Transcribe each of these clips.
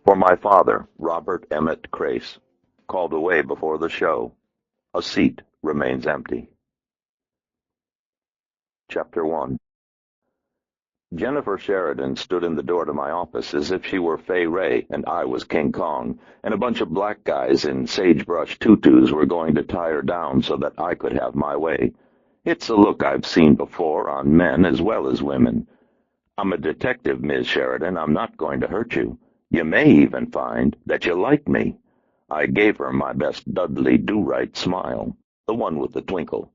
For my father, Robert Emmett Crace, called away before the show. A seat remains empty. Chapter 1. Jennifer Sheridan stood in the door to my office as if she were Fay Ray and I was King Kong, and a bunch of black guys in sagebrush tutus were going to tie her down so that I could have my way. It's a look I've seen before on men as well as women. I'm a detective, Miss Sheridan. I'm not going to hurt you. You may even find that you like me. I gave her my best Dudley Do-Right smile, the one with the twinkle.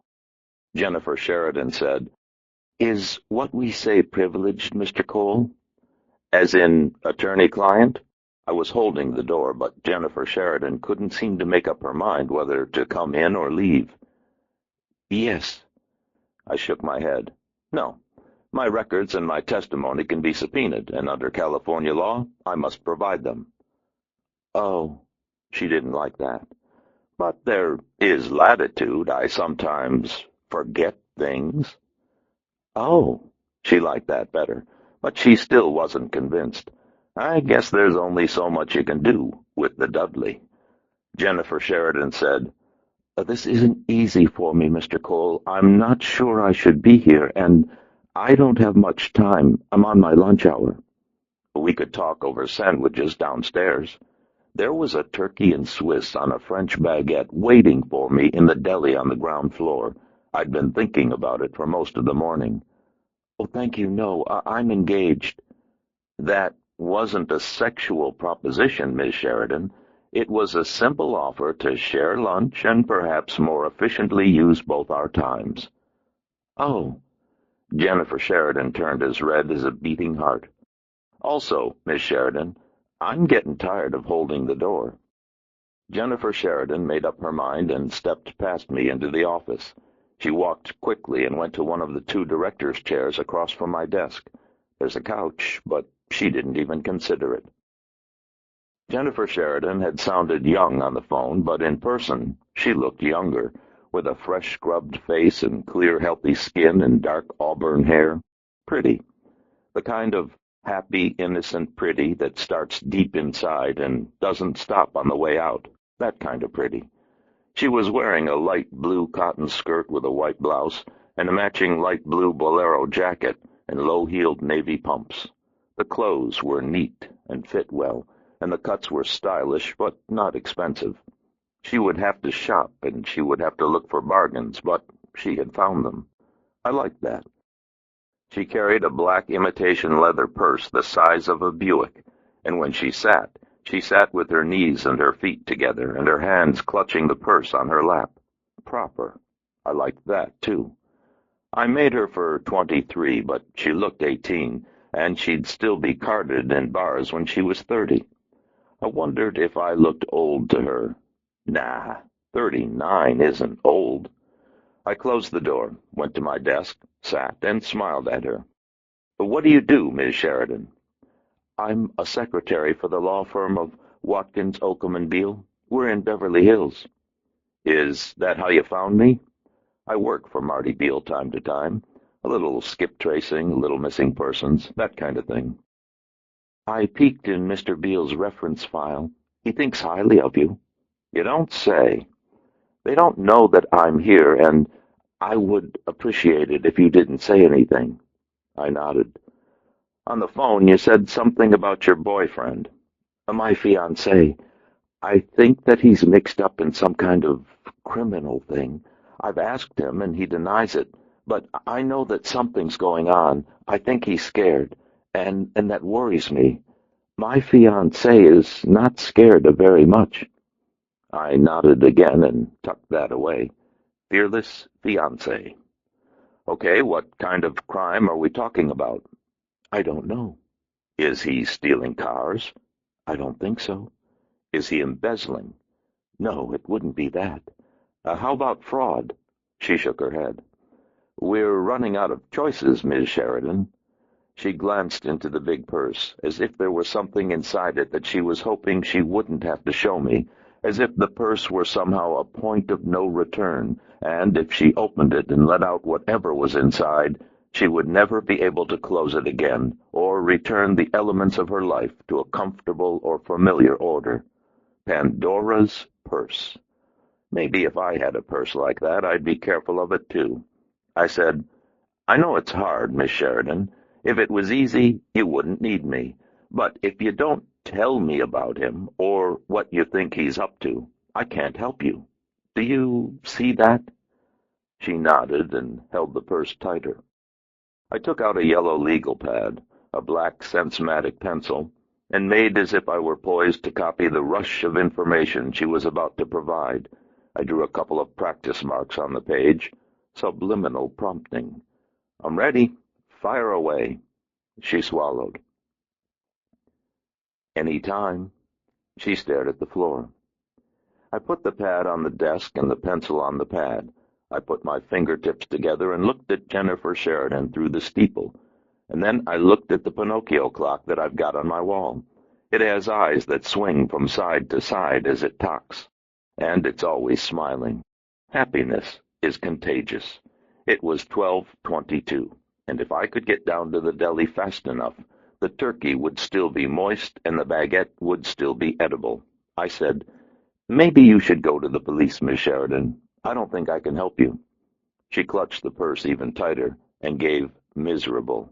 Jennifer Sheridan said, "Is what we say privileged, Mr. Cole?" "As in attorney-client?" I was holding the door, but Jennifer Sheridan couldn't seem to make up her mind whether to come in or leave. "Yes." I shook my head. "No. My records and my testimony can be subpoenaed, and under California law, I must provide them." "Oh." She didn't like that. "But there is latitude. I sometimes forget things." "Oh." She liked that better, but she still wasn't convinced. "I guess there's only so much you can do with the Dudley." Jennifer Sheridan said, "This isn't easy for me, Mr. Cole. I'm not sure I should be here, and I don't have much time. I'm on my lunch hour." We could talk over sandwiches downstairs. There was a turkey and Swiss on a French baguette waiting for me in the deli on the ground floor. I'd been thinking about it for most of the morning. "Oh, thank you, no, I'm engaged." "That wasn't a sexual proposition, Miss Sheridan. It was a simple offer to share lunch and perhaps more efficiently use both our times." "Oh." Jennifer Sheridan turned as red as a beating heart. "Also, Miss Sheridan, I'm getting tired of holding the door." Jennifer Sheridan made up her mind and stepped past me into the office. She walked quickly and went to one of the two directors' chairs across from my desk. There's a couch, but she didn't even consider it. Jennifer Sheridan had sounded young on the phone, but in person she looked younger, with a fresh scrubbed face and clear, healthy skin and dark auburn hair. Pretty. The kind of happy, innocent pretty that starts deep inside and doesn't stop on the way out. That kind of pretty. She was wearing a light blue cotton skirt with a white blouse and a matching light blue bolero jacket and low-heeled navy pumps. The clothes were neat and fit well, and the cuts were stylish but not expensive. She would have to shop, and she would have to look for bargains, but she had found them. I liked that. She carried a black imitation leather purse the size of a Buick, and when she sat with her knees and her feet together, and her hands clutching the purse on her lap. Proper. I liked that, too. I made her for 23, but she looked 18, and she'd still be carded in bars when she was 30. I wondered if I looked old to her. Nah, 39 isn't old. I closed the door, went to my desk, sat, and smiled at her. "What do you do, Miss Sheridan?" "I'm a secretary for the law firm of Watkins, Oakham & Beale. We're in Beverly Hills." "Is that how you found me?" "I work for Marty Beale time to time. A little skip tracing, a little missing persons, that kind of thing." "I peeked in Mr. Beale's reference file. He thinks highly of you." "You don't say." "They don't know that I'm here, and I would appreciate it if you didn't say anything." I nodded. "On the phone you said something about your boyfriend." "My fiance. I think that he's mixed up in some kind of criminal thing. I've asked him, and he denies it, but I know that something's going on. I think he's scared, and that worries me. My fiancé is not scared of very much." I nodded again and tucked that away. Fearless fiancé. "Okay, what kind of crime are we talking about?" "I don't know." "Is he stealing cars?" "I don't think so." "Is he embezzling?" "No, it wouldn't be that." How about fraud?" She shook her head. "We're running out of choices, Miss Sheridan." She glanced into the big purse, as if there were something inside it that she was hoping she wouldn't have to show me, as if the purse were somehow a point of no return, and if she opened it and let out whatever was inside, She would never be able to close it again, or return the elements of her life to a comfortable or familiar order. Pandora's purse. Maybe if I had a purse like that, I'd be careful of it too. I said, "I know it's hard, Miss Sheridan. If it was easy, you wouldn't need me. But if you don't tell me about him, or what you think he's up to, I can't help you. Do you see that?" She nodded and held the purse tighter. I took out a yellow legal pad, a black Sense-Matic pencil, and made as if I were poised to copy the rush of information she was about to provide. I drew a couple of practice marks on the page, subliminal prompting. "I'm ready. Fire away." She swallowed. "Any time." She stared at the floor. I put the pad on the desk and the pencil on the pad. I put my fingertips together and looked at Jennifer Sheridan through the steeple. And then I looked at the Pinocchio clock that I've got on my wall. It has eyes that swing from side to side as it talks. And it's always smiling. Happiness is contagious. It was 12:22, and if I could get down to the deli fast enough, the turkey would still be moist and the baguette would still be edible. I said, "Maybe you should go to the police, Miss Sheridan. I don't think I can help you." She clutched the purse even tighter and gave miserable.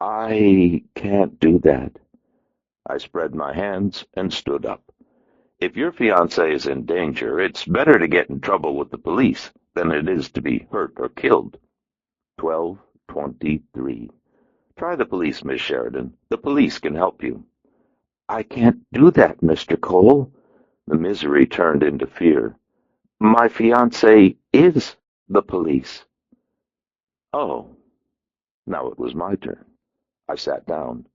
"I can't do that." I spread my hands and stood up. "If your fiance is in danger, it's better to get in trouble with the police than it is to be hurt or killed." 12:23. "Try the police, Miss Sheridan. The police can help you." "I can't do that, Mr. Cole." The misery turned into fear. "My fiancé is the police." Oh, now it was my turn. I sat down.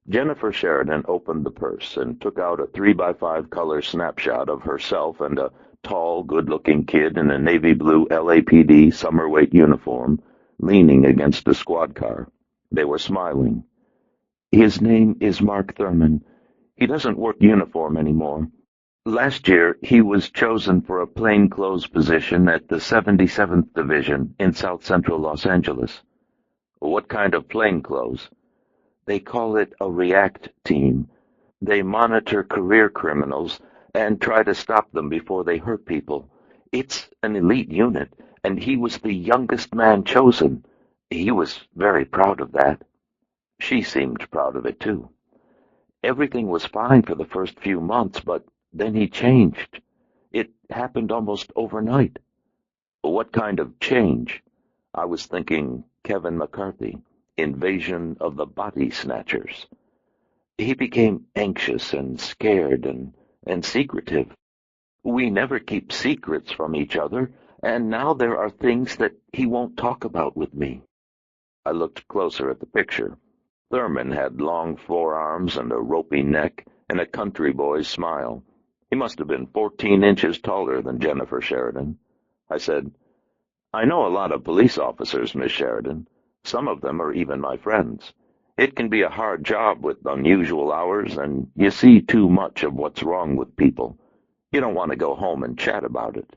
Jennifer Sheridan opened the purse and took out a 3x5 color snapshot of herself and a tall, good-looking kid in a navy blue LAPD summer weight uniform, leaning against a squad car. They were smiling. "His name is Mark Thurman. He doesn't work uniform anymore. Last year, he was chosen for a plainclothes position at the 77th Division in South Central Los Angeles." "What kind of plainclothes?" "They call it a REACT team. They monitor career criminals and try to stop them before they hurt people. It's an elite unit, and he was the youngest man chosen. He was very proud of that." She seemed proud of it, too. "Everything was fine for the first few months, but then he changed. It happened almost overnight." "What kind of change?" I was thinking Kevin McCarthy, Invasion of the Body Snatchers. "He became anxious and scared and secretive. We never keep secrets from each other, and now there are things that he won't talk about with me." I looked closer at the picture. Thurman had long forearms and a ropey neck and a country boy's smile. He must have been 14 inches taller than Jennifer Sheridan. I said, "I know a lot of police officers, Miss Sheridan. Some of them are even my friends. It can be a hard job with unusual hours, and you see too much of what's wrong with people. You don't want to go home and chat about it."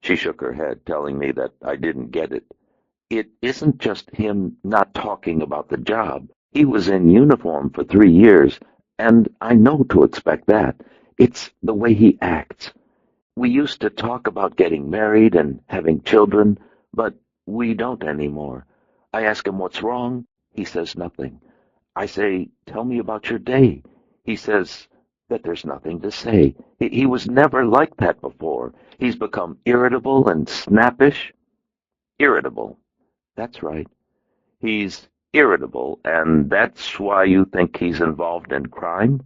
She shook her head, telling me that I didn't get it. "It isn't just him not talking about the job. He was in uniform for 3 years, and I know to expect that. It's the way he acts. We used to talk about getting married and having children, but we don't anymore. I ask him what's wrong. He says nothing. I say, 'Tell me about your day.' He says that there's nothing to say. He was never like that before. He's become irritable and snappish." "Irritable. That's right. He's irritable, and that's why you think he's involved in crime?"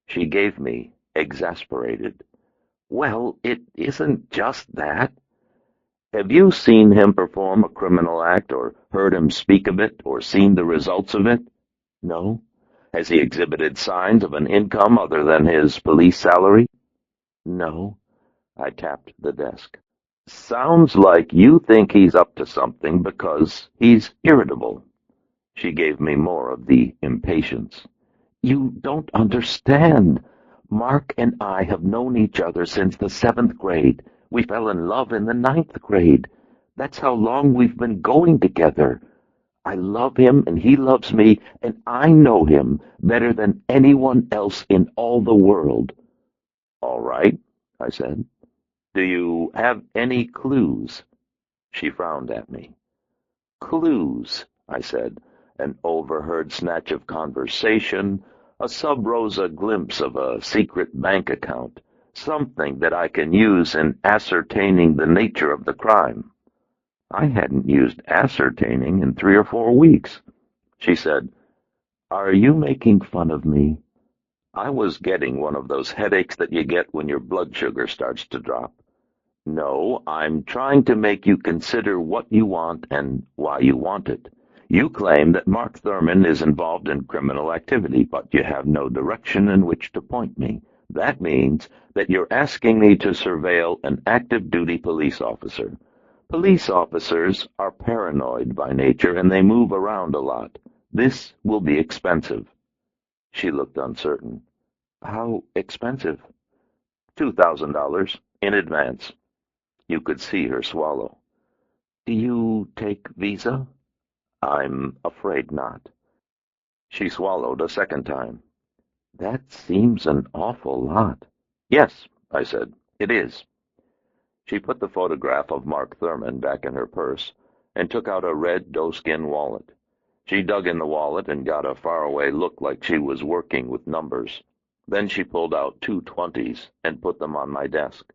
She gave me exasperated. "Well, it isn't just that." "Have you seen him perform a criminal act, or heard him speak of it, or seen the results of it?" "No." "Has he exhibited signs of an income other than his police salary?" "No." I tapped the desk. "Sounds like you think he's up to something because he's irritable." She gave me more of the impatience. "You don't understand. Mark and I have known each other since the 7th grade. We fell in love in the 9th grade. That's how long we've been going together. I love him, and he loves me, and I know him better than anyone else in all the world. All right, I said. Do you have any clues? She frowned at me. Clues, I said, an overheard snatch of conversation, a sub-rosa glimpse of a secret bank account, something that I can use in ascertaining the nature of the crime. I hadn't used ascertaining in 3 or 4 weeks. She said, Are you making fun of me? I was getting one of those headaches that you get when your blood sugar starts to drop. No, I'm trying to make you consider what you want and why you want it. You claim that Mark Thurman is involved in criminal activity, but you have no direction in which to point me. That means that you're asking me to surveil an active-duty police officer. Police officers are paranoid by nature, and they move around a lot. This will be expensive. She looked uncertain. How expensive? $2,000 in advance. You could see her swallow. Do you take Visa? I'm afraid not. She swallowed a second time. That seems an awful lot. Yes, I said, it is. She put the photograph of Mark Thurman back in her purse and took out a red doeskin wallet. She dug in the wallet and got a faraway look like she was working with numbers. Then she pulled out 2 20s and put them on my desk.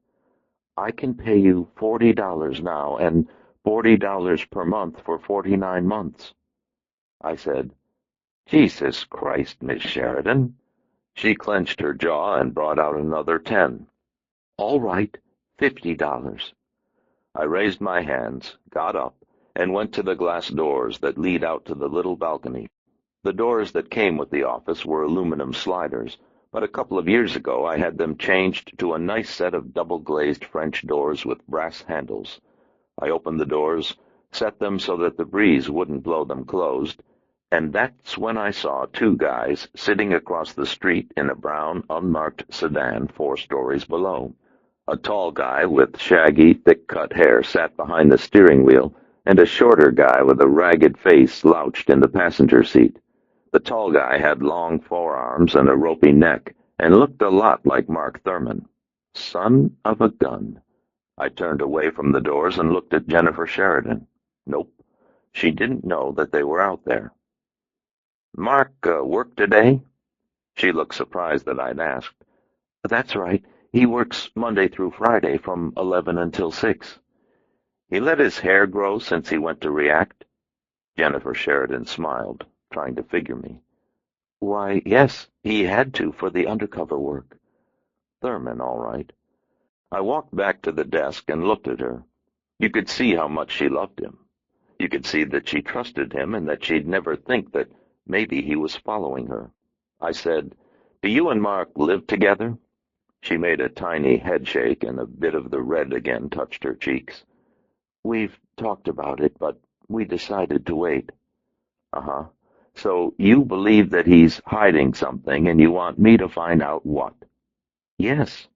I can pay you $40 now and $40 per month for 49 months. I said, Jesus Christ, Miss Sheridan. She clenched her jaw and brought out another 10. All right, $50. I raised my hands, got up, and went to the glass doors that lead out to the little balcony. The doors that came with the office were aluminum sliders, but a couple of years ago I had them changed to a nice set of double-glazed French doors with brass handles. I opened the doors, set them so that the breeze wouldn't blow them closed, and that's when I saw 2 guys sitting across the street in a brown, unmarked sedan 4 stories below. A tall guy with shaggy, thick-cut hair sat behind the steering wheel, and a shorter guy with a ragged face slouched in the passenger seat. The tall guy had long forearms and a ropey neck, and looked a lot like Mark Thurman. Son of a gun. I turned away from the doors and looked at Jennifer Sheridan. Nope, she didn't know that they were out there. Mark work today? She looked surprised that I'd asked. That's right. He works Monday through Friday from 11 until 6. He let his hair grow since he went to React? Jennifer Sheridan smiled, trying to figure me. Why, yes, he had to for the undercover work. Thurman, all right. I walked back to the desk and looked at her. You could see how much she loved him. You could see that she trusted him and that she'd never think that maybe he was following her. I said, Do you and Mark live together? She made a tiny headshake, and a bit of the red again touched her cheeks. We've talked about it, but we decided to wait. Uh-huh. So you believe that he's hiding something, and you want me to find out what? Yes.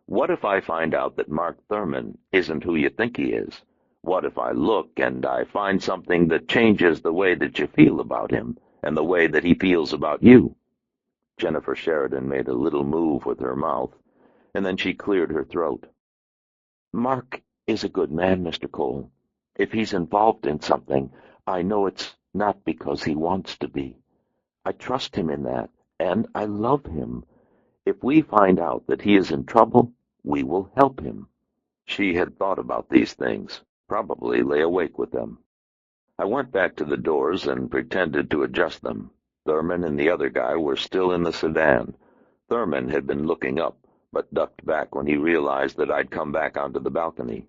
What if I find out that Mark Thurman isn't who you think he is? What if I look and I find something that changes the way that you feel about him and the way that he feels about you? Jennifer Sheridan made a little move with her mouth, and then she cleared her throat. Mark is a good man, Mr. Cole. If he's involved in something, I know it's not because he wants to be. I trust him in that, and I love him. If we find out that he is in trouble, we will help him. She had thought about these things, probably lay awake with them. I went back to the doors and pretended to adjust them. Thurman and the other guy were still in the sedan. Thurman had been looking up, but ducked back when he realized that I'd come back onto the balcony.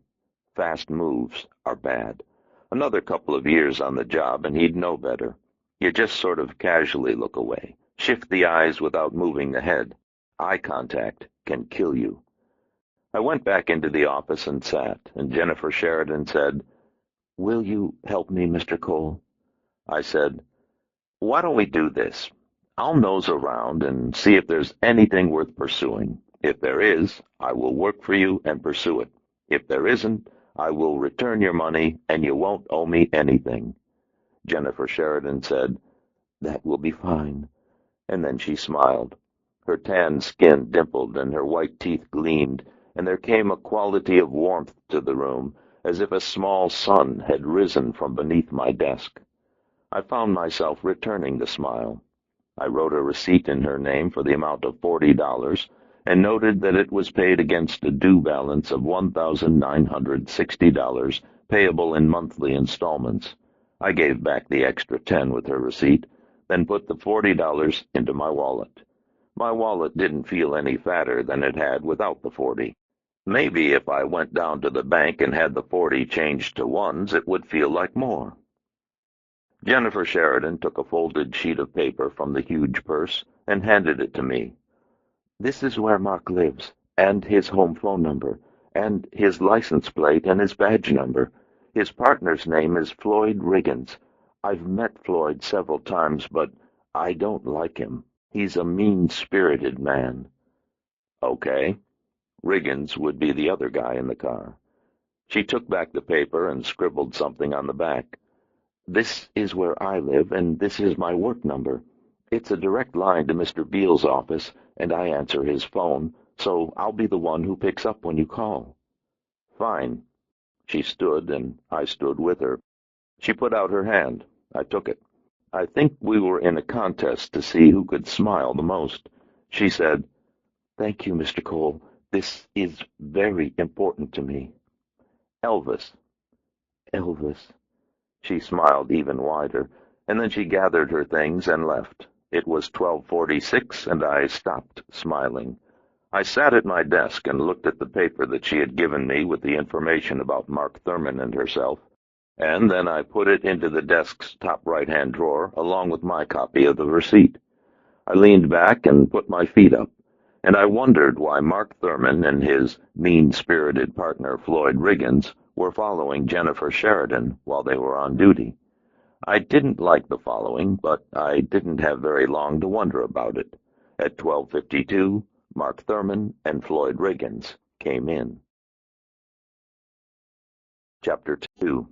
Fast moves are bad. Another couple of years on the job and he'd know better. You just sort of casually look away, shift the eyes without moving the head. Eye contact can kill you. I went back into the office and sat, and Jennifer Sheridan said, Will you help me, Mr. Cole? I said, Why don't we do this? I'll nose around and see if there's anything worth pursuing. If there is, I will work for you and pursue it. If there isn't, I will return your money and you won't owe me anything. Jennifer Sheridan said, "That will be fine." And then she smiled. Her tanned skin dimpled and her white teeth gleamed, and there came a quality of warmth to the room, as if a small sun had risen from beneath my desk. I found myself returning the smile. I wrote a receipt in her name for the amount of $40 and noted that it was paid against a due balance of $1,960, payable in monthly installments. I gave back the extra 10 with her receipt, then put the $40 into my wallet. My wallet didn't feel any fatter than it had without the 40. Maybe if I went down to the bank and had the 40 changed to ones, it would feel like more. Jennifer Sheridan took a folded sheet of paper from the huge purse and handed it to me. "This is where Mark lives, and his home phone number, and his license plate and his badge number. His partner's name is Floyd Riggins. I've met Floyd several times, but I don't like him. He's a mean-spirited man." Okay. Riggins would be the other guy in the car. She took back the paper and scribbled something on the back. "This is where I live, and this is my work number. It's a direct line to Mr. Beale's office, and I answer his phone, so I'll be the one who picks up when you call." "Fine." She stood, and I stood with her. She put out her hand. I took it. I think we were in a contest to see who could smile the most. She said, "Thank you, Mr. Cole. This is very important to me." "Elvis." "Elvis." She smiled even wider, and then she gathered her things and left. It was 12:46, and I stopped smiling. I sat at my desk and looked at the paper that she had given me with the information about Mark Thurman and herself, and then I put it into the desk's top right-hand drawer, along with my copy of the receipt. I leaned back and put my feet up, and I wondered why Mark Thurman and his mean-spirited partner Floyd Riggins were following Jennifer Sheridan while they were on duty. I didn't like the following, but I didn't have very long to wonder about it. At 12:52, Mark Thurman and Floyd Riggins came in. Chapter 2.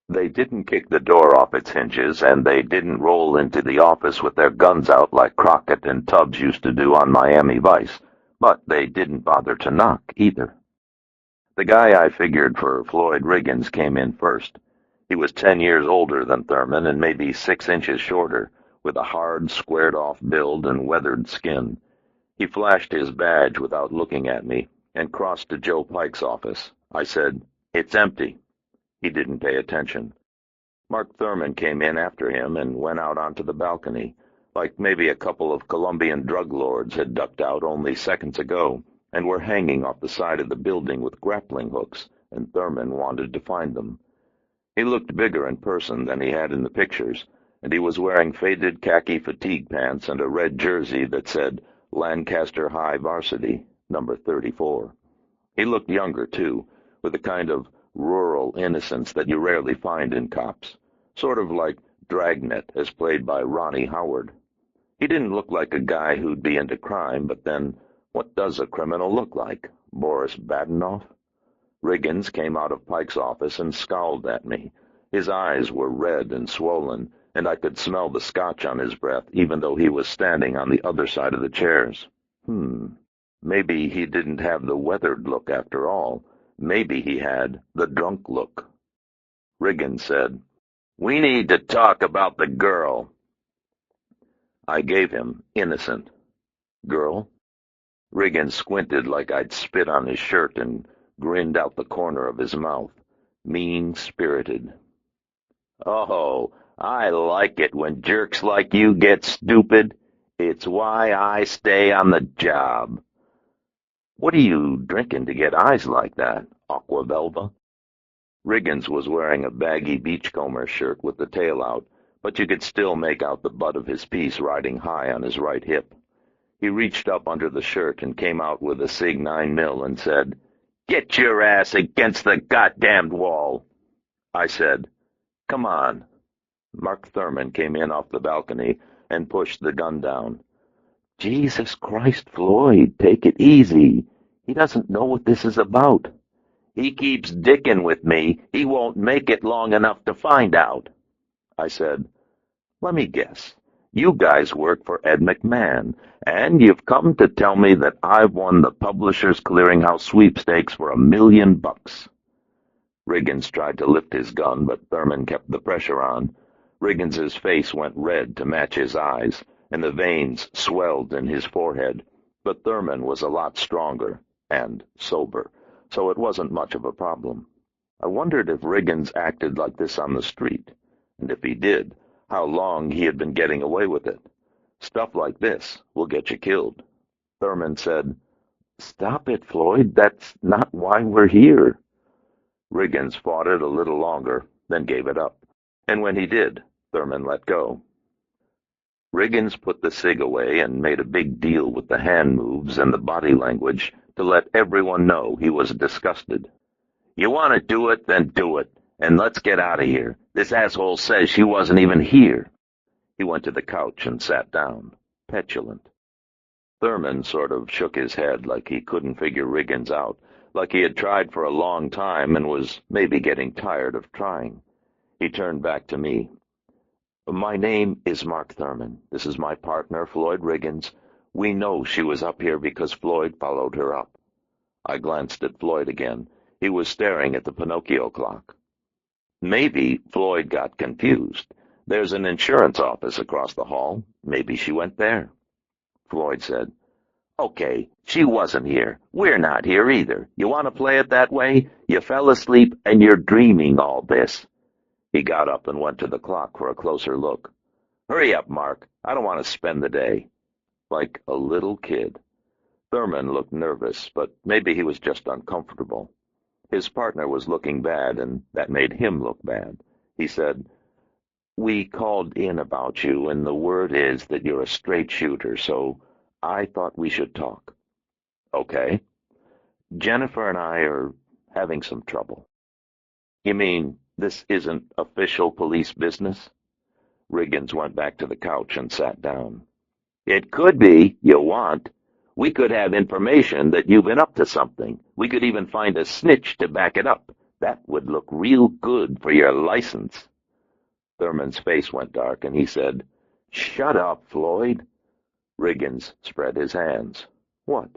They didn't kick the door off its hinges, and they didn't roll into the office with their guns out like Crockett and Tubbs used to do on Miami Vice, but they didn't bother to knock either. The guy I figured for Floyd Riggins came in first. He was 10 years older than Thurman and maybe 6 inches shorter, with a hard, squared-off build and weathered skin. He flashed his badge without looking at me and crossed to Joe Pike's office. I said, "It's empty." He didn't pay attention. Mark Thurman came in after him and went out onto the balcony, like maybe a couple of Colombian drug lords had ducked out only seconds ago and were hanging off the side of the building with grappling hooks, and Thurman wanted to find them. He looked bigger in person than he had in the pictures, and he was wearing faded khaki fatigue pants and a red jersey that said Lancaster High Varsity, number 34. He looked younger, too, with a kind of rural innocence that you rarely find in cops, sort of like Dragnet as played by Ronnie Howard. He didn't look like a guy who'd be into crime, but then, what does a criminal look like? Boris Badenoff? Riggins came out of Pike's office and scowled at me. His eyes were red and swollen, and I could smell the scotch on his breath, even though he was standing on the other side of the chairs. Maybe he didn't have the weathered look after all. Maybe he had the drunk look. Riggins said, "We need to talk about the girl." I gave him innocent. Girl? Riggins squinted like I'd spit on his shirt and grinned out the corner of his mouth. Mean-spirited. "Oh, I like it when jerks like you get stupid. It's why I stay on the job." "What are you drinking to get eyes like that, Aqua Velva?" Riggins was wearing a baggy beachcomber shirt with the tail out, but you could still make out the butt of his piece riding high on his right hip. He reached up under the shirt and came out with a Sig 9 mil and said, "Get your ass against the goddamned wall." I said, "Come on." Mark Thurman came in off the balcony and pushed the gun down. "Jesus Christ, Floyd, take it easy. He doesn't know what this is about." "He keeps dicking with me. He won't make it long enough to find out." I said, "Let me guess. You guys work for Ed McMahon, and you've come to tell me that I've won the Publishers Clearinghouse sweepstakes for $1 million." Riggins tried to lift his gun, but Thurman kept the pressure on. Riggins's face went red to match his eyes, and the veins swelled in his forehead. But Thurman was a lot stronger and sober, so it wasn't much of a problem. I wondered if Riggins acted like this on the street, and if he did, how long he had been getting away with it. Stuff like this will get you killed. Thurman said, "Stop it, Floyd. That's not why we're here." Riggins fought it a little longer, then gave it up. And when he did, Thurman let go. Riggins put the cig away and made a big deal with the hand moves and the body language to let everyone know he was disgusted. "You want to do it, then do it, and let's get out of here. This asshole says she wasn't even here." He went to the couch and sat down, petulant. Thurman sort of shook his head like he couldn't figure Riggins out, like he had tried for a long time and was maybe getting tired of trying. He turned back to me. "My name is Mark Thurman. This is my partner, Floyd Riggins. We know she was up here because Floyd followed her up." I glanced at Floyd again. He was staring at the Pinocchio clock. "Maybe Floyd got confused. There's an insurance office across the hall. Maybe she went there." Floyd said, "Okay, she wasn't here. We're not here either. You want to play it that way? You fell asleep and you're dreaming all this." He got up and went to the clock for a closer look. "Hurry up, Mark. I don't want to spend the day." Like a little kid. Thurman looked nervous, but maybe he was just uncomfortable. His partner was looking bad, and that made him look bad. He said, "We called in about you, and the word is that you're a straight shooter, so I thought we should talk." "Okay." "Jennifer and I are having some trouble." "You mean this isn't official police business?" Riggins went back to the couch and sat down. "It could be, you want. We could have information that you've been up to something. We could even find a snitch to back it up. That would look real good for your license." Thurman's face went dark, and he said, "Shut up, Floyd." Riggins spread his hands. "What?"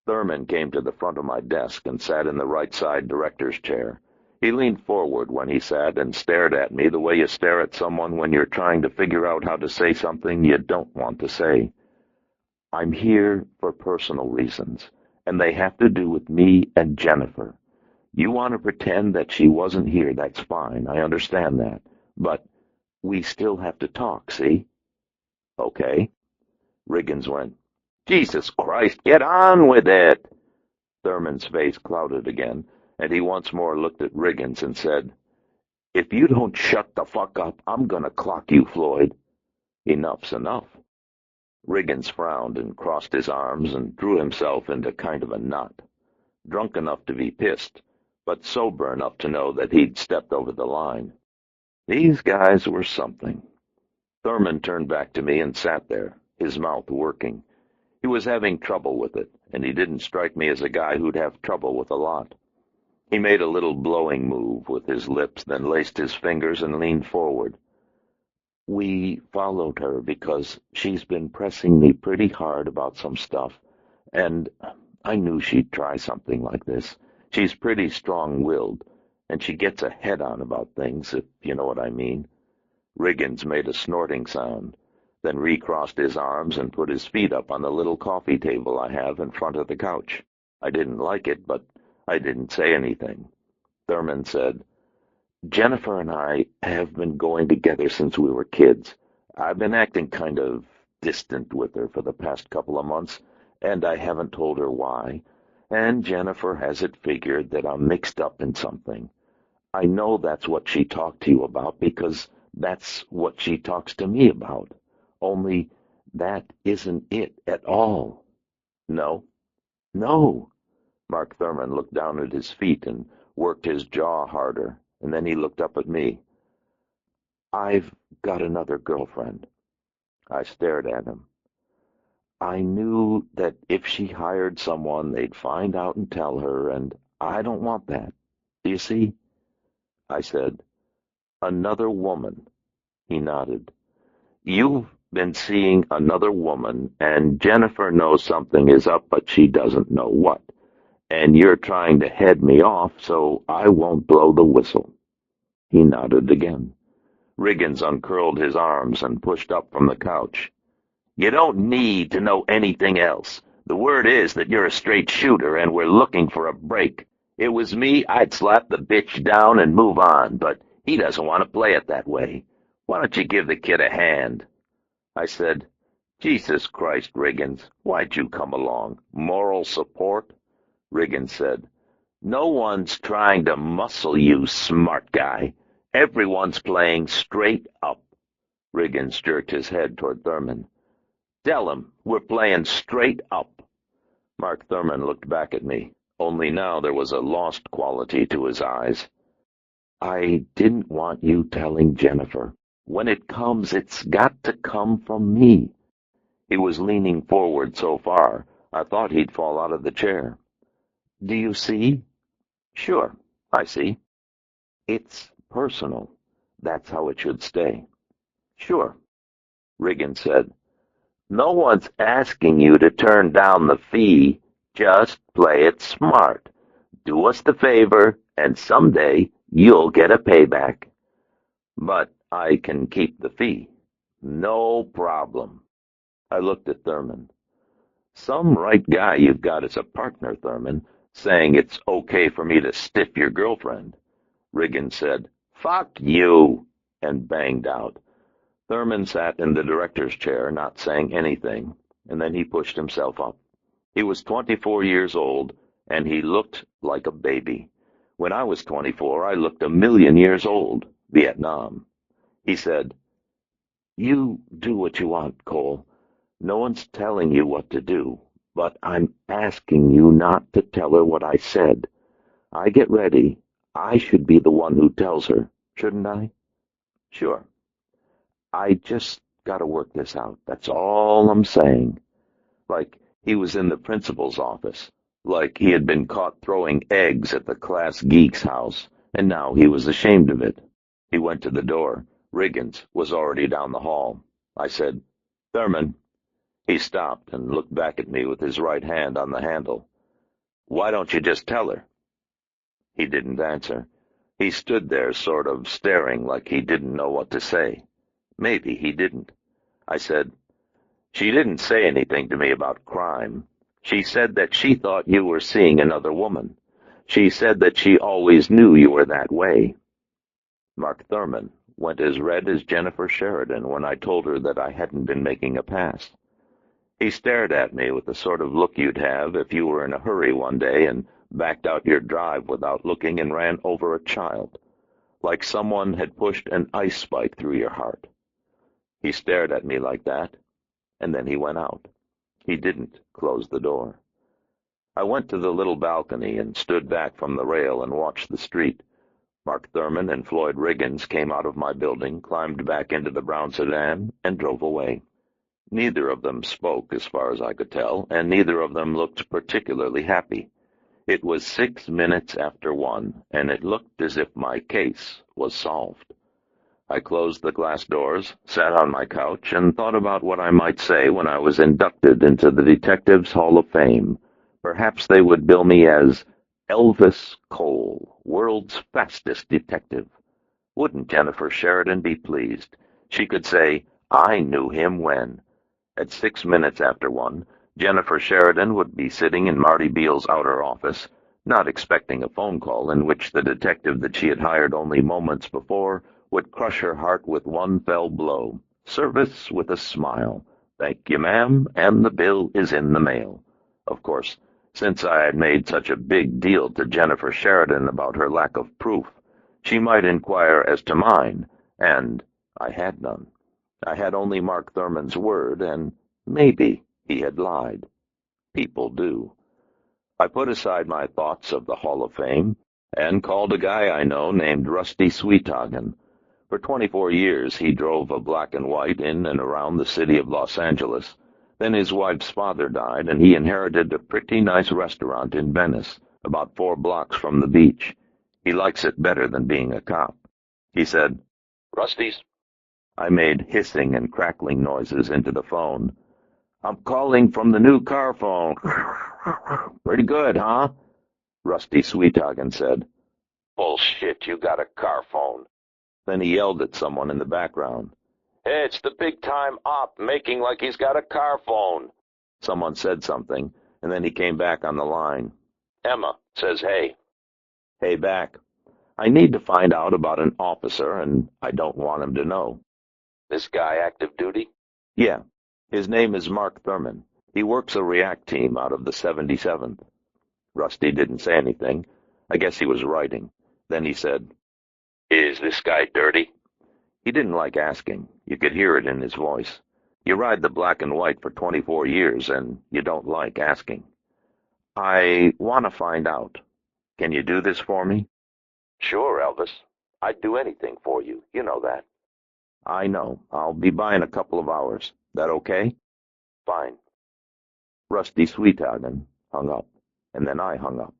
Thurman came to the front of my desk and sat in the right-side director's chair. He leaned forward when he sat and stared at me the way you stare at someone when you're trying to figure out how to say something you don't want to say. "I'm here for personal reasons, and they have to do with me and Jennifer. You want to pretend that she wasn't here, that's fine, I understand that. But we still have to talk, see?" "Okay." Riggins went, "Jesus Christ, get on with it!" Thurman's face clouded again, and he once more looked at Riggins and said, "If you don't shut the fuck up, I'm gonna clock you, Floyd." "Enough's enough." Riggins frowned and crossed his arms and drew himself into kind of a knot. Drunk enough to be pissed, but sober enough to know that he'd stepped over the line. These guys were something. Thurman turned back to me and sat there, his mouth working. He was having trouble with it, and he didn't strike me as a guy who'd have trouble with a lot. He made a little blowing move with his lips, then laced his fingers and leaned forward. "We followed her because she's been pressing me pretty hard about some stuff, and I knew she'd try something like this. She's pretty strong-willed, and she gets a head-on about things, if you know what I mean." Riggins made a snorting sound, then recrossed his arms and put his feet up on the little coffee table I have in front of the couch. I didn't like it, but I didn't say anything. Thurman said, "Jennifer and I have been going together since we were kids. I've been acting kind of distant with her for the past couple of months, and I haven't told her why, and Jennifer has it figured that I'm mixed up in something. I know that's what she talked to you about because that's what she talks to me about. Only that isn't it at all." "No?" "No." Mark Thurman looked down at his feet and worked his jaw harder, and then he looked up at me. "I've got another girlfriend." I stared at him. "I knew that if she hired someone, they'd find out and tell her, and I don't want that. Do you see?" I said, Another woman. He nodded. You've been seeing another woman, and Jennifer knows something is up, but she doesn't know what. And you're trying to head me off, so I won't blow the whistle. He nodded again. Riggins uncurled his arms and pushed up from the couch. You don't need to know anything else. The word is that you're a straight shooter, and we're looking for a break. It was me, I'd slap the bitch down and move on, but he doesn't want to play it that way. Why don't you give the kid a hand? I said, Jesus Christ, Riggins, why'd you come along? Moral support? Riggins said, No one's trying to muscle you, smart guy. Everyone's playing straight up. Riggins jerked his head toward Thurman. Tell him we're playing straight up. Mark Thurman looked back at me, only now there was a lost quality to his eyes. I didn't want you telling Jennifer. When it comes, it's got to come from me. He was leaning forward so far, I thought he'd fall out of the chair. Do you see? Sure, I see. It's personal. That's how it should stay. Sure, Riggins said. No one's asking you to turn down the fee. Just play it smart. Do us the favor, and someday you'll get a payback. But I can keep the fee. No problem. I looked at Thurman. Some right guy you've got as a partner, Thurman, saying it's okay for me to stiff your girlfriend. Riggins said, Fuck you, and banged out. Thurman sat in the director's chair, not saying anything, and then he pushed himself up. He was 24 years old, and he looked like a baby. When I was 24, I looked 1,000,000 years old, Vietnam. He said, You do what you want, Cole. No one's telling you what to do, but I'm asking you not to tell her what I said. I get ready. I should be the one who tells her, shouldn't I? Sure. I just gotta work this out. That's all I'm saying. Like he was in the principal's office. Like he had been caught throwing eggs at the class geek's house, and now he was ashamed of it. He went to the door. Riggins was already down the hall. I said, Thurman. He stopped and looked back at me with his right hand on the handle. Why don't you just tell her? He didn't answer. He stood there sort of staring like he didn't know what to say. Maybe he didn't. I said, She didn't say anything to me about crime. She said that she thought you were seeing another woman. She said that she always knew you were that way. Mark Thurman went as red as Jennifer Sheridan when I told her that I hadn't been making a pass. He stared at me with the sort of look you'd have if you were in a hurry one day and backed out your drive without looking and ran over a child, like someone had pushed an ice spike through your heart. He stared at me like that, and then he went out. He didn't close the door. I went to the little balcony and stood back from the rail and watched the street. Mark Thurman and Floyd Riggins came out of my building, climbed back into the brown sedan, and drove away. Neither of them spoke, as far as I could tell, and neither of them looked particularly happy. It was 6 minutes after 1, and it looked as if my case was solved. I closed the glass doors, sat on my couch, and thought about what I might say when I was inducted into the Detectives' Hall of Fame. Perhaps they would bill me as Elvis Cole, world's fastest detective. Wouldn't Jennifer Sheridan be pleased? She could say, I knew him when. At 6 minutes after 1, Jennifer Sheridan would be sitting in Marty Beale's outer office, not expecting a phone call in which the detective that she had hired only moments before would crush her heart with one fell blow. Service with a smile. Thank you, ma'am, and the bill is in the mail. Of course, since I had made such a big deal to Jennifer Sheridan about her lack of proof, she might inquire as to mine, and I had none. I had only Mark Thurman's word, and maybe he had lied. People do. I put aside my thoughts of the Hall of Fame and called a guy I know named Rusty Sweethagen. For 24 years he drove a black and white in and around the city of Los Angeles. Then his wife's father died, and he inherited a pretty nice restaurant in Venice, about 4 blocks from the beach. He likes it better than being a cop. He said, Rusty's. I made hissing and crackling noises into the phone. I'm calling from the new car phone. Pretty good, huh? Rusty Sweethagen said. Bullshit, you got a car phone. Then he yelled at someone in the background. Hey, it's the big-time op making like he's got a car phone. Someone said something, and then he came back on the line. Emma says hey. Hey back. I need to find out about an officer, and I don't want him to know. This guy active duty? Yeah. His name is Mark Thurman. He works a react team out of the 77th. Rusty didn't say anything. I guess he was writing. Then he said, Is this guy dirty? He didn't like asking. You could hear it in his voice. You ride the black and white for 24 years, and you don't like asking. I want to find out. Can you do this for me? Sure, Elvis. I'd do anything for you. You know that. I know. I'll be by in a couple of hours. That okay? Fine. Rusty Sweethagen hung up, and then I hung up.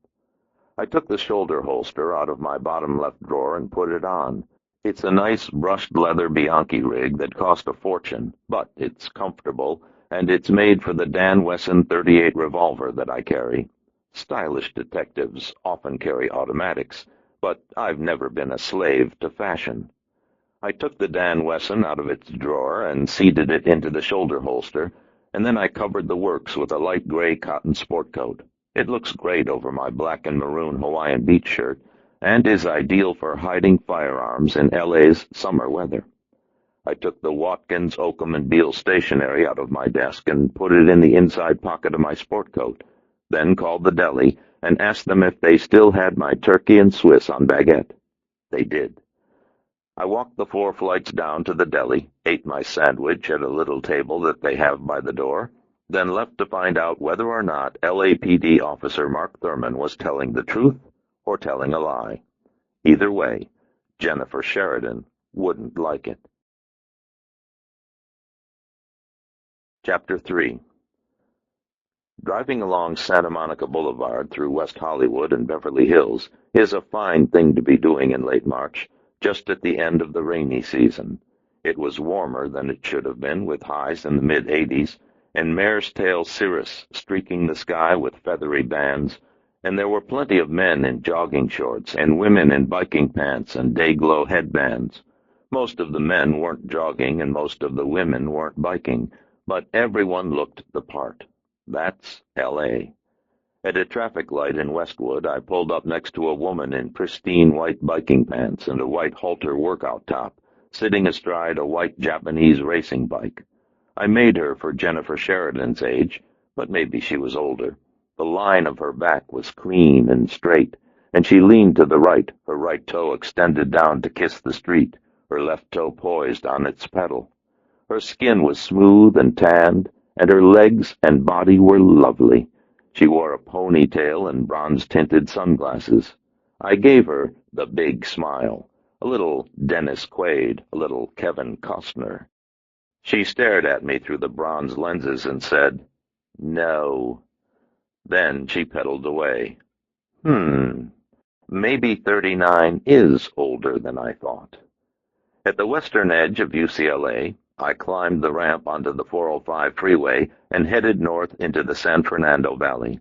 I took the shoulder holster out of my bottom left drawer and put it on. It's a nice brushed leather Bianchi rig that cost a fortune, but it's comfortable, and it's made for the Dan Wesson .38 revolver that I carry. Stylish detectives often carry automatics, but I've never been a slave to fashion. I took the Dan Wesson out of its drawer and seated it into the shoulder holster, and then I covered the works with a light gray cotton sport coat. It looks great over my black and maroon Hawaiian beach shirt, and is ideal for hiding firearms in L.A.'s summer weather. I took the Watkins, Oakham & Beale stationery out of my desk and put it in the inside pocket of my sport coat, then called the deli and asked them if they still had my turkey and Swiss on baguette. They did. I walked the 4 flights down to the deli, ate my sandwich at a little table that they have by the door, then left to find out whether or not LAPD officer Mark Thurman was telling the truth or telling a lie. Either way, Jennifer Sheridan wouldn't like it. Chapter 3. Driving along Santa Monica Boulevard through West Hollywood and Beverly Hills is a fine thing to be doing in late March, just at the end of the rainy season. It was warmer than it should have been, with highs in the mid-80s, and mare's tail cirrus streaking the sky with feathery bands, and there were plenty of men in jogging shorts and women in biking pants and day-glow headbands. Most of the men weren't jogging and most of the women weren't biking, but everyone looked the part. That's L.A. At a traffic light in Westwood, I pulled up next to a woman in pristine white biking pants and a white halter workout top, sitting astride a white Japanese racing bike. I made her for Jennifer Sheridan's age, but maybe she was older. The line of her back was clean and straight, and she leaned to the right, her right toe extended down to kiss the street, her left toe poised on its pedal. Her skin was smooth and tanned, and her legs and body were lovely. She wore a ponytail and bronze-tinted sunglasses. I gave her the big smile, a little Dennis Quaid, a little Kevin Costner. She stared at me through the bronze lenses and said, "No." Then she pedaled away. Maybe 39 is older than I thought. At the western edge of UCLA, I climbed the ramp onto the 405 freeway and headed north into the San Fernando Valley.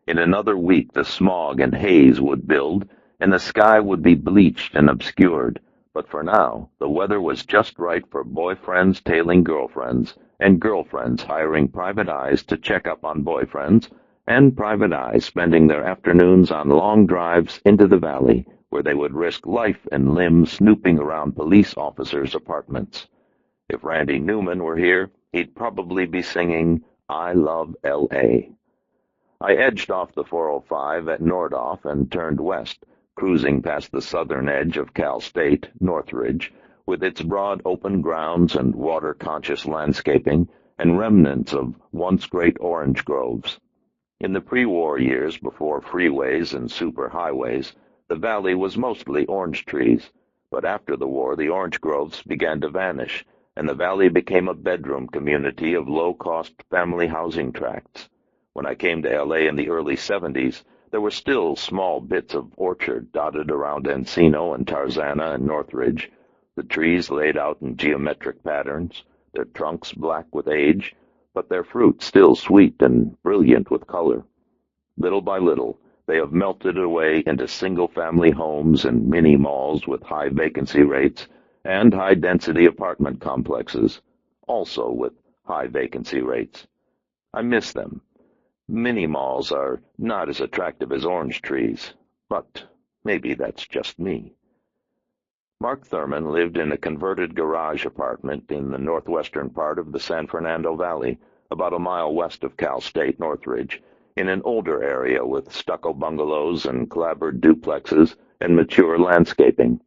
In another week, the smog and haze would build, and the sky would be bleached and obscured. But for now, the weather was just right for boyfriends tailing girlfriends, and girlfriends hiring private eyes to check up on boyfriends, and private eyes spending their afternoons on long drives into the valley, where they would risk life and limb snooping around police officers' apartments. If Randy Newman were here, he'd probably be singing, "I Love L.A." I edged off the 405 at Nordhoff and turned west, cruising past the southern edge of Cal State, Northridge, with its broad open grounds and water-conscious landscaping and remnants of once great orange groves. In the pre-war years before freeways and superhighways, the valley was mostly orange trees, but after the war the orange groves began to vanish, and the valley became a bedroom community of low-cost family housing tracts. When I came to L.A. in the early 70s, there were still small bits of orchard dotted around Encino and Tarzana and Northridge, The trees laid out in geometric patterns, their trunks black with age, but their fruit still sweet and brilliant with color. Little by little, they have melted away into single-family homes and mini-malls with high vacancy rates and high-density apartment complexes, also with high vacancy rates. I miss them. Mini-malls are not as attractive as orange trees, but maybe that's just me. Mark Thurman lived in a converted garage apartment in the northwestern part of the San Fernando Valley, about a mile west of Cal State Northridge, in an older area with stucco bungalows and clapboard duplexes and mature landscaping.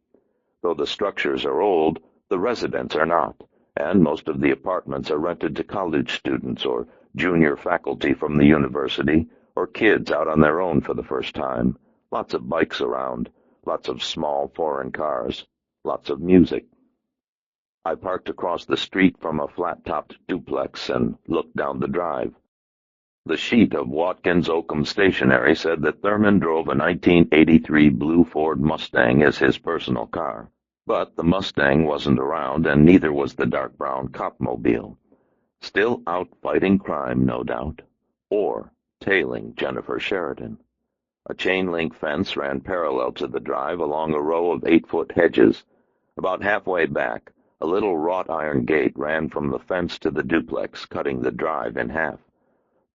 Though the structures are old, the residents are not, and most of the apartments are rented to college students or junior faculty from the university or kids out on their own for the first time. Lots of bikes around, lots of small foreign cars, lots of music. I parked across the street from a flat-topped duplex and looked down the drive. The sheet of Watkins Oakham stationery said that Thurman drove a 1983 blue Ford Mustang as his personal car, but the Mustang wasn't around, and neither was the dark brown copmobile. Still out fighting crime, no doubt, or tailing Jennifer Sheridan. A chain-link fence ran parallel to the drive along a row of 8-foot hedges. About halfway back, a little wrought-iron gate ran from the fence to the duplex, cutting the drive in half.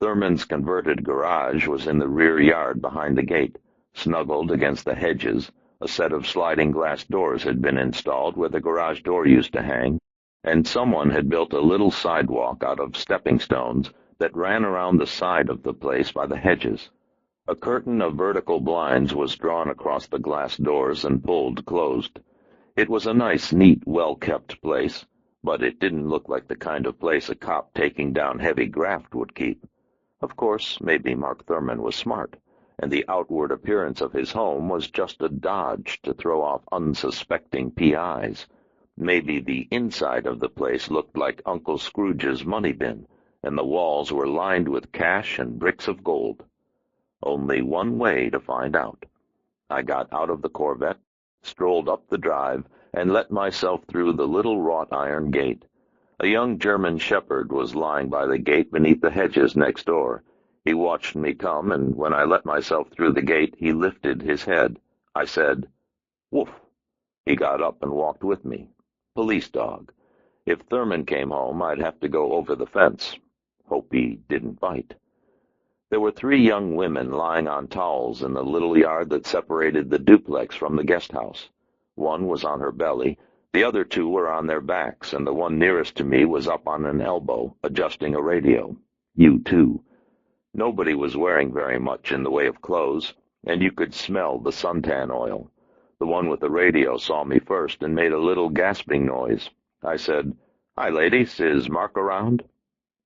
Thurman's converted garage was in the rear yard behind the gate. Snuggled against the hedges, a set of sliding glass doors had been installed where the garage door used to hang, and someone had built a little sidewalk out of stepping stones that ran around the side of the place by the hedges. A curtain of vertical blinds was drawn across the glass doors and pulled closed. It was a nice, neat, well-kept place, but it didn't look like the kind of place a cop taking down heavy graft would keep. Of course, maybe Mark Thurman was smart, and the outward appearance of his home was just a dodge to throw off unsuspecting PIs. Maybe the inside of the place looked like Uncle Scrooge's money bin, and the walls were lined with cash and bricks of gold. Only one way to find out. I got out of the Corvette, strolled up the drive, and let myself through the little wrought-iron gate. A young German shepherd was lying by the gate beneath the hedges next door. He watched me come, and when I let myself through the gate, he lifted his head. I said, "Woof." He got up and walked with me. Police dog. If Thurman came home, I'd have to go over the fence. Hope he didn't bite. There were 3 young women lying on towels in the little yard that separated the duplex from the guest house. One was on her belly, the other 2 were on their backs, and the one nearest to me was up on an elbow, adjusting a radio. U2. Nobody was wearing very much in the way of clothes, and you could smell the suntan oil. The one with the radio saw me first and made a little gasping noise. I said, "Hi, ladies, is Mark around?"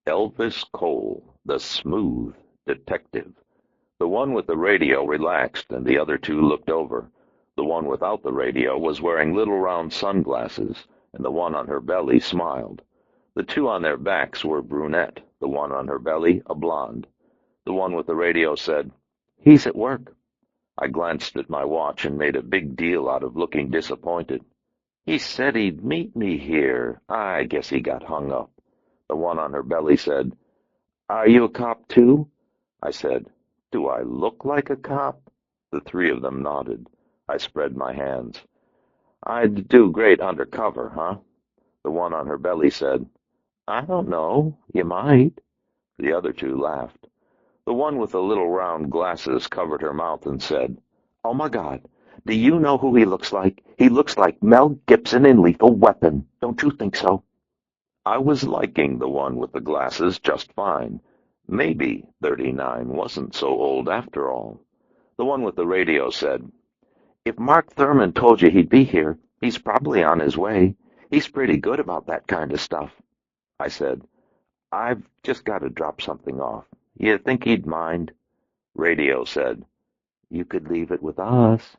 Elvis Cole, the smooth detective. The one with the radio relaxed, and the other 2 looked over. The one without the radio was wearing little round sunglasses, and the one on her belly smiled. The 2 on their backs were brunette, the one on her belly a blonde. The one with the radio said, "He's at work." I glanced at my watch and made a big deal out of looking disappointed. "He said he'd meet me here. I guess he got hung up." The one on her belly said, "Are you a cop, too?" I said, "Do I look like a cop?" The 3 of them nodded. I spread my hands. "I'd do great undercover, huh?" The one on her belly said, "I don't know. You might." The other 2 laughed. The one with the little round glasses covered her mouth and said, "Oh, my God, do you know who he looks like? He looks like Mel Gibson in Lethal Weapon. Don't you think so?" I was liking the one with the glasses just fine. Maybe 39 wasn't so old after all. The one with the radio said, "If Mark Thurman told you he'd be here, he's probably on his way. He's pretty good about that kind of stuff." I said, "I've just got to drop something off. You think he'd mind?" Radio said, "You could leave it with us."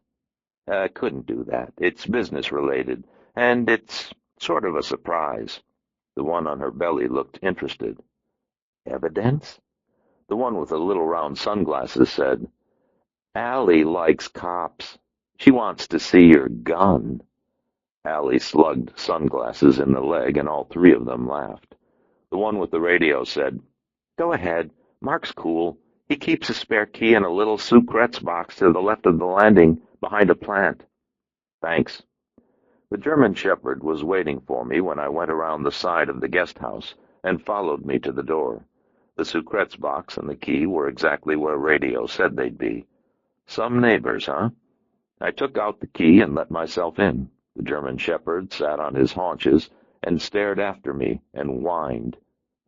I couldn't do that. It's business-related, and it's sort of a surprise. The one on her belly looked interested. "Evidence?" The one with the little round sunglasses said, "Allie likes cops. She wants to see your gun." Allie slugged sunglasses in the leg, and all three of them laughed. The one with the radio said, "Go ahead. Mark's cool. He keeps a spare key in a little Sucrets box to the left of the landing, behind a plant." "Thanks." The German Shepherd was waiting for me when I went around the side of the guest house and followed me to the door. The Sucrets box and the key were exactly where radio said they'd be. Some neighbors, huh? I took out the key and let myself in. The German Shepherd sat on his haunches and stared after me and whined.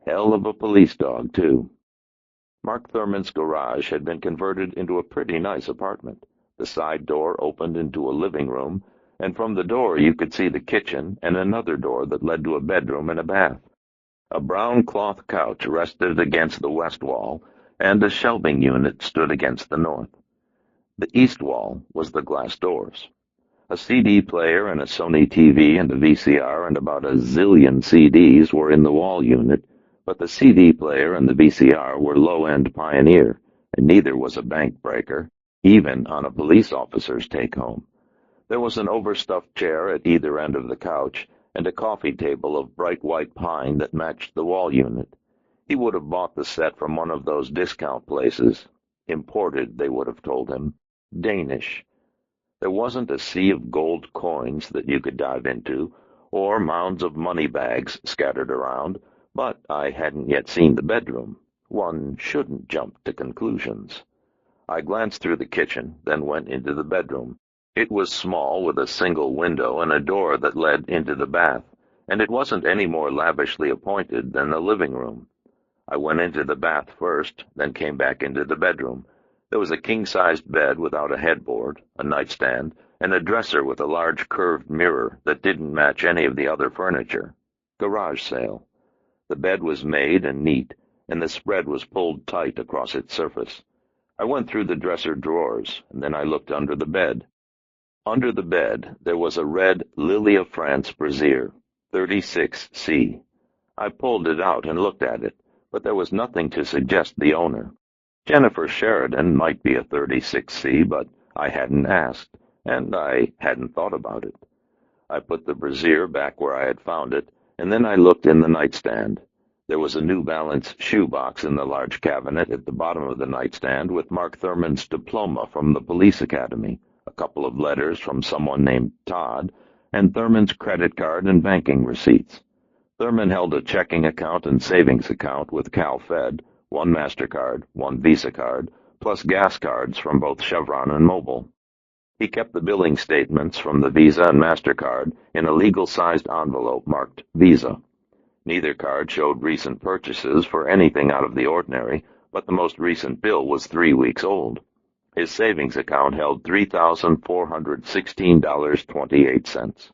Hell of a police dog, too. Mark Thurman's garage had been converted into a pretty nice apartment. The side door opened into a living room, and from the door you could see the kitchen and another door that led to a bedroom and a bath. A brown cloth couch rested against the west wall, and a shelving unit stood against the north. The east wall was the glass doors. A CD player and a Sony TV and a VCR and about a zillion CDs were in the wall unit, but the CD player and the VCR were low-end Pioneer, and neither was a bank breaker, even on a police officer's take-home. There was an overstuffed chair at either end of the couch, and a coffee table of bright white pine that matched the wall unit. He would have bought the set from one of those discount places. Imported, they would have told him. Danish. There wasn't a sea of gold coins that you could dive into, or mounds of money bags scattered around, but I hadn't yet seen the bedroom. One shouldn't jump to conclusions. I glanced through the kitchen, then went into the bedroom. It was small, with a single window and a door that led into the bath, and it wasn't any more lavishly appointed than the living room. I went into the bath first, then came back into the bedroom. There was a king-sized bed without a headboard, a nightstand, and a dresser with a large curved mirror that didn't match any of the other furniture. Garage sale. The bed was made and neat, and the spread was pulled tight across its surface. I went through the dresser drawers, and then I looked under the bed. Under the bed there was a red Lily of France brassiere, 36C. I pulled it out and looked at it, but there was nothing to suggest the owner. Jennifer Sheridan might be a 36C, but I hadn't asked, and I hadn't thought about it. I put the brassiere back where I had found it, and then I looked in the nightstand. There was a New Balance shoe box in the large cabinet at the bottom of the nightstand with Mark Thurman's diploma from the police academy, a couple of letters from someone named Todd, and Thurman's credit card and banking receipts. Thurman held a checking account and savings account with CalFed, one MasterCard, one Visa card, plus gas cards from both Chevron and Mobil. He kept the billing statements from the Visa and MasterCard in a legal-sized envelope marked Visa. Neither card showed recent purchases for anything out of the ordinary, but the most recent bill was 3 weeks old. His savings account held $3,416.28.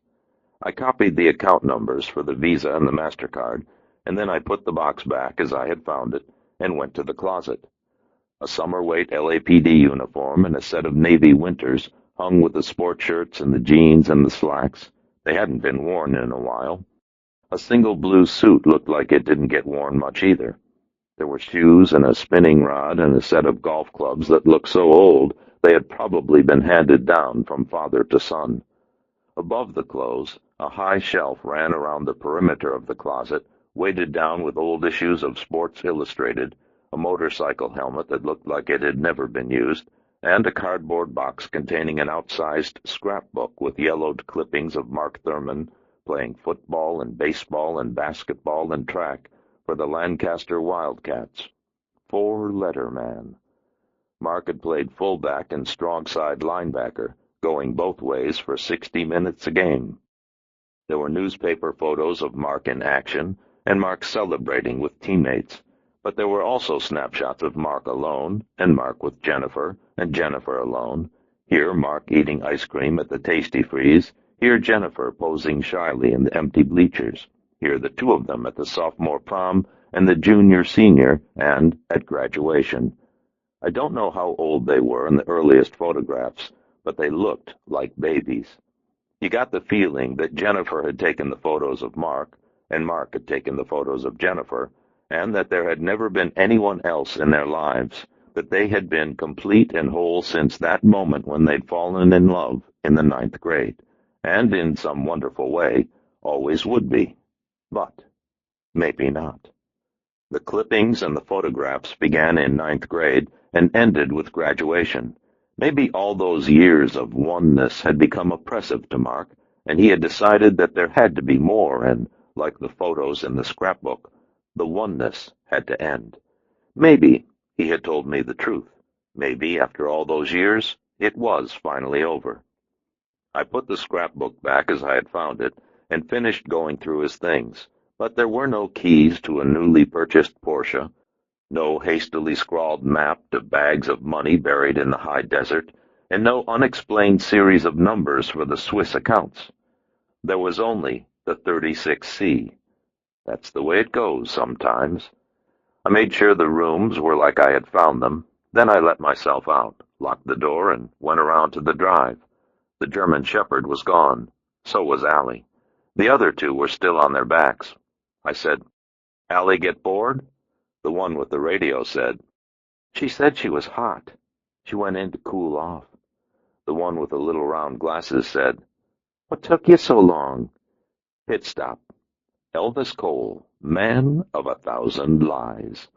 I copied the account numbers for the Visa and the MasterCard, and then I put the box back as I had found it and went to the closet. A summer-weight LAPD uniform and a set of Navy winters hung with the sport shirts and the jeans and the slacks. They hadn't been worn in a while. A single blue suit looked like it didn't get worn much either. There were shoes and a spinning rod and a set of golf clubs that looked so old they had probably been handed down from father to son. Above the clothes, a high shelf ran around the perimeter of the closet, weighted down with old issues of Sports Illustrated, a motorcycle helmet that looked like it had never been used, and a cardboard box containing an outsized scrapbook with yellowed clippings of Mark Thurman playing football and baseball and basketball and track for the Lancaster Wildcats. Four-letter man. Mark had played fullback and strong-side linebacker, going both ways for 60 minutes a game. There were newspaper photos of Mark in action, and Mark celebrating with teammates, but there were also snapshots of Mark alone, and Mark with Jennifer, and Jennifer alone. Here Mark eating ice cream at the Tasty Freeze, here Jennifer posing shyly in the empty bleachers, here the two of them at the sophomore prom, and the junior-senior, and at graduation. I don't know how old they were in the earliest photographs, but they looked like babies. You got the feeling that Jennifer had taken the photos of Mark, and Mark had taken the photos of Jennifer, and that there had never been anyone else in their lives, that they had been complete and whole since that moment when they'd fallen in love in the 9th grade, and in some wonderful way, always would be. But maybe not. The clippings and the photographs began in ninth grade and ended with graduation. Maybe all those years of oneness had become oppressive to Mark, and he had decided that there had to be more, and, like the photos in the scrapbook, the oneness had to end. Maybe he had told me the truth. Maybe, after all those years, it was finally over. I put the scrapbook back as I had found it, and finished going through his things, but there were no keys to a newly purchased Porsche, no hastily scrawled map to bags of money buried in the high desert, and no unexplained series of numbers for the Swiss accounts. There was only the 36C. That's the way it goes sometimes. I made sure the rooms were like I had found them. Then I let myself out, locked the door, and went around to the drive. The German Shepherd was gone. So was Allie. The other two were still on their backs. I said, "Allie get bored?" The one with the radio said, "She said she was hot. She went in to cool off." The one with the little round glasses said, "What took you so long?" Pit stop. Elvis Cole, man of 1,000 lies.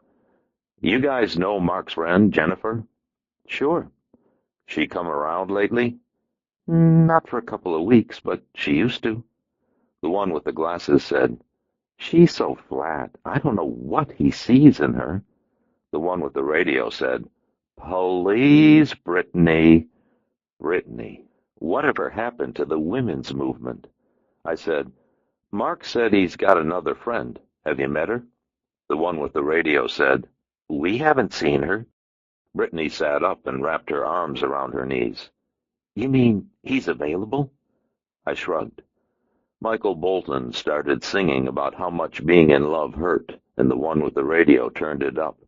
"You guys know Mark's friend, Jennifer?" "Sure." "She come around lately?" "Not for a couple of weeks, but she used to." The one with the glasses said, "She's so flat. I don't know what he sees in her." The one with the radio said, "Please, Brittany." Brittany. Whatever happened to the women's movement? I said, "Mark said he's got another friend. Have you met her?" The one with the radio said, "We haven't seen her." Brittany sat up and wrapped her arms around her knees. "You mean he's available?" I shrugged. Michael Bolton started singing about how much being in love hurt, and the one with the radio turned it up.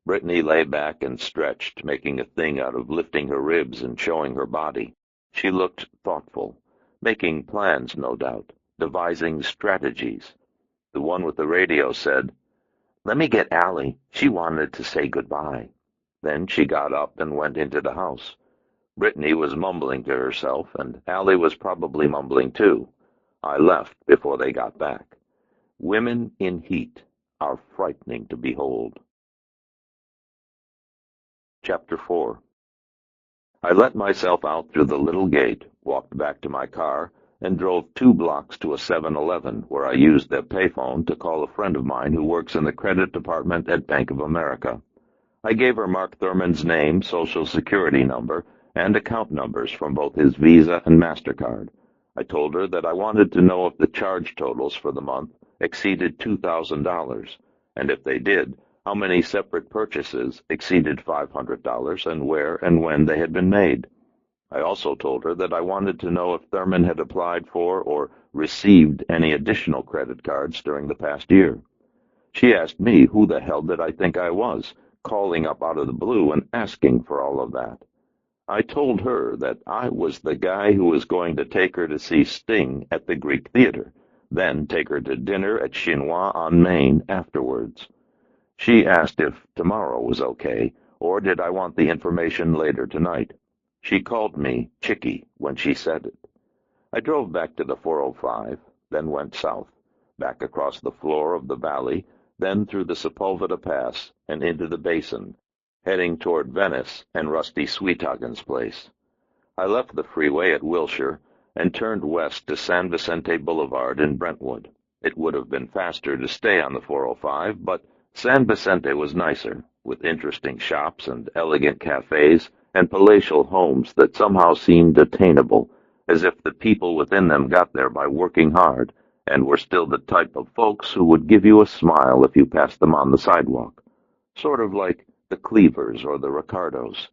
Brittany lay back and stretched, making a thing out of lifting her ribs and showing her body. She looked thoughtful, making plans, no doubt, devising strategies. The one with the radio said, "Let me get Allie. She wanted to say goodbye." Then she got up and went into the house. Brittany was mumbling to herself, and Allie was probably mumbling too. I left before they got back. Women in heat are frightening to behold. Chapter 4. I let myself out through the little gate, walked back to my car, and drove 2 blocks to a 7-Eleven, where I used their payphone to call a friend of mine who works in the credit department at Bank of America. I gave her Mark Thurman's name, Social Security number, and account numbers from both his Visa and MasterCard. I told her that I wanted to know if the charge totals for the month exceeded $2,000, and if they did, how many separate purchases exceeded $500 and where and when they had been made. I also told her that I wanted to know if Thurman had applied for or received any additional credit cards during the past year. She asked me who the hell did I think I was, calling up out of the blue and asking for all of that. I told her that I was the guy who was going to take her to see Sting at the Greek Theater, then take her to dinner at Chinois on Main afterwards. She asked if tomorrow was okay, or did I want the information later tonight. She called me Chickie when she said it. I drove back to the 405, then went south, back across the floor of the valley, then through the Sepulveda Pass and into the basin, heading toward Venice and Rusty Sweethagen's place. I left the freeway at Wilshire and turned west to San Vicente Boulevard in Brentwood. It would have been faster to stay on the 405, but San Vicente was nicer, with interesting shops and elegant cafes and palatial homes that somehow seemed attainable, as if the people within them got there by working hard and were still the type of folks who would give you a smile if you passed them on the sidewalk, sort of like the Cleavers or the Ricardos.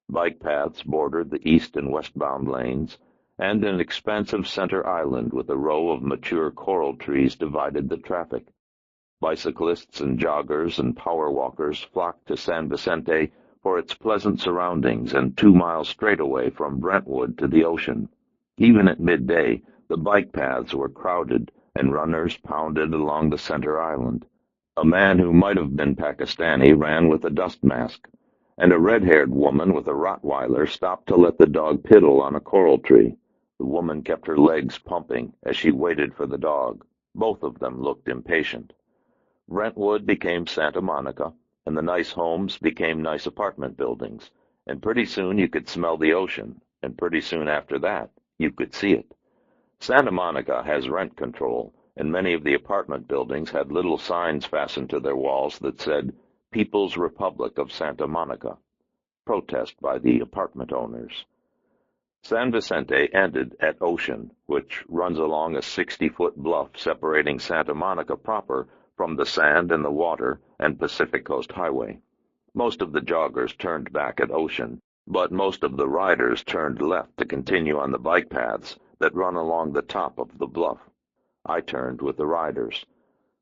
Bike paths bordered the east and westbound lanes, and an expansive center island with a row of mature coral trees divided the traffic. Bicyclists and joggers and power walkers flocked to San Vicente for its pleasant surroundings and 2 miles straight away from Brentwood to the ocean. Even at midday, the bike paths were crowded and runners pounded along the center island. A man who might have been Pakistani ran with a dust mask, and a red-haired woman with a Rottweiler stopped to let the dog piddle on a coral tree. The woman kept her legs pumping as she waited for the dog. Both of them looked impatient. Brentwood became Santa Monica, and the nice homes became nice apartment buildings, and pretty soon you could smell the ocean, and pretty soon after that you could see it. Santa Monica has rent control, and many of the apartment buildings had little signs fastened to their walls that said, People's Republic of Santa Monica, protest by the apartment owners. San Vicente ended at Ocean, which runs along a 60-foot bluff separating Santa Monica proper from the sand and the water and Pacific Coast Highway. Most of the joggers turned back at Ocean, but most of the riders turned left to continue on the bike paths that run along the top of the bluff. I turned with the riders.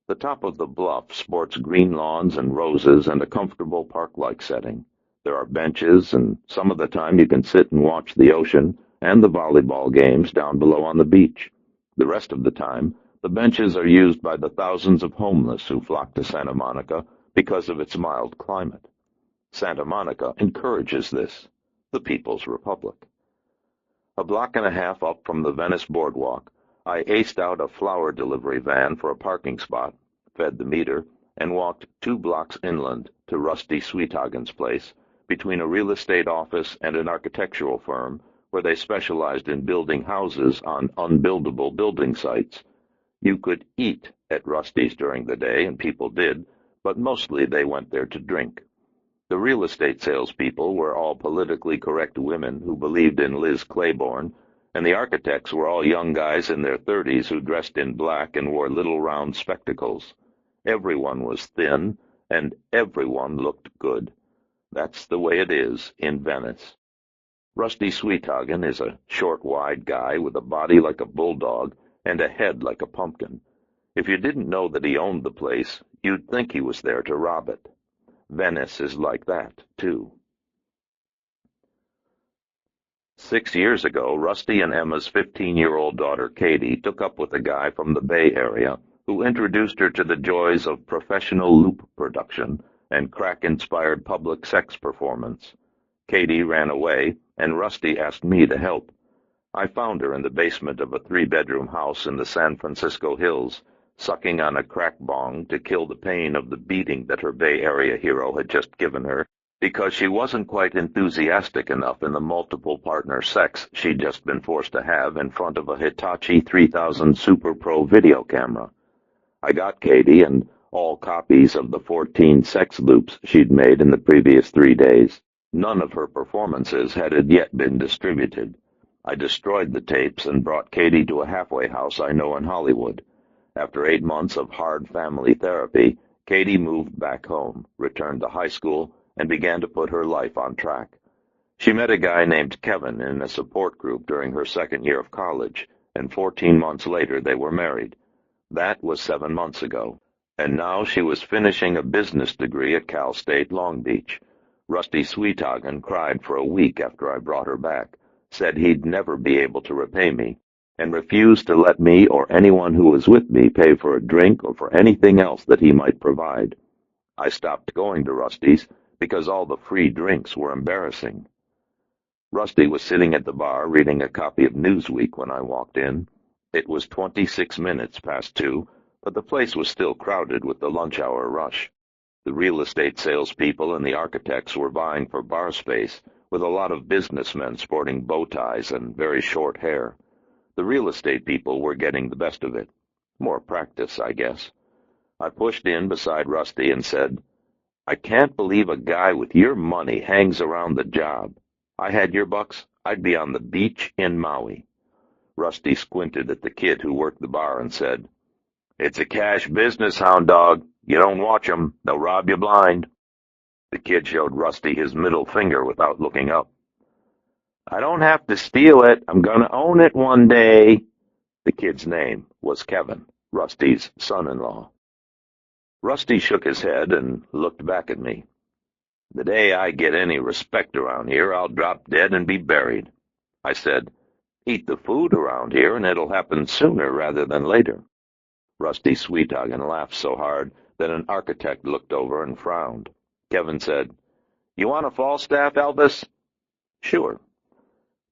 The top of the bluff sports green lawns and roses and a comfortable park-like setting. There are benches, and some of the time you can sit and watch the ocean and the volleyball games down below on the beach. The rest of the time, the benches are used by the thousands of homeless who flock to Santa Monica because of its mild climate. Santa Monica encourages this, the People's Republic. A block and a half up from the Venice boardwalk, I aced out a flower delivery van for a parking spot, fed the meter, and walked 2 blocks inland to Rusty Sweethagen's place, between a real estate office and an architectural firm where they specialized in building houses on unbuildable building sites. You could eat at Rusty's during the day, and people did, but mostly they went there to drink. The real estate salespeople were all politically correct women who believed in Liz Claiborne, and the architects were all young guys in their 30s who dressed in black and wore little round spectacles. Everyone was thin, and everyone looked good. That's the way it is in Venice. Rusty Sweethagen is a short, wide guy with a body like a bulldog and a head like a pumpkin. If you didn't know that he owned the place, you'd think he was there to rob it. Venice is like that, too. 6 years ago, Rusty and Emma's 15-year-old daughter, Katie, took up with a guy from the Bay Area who introduced her to the joys of professional loop production and crack-inspired public sex performance. Katie ran away, and Rusty asked me to help. I found her in the basement of a 3-bedroom house in the San Francisco hills, sucking on a crack bong to kill the pain of the beating that her Bay Area hero had just given her, because she wasn't quite enthusiastic enough in the multiple-partner sex she'd just been forced to have in front of a Hitachi 3000 Super Pro video camera. I got Katie and all copies of the 14 sex loops she'd made in the previous 3 days. None of her performances had yet been distributed. I destroyed the tapes and brought Katie to a halfway house I know in Hollywood. After 8 months of hard family therapy, Katie moved back home, returned to high school, and began to put her life on track. She met a guy named Kevin in a support group during her 2nd year of college, and 14 months later they were married. That was 7 months ago, and now she was finishing a business degree at Cal State Long Beach. Rusty Sweethagen cried for a week after I brought her back, said he'd never be able to repay me, and refused to let me or anyone who was with me pay for a drink or for anything else that he might provide. I stopped going to Rusty's because all the free drinks were embarrassing. Rusty was sitting at the bar reading a copy of Newsweek when I walked in. It was 26 minutes past 2, but the place was still crowded with the lunch hour rush. The real estate salespeople and the architects were vying for bar space, with a lot of businessmen sporting bow ties and very short hair. The real estate people were getting the best of it. More practice, I guess. I pushed in beside Rusty and said, "I can't believe a guy with your money hangs around the job. I had your bucks, I'd be on the beach in Maui." Rusty squinted at the kid who worked the bar and said, "It's a cash business, hound dog. You don't watch 'em, they'll rob you blind." The kid showed Rusty his middle finger without looking up. "I don't have to steal it. I'm going to own it one day." The kid's name was Kevin, Rusty's son-in-law. Rusty shook his head and looked back at me. "The day I get any respect around here, I'll drop dead and be buried." I said, "Eat the food around here, and it'll happen sooner rather than later." Rusty Sweethagen laughed so hard that an architect looked over and frowned. Kevin said, "You want a Falstaff, Elvis?" "Sure."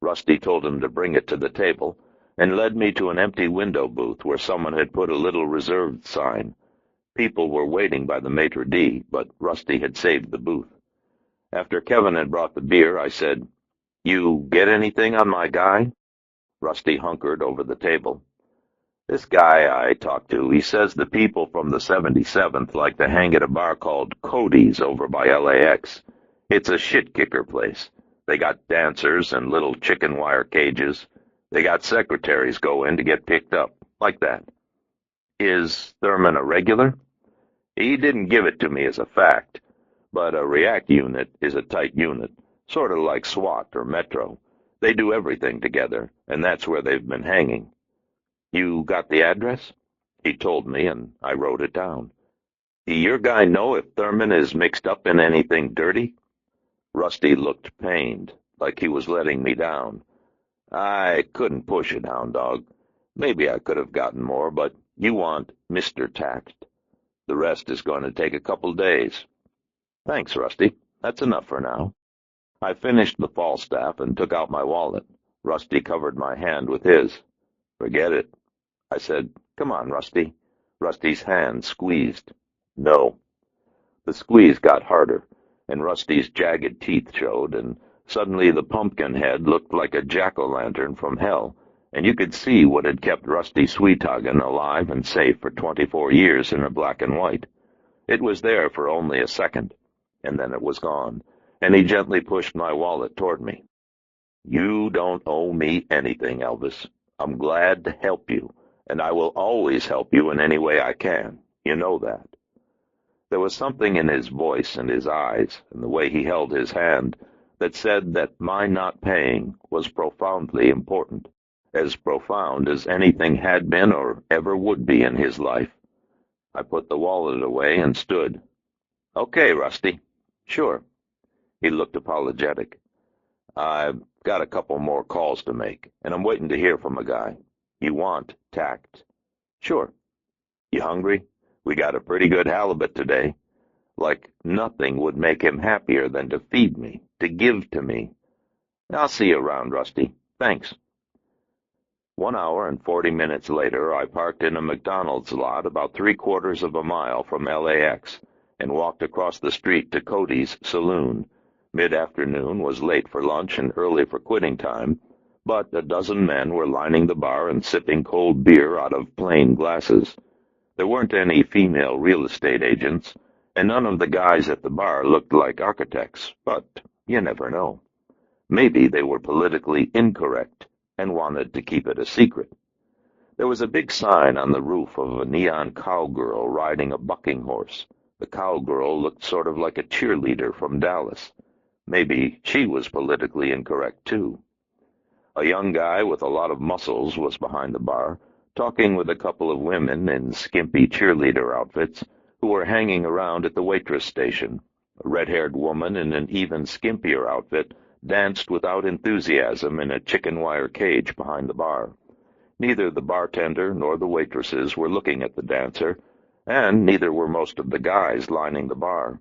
Rusty told him to bring it to the table, and led me to an empty window booth where someone had put a little reserved sign. People were waiting by the maitre d', but Rusty had saved the booth. After Kevin had brought the beer, I said, "You get anything on my guy?" Rusty hunkered over the table. "This guy I talked to, he says the people from the 77th like to hang at a bar called Cody's over by LAX. It's a shit-kicker place. They got dancers and little chicken wire cages. They got secretaries go in to get picked up, like that." "Is Thurman a regular?" "He didn't give it to me as a fact, but a react unit is a tight unit, sort of like SWAT or Metro. They do everything together, and that's where they've been hanging." "You got the address?" He told me, and I wrote it down. "Your guy know if Thurman is mixed up in anything dirty?" Rusty looked pained, like he was letting me down. "I couldn't push it, hound dog. Maybe I could have gotten more, but you want Mr. Tact. The rest is going to take a couple days." "Thanks, Rusty. That's enough for now." I finished the Falstaff and took out my wallet. Rusty covered my hand with his. "Forget it." I said, "Come on, Rusty." Rusty's hand squeezed. "No." The squeeze got harder, and Rusty's jagged teeth showed, and suddenly the pumpkin head looked like a jack-o'-lantern from hell, and you could see what had kept Rusty Sweethagen alive and safe for 24 years in a black and white. It was there for only a second, and then it was gone, and he gently pushed my wallet toward me. "You don't owe me anything, Elvis. I'm glad to help you, and I will always help you in any way I can. You know that." There was something in his voice and his eyes and the way he held his hand that said that my not paying was profoundly important, as profound as anything had been or ever would be in his life. I put the wallet away and stood. "Okay, Rusty." "Sure." He looked apologetic. "I've got a couple more calls to make, and I'm waiting to hear from a guy. You want Tact?" "Sure." "You hungry? We got a pretty good halibut today. Like nothing would make him happier than to feed me, to give to me. I'll see you around, Rusty. Thanks." 1 hour and 40 minutes later, I parked in a McDonald's lot about 3/4 of a mile from LAX and walked across the street to Cody's saloon. Mid-afternoon was late for lunch and early for quitting time, but a dozen men were lining the bar and sipping cold beer out of plain glasses. There weren't any female real estate agents, and none of the guys at the bar looked like architects, but you never know. Maybe they were politically incorrect and wanted to keep it a secret. There was a big sign on the roof of a neon cowgirl riding a bucking horse. The cowgirl looked sort of like a cheerleader from Dallas. Maybe she was politically incorrect, too. A young guy with a lot of muscles was behind the bar, talking with a couple of women in skimpy cheerleader outfits who were hanging around at the waitress station. A red-haired woman in an even skimpier outfit danced without enthusiasm in a chicken wire cage behind the bar. Neither the bartender nor the waitresses were looking at the dancer, and neither were most of the guys lining the bar.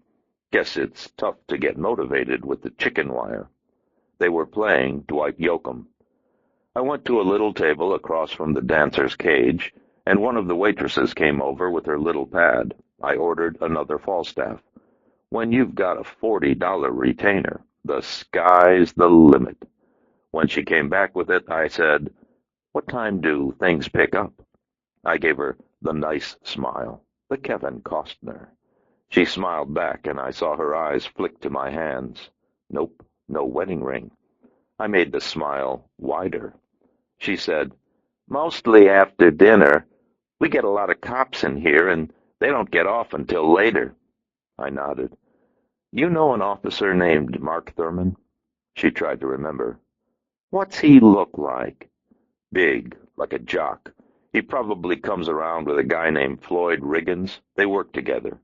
Guess it's tough to get motivated with the chicken wire. They were playing Dwight Yoakam. I went to a little table across from the dancer's cage, and one of the waitresses came over with her little pad. I ordered another Falstaff. When you've got a $40 retainer, the sky's the limit. When she came back with it, I said, "What time do things pick up?" I gave her the nice smile, the Kevin Costner. She smiled back, and I saw her eyes flick to my hands. Nope, no wedding ring. I made the smile wider. She said, "Mostly after dinner. We get a lot of cops in here, and they don't get off until later." I nodded. "You know an officer named Mark Thurman?" She tried to remember. "What's he look like?" "Big, like a jock. He probably comes around with a guy named Floyd Riggins. They work together."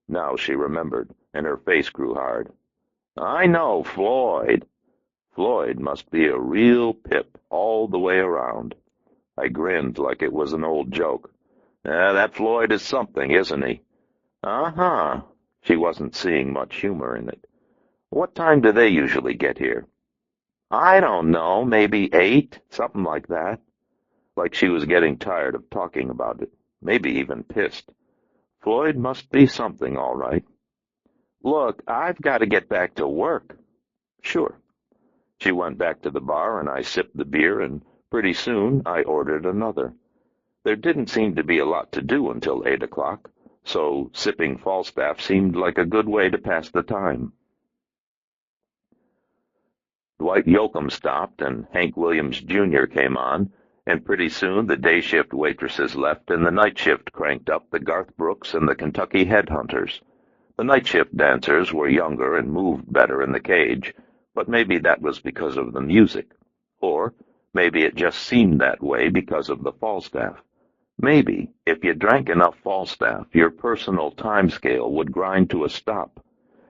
Now she remembered, and her face grew hard. "I know Floyd." "Floyd must be a real pip all the way around." I grinned like it was an old joke. That Floyd is something, isn't he?" "Uh-huh." She wasn't seeing much humor in it. "What time do they usually get here?" I don't know, maybe 8, something like that. Like she was getting tired of talking about it, maybe even pissed. Floyd must be something, all right. Look, I've got to get back to work. Sure. She went back to the bar, and I sipped the beer, and pretty soon I ordered another. There didn't seem to be a lot to do until 8 o'clock, so sipping Falstaff seemed like a good way to pass the time. Dwight Yoakam stopped, and Hank Williams, Jr. came on, and pretty soon the day shift waitresses left, and the night shift cranked up the Garth Brooks and the Kentucky Headhunters. The night shift dancers were younger and moved better in the cage, but maybe that was because of the music. Or maybe it just seemed that way because of the Falstaff. Maybe, if you drank enough Falstaff, your personal time scale would grind to a stop,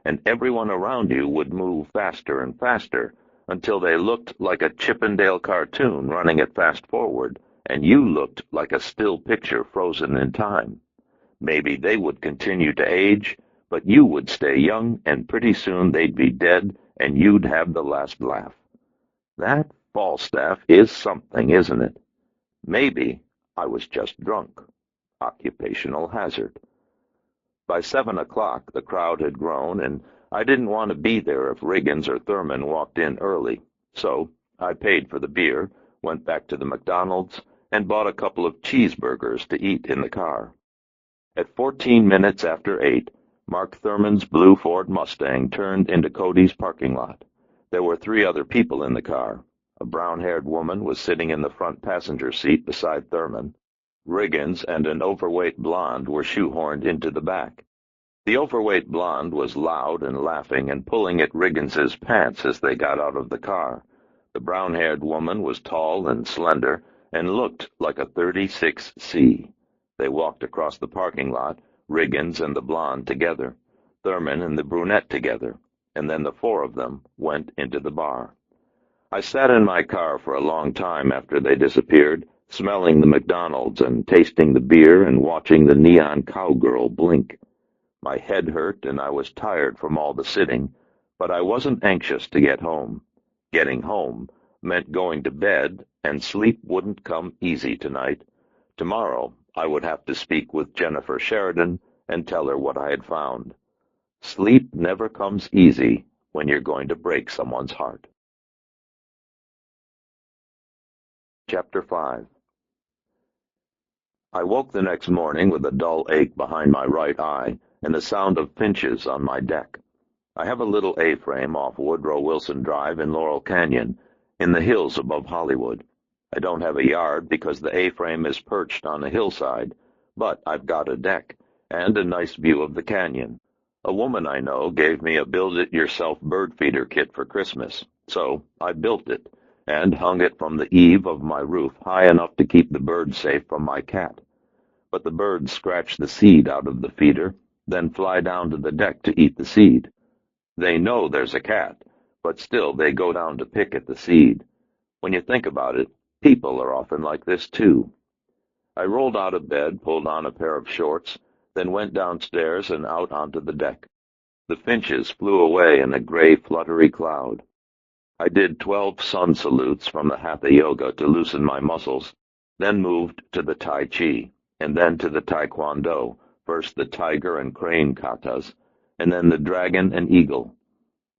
and everyone around you would move faster and faster until they looked like a Chippendale cartoon running at fast forward, and you looked like a still picture frozen in time. Maybe they would continue to age, but you would stay young, and pretty soon they'd be dead, and you'd have the last laugh. That Falstaff is something, isn't it? Maybe I was just drunk. Occupational hazard. By 7 o'clock, the crowd had grown, and I didn't want to be there if Riggins or Thurman walked in early. So I paid for the beer, went back to the McDonald's, and bought a couple of cheeseburgers to eat in the car. At 14 minutes after 8, Mark Thurman's blue Ford Mustang turned into Cody's parking lot. There were 3 other people in the car. A brown-haired woman was sitting in the front passenger seat beside Thurman. Riggins and an overweight blonde were shoehorned into the back. The overweight blonde was loud and laughing and pulling at Riggins's pants as they got out of the car. The brown-haired woman was tall and slender and looked like a 36C. They walked across the parking lot, Riggins and the blonde together, Thurman and the brunette together, and then the 4 of them went into the bar. I sat in my car for a long time after they disappeared, smelling the McDonald's and tasting the beer and watching the neon cowgirl blink. My head hurt and I was tired from all the sitting, but I wasn't anxious to get home. Getting home meant going to bed, and sleep wouldn't come easy tonight. Tomorrow I would have to speak with Jennifer Sheridan and tell her what I had found. Sleep never comes easy when you're going to break someone's heart. Chapter 5. I woke the next morning with a dull ache behind my right eye and the sound of pinches on my deck. I have a little A-frame off Woodrow Wilson Drive in Laurel Canyon, in the hills above Hollywood. I don't have a yard because the A-frame is perched on a hillside, but I've got a deck and a nice view of the canyon. A woman I know gave me a build-it-yourself bird feeder kit for Christmas, so I built it and hung it from the eave of my roof high enough to keep the birds safe from my cat. But the birds scratch the seed out of the feeder, then fly down to the deck to eat the seed. They know there's a cat, but still they go down to pick at the seed. When you think about it, people are often like this too. I rolled out of bed, pulled on a pair of shorts, then went downstairs and out onto the deck. The finches flew away in a gray, fluttery cloud. I did 12 sun salutes from the Hatha Yoga to loosen my muscles, then moved to the Tai Chi, and then to the Taekwondo, first the tiger and crane katas, and then the dragon and eagle.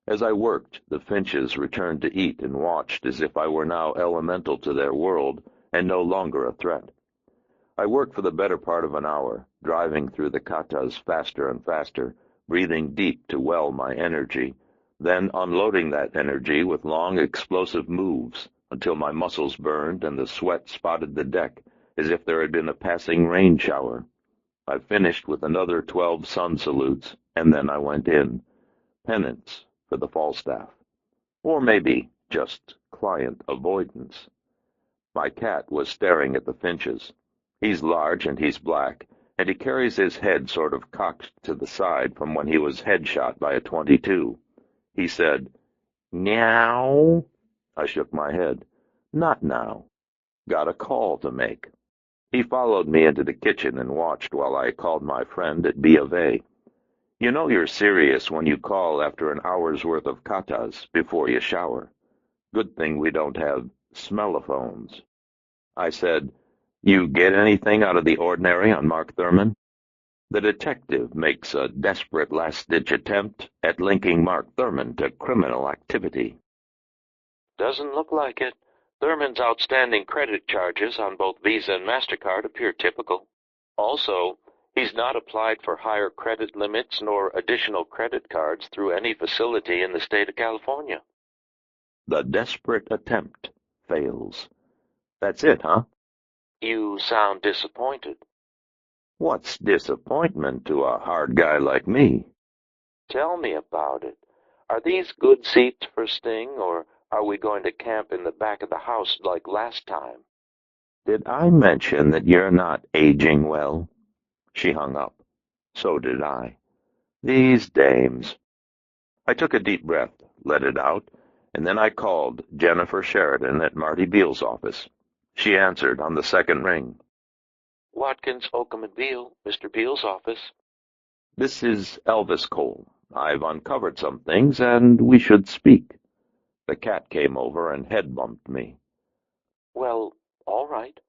As I worked, the finches returned to eat and watched as if I were now elemental to their world and no longer a threat. I worked for the better part of an hour, driving through the katas faster and faster, breathing deep to well my energy, then unloading that energy with long, explosive moves until my muscles burned and the sweat spotted the deck as if there had been a passing rain shower. I finished with another 12 sun salutes, and then I went in. Penance for the Falstaff. Or maybe just client avoidance. My cat was staring at the finches. He's large and he's black, and he carries his head sort of cocked to the side from when he was headshot by a .22. He said, "Meow." I shook my head. "Not now. Got a call to make." He followed me into the kitchen and watched while I called my friend at B of A. You know you're serious when you call after an hour's worth of katas before you shower. Good thing we don't have smellophones. I said, "You get anything out of the ordinary on Mark Thurman?" The detective makes a desperate last-ditch attempt at linking Mark Thurman to criminal activity. Doesn't look like it. Thurman's outstanding credit charges on both Visa and MasterCard appear typical. Also, he's not applied for higher credit limits nor additional credit cards through any facility in the state of California. The desperate attempt fails. That's it, huh? You sound disappointed. What's disappointment to a hard guy like me? Tell me about it. Are these good seats for Sting, or are we going to camp in the back of the house like last time? Did I mention that you're not aging well? She hung up. So did I. These dames. I took a deep breath, let it out, and then I called Jennifer Sheridan at Marty Beale's office. She answered on the second ring. Watkins, Oakham and Beale, Mr. Beale's office. This is Elvis Cole. I've uncovered some things, and we should speak. The cat came over and head-bumped me. Well, all right.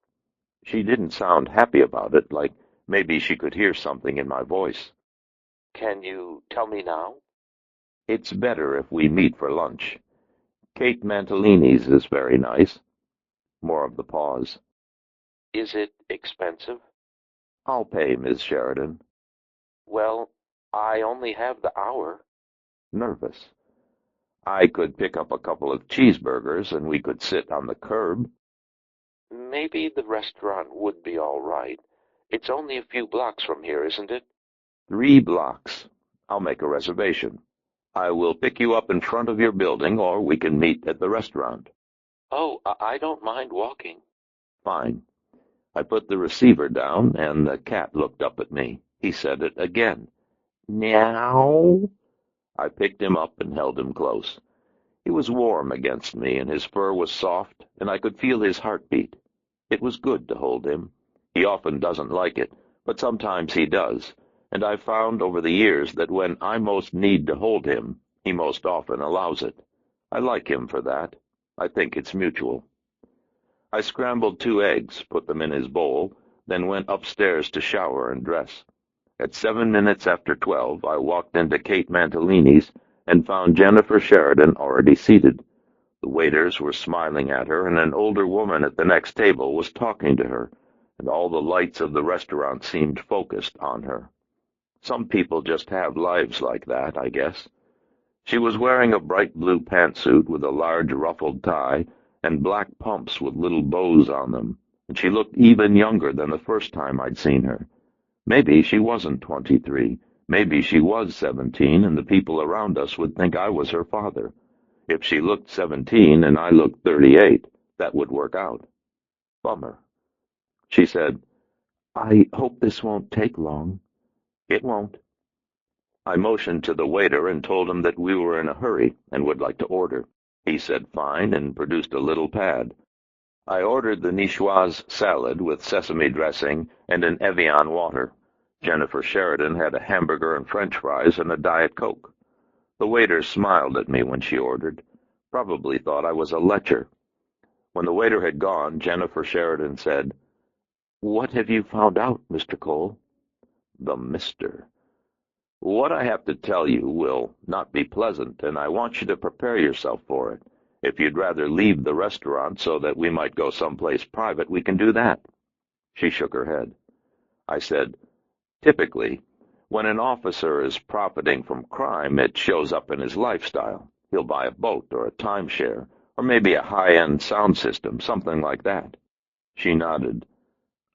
She didn't sound happy about it, like maybe she could hear something in my voice. Can you tell me now? It's better if we meet for lunch. Kate Mantalini's is very nice. More of the pause. Is it expensive? I'll pay, Miss Sheridan. Well, I only have the hour. Nervous. I could pick up a couple of cheeseburgers and we could sit on the curb. Maybe the restaurant would be all right. It's only a few blocks from here, isn't it? 3 blocks. I'll make a reservation. I will pick you up in front of your building, or we can meet at the restaurant. Oh, I don't mind walking. Fine. I put the receiver down, and the cat looked up at me. He said it again. Meow. I picked him up and held him close. He was warm against me, and his fur was soft, and I could feel his heartbeat. It was good to hold him. He often doesn't like it, but sometimes he does, and I've found over the years that when I most need to hold him, he most often allows it. I like him for that. I think it's mutual. I scrambled 2 eggs, put them in his bowl, then went upstairs to shower and dress. At 7 minutes after 12, I walked into Kate Mantalini's and found Jennifer Sheridan already seated. The waiters were smiling at her, and an older woman at the next table was talking to her, and all the lights of the restaurant seemed focused on her. Some people just have lives like that, I guess. She was wearing a bright blue pantsuit with a large ruffled tie and black pumps with little bows on them, and she looked even younger than the first time I'd seen her. Maybe she wasn't 23. Maybe she was 17, and the people around us would think I was her father. If she looked 17 and I looked 38, that would work out. Bummer. She said, I hope this won't take long. It won't. I motioned to the waiter and told him that we were in a hurry and would like to order. He said fine and produced a little pad. I ordered the Niçoise salad with sesame dressing and an Evian water. Jennifer Sheridan had a hamburger and French fries and a Diet Coke. The waiter smiled at me when she ordered. Probably thought I was a lecher. When the waiter had gone, Jennifer Sheridan said, What have you found out, Mr. Cole? The Mr. What I have to tell you will not be pleasant, and I want you to prepare yourself for it. If you'd rather leave the restaurant so that we might go someplace private, we can do that. She shook her head. I said, Typically, when an officer is profiting from crime, it shows up in his lifestyle. He'll buy a boat or a timeshare, or maybe a high-end sound system, something like that. She nodded.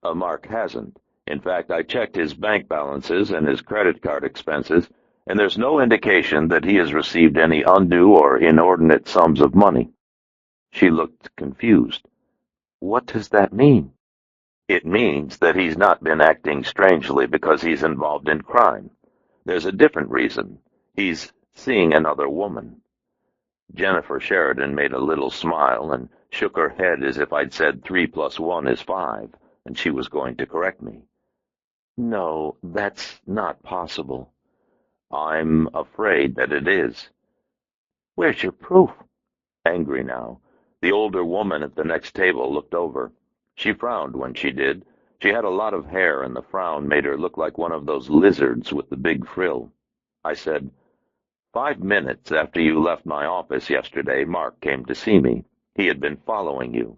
Mark hasn't. In fact, I checked his bank balances and his credit card expenses, and there's no indication that he has received any undue or inordinate sums of money. She looked confused. What does that mean? It means that he's not been acting strangely because he's involved in crime. There's a different reason. He's seeing another woman. Jennifer Sheridan made a little smile and shook her head as if I'd said 3 + 1 is 5, and she was going to correct me. No, that's not possible. I'm afraid that it is. Where's your proof? angry now. The older woman at the next table looked over. She frowned when she did. She had a lot of hair, and the frown made her look like one of those lizards with the big frill. I said, 5 minutes after you left my office yesterday, Mark came to see me. He had been following you.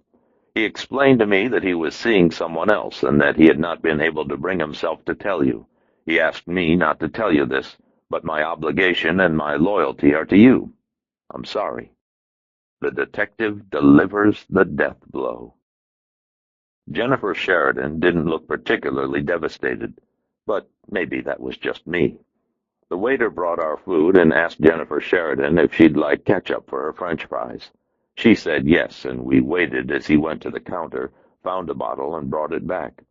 He explained to me that he was seeing someone else and that he had not been able to bring himself to tell you. He asked me not to tell you this, but my obligation and my loyalty are to you. I'm sorry. The detective delivers the death blow. Jennifer Sheridan didn't look particularly devastated, but maybe that was just me. The waiter brought our food and asked Jennifer Sheridan if she'd like ketchup for her French fries. She said yes, and we waited as he went to the counter, found a bottle, and brought it back.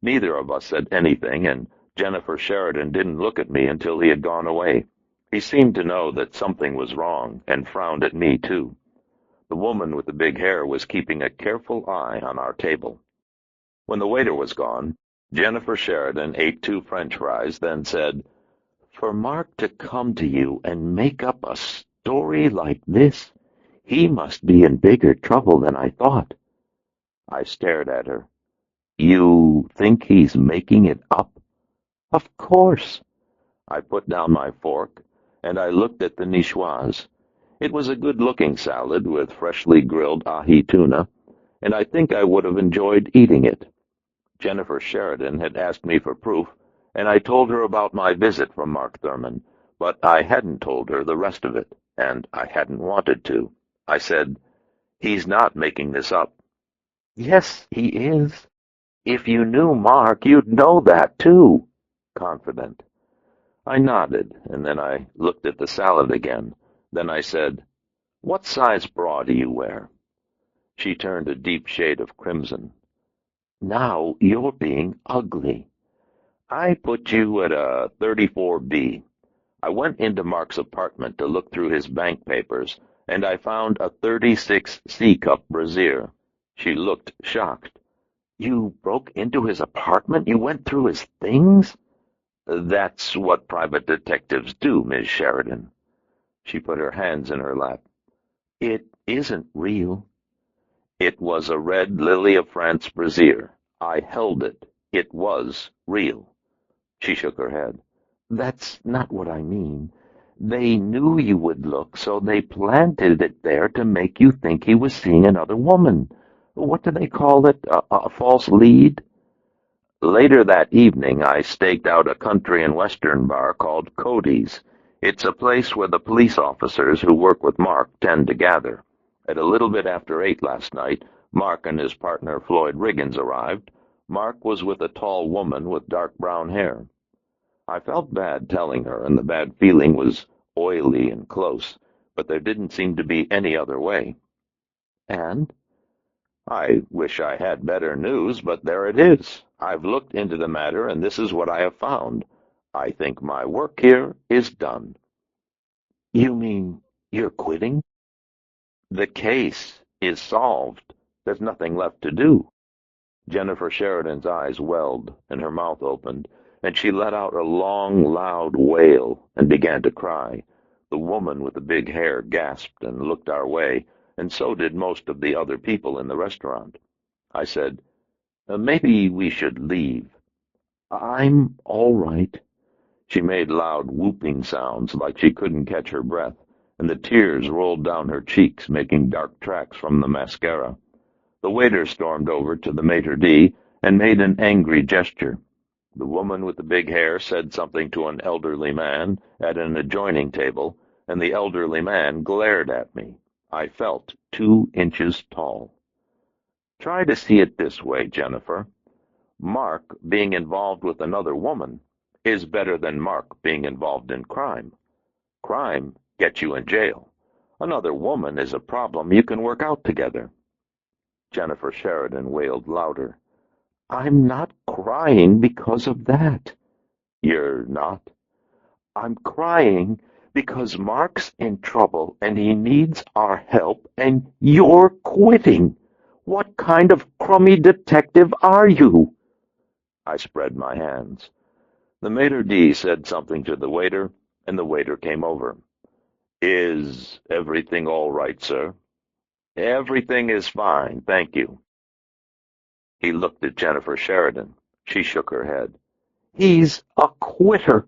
Neither of us said anything, and Jennifer Sheridan didn't look at me until he had gone away. He seemed to know that something was wrong, and frowned at me, too. The woman with the big hair was keeping a careful eye on our table. When the waiter was gone, Jennifer Sheridan ate 2 French fries, then said, "For Mark to come to you and make up a story like this, he must be in bigger trouble than I thought." I stared at her. "You think he's making it up?" "Of course." I put down my fork, and I looked at the niçoise. It was a good-looking salad with freshly grilled ahi tuna, and I think I would have enjoyed eating it. Jennifer Sheridan had asked me for proof, and I told her about my visit from Mark Thurman, but I hadn't told her the rest of it, and I hadn't wanted to. I said, "He's not making this up." "Yes, he is. If you knew Mark, you'd know that, too." Confident. I nodded, and then I looked at the salad again. Then I said, "What size bra do you wear?" She turned a deep shade of crimson. "Now you're being ugly. I put you at a 34B. I went into Mark's apartment to look through his bank papers, and I found a 36C cup brassiere." She looked shocked. "You broke into his apartment? You went through his things?" "That's what private detectives do, Miss Sheridan." She put her hands in her lap. "It isn't real." It was a red lily of France brassiere. I held it. It was real. She shook her head. "That's not what I mean. They knew you would look, so they planted it there to make you think he was seeing another woman. What do they call it? A false lead?" Later that evening, I staked out a country and western bar called Cody's. It's a place where the police officers who work with Mark tend to gather. At a little bit after 8 last night, Mark and his partner Floyd Riggins arrived. Mark was with a tall woman with dark brown hair. I felt bad telling her, and the bad feeling was oily and close, but there didn't seem to be any other way. "And?" "I wish I had better news, but there it is. I've looked into the matter, and this is what I have found. I think my work here is done." "You mean you're quitting?" "The case is solved. There's nothing left to do." Jennifer Sheridan's eyes welled, and her mouth opened, and she let out a long, loud wail and began to cry. The woman with the big hair gasped and looked our way, and so did most of the other people in the restaurant. I said, "Maybe we should leave." "I'm all right." She made loud whooping sounds like she couldn't catch her breath, and the tears rolled down her cheeks, making dark tracks from the mascara. The waiter stormed over to the maitre d' and made an angry gesture. The woman with the big hair said something to an elderly man at an adjoining table, and the elderly man glared at me. I felt 2 inches tall. Try to see it this way, Jennifer. Mark being involved with another woman is better than Mark being involved in crime. Crime gets you in jail. Another woman is a problem you can work out together. Jennifer Sheridan wailed louder. "I'm not crying because of that." "You're not?" "I'm crying because Mark's in trouble and he needs our help, and you're quitting. What kind of crummy detective are you?" I spread my hands. The maitre d' said something to the waiter, and the waiter came over. "Is everything all right, sir?" Everything is fine, thank you. He looked at Jennifer Sheridan. She shook her head. He's a quitter.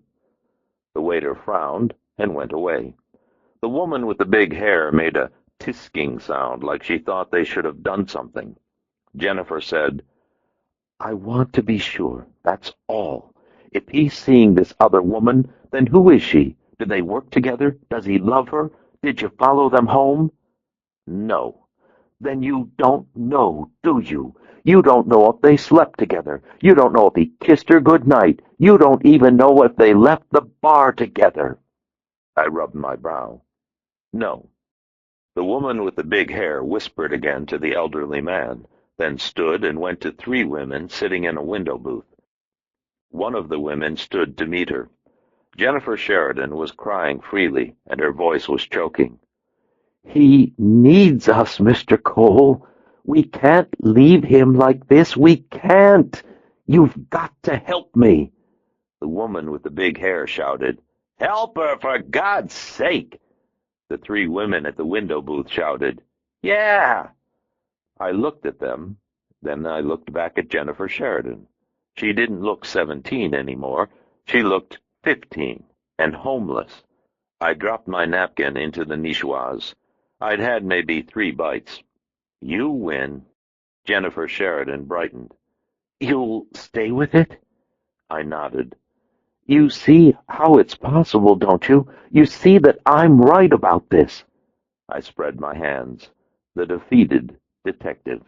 The waiter frowned and went away. The woman with the big hair made a tisking sound like she thought they should have done something. Jennifer said, I want to be sure, that's all. If he's seeing this other woman, then who is she? Do they work together? Does he love her? Did you follow them home? No. Then you don't know, do you? You don't know if they slept together. You don't know if he kissed her good night. You don't even know if they left the bar together. I rubbed my brow. No. The woman with the big hair whispered again to the elderly man, then stood and went to three women sitting in a window booth. One of the women stood to meet her. Jennifer Sheridan was crying freely, and her voice was choking. He needs us, Mr. Cole. We can't leave him like this. We can't. You've got to help me. The woman with the big hair shouted, Help her, for God's sake! The three women at the window booth shouted, Yeah! I looked at them. Then I looked back at Jennifer Sheridan. She didn't look 17 anymore. She looked 15 and homeless. I dropped my napkin into the niçoise. I'd had maybe 3 bites. You win. Jennifer Sheridan brightened. You'll stay with it? I nodded. You see how it's possible, don't you? You see that I'm right about this. I spread my hands. The defeated detective.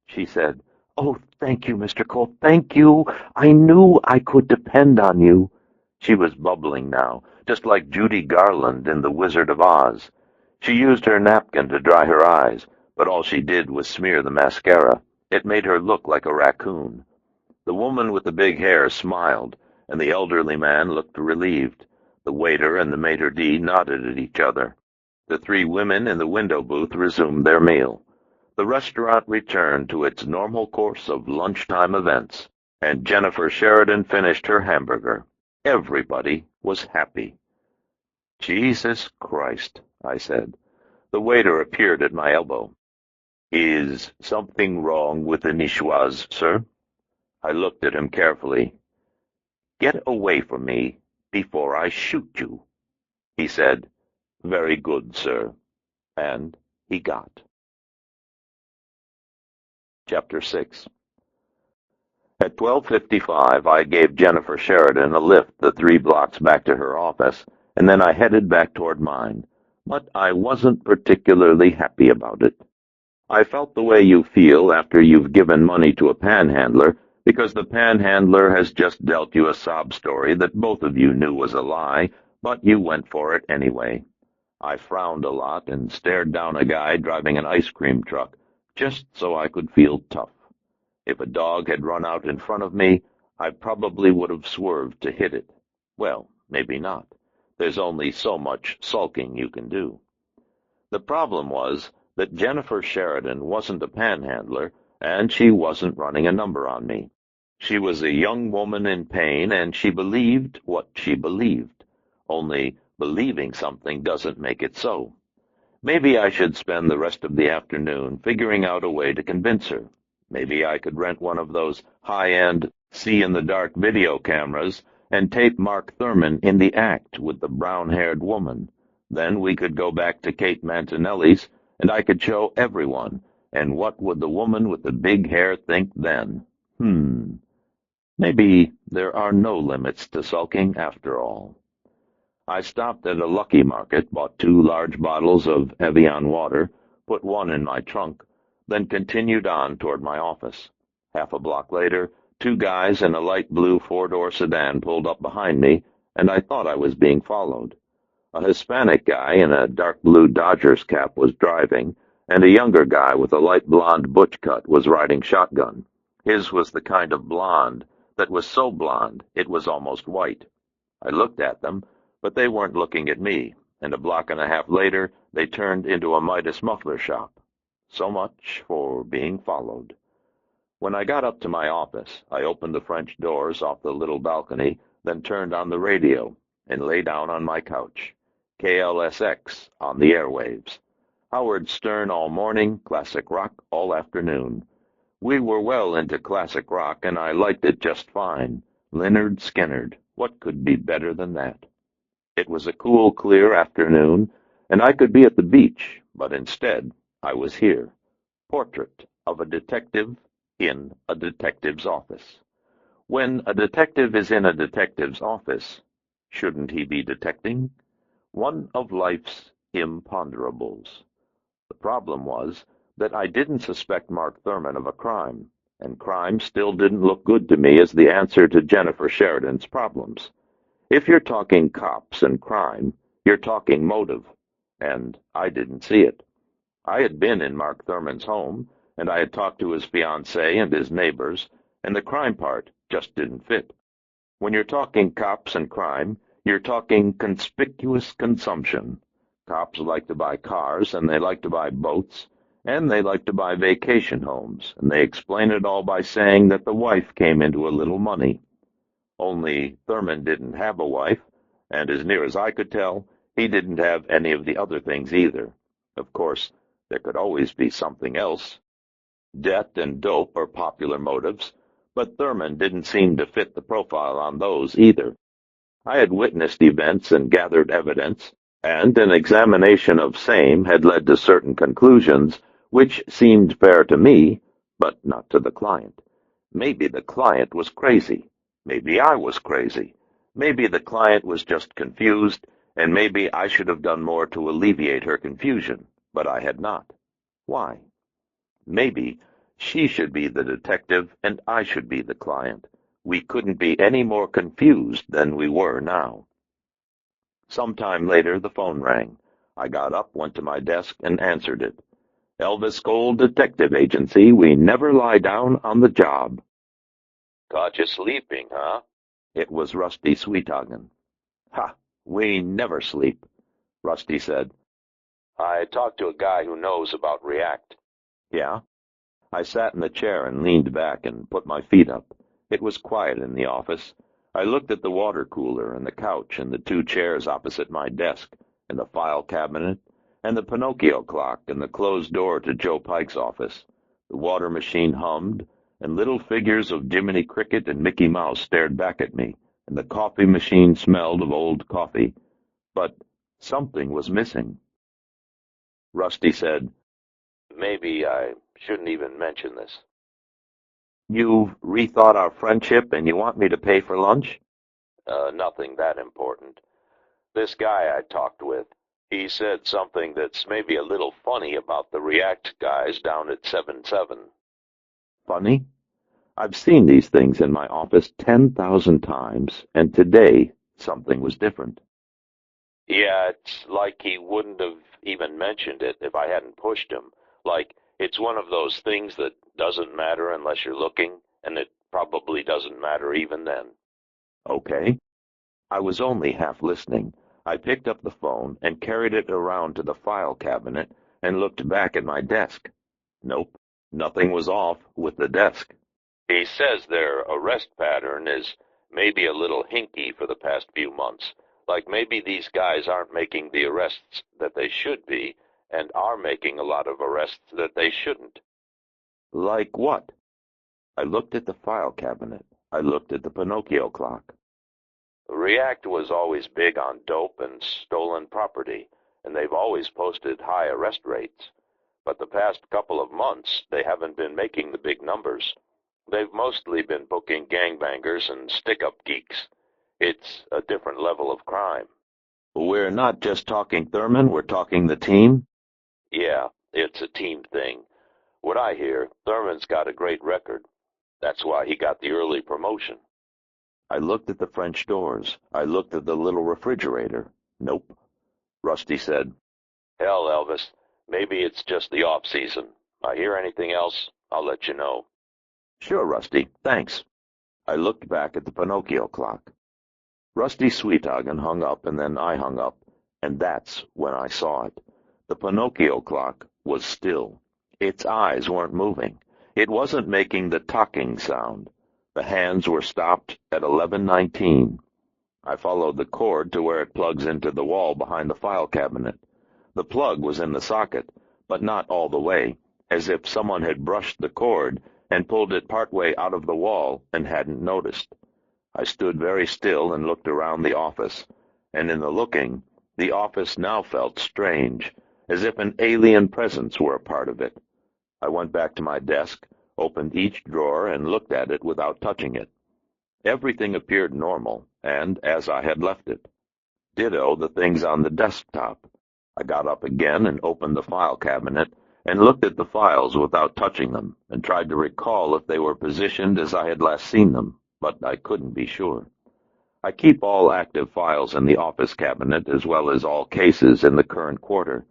She said, Oh, thank you, Mr. Cole, thank you. I knew I could depend on you. She was bubbling now, just like Judy Garland in The Wizard of Oz. She used her napkin to dry her eyes, but all she did was smear the mascara. It made her look like a raccoon. The woman with the big hair smiled, and the elderly man looked relieved. The waiter and the maitre d' nodded at each other. The three women in the window booth resumed their meal. The restaurant returned to its normal course of lunchtime events, and Jennifer Sheridan finished her hamburger. Everybody was happy. Jesus Christ, I said. The waiter appeared at my elbow. Is something wrong with the niçoise, sir? I looked at him carefully. Get away from me before I shoot you, he said. Very good, sir. And he got. Chapter 6. At 12:55, I gave Jennifer Sheridan a lift the 3 blocks back to her office, and then I headed back toward mine. But I wasn't particularly happy about it. I felt the way you feel after you've given money to a panhandler, because the panhandler has just dealt you a sob story that both of you knew was a lie, but you went for it anyway. I frowned a lot and stared down a guy driving an ice cream truck, just so I could feel tough. If a dog had run out in front of me, I probably would have swerved to hit it. Well, maybe not. There's only so much sulking you can do. The problem was that Jennifer Sheridan wasn't a panhandler, and she wasn't running a number on me. She was a young woman in pain, and she believed what she believed. Only believing something doesn't make it so. Maybe I should spend the rest of the afternoon figuring out a way to convince her. Maybe I could rent one of those high-end, see-in-the-dark video cameras and tape Mark Thurman in the act with the brown-haired woman. Then we could go back to Kate Mantinelli's, and I could show everyone. And what would the woman with the big hair think then? Maybe there are no limits to sulking after all. I stopped at a Lucky Market, bought 2 large bottles of Evian water, put one in my trunk, then continued on toward my office. Half a block later, 2 guys in a light blue 4-door sedan pulled up behind me, and I thought I was being followed. A Hispanic guy in a dark blue Dodgers cap was driving, and a younger guy with a light blonde butch cut was riding shotgun. His was the kind of blonde that was so blonde it was almost white. I looked at them, but they weren't looking at me, and a block and a half later they turned into a Midas muffler shop. So much for being followed. When I got up to my office, I opened the French doors off the little balcony, then turned on the radio, and lay down on my couch. KLSX on the airwaves. Howard Stern all morning, classic rock all afternoon. We were well into classic rock, and I liked it just fine. Lynyrd Skynyrd, what could be better than that? It was a cool, clear afternoon, and I could be at the beach, but instead I was here. Portrait of a detective in a detective's office. When a detective is in a detective's office, shouldn't he be detecting? One of life's imponderables. The problem was that I didn't suspect Mark Thurman of a crime, and crime still didn't look good to me as the answer to Jennifer Sheridan's problems. If you're talking cops and crime, you're talking motive, and I didn't see it. I had been in Mark Thurman's home, and I had talked to his fiance and his neighbors, and the crime part just didn't fit. When you're talking cops and crime, you're talking conspicuous consumption. Cops like to buy cars, and they like to buy boats, and they like to buy vacation homes, and they explain it all by saying that the wife came into a little money. Only Thurman didn't have a wife, and as near as I could tell, he didn't have any of the other things either. Of course, there could always be something else. Debt and dope are popular motives, but Thurman didn't seem to fit the profile on those either. I had witnessed events and gathered evidence, and an examination of same had led to certain conclusions, which seemed fair to me, but not to the client. Maybe the client was crazy. Maybe I was crazy. Maybe the client was just confused, and maybe I should have done more to alleviate her confusion, but I had not. Why? Maybe she should be the detective and I should be the client. We couldn't be any more confused than we were now. Sometime later, the phone rang. I got up, went to my desk, and answered it. Elvis Gold Detective Agency, we never lie down on the job. Caught you sleeping, huh? It was Rusty Sweethagen. Ha! We never sleep, Rusty said. I talked to a guy who knows about React. Yeah? I sat in the chair and leaned back and put my feet up. It was quiet in the office. I looked at the water cooler and the couch and the two chairs opposite my desk and the file cabinet and the Pinocchio clock and the closed door to Joe Pike's office. The water machine hummed, and little figures of Jiminy Cricket and Mickey Mouse stared back at me, and the coffee machine smelled of old coffee. But something was missing. Rusty said, Maybe I shouldn't even mention this. You've rethought our friendship and you want me to pay for lunch? Nothing that important. This guy I talked with, he said something that's maybe a little funny about the React guys down at 7-7. Funny? I've seen these things in my office 10,000 times, and today something was different. Yeah, it's like he wouldn't have even mentioned it if I hadn't pushed him. Like, it's one of those things that doesn't matter unless you're looking, and it probably doesn't matter even then. Okay. I was only half listening. I picked up the phone and carried it around to the file cabinet and looked back at my desk. Nope, nothing was off with the desk. He says their arrest pattern is maybe a little hinky for the past few months. Like maybe these guys aren't making the arrests that they should be and are making a lot of arrests that they shouldn't. Like what? I looked at the file cabinet. I looked at the Pinocchio clock. React was always big on dope and stolen property, and they've always posted high arrest rates. But the past couple of months, they haven't been making the big numbers. They've mostly been booking gangbangers and stick-up geeks. It's a different level of crime. We're not just talking Thurman, we're talking the team? Yeah, it's a team thing. What I hear, Thurman's got a great record. That's why he got the early promotion. I looked at the French doors. I looked at the little refrigerator. Nope. Rusty said, Hell, Elvis, maybe it's just the off-season. I hear anything else, I'll let you know. Sure, Rusty, thanks. I looked back at the Pinocchio clock. Rusty Sweethagen hung up, and then I hung up, and that's when I saw it. The Pinocchio clock was still. Its eyes weren't moving. It wasn't making the talking sound. The hands were stopped at 11:19. I followed the cord to where it plugs into the wall behind the file cabinet. The plug was in the socket, but not all the way, as if someone had brushed the cord and pulled it part way out of the wall and hadn't noticed. I stood very still and looked around the office, and in the looking, the office now felt strange, as if an alien presence were a part of it. I went back to my desk, opened each drawer, and looked at it without touching it. Everything appeared normal, and as I had left it. Ditto the things on the desktop. I got up again and opened the file cabinet, and looked at the files without touching them, and tried to recall if they were positioned as I had last seen them, but I couldn't be sure. I keep all active files in the office cabinet, as well as all cases in the current quarter.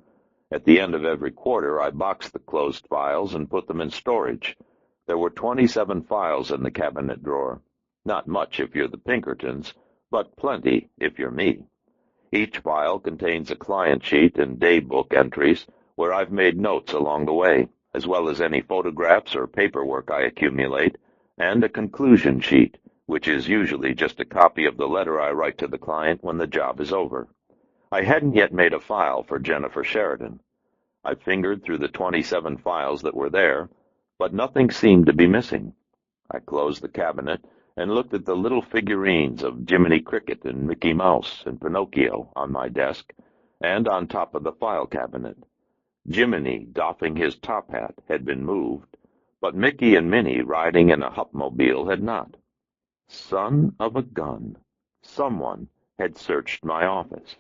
At the end of every quarter, I box the closed files and put them in storage. There were 27 files in the cabinet drawer. Not much if you're the Pinkertons, but plenty if you're me. Each file contains a client sheet and daybook entries where I've made notes along the way, as well as any photographs or paperwork I accumulate, and a conclusion sheet, which is usually just a copy of the letter I write to the client when the job is over. I hadn't yet made a file for Jennifer Sheridan. I fingered through the 27 files that were there, but nothing seemed to be missing. I closed the cabinet and looked at the little figurines of Jiminy Cricket and Mickey Mouse and Pinocchio on my desk and on top of the file cabinet. Jiminy, doffing his top hat, had been moved, but Mickey and Minnie riding in a hupmobile had not. Son of a gun! Someone had searched my office.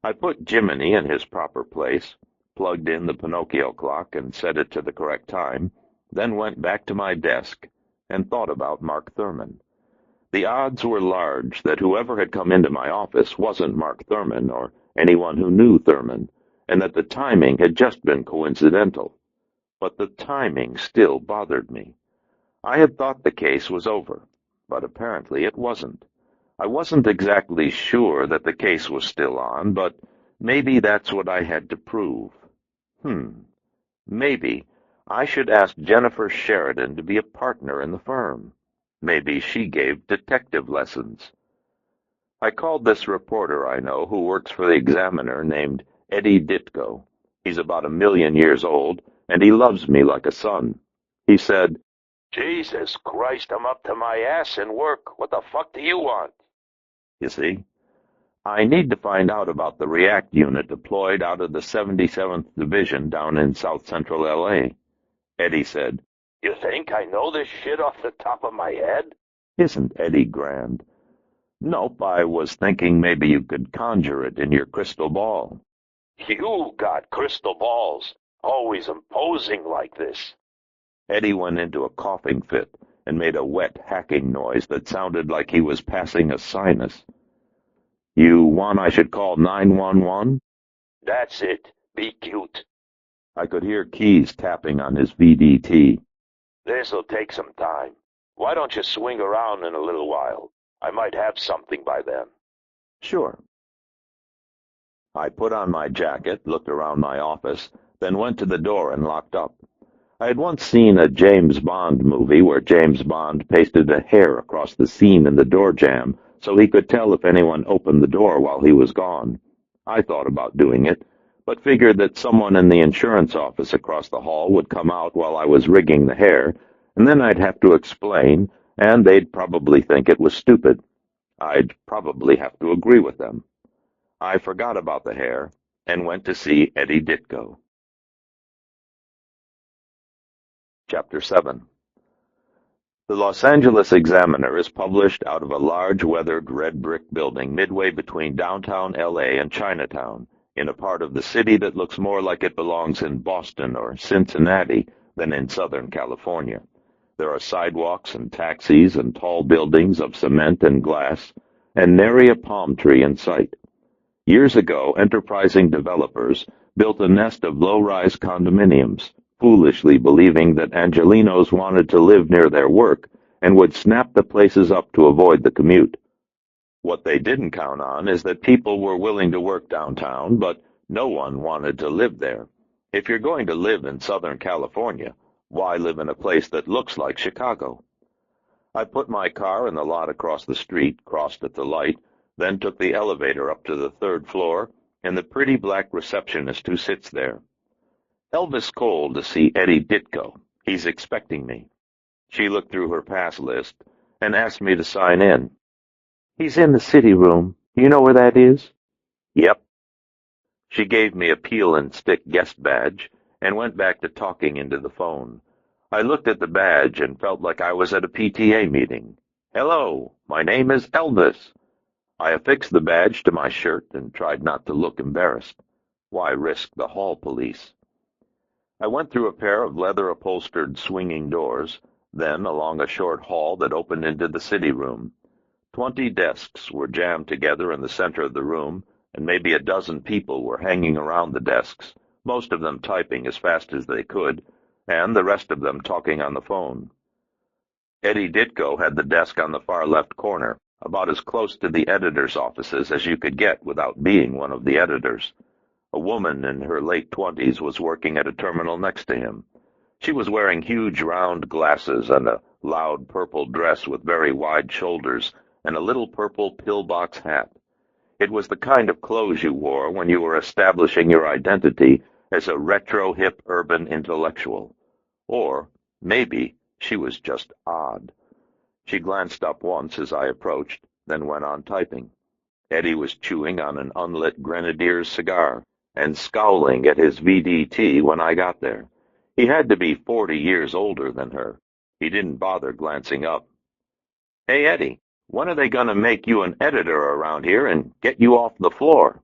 I put Jiminy in his proper place, plugged in the Pinocchio clock and set it to the correct time, then went back to my desk and thought about Mark Thurman. The odds were large that whoever had come into my office wasn't Mark Thurman or anyone who knew Thurman, and that the timing had just been coincidental. But the timing still bothered me. I had thought the case was over, but apparently it wasn't. I wasn't exactly sure that the case was still on, but maybe that's what I had to prove. Maybe I should ask Jennifer Sheridan to be a partner in the firm. Maybe she gave detective lessons. I called this reporter I know who works for the Examiner named Eddie Ditko. He's about 1,000,000 years old, and he loves me like a son. He said, "Jesus Christ, I'm up to my ass in work. What the fuck do you want?" You see, I need to find out about the REACT unit deployed out of the 77th Division down in south-central L.A. Eddie said, "You think I know this shit off the top of my head?" Isn't Eddie grand? Nope, I was thinking maybe you could conjure it in your crystal ball. You got crystal balls, always imposing like this. Eddie went into a coughing fit and made a wet, hacking noise that sounded like he was passing a sinus. "You want I should call 911? "That's it. Be cute." I could hear keys tapping on his VDT. "This'll take some time. Why don't you swing around in a little while? I might have something by then." "Sure." I put on my jacket, looked around my office, then went to the door and locked up. I had once seen a James Bond movie where James Bond pasted a hair across the seam in the door jamb so he could tell if anyone opened the door while he was gone. I thought about doing it, but figured that someone in the insurance office across the hall would come out while I was rigging the hair, and then I'd have to explain, and they'd probably think it was stupid. I'd probably have to agree with them. I forgot about the hair and went to see Eddie Ditko. Chapter 7. The Los Angeles Examiner is published out of a large weathered red brick building midway between downtown L.A. and Chinatown, in a part of the city that looks more like it belongs in Boston or Cincinnati than in Southern California. There are sidewalks and taxis and tall buildings of cement and glass, and nary a palm tree in sight. Years ago, enterprising developers built a nest of low-rise condominiums, foolishly believing that Angelenos wanted to live near their work and would snap the places up to avoid the commute. What they didn't count on is that people were willing to work downtown, but no one wanted to live there. If you're going to live in Southern California, why live in a place that looks like Chicago? I put my car in the lot across the street, crossed at the light, then took the elevator up to the 3rd floor, and the pretty black receptionist who sits there. Elvis called to see Eddie Ditko. He's expecting me. She looked through her pass list and asked me to sign in. He's in the city room. You know where that is? Yep. She gave me a peel and stick guest badge and went back to talking into the phone. I looked at the badge and felt like I was at a PTA meeting. Hello, my name is Elvis. I affixed the badge to my shirt and tried not to look embarrassed. Why risk the hall police? I went through a pair of leather-upholstered swinging doors, then along a short hall that opened into the city room. 20 desks were jammed together in the center of the room, and maybe a dozen people were hanging around the desks, most of them typing as fast as they could, and the rest of them talking on the phone. Eddie Ditko had the desk on the far left corner, about as close to the editor's offices as you could get without being one of the editors. A woman in her late 20s was working at a terminal next to him. She was wearing huge round glasses and a loud purple dress with very wide shoulders and a little purple pillbox hat. It was the kind of clothes you wore when you were establishing your identity as a retro-hip urban intellectual. Or maybe she was just odd. She glanced up once as I approached, then went on typing. Eddie was chewing on an unlit Grenadier's cigar and scowling at his VDT when I got there. He had to be 40 years older than her. He didn't bother glancing up. Hey, Eddie, when are they going to make you an editor around here and get you off the floor?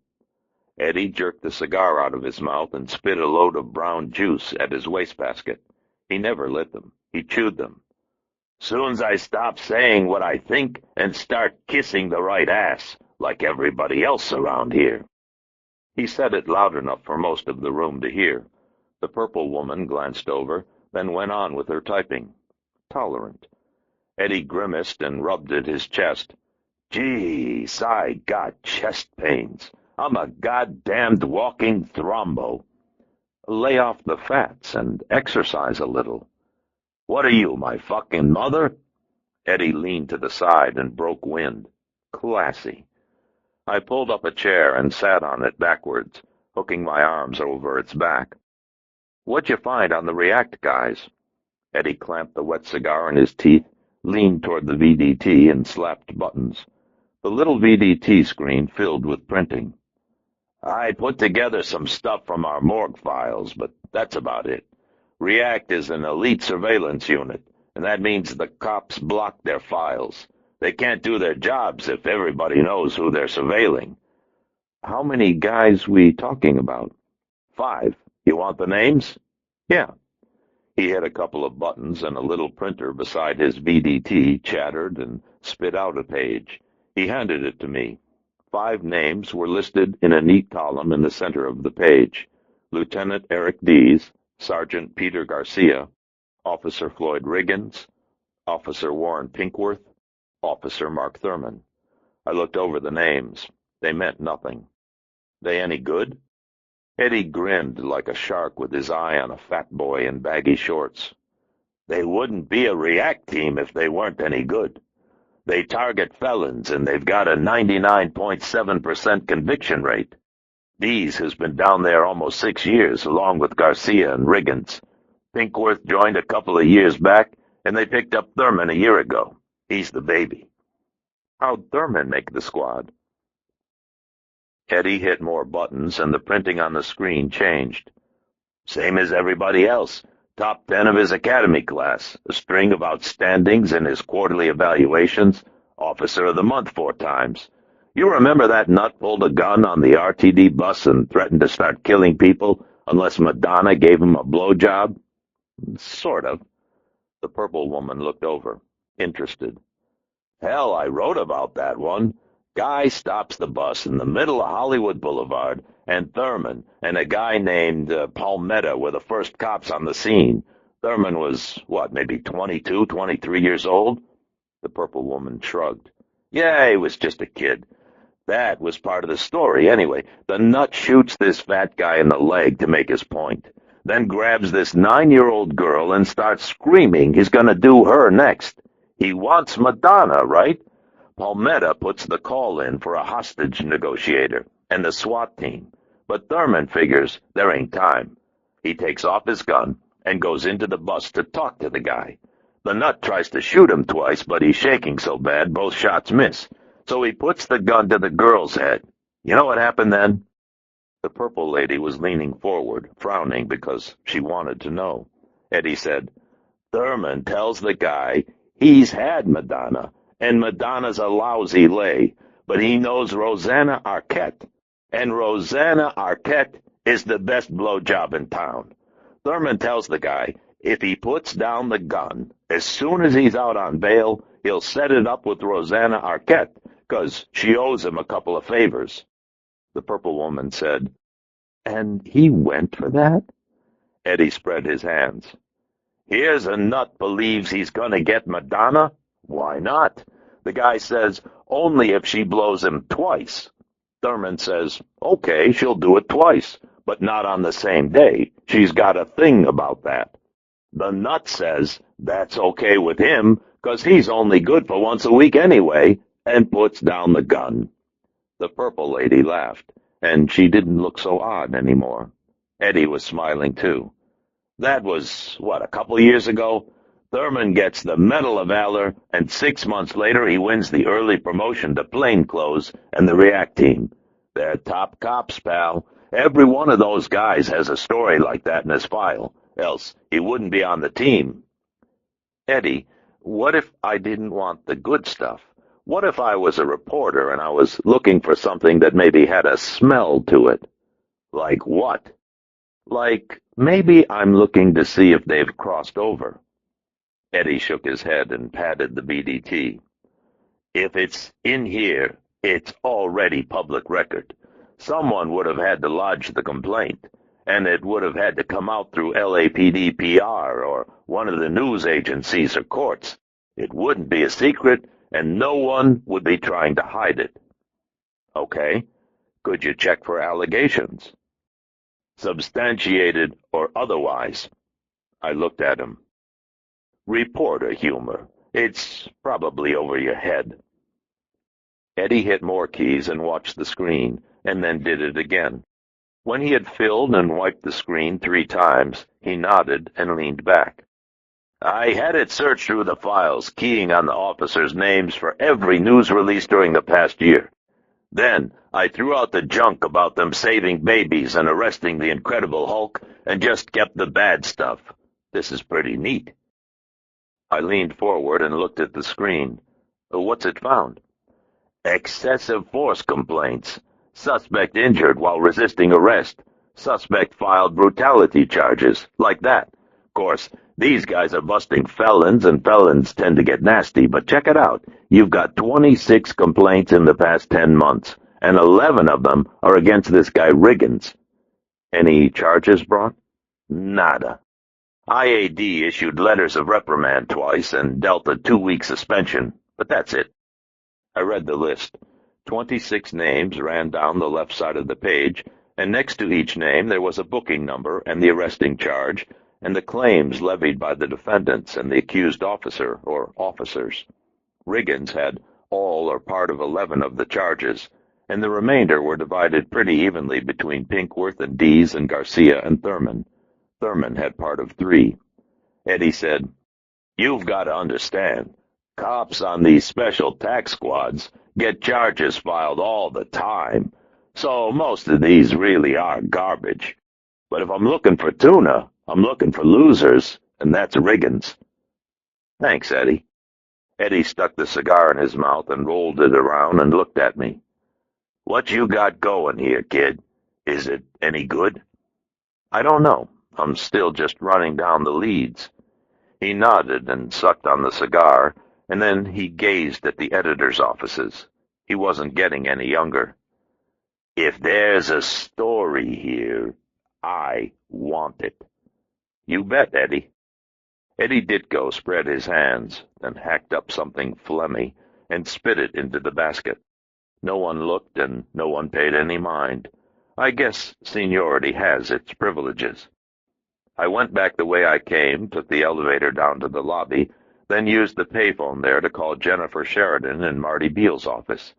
Eddie jerked the cigar out of his mouth and spit a load of brown juice at his wastebasket. He never lit them. He chewed them. Soon's I stop saying what I think and start kissing the right ass, like everybody else around here. He said it loud enough for most of the room to hear. The purple woman glanced over, then went on with her typing. Tolerant. Eddie grimaced and rubbed at his chest. Geez, I got chest pains. I'm a goddamned walking thrombo. Lay off the fats and exercise a little. What are you, my fucking mother? Eddie leaned to the side and broke wind. Classy. I pulled up a chair and sat on it backwards, hooking my arms over its back. What'd you find on the React guys? Eddie clamped the wet cigar in his teeth, leaned toward the VDT, and slapped buttons. The little VDT screen filled with printing. I put together some stuff from our morgue files, but that's about it. React is an elite surveillance unit, and that means the cops block their files. They can't do their jobs if everybody knows who they're surveilling. How many guys we talking about? 5. You want the names? Yeah. He hit a couple of buttons, and a little printer beside his VDT chattered and spit out a page. He handed it to me. 5 names were listed in a neat column in the center of the page. Lieutenant Eric Dees, Sergeant Peter Garcia, Officer Floyd Riggins, Officer Warren Pinkworth, Officer Mark Thurman. I looked over the names. They meant nothing. They any good? Eddie grinned like a shark with his eye on a fat boy in baggy shorts. They wouldn't be a React team if they weren't any good. They target felons, and they've got a 99.7% conviction rate. Dees has been down there almost 6 years, along with Garcia and Riggins. Pinkworth joined a couple of years back, and they picked up Thurman a year ago. He's the baby. How'd Thurman make the squad? Eddie hit more buttons, and the printing on the screen changed. Same as everybody else. Top 10 of his academy class, a string of outstandings in his quarterly evaluations, Officer of the Month 4 times. You remember that nut pulled a gun on the RTD bus and threatened to start killing people unless Madonna gave him a blowjob? Sort of. The purple woman looked over, interested. Hell, I wrote about that one. Guy stops the bus in the middle of Hollywood Boulevard, and Thurman and a guy named Palmetta were the first cops on the scene. Thurman was, maybe 22, 23 years old? The purple woman shrugged. Yeah, he was just a kid. That was part of the story, anyway. The nut shoots this fat guy in the leg to make his point, then grabs this 9-year-old girl and starts screaming he's going to do her next. He wants Madonna, right? Palmetta puts the call in for a hostage negotiator. and the SWAT team. But Thurman figures there ain't time. He takes off his gun and goes into the bus to talk to the guy. The nut tries to shoot him twice, but he's shaking so bad both shots miss. So he puts the gun to the girl's head. You know what happened then? The purple lady was leaning forward, frowning because she wanted to know. Eddie said, Thurman tells the guy he's had Madonna, and Madonna's a lousy lay, but he knows Rosanna Arquette, and Rosanna Arquette is the best blowjob in town. Thurman tells the guy if he puts down the gun, as soon as he's out on bail, he'll set it up with Rosanna Arquette, 'cause she owes him a couple of favors. The purple woman said, And he went for that? Eddie spread his hands. Here's a nut believes he's gonna get Madonna? Why not? The guy says, only if she blows him twice. Thurman says, okay, she'll do it twice, but not on the same day. She's got a thing about that. The nut says that's okay with him, 'cause he's only good for once a week anyway, and puts down the gun. The purple lady laughed, and she didn't look so odd anymore. Eddie was smiling too. That was, a couple years ago? Thurman gets the Medal of Valor, and 6 months later he wins the early promotion to plainclothes and the React team. They're top cops, pal. Every one of those guys has a story like that in his file, else he wouldn't be on the team. Eddie, what if I didn't want the good stuff? What if I was a reporter and I was looking for something that maybe had a smell to it? Like what? Like, maybe I'm looking to see if they've crossed over. Eddie shook his head and patted the BDT. If it's in here, it's already public record. Someone would have had to lodge the complaint, and it would have had to come out through LAPD PR or one of the news agencies or courts. It wouldn't be a secret, and no one would be trying to hide it. Okay, could you check for allegations? Substantiated or otherwise. I looked at him. Reporter humor. It's probably over your head. Eddie hit more keys and watched the screen, and then did it again. When he had filled and wiped the screen 3 times, he nodded and leaned back. I had it searched through the files, keying on the officers' names for every news release during the past year. Then I threw out the junk about them saving babies and arresting the Incredible Hulk and just kept the bad stuff. This is pretty neat. I leaned forward and looked at the screen. What's it found? Excessive force complaints. Suspect injured while resisting arrest. Suspect filed brutality charges. Like that. Of course, these guys are busting felons, and felons tend to get nasty, but check it out. You've got 26 complaints in the past 10 months, and 11 of them are against this guy Riggins. Any charges brought? Nada. IAD issued letters of reprimand twice and dealt a 2-week suspension, but that's it. I read the list. 26 names ran down the left side of the page, and next to each name there was a booking number and the arresting charge, and the claims levied by the defendants and the accused officer or officers. Riggins had all or part of 11 of the charges, and the remainder were divided pretty evenly between Pinkworth and Dees and Garcia and Thurman. Thurman had part of 3. Eddie said, You've got to understand, cops on these special tax squads get charges filed all the time, so most of these really are garbage. But if I'm looking for tuna, I'm looking for losers, and that's Riggins. Thanks, Eddie. Eddie stuck the cigar in his mouth and rolled it around and looked at me. What you got going here, kid? Is it any good? I don't know. I'm still just running down the leads. He nodded and sucked on the cigar, and then he gazed at the editor's offices. He wasn't getting any younger. If there's a story here, I want it. You bet, Eddie. Eddie Ditko spread his hands, then hacked up something phlegmy and spit it into the basket. No one looked and no one paid any mind. I guess seniority has its privileges. I went back the way I came, took the elevator down to the lobby, then used the payphone there to call Jennifer Sheridan in Marty Beale's office.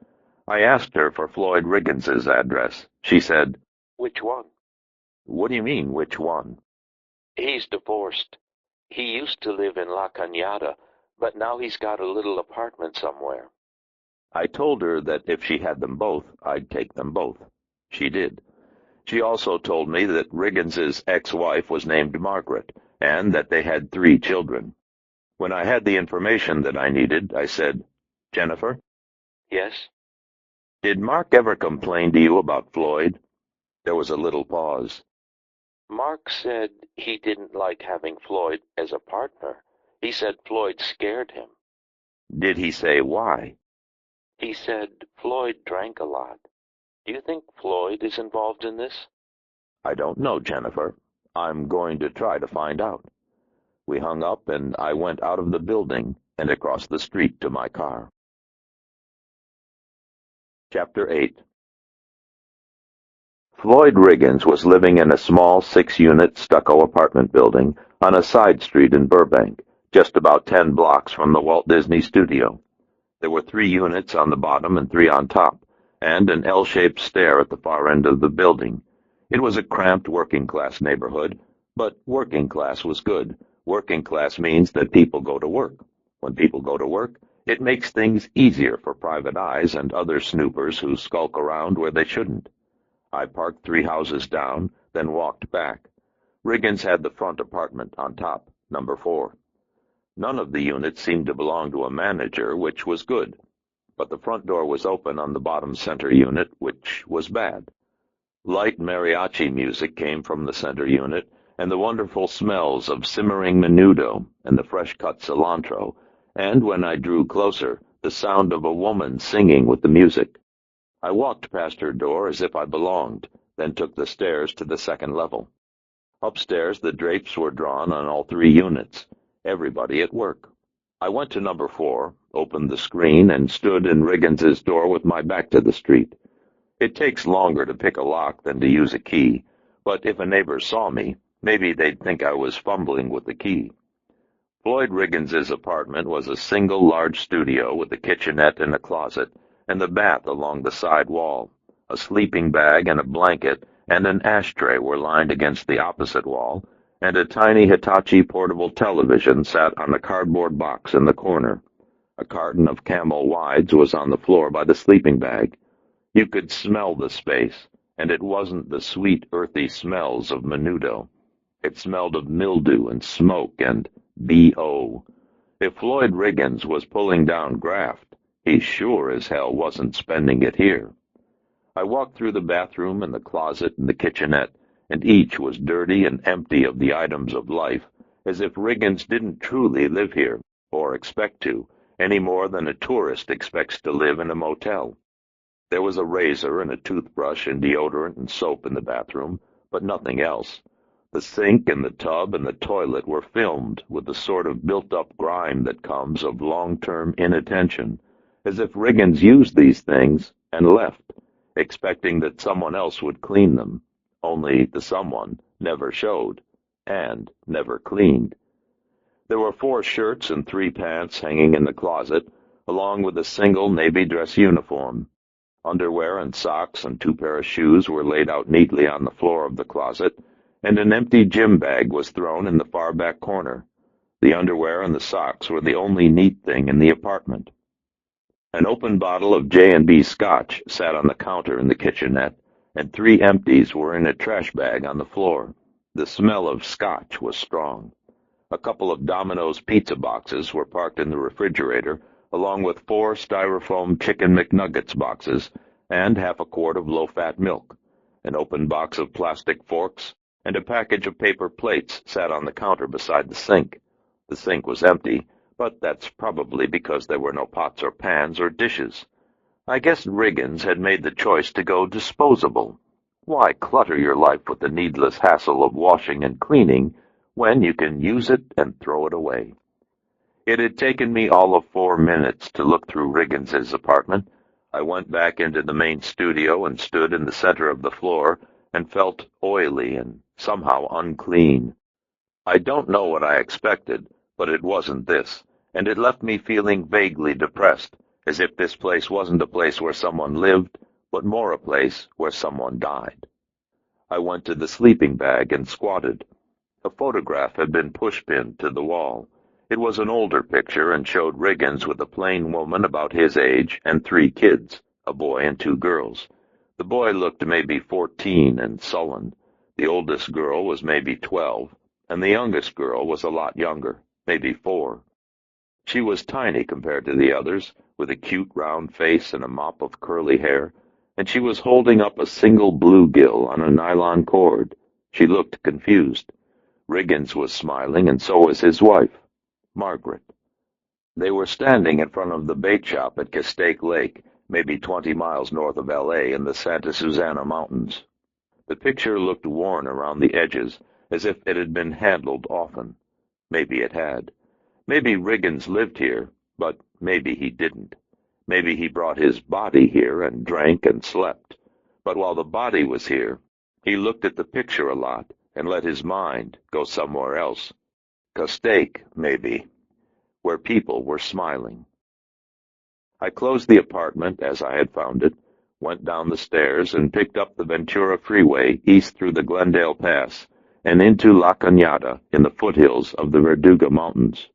I asked her for Floyd Riggins's address. She said, "Which one?" "What do you mean, which one?" "He's divorced. He used to live in La Cañada, but now he's got a little apartment somewhere." I told her that if she had them both, I'd take them both. She did. She also told me that Riggins's ex-wife was named Margaret, and that they had 3 children. When I had the information that I needed, I said, "Jennifer, "Yes?" did Mark ever complain to you about Floyd?" There was a little pause. "Mark said he didn't like having Floyd as a partner. He said Floyd scared him. Did he say why? He said Floyd drank a lot. Do you think Floyd is involved in this?" I don't know, Jennifer. I'm going to try to find out. We hung up, and I went out of the building and across the street to my car. Chapter 8. Floyd Riggins was living in a small 6-unit stucco apartment building on a side street in Burbank, just about 10 blocks from the Walt Disney Studio. There were 3 units on the bottom and 3 on top, and an L-shaped stair at the far end of the building. It was a cramped working-class neighborhood, but working class was good. Working class means that people go to work. When people go to work, it makes things easier for private eyes and other snoopers who skulk around where they shouldn't. I parked 3 houses down, then walked back. Riggins had the front apartment on top, number 4. None of the units seemed to belong to a manager, which was good, but the front door was open on the bottom center unit, which was bad. Light mariachi music came from the center unit, and the wonderful smells of simmering menudo and the fresh-cut cilantro, and when I drew closer, the sound of a woman singing with the music. I walked past her door as if I belonged, then took the stairs to the second level. Upstairs, the drapes were drawn on all 3 units. Everybody at work. I went to number 4, opened the screen, and stood in Riggins's door with my back to the street. It takes longer to pick a lock than to use a key, but if a neighbor saw me, maybe they'd think I was fumbling with the key. Floyd Riggins's apartment was a single large studio with a kitchenette and a closet, and the bath along the side wall. A sleeping bag and a blanket and an ashtray were lined against the opposite wall, and a tiny Hitachi portable television sat on a cardboard box in the corner. A carton of Camel Wides was on the floor by the sleeping bag. You could smell the space, and it wasn't the sweet, earthy smells of menudo. It smelled of mildew and smoke and B.O. If Floyd Riggins was pulling down graft, he sure as hell wasn't spending it here. I walked through the bathroom and the closet and the kitchenette, and each was dirty and empty of the items of life, as if Riggins didn't truly live here, or expect to, any more than a tourist expects to live in a motel. There was a razor and a toothbrush and deodorant and soap in the bathroom, but nothing else. The sink and the tub and the toilet were filmed with the sort of built-up grime that comes of long-term inattention, as if Riggins used these things and left, expecting that someone else would clean them, only the someone never showed, and never cleaned. There were 4 shirts and 3 pants hanging in the closet, along with a single navy dress uniform. Underwear and socks and 2 pairs of shoes were laid out neatly on the floor of the closet, and an empty gym bag was thrown in the far back corner. The underwear and the socks were the only neat thing in the apartment. An open bottle of J&B Scotch sat on the counter in the kitchenette, and 3 empties were in a trash bag on the floor. The smell of Scotch was strong. A couple of Domino's pizza boxes were parked in the refrigerator, along with 4 styrofoam Chicken McNuggets boxes and half a quart of low-fat milk. An open box of plastic forks and a package of paper plates sat on the counter beside the sink. The sink was empty, but that's probably because there were no pots or pans or dishes. I guess Riggins had made the choice to go disposable. Why clutter your life with the needless hassle of washing and cleaning when you can use it and throw it away? It had taken me all of 4 minutes to look through Riggins's apartment. I went back into the main studio and stood in the center of the floor and felt oily and somehow unclean. I don't know what I expected, but it wasn't this, and it left me feeling vaguely depressed, as if this place wasn't a place where someone lived, but more a place where someone died. I went to the sleeping bag and squatted. A photograph had been push-pinned to the wall. It was an older picture and showed Riggins with a plain woman about his age and 3 kids, a boy and 2 girls. The boy looked maybe 14 and sullen. The oldest girl was maybe 12, and the youngest girl was a lot younger, maybe 4. She was tiny compared to the others, with a cute round face and a mop of curly hair, and she was holding up a single bluegill on a nylon cord. She looked confused. Riggins was smiling, and so was his wife, Margaret. They were standing in front of the bait shop at Castaic Lake, maybe 20 miles north of L.A. in the Santa Susana Mountains. The picture looked worn around the edges, as if it had been handled often. Maybe it had. Maybe Riggins lived here, but maybe he didn't. Maybe he brought his body here and drank and slept. But while the body was here, he looked at the picture a lot and let his mind go somewhere else. Castaic, maybe, where people were smiling. I closed the apartment as I had found it, went down the stairs, and picked up the Ventura Freeway east through the Glendale Pass and into La Cañada in the foothills of the Verduga Mountains.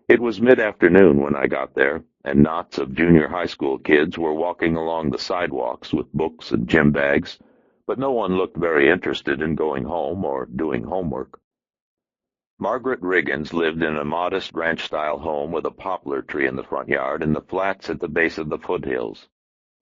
It was mid-afternoon when I got there, and knots of junior high school kids were walking along the sidewalks with books and gym bags, but no one looked very interested in going home or doing homework. Margaret Riggins lived in a modest ranch-style home with a poplar tree in the front yard and the flats at the base of the foothills.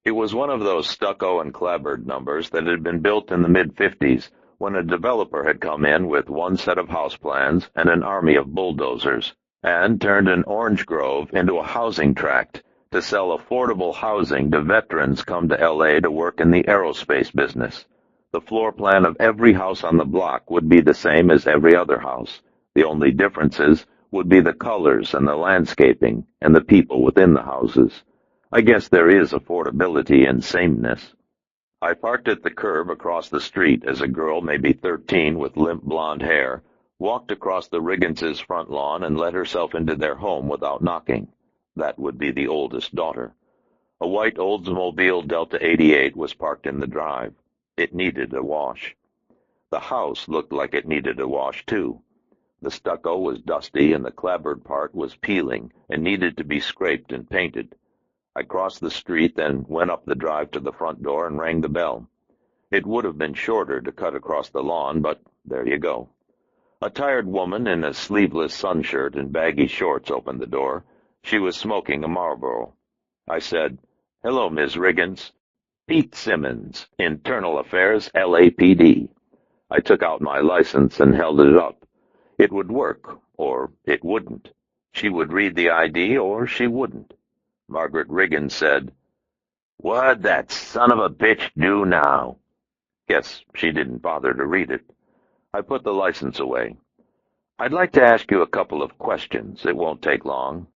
It was one of those stucco and clapboard numbers that had been built in the mid-50s when a developer had come in with one set of house plans and an army of bulldozers, and turned an orange grove into a housing tract to sell affordable housing to veterans come to L.A. to work in the aerospace business. The floor plan of every house on the block would be the same as every other house. The only differences would be the colors and the landscaping and the people within the houses. I guess there is affordability in sameness. I parked at the curb across the street as a girl, maybe 13, with limp blonde hair, walked across the Rigginses' front lawn and let herself into their home without knocking. That would be the oldest daughter. A white Oldsmobile Delta 88 was parked in the drive. It needed a wash. The house looked like it needed a wash, too. The stucco was dusty and the clapboard part was peeling and needed to be scraped and painted. I crossed the street, then went up the drive to the front door and rang the bell. It would have been shorter to cut across the lawn, but there you go. A tired woman in a sleeveless sun shirt and baggy shorts opened the door. She was smoking a Marlboro. I said, "Hello, Ms. Riggins." "Pete Simmons, Internal Affairs, LAPD. I took out my license and held it up. It would work, or it wouldn't. She would read the ID, or she wouldn't. Margaret Riggins said, "What'd that son of a bitch do now?" Guess she didn't bother to read it. I put the license away. "I'd like to ask you a couple of questions. It won't take long."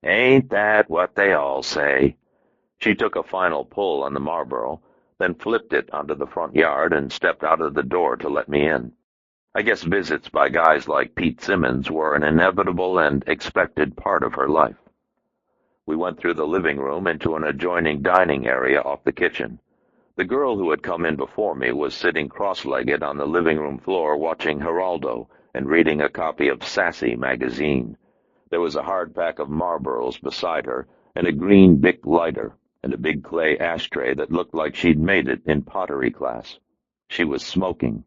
"Ain't that what they all say?" She took a final pull on the Marlboro, then flipped it onto the front yard and stepped out of the door to let me in. I guess visits by guys like Pete Simmons were an inevitable and expected part of her life. We went through the living room into an adjoining dining area off the kitchen. The girl who had come in before me was sitting cross-legged on the living room floor watching Geraldo and reading a copy of Sassy magazine. There was a hard pack of Marlboros beside her and a green Bic lighter and a big clay ashtray that looked like she'd made it in pottery class. She was smoking.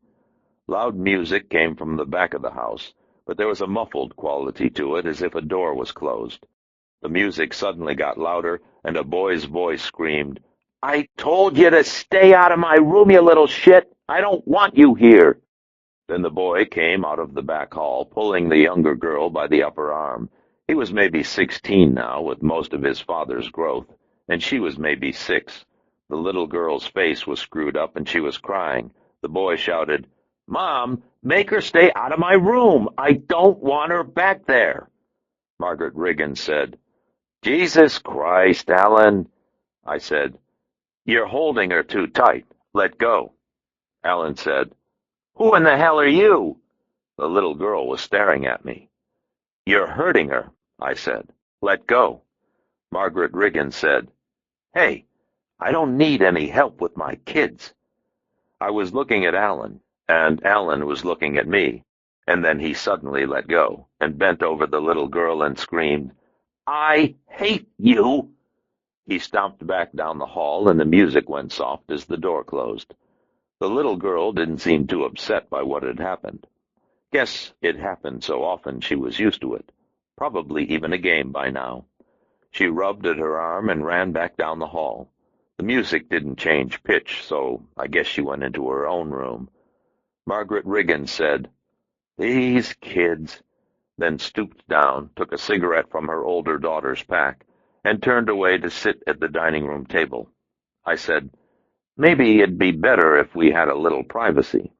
Loud music came from the back of the house, but there was a muffled quality to it, as if a door was closed. The music suddenly got louder, and a boy's voice screamed, "I told you to stay out of my room, you little shit! I don't want you here!" Then the boy came out of the back hall, pulling the younger girl by the upper arm. He was maybe 16 now, with most of his father's growth, and she was maybe 6. The little girl's face was screwed up, and she was crying. The boy shouted, "Mom, make her stay out of my room! I don't want her back there!" Margaret Riggins said, "Jesus Christ, Alan." I said, "You're holding her too tight. Let go." Alan said, "Who in the hell are you?" The little girl was staring at me. "You're hurting her," I said. "Let go." Margaret Riggins said, "Hey, I don't need any help with my kids." I was looking at Alan, and Alan was looking at me, and then he suddenly let go and bent over the little girl and screamed, "I hate you!" He stomped back down the hall, and the music went soft as the door closed. The little girl didn't seem too upset by what had happened. Guess it happened so often she was used to it. Probably even a game by now. She rubbed at her arm and ran back down the hall. The music didn't change pitch, so I guess she went into her own room. Margaret Riggins said, "These kids," then stooped down, took a cigarette from her older daughter's pack, and turned away to sit at the dining room table. I said, "Maybe it'd be better if we had a little privacy."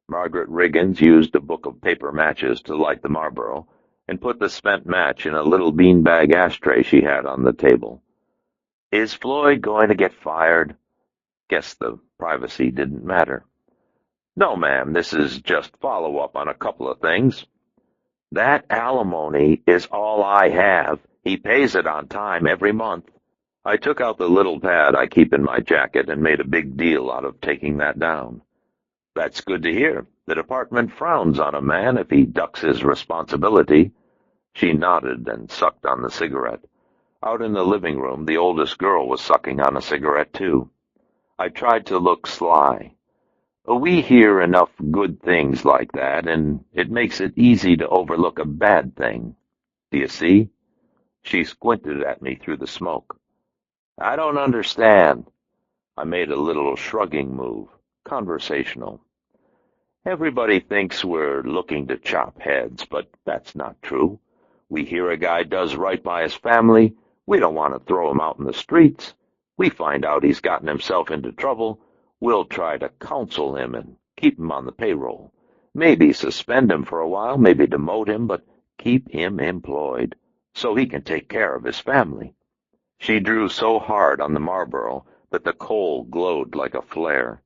Margaret Riggins used a book of paper matches to light the Marlboro, and put the spent match in a little beanbag ashtray she had on the table. "Is Floyd going to get fired?" Guess the privacy didn't matter. "No, ma'am, this is just follow-up on a couple of things." "That alimony is all I have. He pays it on time every month." I took out the little pad I keep in my jacket and made a big deal out of taking that down. "That's good to hear. The department frowns on a man if he ducks his responsibility." She nodded and sucked on the cigarette. Out in the living room, the oldest girl was sucking on a cigarette, too. I tried to look sly. We hear enough good things like that, and it makes it easy to overlook a bad thing. Do you see? She squinted at me through the smoke. "I don't understand." I made a little shrugging move, conversational. "Everybody thinks we're looking to chop heads, but that's not true. We hear a guy does right by his family. We don't want to throw him out in the streets. We find out he's gotten himself into trouble. We'll try to counsel him and keep him on the payroll. Maybe suspend him for a while, maybe demote him, but keep him employed so he can take care of his family." She drew so hard on the Marlboro that the coal glowed like a flare.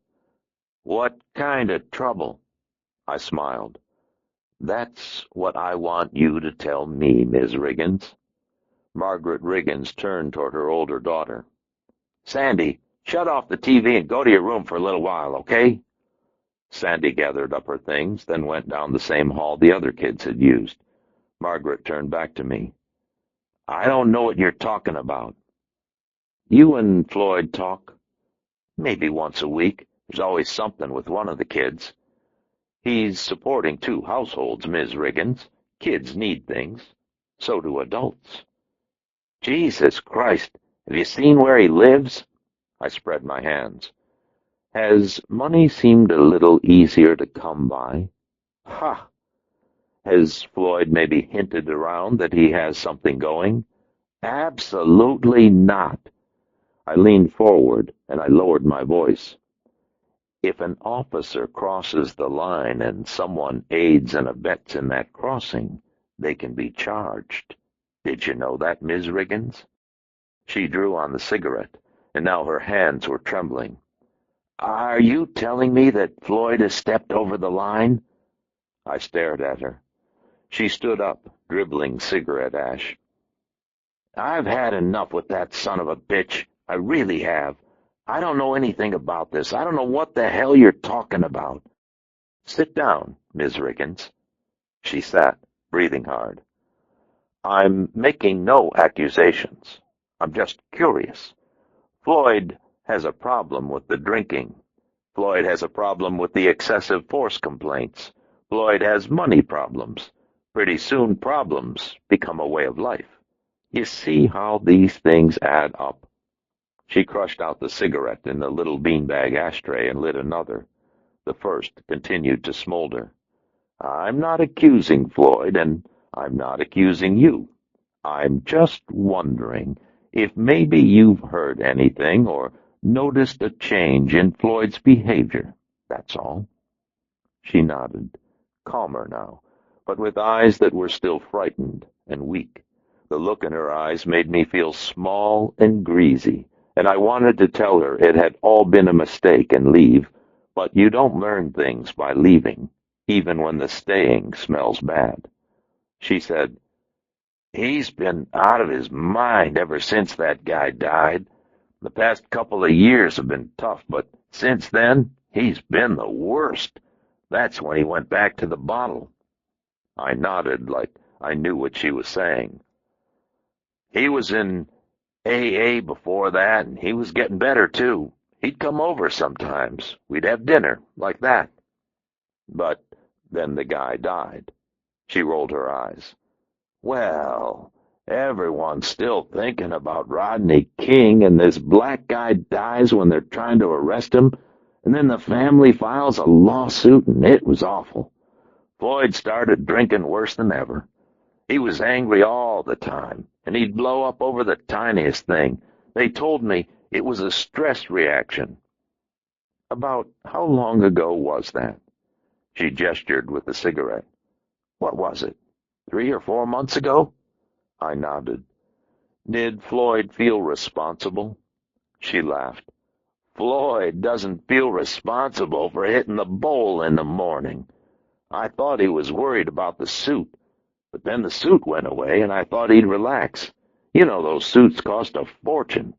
"What kind of trouble?" I smiled. "That's what I want you to tell me, Miss Riggins." Margaret Riggins turned toward her older daughter. "Sandy, shut off the TV and go to your room for a little while, okay?" Sandy gathered up her things, then went down the same hall the other kids had used. Margaret turned back to me. "I don't know what you're talking about." "You and Floyd talk?" "Maybe once a week. There's always something with one of the kids." "He's supporting 2 households, Miss Riggins. Kids need things. So do adults." "Jesus Christ, have you seen where he lives?" I spread my hands. "Has money seemed a little easier to come by?" "Ha! Has Floyd maybe hinted around that he has something going?" "Absolutely not." I leaned forward, and I lowered my voice. "If an officer crosses the line and someone aids and abets in that crossing, they can be charged. Did you know that, Miss Riggins?" She drew on the cigarette, and now her hands were trembling. "Are you telling me that Floyd has stepped over the line?" I stared at her. She stood up, dribbling cigarette ash. "I've had enough with that son of a bitch. I really have. I don't know anything about this. I don't know what the hell you're talking about." "Sit down, Miss Riggins." She sat, breathing hard. "I'm making no accusations. I'm just curious. Floyd has a problem with the drinking. Floyd has a problem with the excessive force complaints. Floyd has money problems. Pretty soon problems become a way of life. You see how these things add up." She crushed out the cigarette in the little beanbag ashtray and lit another. The first continued to smolder. "I'm not accusing Floyd, and I'm not accusing you. I'm just wondering if maybe you've heard anything or noticed a change in Floyd's behavior. That's all." She nodded, calmer now, but with eyes that were still frightened and weak. The look in her eyes made me feel small and greasy, and I wanted to tell her it had all been a mistake and leave, but you don't learn things by leaving, even when the staying smells bad. She said, He's been out of his mind ever since that guy died. The past couple of years have been tough, but since then, he's been the worst. That's when he went back to the bottle. I nodded like I knew what she was saying. He was in AA before that, and he was getting better, too. He'd come over sometimes. We'd have dinner, like that. But then the guy died. She rolled her eyes. Well, everyone's still thinking about Rodney King, and this black guy dies when they're trying to arrest him, and then the family files a lawsuit, and it was awful. Floyd started drinking worse than ever. He was angry all the time, and he'd blow up over the tiniest thing. They told me it was a stress reaction. About how long ago was that? She gestured with the cigarette. What was it? 3 or 4 months ago? I nodded. Did Floyd feel responsible? She laughed. Floyd doesn't feel responsible for hitting the bowl in the morning. I thought he was worried about the suit, but then the suit went away, and I thought he'd relax. You know those suits cost a fortune.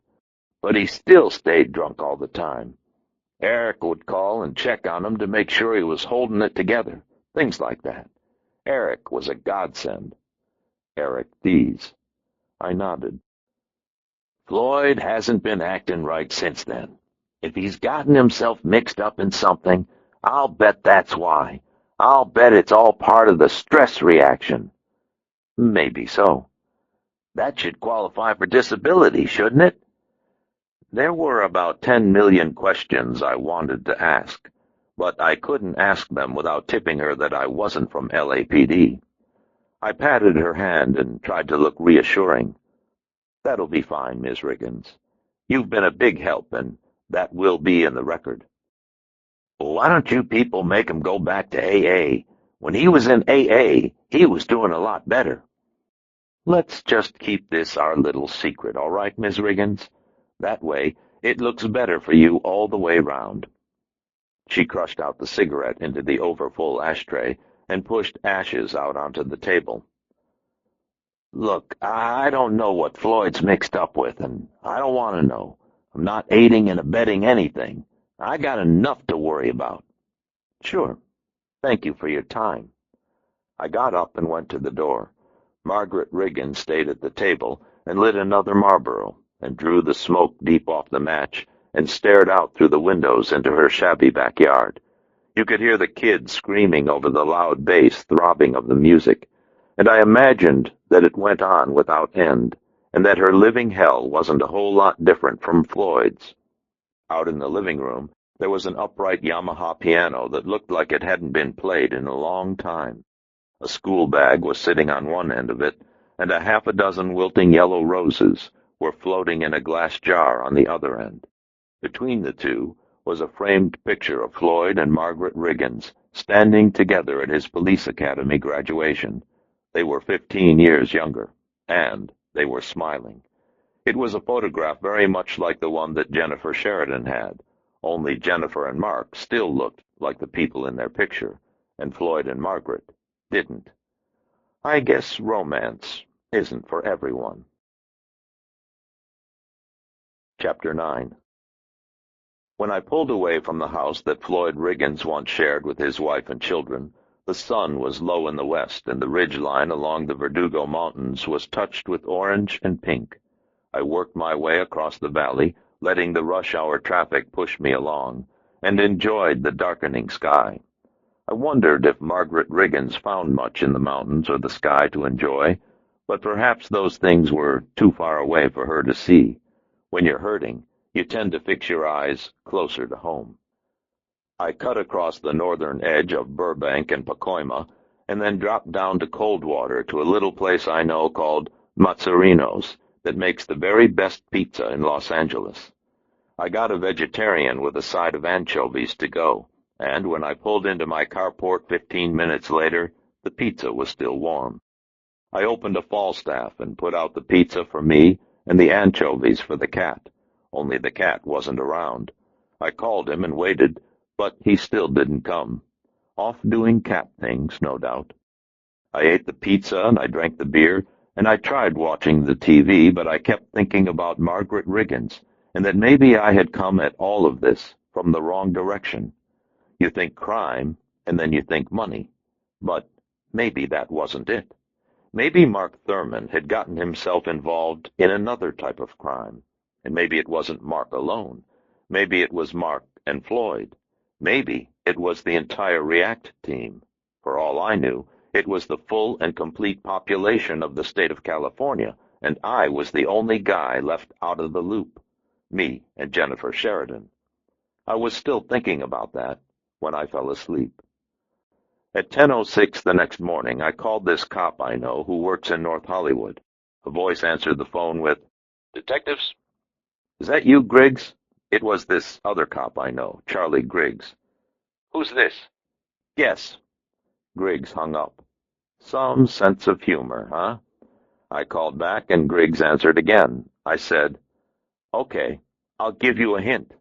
But he still stayed drunk all the time. Eric would call and check on him to make sure he was holding it together, things like that. Eric was a godsend. Eric Dees. I nodded. Floyd hasn't been acting right since then. If he's gotten himself mixed up in something, I'll bet that's why. I'll bet it's all part of the stress reaction. Maybe so. That should qualify for disability, shouldn't it? There were about 10 million questions I wanted to ask, but I couldn't ask them without tipping her that I wasn't from LAPD. I patted her hand and tried to look reassuring. That'll be fine, Miss Riggins. You've been a big help, and that will be in the record. Why don't you people make him go back to AA? When he was in AA, he was doing a lot better. Let's just keep this our little secret, all right, Miss Riggins? That way, it looks better for you all the way round. She crushed out the cigarette into the overfull ashtray and pushed ashes out onto the table. Look, I don't know what Floyd's mixed up with, and I don't want to know. I'm not aiding and abetting anything. I got enough to worry about. Sure. Thank you for your time. I got up and went to the door. Margaret Riggins stayed at the table and lit another Marlboro and drew the smoke deep off the match and stared out through the windows into her shabby backyard. You could hear the kids screaming over the loud bass throbbing of the music, and I imagined that it went on without end, and that her living hell wasn't a whole lot different from Floyd's. Out in the living room, there was an upright Yamaha piano that looked like it hadn't been played in a long time. A school bag was sitting on one end of it, and a half a dozen wilting yellow roses were floating in a glass jar on the other end. Between the two was a framed picture of Floyd and Margaret Riggins standing together at his police academy graduation. They were 15 years younger, and they were smiling. It was a photograph very much like the one that Jennifer Sheridan had, only Jennifer and Mark still looked like the people in their picture, and Floyd and Margaret didn't. I guess romance isn't for everyone. Chapter 9. When I pulled away from the house that Floyd Riggins once shared with his wife and children, the sun was low in the west, and the ridge line along the Verdugo Mountains was touched with orange and pink. I worked my way across the valley, letting the rush-hour traffic push me along, and enjoyed the darkening sky. I wondered if Margaret Riggins found much in the mountains or the sky to enjoy, but perhaps those things were too far away for her to see. When you're hurting, you tend to fix your eyes closer to home. I cut across the northern edge of Burbank and Pacoima, and then dropped down to Coldwater to a little place I know called Mazzarino's that makes the very best pizza in Los Angeles. I got a vegetarian with a side of anchovies to go, and when I pulled into my carport 15 minutes later, the pizza was still warm. I opened a Falstaff and put out the pizza for me and the anchovies for the cat, only the cat wasn't around. I called him and waited, but he still didn't come. Off doing cat things, no doubt. I ate the pizza and I drank the beer, And I tried watching the TV, but I kept thinking about Margaret Riggins, and that maybe I had come at all of this from the wrong direction. You think crime, and then you think money. But maybe that wasn't it. Maybe Mark Thurman had gotten himself involved in another type of crime. And maybe it wasn't Mark alone. Maybe it was Mark and Floyd. Maybe it was the entire React team. For all I knew, it was the full and complete population of the state of California, and I was the only guy left out of the loop. Me and Jennifer Sheridan. I was still thinking about that when I fell asleep. At 10:06 the next morning, I called this cop I know who works in North Hollywood. A voice answered the phone with, "Detectives?" "Is that you, Griggs?" It was this other cop I know, Charlie Griggs. "Who's this?" "Yes." Griggs hung up. Some sense of humor, huh? I called back, and Griggs answered again. I said, "Okay, I'll give you a hint.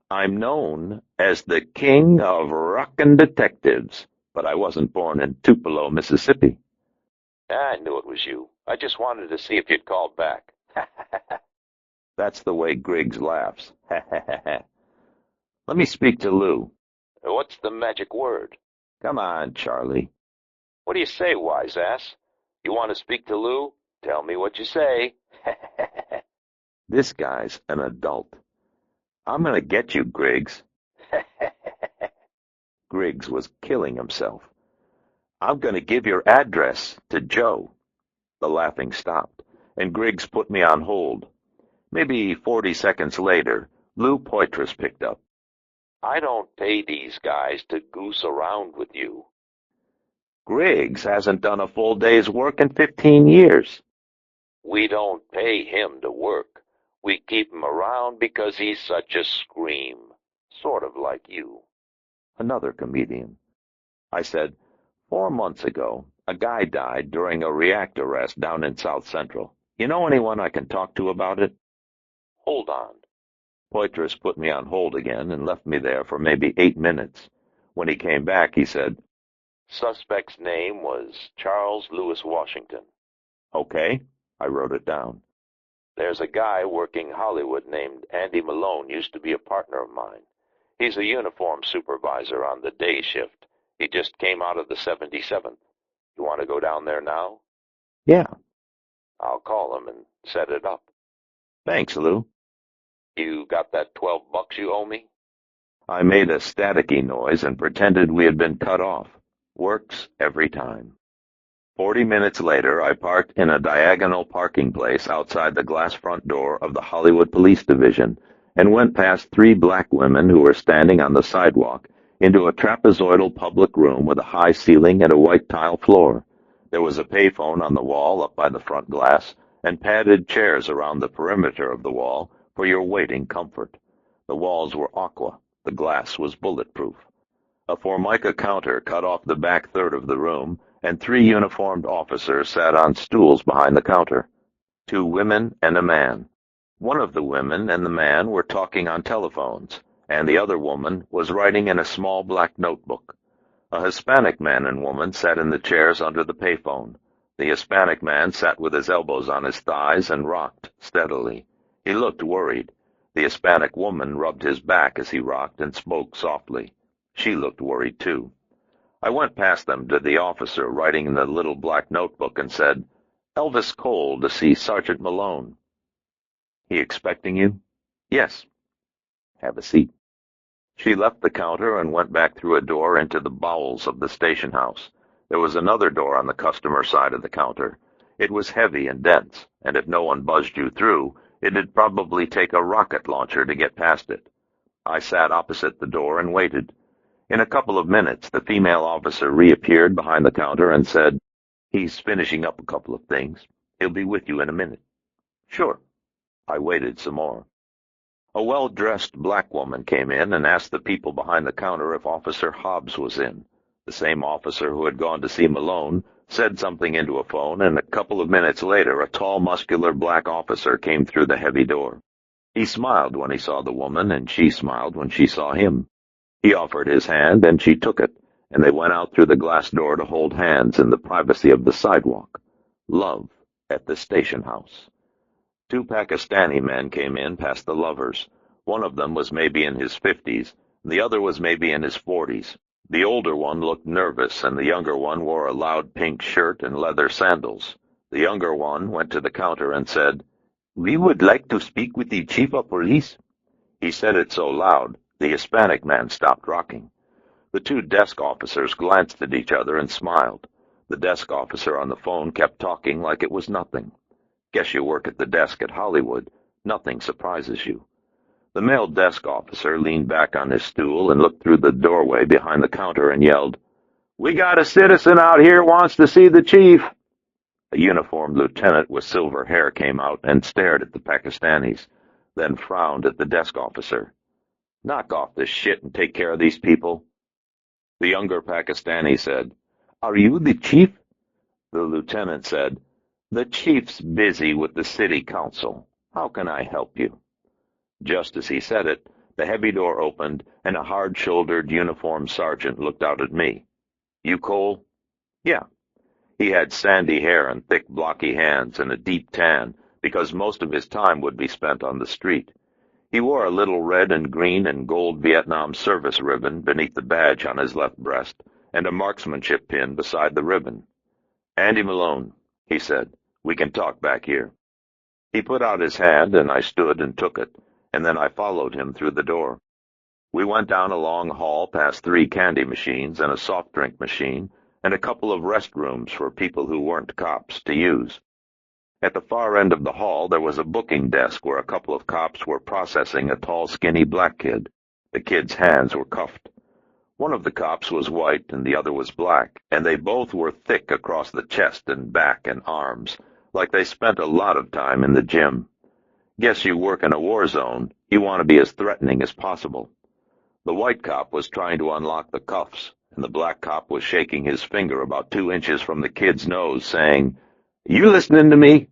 I'm known as the king of rockin' detectives, but I wasn't born in Tupelo, Mississippi." "I knew it was you. I just wanted to see if you'd called back." That's the way Griggs laughs. Let me speak to Lou. "What's the magic word?" Come on, Charlie. "What do you say, wise ass? You want to speak to Lou? Tell me what you say." This guy's an adult. I'm going to get you, Griggs. Griggs was killing himself. "I'm going to give your address to Joe." The laughing stopped, and Griggs put me on hold. Maybe 40 seconds later, Lou Poitras picked up. "I don't pay these guys to goose around with you." Griggs hasn't done a full day's work in 15 years. "We don't pay him to work. We keep him around because he's such a scream. Sort of like you." Another comedian. I said, 4 months ago, a guy died during a React arrest down in South Central. You know anyone I can talk to about it? "Hold on." Poitras put me on hold again and left me there for maybe 8 minutes. When he came back, he said, "Suspect's name was Charles Lewis Washington. "Okay." I wrote it down. There's a guy working Hollywood named Andy Malone, used to be a partner of mine. He's a uniform supervisor on the day shift. He just came out of the 77th. You want to go down there now?" Yeah. "I'll call him and set it up." Thanks, Lou. "You got that $12 you owe me?" I made a staticky noise and pretended we had been cut off. Works every time. 40 minutes later, I parked in a diagonal parking place outside the glass front door of the Hollywood Police Division and went past 3 black women who were standing on the sidewalk into a trapezoidal public room with a high ceiling and a white tile floor. There was a payphone on the wall up by the front glass and padded chairs around the perimeter of the wall for your waiting comfort. The walls were aqua. The glass was bulletproof. A Formica counter cut off the back third of the room, and 3 uniformed officers sat on stools behind the counter. 2 women and a man. One of the women and the man were talking on telephones, and the other woman was writing in a small black notebook. A Hispanic man and woman sat in the chairs under the payphone. The Hispanic man sat with his elbows on his thighs and rocked steadily. He looked worried. The Hispanic woman rubbed his back as he rocked and spoke softly. She looked worried, too. I went past them to the officer writing in the little black notebook and said, "Elvis Cole to see Sergeant Malone." "He expecting you?" "Yes." "Have a seat." She left the counter and went back through a door into the bowels of the station house. There was another door on the customer side of the counter. It was heavy and dense, and if no one buzzed you through, it'd probably take a rocket launcher to get past it. I sat opposite the door and waited. In a couple of minutes, the female officer reappeared behind the counter and said, "He's finishing up a couple of things. He'll be with you in a minute." "Sure." I waited some more. A well-dressed black woman came in and asked the people behind the counter if Officer Hobbs was in. The same officer who had gone to see Malone said something into a phone, and a couple of minutes later a tall, muscular black officer came through the heavy door. He smiled when he saw the woman, and she smiled when she saw him. He offered his hand, and she took it, and they went out through the glass door to hold hands in the privacy of the sidewalk. Love at the station house. Two Pakistani men came in past the lovers. One of them was maybe in his 50s, the other was maybe in his 40s. The older one looked nervous, and the younger one wore a loud pink shirt and leather sandals. The younger one went to the counter and said, "We would like to speak with the chief of police." He said it so loud, the Hispanic man stopped rocking. The two desk officers glanced at each other and smiled. The desk officer on the phone kept talking like it was nothing. Guess you work at the desk at Hollywood. Nothing surprises you. The male desk officer leaned back on his stool and looked through the doorway behind the counter and yelled, "We got a citizen out here wants to see the chief." A uniformed lieutenant with silver hair came out and stared at the Pakistanis, then frowned at the desk officer. "Knock off this shit and take care of these people." The younger Pakistani said, "Are you the chief?" The lieutenant said, "The chief's busy with the city council. How can I help you?" Just as he said it, the heavy door opened, and a hard-shouldered uniformed sergeant looked out at me. "You Cole?" "Yeah." He had sandy hair and thick, blocky hands and a deep tan, because most of his time would be spent on the street. He wore a little red and green and gold Vietnam service ribbon beneath the badge on his left breast, and a marksmanship pin beside the ribbon. "Andy Malone," he said. "We can talk back here." He put out his hand, and I stood and took it, and then I followed him through the door. We went down a long hall past 3 candy machines and a soft drink machine, and a couple of restrooms for people who weren't cops to use. At the far end of the hall there was a booking desk where a couple of cops were processing a tall, skinny black kid. The kid's hands were cuffed. One of the cops was white and the other was black, and they both were thick across the chest and back and arms, like they spent a lot of time in the gym. Guess you work in a war zone, you want to be as threatening as possible. The white cop was trying to unlock the cuffs, and the black cop was shaking his finger about 2 inches from the kid's nose, saying, "You listening to me?"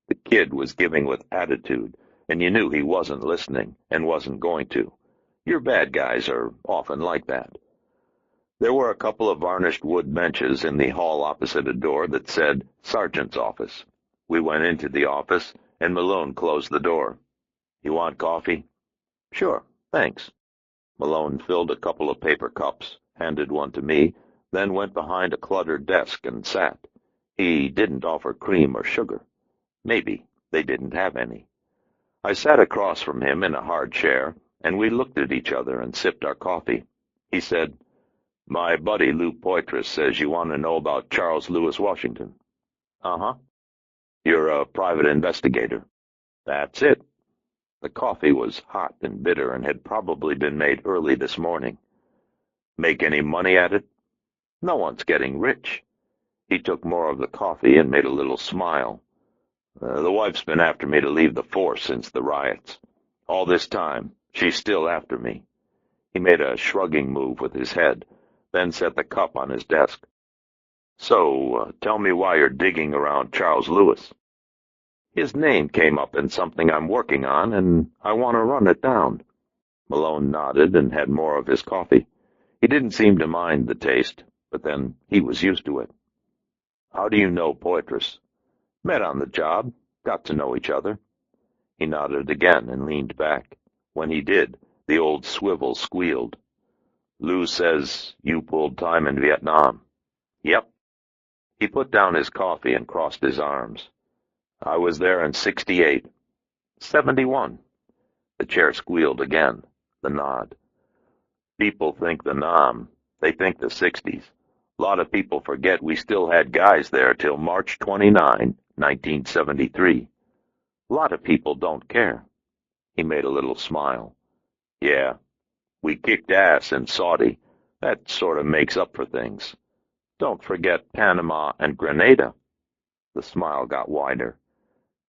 The kid was giving with attitude, and you knew he wasn't listening and wasn't going to. Your bad guys are often like that. There were a couple of varnished wood benches in the hall opposite a door that said Sergeant's Office. We went into the office, and Malone closed the door. "You want coffee?" "Sure, thanks." Malone filled a couple of paper cups, handed one to me, then went behind a cluttered desk and sat. He didn't offer cream or sugar. Maybe they didn't have any. I sat across from him in a hard chair, and we looked at each other and sipped our coffee. He said, "My buddy Lou Poitras says you want to know about Charles Lewis Washington." "Uh-huh." "You're a private investigator." "That's it." The coffee was hot and bitter and had probably been made early this morning. "Make any money at it?" "No one's getting rich." He took more of the coffee and made a little smile. The wife's been after me to leave the force since the riots. All this time, she's still after me." He made a shrugging move with his head, then set the cup on his desk. "So, tell me why you're digging around Charles Lewis." "His name came up in something I'm working on, and I want to run it down." Malone nodded and had more of his coffee. He didn't seem to mind the taste, but then he was used to it. "How do you know Poitras?" "Met on the job. Got to know each other." He nodded again and leaned back. When he did, the old swivel squealed. "Lou says you pulled time in Vietnam." "Yep." He put down his coffee and crossed his arms. "I was there in 68. 71. The chair squealed again. The nod. "People think the Nam. They think the 60s. A lot of people forget we still had guys there till March 29, 1973. A lot of people don't care." He made a little smile. "Yeah, we kicked ass in Saudi. That sort of makes up for things. Don't forget Panama and Grenada." The smile got wider.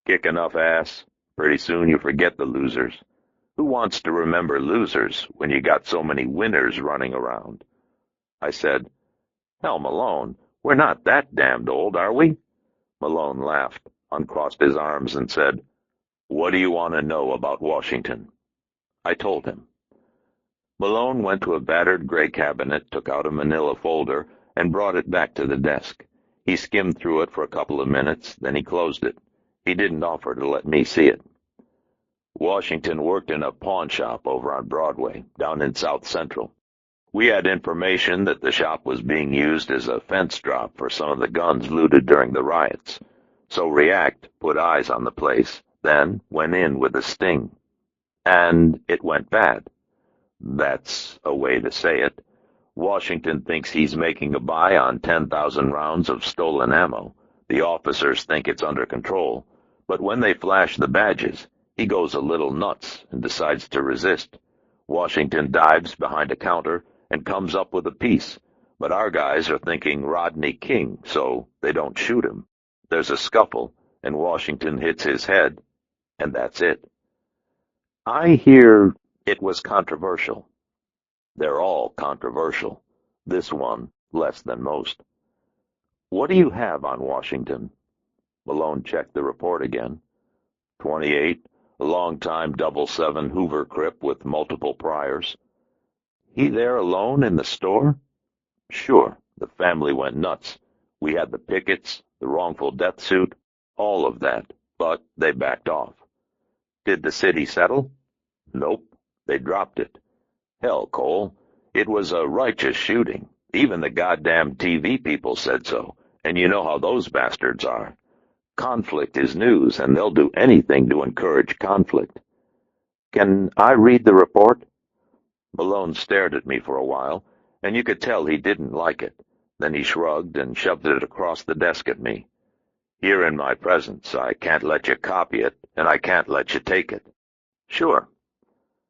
"Kick enough ass, pretty soon you forget the losers. Who wants to remember losers when you got so many winners running around?" I said, "Hell, Malone, we're not that damned old, are we?" Malone laughed, uncrossed his arms, and said, "What do you want to know about Washington?" I told him. Malone went to a battered gray cabinet, took out a manila folder, and brought it back to the desk. He skimmed through it for a couple of minutes, then he closed it. He didn't offer to let me see it. Washington worked in a pawn shop over on Broadway, down in South Central. We had information that the shop was being used as a fence drop for some of the guns looted during the riots. So React put eyes on the place, then went in with a sting. And it went bad. That's a way to say it. Washington thinks he's making a buy on 10,000 rounds of stolen ammo. The officers think it's under control. But when they flash the badges, he goes a little nuts and decides to resist. Washington dives behind a counter and comes up with a piece. But our guys are thinking Rodney King, so they don't shoot him. There's a scuffle, and Washington hits his head, and that's it. I hear it was controversial. They're all controversial. This one less than most. What do you have on Washington? Malone checked the report again. 28, a long-time 7 Hoover Crip with multiple priors. He there alone in the store? Sure, the family went nuts. We had the pickets, the wrongful death suit, all of that, but they backed off. Did the city settle? Nope, they dropped it. Hell, Cole, it was a righteous shooting. Even the goddamn TV people said so, and you know how those bastards are. Conflict is news, and they'll do anything to encourage conflict. Can I read the report? Malone stared at me for a while, and you could tell he didn't like it. Then he shrugged and shoved it across the desk at me. Here in my presence, I can't let you copy it, and I can't let you take it. Sure.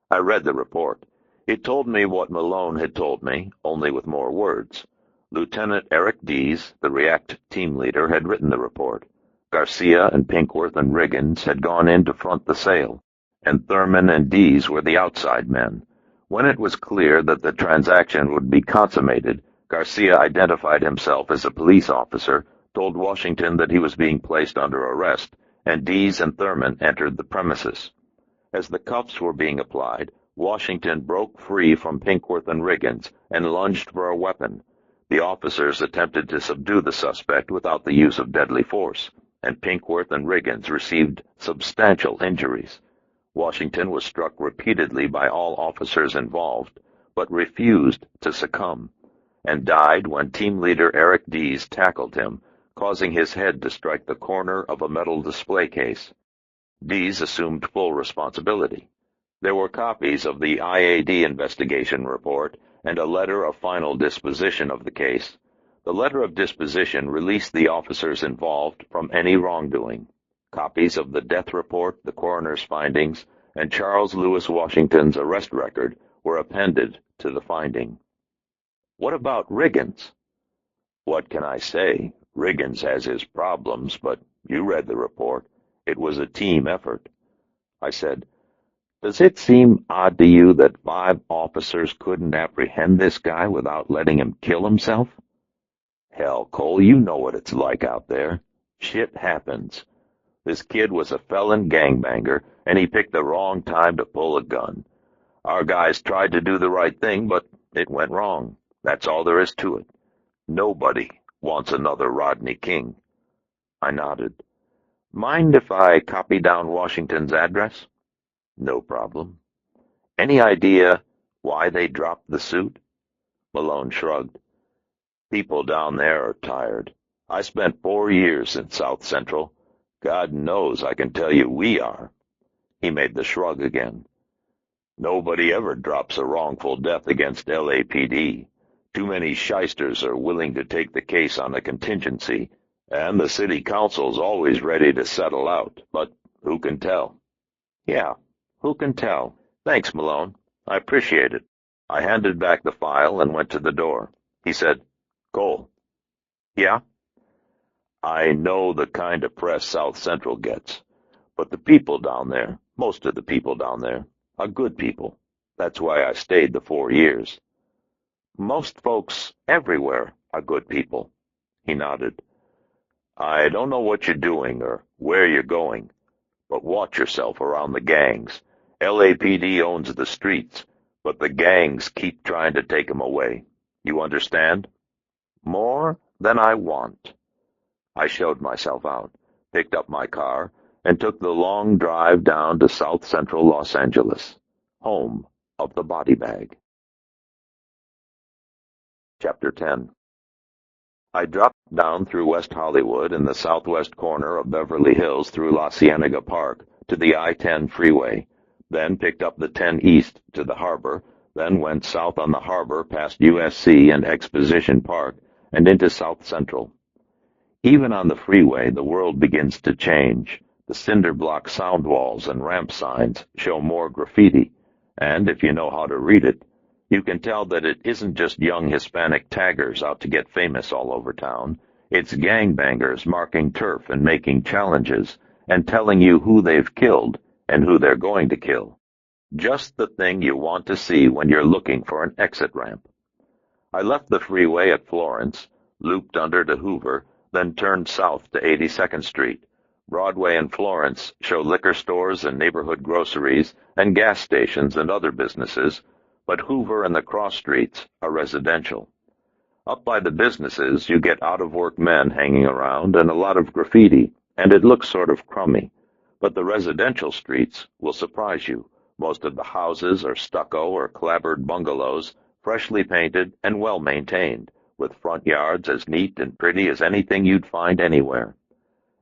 I read the report. It told me what Malone had told me, only with more words. Lieutenant Eric Dees, the React team leader, had written the report. Garcia and Pinkworth and Riggins had gone in to front the sale, and Thurman and Dees were the outside men. When it was clear that the transaction would be consummated, Garcia identified himself as a police officer, told Washington that he was being placed under arrest, and Dees and Thurman entered the premises. As the cuffs were being applied, Washington broke free from Pinkworth and Riggins and lunged for a weapon. The officers attempted to subdue the suspect without the use of deadly force, and Pinkworth and Riggins received substantial injuries. Washington was struck repeatedly by all officers involved, but refused to succumb, and died when team leader Eric Dees tackled him, causing his head to strike the corner of a metal display case. Dees assumed full responsibility. There were copies of the IAD investigation report and a letter of final disposition of the case. The letter of disposition released the officers involved from any wrongdoing. Copies of the death report, the coroner's findings, and Charles Lewis Washington's arrest record were appended to the finding. What about Riggins? What can I say? Riggins has his problems, but you read the report. It was a team effort. I said, Does it seem odd to you that 5 officers couldn't apprehend this guy without letting him kill himself? Hell, Cole, you know what it's like out there. Shit happens. This kid was a felon gangbanger, and he picked the wrong time to pull a gun. Our guys tried to do the right thing, but it went wrong. That's all there is to it. Nobody wants another Rodney King. I nodded. Mind if I copy down Washington's address? No problem. Any idea why they dropped the suit? Malone shrugged. People down there are tired. I spent 4 years in South Central. God knows I can tell you we are. He made the shrug again. Nobody ever drops a wrongful death against LAPD. Too many shysters are willing to take the case on a contingency, and the city council's always ready to settle out, but who can tell? Yeah, who can tell? Thanks, Malone. I appreciate it. I handed back the file and went to the door. He said, Cole. Yeah? I know the kind of press South Central gets, but the people down there, most of the people down there, are good people. That's why I stayed the 4 years. Most folks everywhere are good people. He nodded. I don't know what you're doing or where you're going, but watch yourself around the gangs. LAPD owns the streets, but the gangs keep trying to take them away. You understand? More than I want. I showed myself out, picked up my car, and took the long drive down to South Central Los Angeles, home of the body bag. Chapter 10. I dropped down through West Hollywood in the southwest corner of Beverly Hills through La Cienega Park to the I-10 freeway, then picked up the 10 East to the harbor, then went south on the harbor past USC and Exposition Park and into South Central. Even on the freeway, the world begins to change. The cinder block sound walls and ramp signs show more graffiti, and if you know how to read it, you can tell that it isn't just young Hispanic taggers out to get famous all over town. It's gangbangers marking turf and making challenges and telling you who they've killed and who they're going to kill. Just the thing you want to see when you're looking for an exit ramp. I left the freeway at Florence, looped under to Hoover, then turned south to 82nd Street. Broadway and Florence show liquor stores and neighborhood groceries and gas stations and other businesses, but Hoover and the cross streets are residential. Up by the businesses, you get out-of-work men hanging around and a lot of graffiti, and it looks sort of crummy. But the residential streets will surprise you. Most of the houses are stucco or clapboard bungalows, freshly painted and well-maintained, with front yards as neat and pretty as anything you'd find anywhere.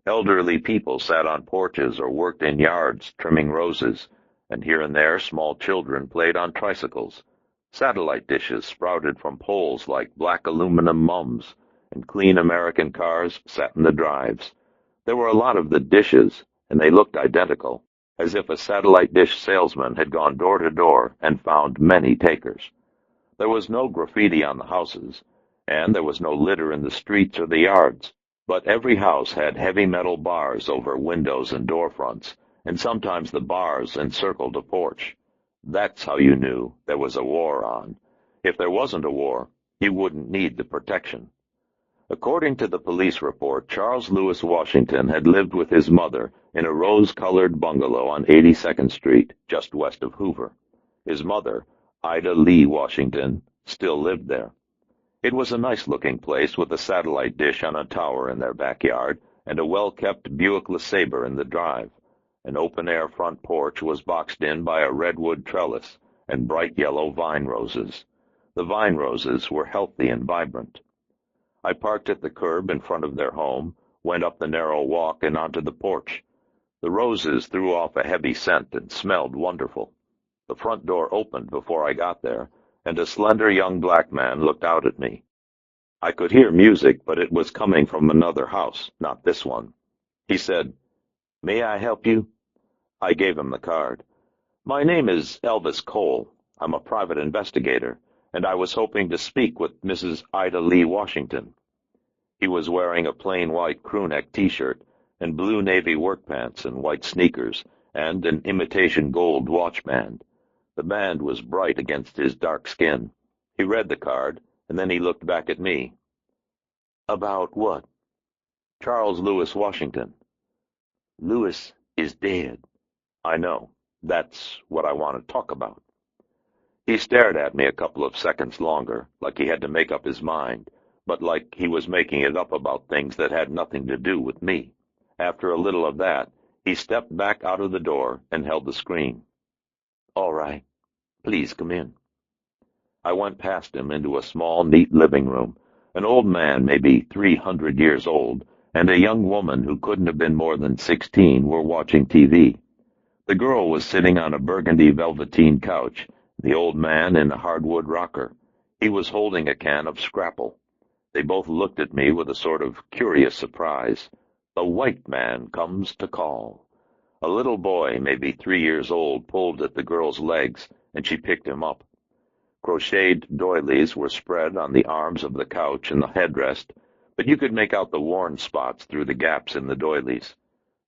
Elderly people sat on porches or worked in yards trimming roses, and here and there small children played on tricycles. Satellite dishes sprouted from poles like black aluminum mums, and clean American cars sat in the drives. There were a lot of the dishes, and they looked identical, as if a satellite dish salesman had gone door to door and found many takers. There was no graffiti on the houses, and there was no litter in the streets or the yards, but every house had heavy metal bars over windows and door fronts, and sometimes the bars encircled a porch. That's how you knew there was a war on. If there wasn't a war, you wouldn't need the protection. According to the police report, Charles Lewis Washington had lived with his mother in a rose-colored bungalow on 82nd Street, just west of Hoover. His mother, Ida Lee Washington, still lived there. It was a nice-looking place with a satellite dish on a tower in their backyard and a well-kept Buick LeSabre in the drive. An open-air front porch was boxed in by a redwood trellis and bright yellow vine roses. The vine roses were healthy and vibrant. I parked at the curb in front of their home, went up the narrow walk and onto the porch. The roses threw off a heavy scent and smelled wonderful. The front door opened before I got there, and a slender young black man looked out at me. I could hear music, but it was coming from another house, not this one. He said, "May I help you?" I gave him the card. "My name is Elvis Cole. I'm a private investigator, and I was hoping to speak with Mrs. Ida Lee Washington." He was wearing a plain white crewneck T-shirt and blue navy work pants and white sneakers and an imitation gold watch band. The band was bright against his dark skin. He read the card, and then he looked back at me. "About what?" "Charles Lewis Washington." "Lewis is dead." "I know. That's what I want to talk about." He stared at me a couple of seconds longer, like he had to make up his mind, but like he was making it up about things that had nothing to do with me. After a little of that, he stepped back out of the door and held the screen. "All right. Please come in." I went past him into a small, neat living room. An old man, maybe 300 years old, and a young woman who couldn't have been more than 16 were watching TV. The girl was sitting on a burgundy velveteen couch, the old man in a hardwood rocker. He was holding a can of Scrapple. They both looked at me with a sort of curious surprise. The white man comes to call. A little boy, maybe 3 years old, pulled at the girl's legs, and she picked him up. Crocheted doilies were spread on the arms of the couch and the headrest, but you could make out the worn spots through the gaps in the doilies.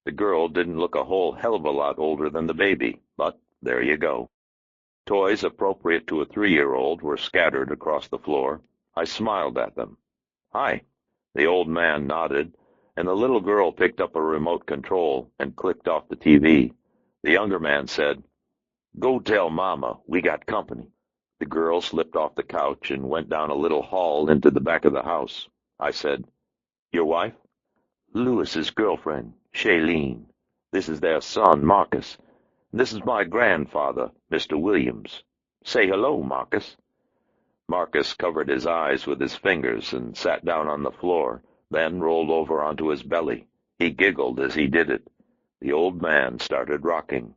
The girl didn't look a whole hell of a lot older than the baby, but there you go. Toys appropriate to a 3-year-old were scattered across the floor. I smiled at them. "Hi." The old man nodded, and the little girl picked up a remote control and clicked off the TV. The younger man said, "Go tell Mama we got company." The girl slipped off the couch and went down a little hall into the back of the house. I said, "Your wife?" Lewis's girlfriend, Shailene. This is their son, Marcus. This is my grandfather, Mr. Williams. Say hello, Marcus." Marcus covered his eyes with his fingers and sat down on the floor, then rolled over onto his belly. He giggled as he did it. The old man started rocking.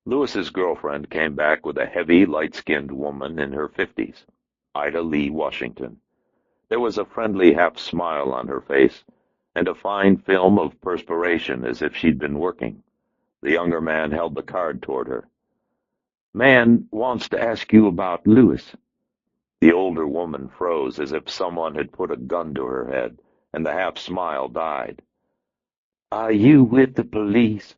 Lewis's girlfriend came back with a heavy, light-skinned woman in her 50s, Ida Lee Washington. There was a friendly half-smile on her face, and a fine film of perspiration as if she'd been working. The younger man held the card toward her. "Man wants to ask you about Lewis." The older woman froze as if someone had put a gun to her head, and the half-smile died. "Are you with the police?"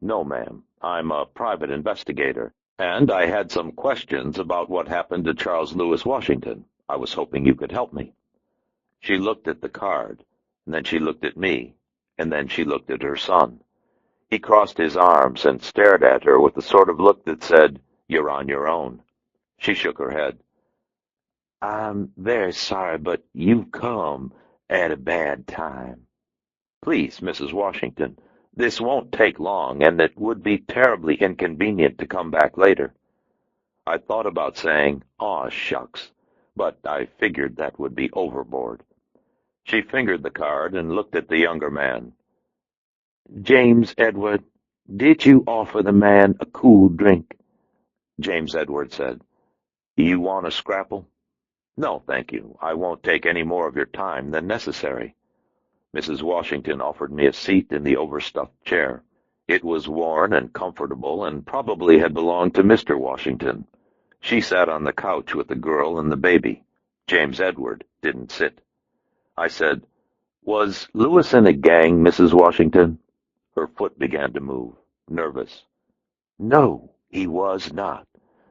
"No, ma'am. I'm a private investigator, and I had some questions about what happened to Charles Lewis Washington. I was hoping you could help me." She looked at the card, and then she looked at me, and then she looked at her son. He crossed his arms and stared at her with the sort of look that said, "You're on your own." She shook her head. "I'm very sorry, but you've come at a bad time." "Please, Mrs. Washington, this won't take long, and it would be terribly inconvenient to come back later." I thought about saying, "Aw, shucks," but I figured that would be overboard. She fingered the card and looked at the younger man. "James Edward, did you offer the man a cool drink?" James Edward said. "You want a scrapple?" "No, thank you. I won't take any more of your time than necessary." Mrs. Washington offered me a seat in the overstuffed chair. It was worn and comfortable and probably had belonged to Mr. Washington. She sat on the couch with the girl and the baby. James Edward didn't sit. I said, "Was Lewis in a gang, Mrs. Washington?" Her foot began to move, nervous. "No, he was not.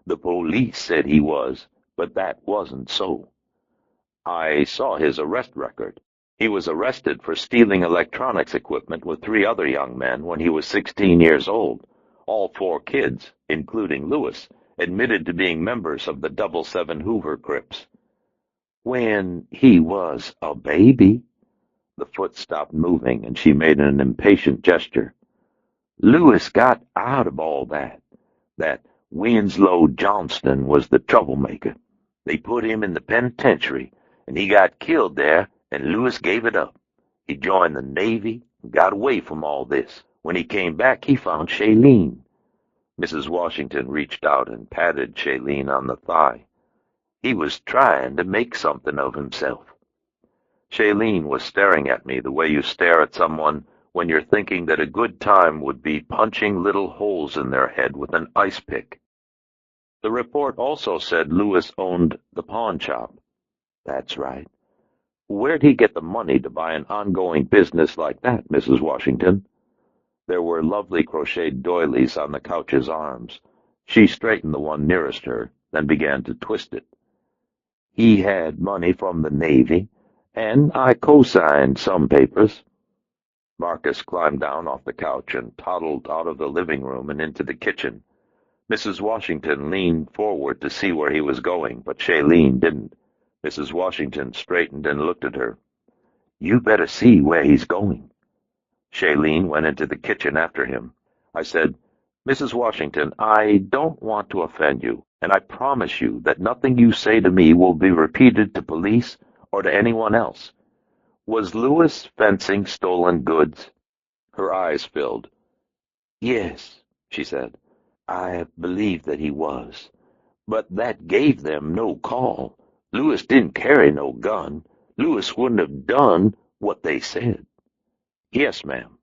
The police said he was, but that wasn't so." "I saw his arrest record. He was arrested for stealing electronics equipment with 3 other young men when he was 16 years old. All 4 kids, including Lewis, admitted to being members of the 77 Hoover Crips." "When he was a baby?" The foot stopped moving, and she made an impatient gesture. "Lewis got out of all that. That Winslow Johnston was the troublemaker. They put him in the penitentiary, and he got killed there, and Lewis gave it up. He joined the Navy and got away from all this. When he came back, he found Shailene." Mrs. Washington reached out and patted Shailene on the thigh. "He was trying to make something of himself." Shailene was staring at me the way you stare at someone when you're thinking that a good time would be punching little holes in their head with an ice pick. "The report also said Lewis owned the pawn shop." "That's right." "Where'd he get the money to buy an ongoing business like that, Mrs. Washington?" There were lovely crocheted doilies on the couch's arms. She straightened the one nearest her, then began to twist it. "He had money from the Navy, and I co-signed some papers." Marcus climbed down off the couch and toddled out of the living room and into the kitchen. Mrs. Washington leaned forward to see where he was going, but Shailene didn't. Mrs. Washington straightened and looked at her. "You better see where he's going." Shailene went into the kitchen after him. I said, "Mrs. Washington, I don't want to offend you, and I promise you that nothing you say to me will be repeated to police or to anyone else. Was Lewis fencing stolen goods?" Her eyes filled. "Yes," she said. "I believe that he was. But that gave them no call. Lewis didn't carry no gun. Lewis wouldn't have done what they said." "Yes, ma'am.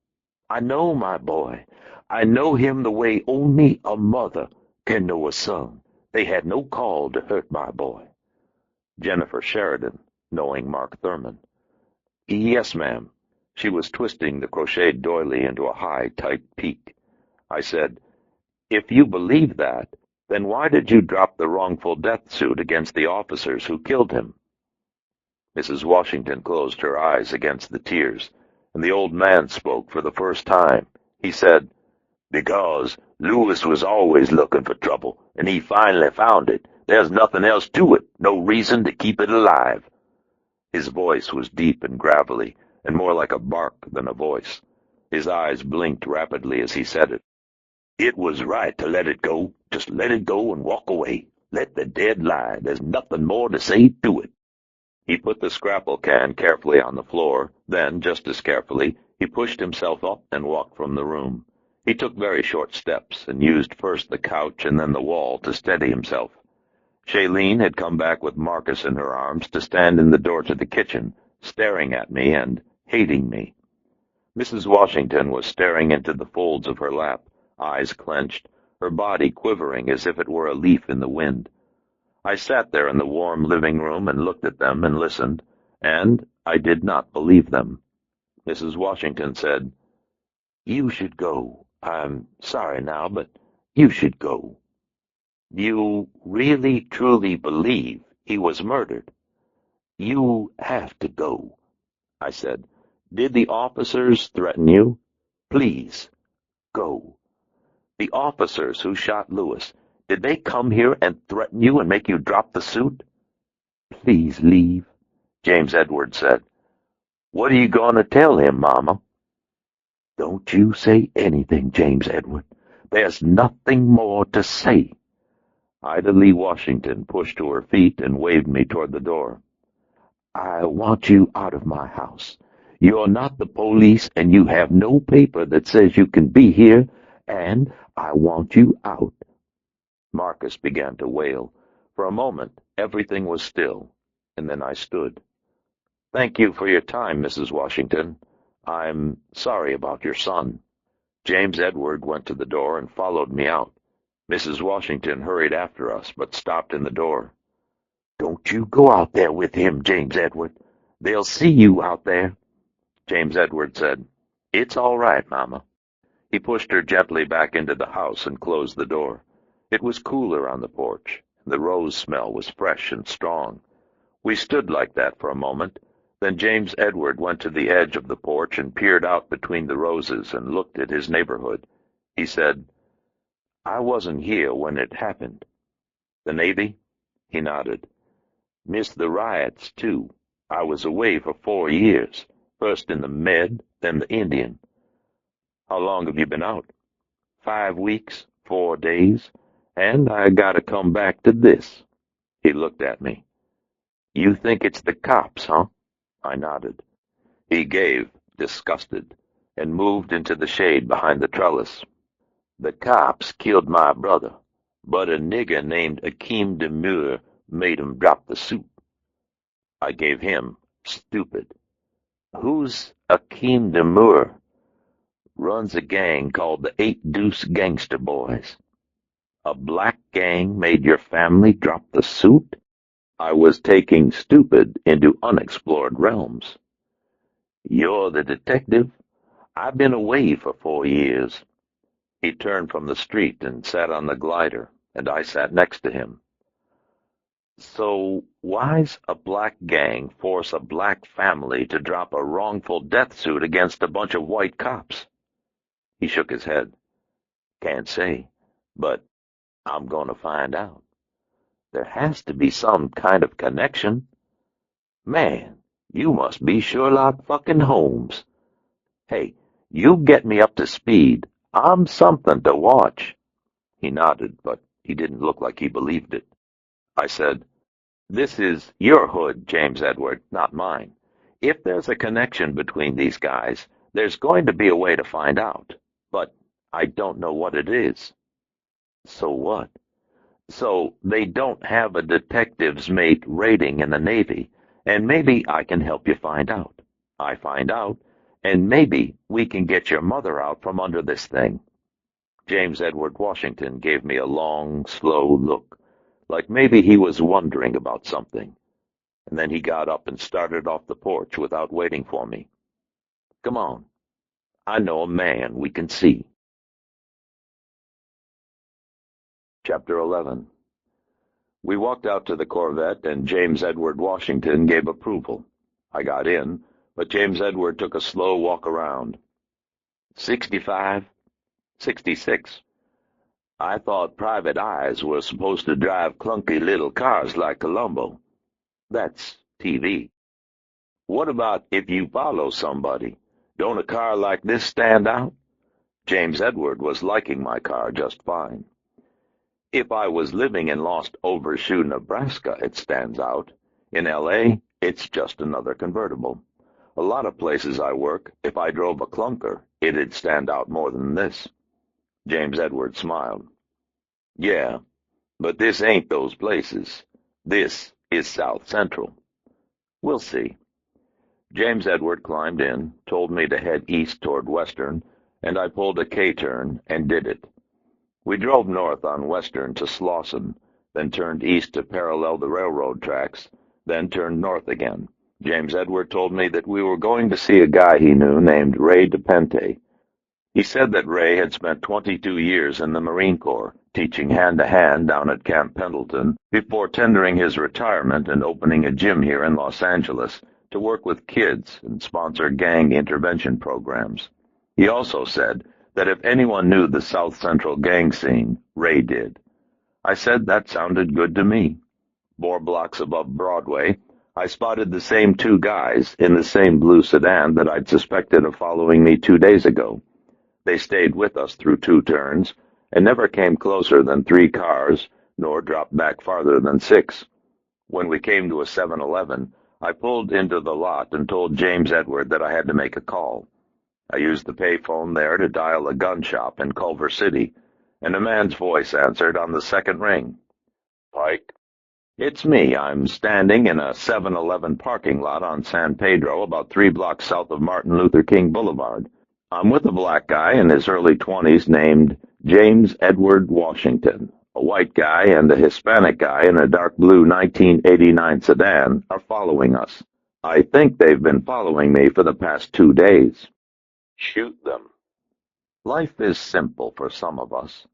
I know my boy. I know him the way only a mother can know a son. They had no call to hurt my boy." Jennifer Sheridan, knowing Mark Thurman. "Yes, ma'am." She was twisting the crocheted doily into a high, tight peak. I said, "If you believe that, then why did you drop the wrongful death suit against the officers who killed him?" Mrs. Washington closed her eyes against the tears, and the old man spoke for the first time. He said, "Because Lewis was always looking for trouble, and he finally found it. There's nothing else to it, no reason to keep it alive." His voice was deep and gravelly, and more like a bark than a voice. His eyes blinked rapidly as he said it. "It was right to let it go. Just let it go and walk away. Let the dead lie. There's nothing more to say to it." He put the scrapple can carefully on the floor. Then, just as carefully, he pushed himself up and walked from the room. He took very short steps and used first the couch and then the wall to steady himself. Shailene had come back with Marcus in her arms to stand in the door to the kitchen, staring at me and hating me. Mrs. Washington was staring into the folds of her lap, eyes clenched, her body quivering as if it were a leaf in the wind. I sat there in the warm living room and looked at them and listened, and I did not believe them. Mrs. Washington said, "You should go. I'm sorry now, but you should go." "You really, truly believe he was murdered?" "You have to go," I said. "Did the officers threaten you? Please, go." "The officers who shot Lewis, did they come here and threaten you and make you drop the suit?" "Please leave," James Edward said. "What are you going to tell him, Mama?" "Don't you say anything, James Edward. There's nothing more to say." Ida Lee Washington pushed to her feet and waved me toward the door. "I want you out of my house. You're not the police, and you have no paper that says you can be here, and I want you out." Marcus began to wail. For a moment, everything was still, and then I stood. "Thank you for your time, Mrs. Washington. I'm sorry about your son." James Edward went to the door and followed me out. Mrs. Washington hurried after us, but stopped in the door. "Don't you go out there with him, James Edward. They'll see you out there." James Edward said, "It's all right, Mama." He pushed her gently back into the house and closed the door. It was cooler on the porch, and the rose smell was fresh and strong. We stood like that for a moment. Then James Edward went to the edge of the porch and peered out between the roses and looked at his neighborhood. He said, "I wasn't here when it happened." "The Navy?" He nodded. "Missed the riots, too. I was away for 4 years, first in the Med, then the Indian." "How long have you been out?" 5 weeks, 4 days, and I gotta come back to this." He looked at me. "You think it's the cops, huh?" I nodded. He gave, disgusted, and moved into the shade behind the trellis. "The cops killed my brother, but a nigger named Akeem Demur made him drop the suit." I gave him, stupid. "Who's Akeem Demur?" "Runs a gang called the 8 Deuce Gangster Boys." "A black gang made your family drop the suit?" I was taking stupid into unexplored realms. "You're the detective? I've been away for 4 years." He turned from the street and sat on the glider, and I sat next to him. "So why's a black gang force a black family to drop a wrongful death suit against a bunch of white cops?" He shook his head. "Can't say, but I'm going to find out. There has to be some kind of connection. Man, you must be Sherlock fucking Holmes. Hey, you get me up to speed. I'm something to watch." He nodded, but he didn't look like he believed it. I said, "This is your hood, James Edward, not mine. If there's a connection between these guys, there's going to be a way to find out. But I don't know what it is." "So what?" "So they don't have a detective's mate rating in the Navy, and maybe I can help you find out. I find out, and maybe we can get your mother out from under this thing." James Edward Washington gave me a long, slow look, like maybe he was wondering about something, and then he got up and started off the porch without waiting for me. "Come on. I know a man we can see." Chapter 11. We walked out to the Corvette, and James Edward Washington gave approval. I got in, but James Edward took a slow walk around. 65, 66. I thought private eyes were supposed to drive clunky little cars like Columbo. That's TV. What about if you follow somebody? Don't a car like this stand out? James Edward was liking my car just fine. If I was living in Lost Overshoe, Nebraska, it stands out. In L.A., it's just another convertible. A lot of places I work, if I drove a clunker, it'd stand out more than this. James Edward smiled. Yeah, but this ain't those places. This is South Central. We'll see. James Edward climbed in, told me to head east toward Western, and I pulled a K-turn and did it. We drove north on Western to Slauson, then turned east to parallel the railroad tracks, then turned north again. James Edward told me that we were going to see a guy he knew named Ray DePente. He said that Ray had spent 22 years in the Marine Corps, teaching hand-to-hand down at Camp Pendleton, before tendering his retirement and opening a gym here in Los Angeles to work with kids and sponsor gang intervention programs. He also said that if anyone knew the South Central gang scene, Ray did. I said that sounded good to me. 4 blocks above Broadway, I spotted the same 2 guys in the same blue sedan that I'd suspected of following me 2 days ago. They stayed with us through 2 turns and never came closer than 3 cars, nor dropped back farther than 6. When we came to a 7-Eleven, I pulled into the lot and told James Edward that I had to make a call. I used the payphone there to dial a gun shop in Culver City, and a man's voice answered on the second ring. Pike? It's me. I'm standing in a 7-Eleven parking lot on San Pedro, about 3 blocks south of Martin Luther King Boulevard. I'm with a black guy in his early 20s named James Edward Washington. A white guy and a Hispanic guy in a dark blue 1989 sedan are following us. I think they've been following me for the past 2 days. Shoot them. Life is simple for some of us.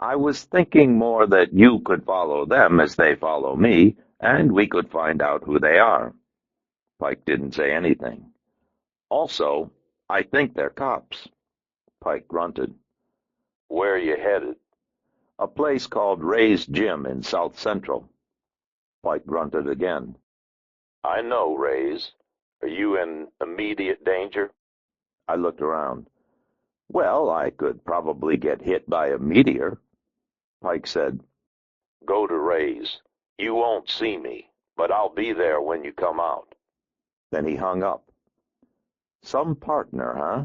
I was thinking more that you could follow them as they follow me, and we could find out who they are. Pike didn't say anything. Also, I think they're cops. Pike grunted. Where are you headed? A place called Ray's Gym in South Central. Pike grunted again. I know, Ray's. Are you in immediate danger? I looked around. Well, I could probably get hit by a meteor. Pike said, Go to Ray's. You won't see me, but I'll be there when you come out. Then he hung up. Some partner, huh?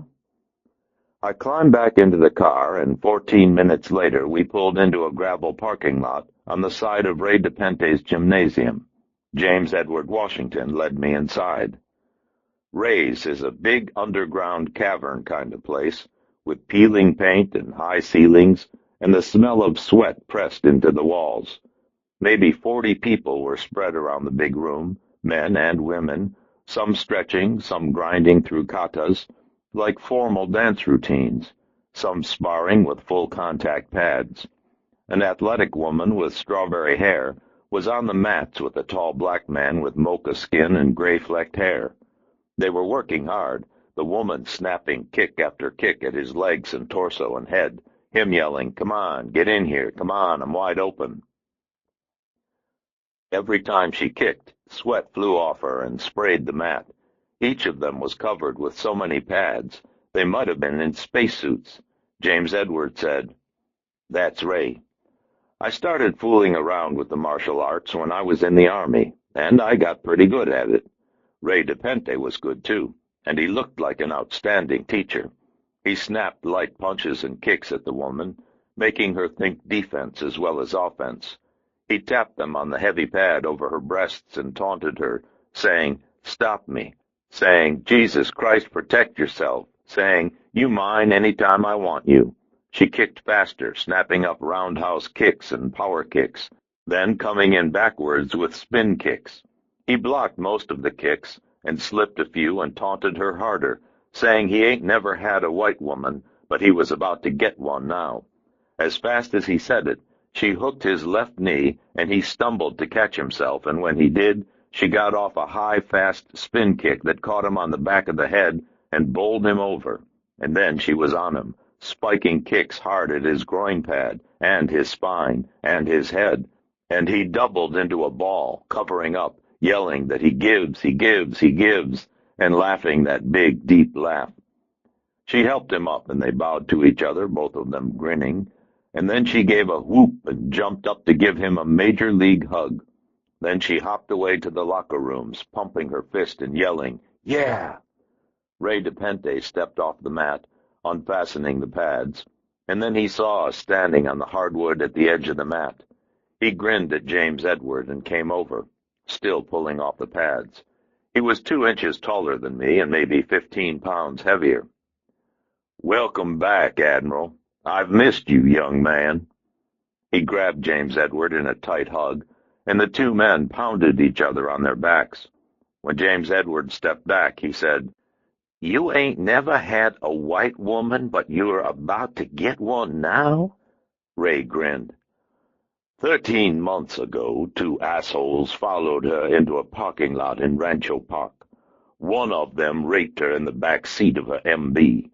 I climbed back into the car, and 14 minutes later we pulled into a gravel parking lot on the side of Ray DePente's gymnasium. James Edward Washington led me inside. Ray's is a big underground cavern kind of place, with peeling paint and high ceilings, and the smell of sweat pressed into the walls. Maybe 40 people were spread around the big room, men and women, some stretching, some grinding through katas, like formal dance routines, some sparring with full contact pads. An athletic woman with strawberry hair was on the mats with a tall black man with mocha skin and gray-flecked hair. They were working hard, the woman snapping kick after kick at his legs and torso and head, him yelling, "Come on, get in here, come on, I'm wide open." Every time she kicked, sweat flew off her and sprayed the mat. Each of them was covered with so many pads, they might have been in spacesuits. James Edward said, "That's Ray. I started fooling around with the martial arts when I was in the Army, and I got pretty good at it. Ray DePente was good, too, and he looked like an outstanding teacher. He snapped light punches and kicks at the woman, making her think defense as well as offense. He tapped them on the heavy pad over her breasts and taunted her, saying, 'Stop me,' saying, 'Jesus Christ, protect yourself,' saying, 'You mine any time I want you.' She kicked faster, snapping up roundhouse kicks and power kicks, then coming in backwards with spin kicks. He blocked most of the kicks and slipped a few and taunted her harder, saying he ain't never had a white woman, but he was about to get one now. As fast as he said it, she hooked his left knee, and he stumbled to catch himself, and when he did, she got off a high, fast spin kick that caught him on the back of the head and bowled him over. And then she was on him, spiking kicks hard at his groin pad, and his spine, and his head, and he doubled into a ball, covering up, yelling that he gives, and laughing that big, deep laugh. She helped him up, and they bowed to each other, both of them grinning, and then she gave a whoop and jumped up to give him a major league hug. Then she hopped away to the locker rooms, pumping her fist and yelling, "Yeah!" Ray DePente stepped off the mat, unfastening the pads, and then he saw us standing on the hardwood at the edge of the mat. He grinned at James Edward and came over, still pulling off the pads. He was 2 inches taller than me and maybe 15 pounds heavier. "Welcome back, Admiral. I've missed you, young man." He grabbed James Edward in a tight hug, and the two men pounded each other on their backs. When James Edward stepped back, he said, "You ain't never had a white woman, but you're about to get one now?" Ray grinned. 13 months ago, 2 assholes followed her into a parking lot in Rancho Park. One of them raped her in the back seat of her MB.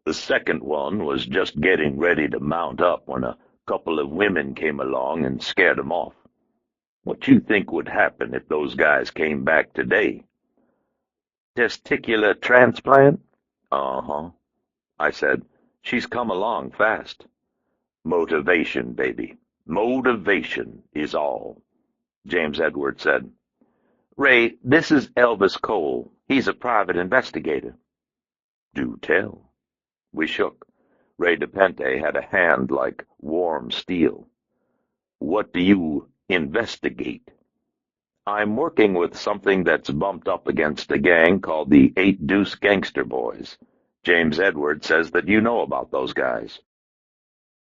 The second one was just getting ready to mount up when a couple of women came along and scared him off. What you think would happen if those guys came back today? Testicular transplant? Uh-huh. I said, "She's come along fast." Motivation, baby. Motivation is all. James Edward said, "Ray, this is Elvis Cole. He's a private investigator." "Do tell." We shook. Ray DePente had a hand like warm steel. "What do you investigate?" "I'm working with something that's bumped up against a gang called the 8 Deuce Gangster Boys. James Edward says that you know about those guys."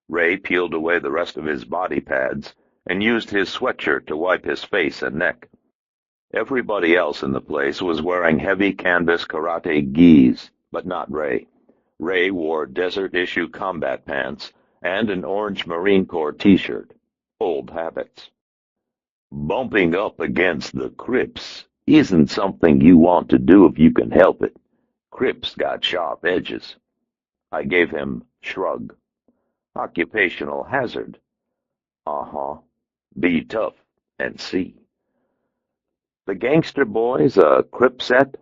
Ray peeled away the rest of his body pads and used his sweatshirt to wipe his face and neck. Everybody else in the place was wearing heavy canvas karate gis, but not Ray. Ray wore desert-issue combat pants and an orange Marine Corps T-shirt. Old habits. "Bumping up against the Crips isn't something you want to do if you can help it. Crips got sharp edges." I gave him shrug. "Occupational hazard." "Uh-huh. Be tough and see." "The Gangster Boys a Crip set?"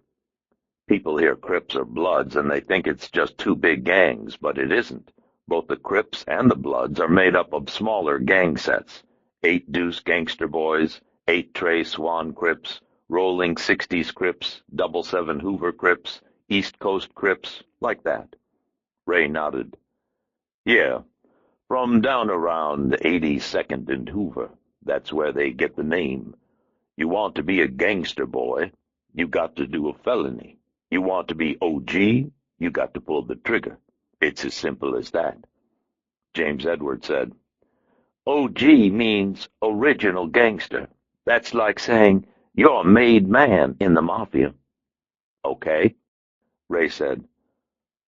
People hear Crips are Bloods and they think it's just 2 big gangs, but it isn't. Both the Crips and the Bloods are made up of smaller gang sets. 8 Deuce Gangster Boys, 8 Trey Swan Crips, Rolling 60s Crips, 7 Hoover Crips, East Coast Crips, like that. Ray nodded. "Yeah, from down around 82nd and Hoover. That's where they get the name. You want to be a gangster boy, you got to do a felony. You want to be OG, you got to pull the trigger. It's as simple as that." James Edward said, "OG means original gangster. That's like saying you're a made man in the mafia." "Okay." Ray said,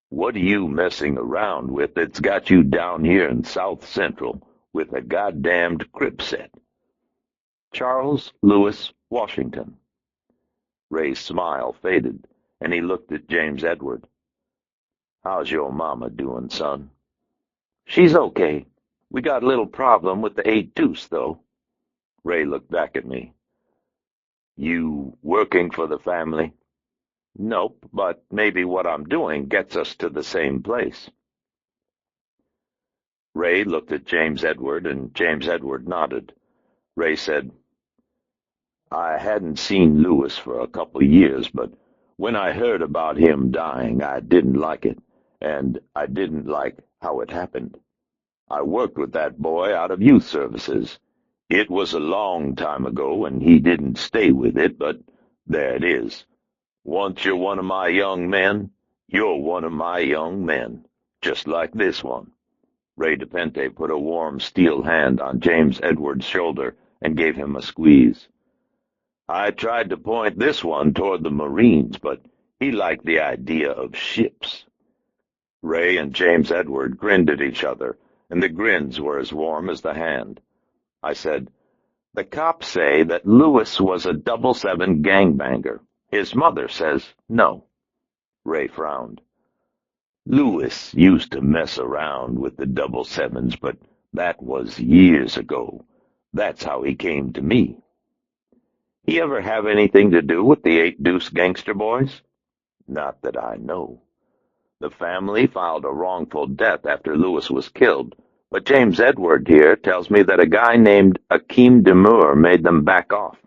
"What are you messing around with that's got you down here in South Central with a goddamned Crip set?" "Charles Lewis Washington." Ray's smile faded, and he looked at James Edward. "How's your mama doing, son?" "She's okay. We got a little problem with the 8 Deuce, though." Ray looked back at me. "You working for the family?" "Nope, but maybe what I'm doing gets us to the same place." Ray looked at James Edward, and James Edward nodded. Ray said, "I hadn't seen Lewis for a couple of years, but when I heard about him dying, I didn't like it, and I didn't like how it happened. I worked with that boy out of youth services. It was a long time ago, and he didn't stay with it, but there it is. Once you're one of my young men, you're one of my young men, just like this one." Ray DePente put a warm steel hand on James Edward's shoulder and gave him a squeeze. "I tried to point this one toward the Marines, but he liked the idea of ships." Ray and James Edward grinned at each other, and the grins were as warm as the hand. I said, "The cops say that Lewis was a 7 gangbanger. His mother says no." Ray frowned. "Lewis used to mess around with the 7s, but that was years ago. That's how he came to me." He ever have anything to do with the 8 Deuce gangster boys? Not that I know. The family filed a wrongful death after Lewis was killed, but James Edward here tells me that a guy named Demur made them back off.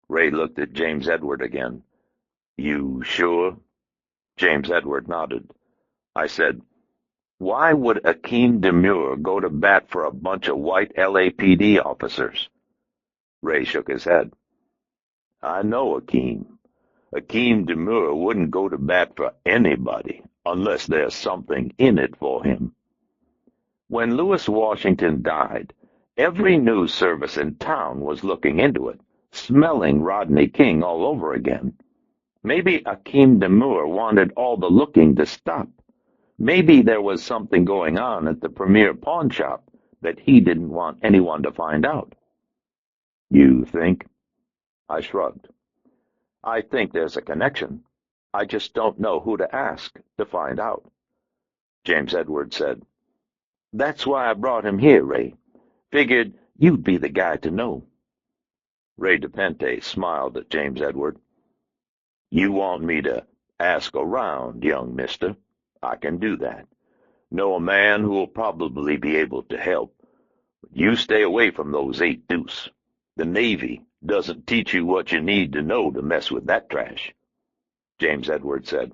Ray looked at James Edward again. You sure? James Edward nodded. I said, why would Demur go to bat for a bunch of white LAPD officers? Ray shook his head. I know Demur wouldn't go to bat for anybody unless there's something in it for him. When Lewis Washington died, every news service in town was looking into it, smelling Rodney King all over again. Maybe Demur wanted all the looking to stop. Maybe there was something going on at the premier pawn shop that he didn't want anyone to find out. You think? I shrugged. I think there's a connection. I just don't know who to ask to find out. James Edward said, That's why I brought him here, Ray. Figured you'd be the guy to know. Ray DePente smiled at James Edward. You want me to ask around, young mister? I can do that. Know a man who will probably be able to help. You stay away from those 8 Deuce. The Navy doesn't teach you what you need to know to mess with that trash. James Edward said,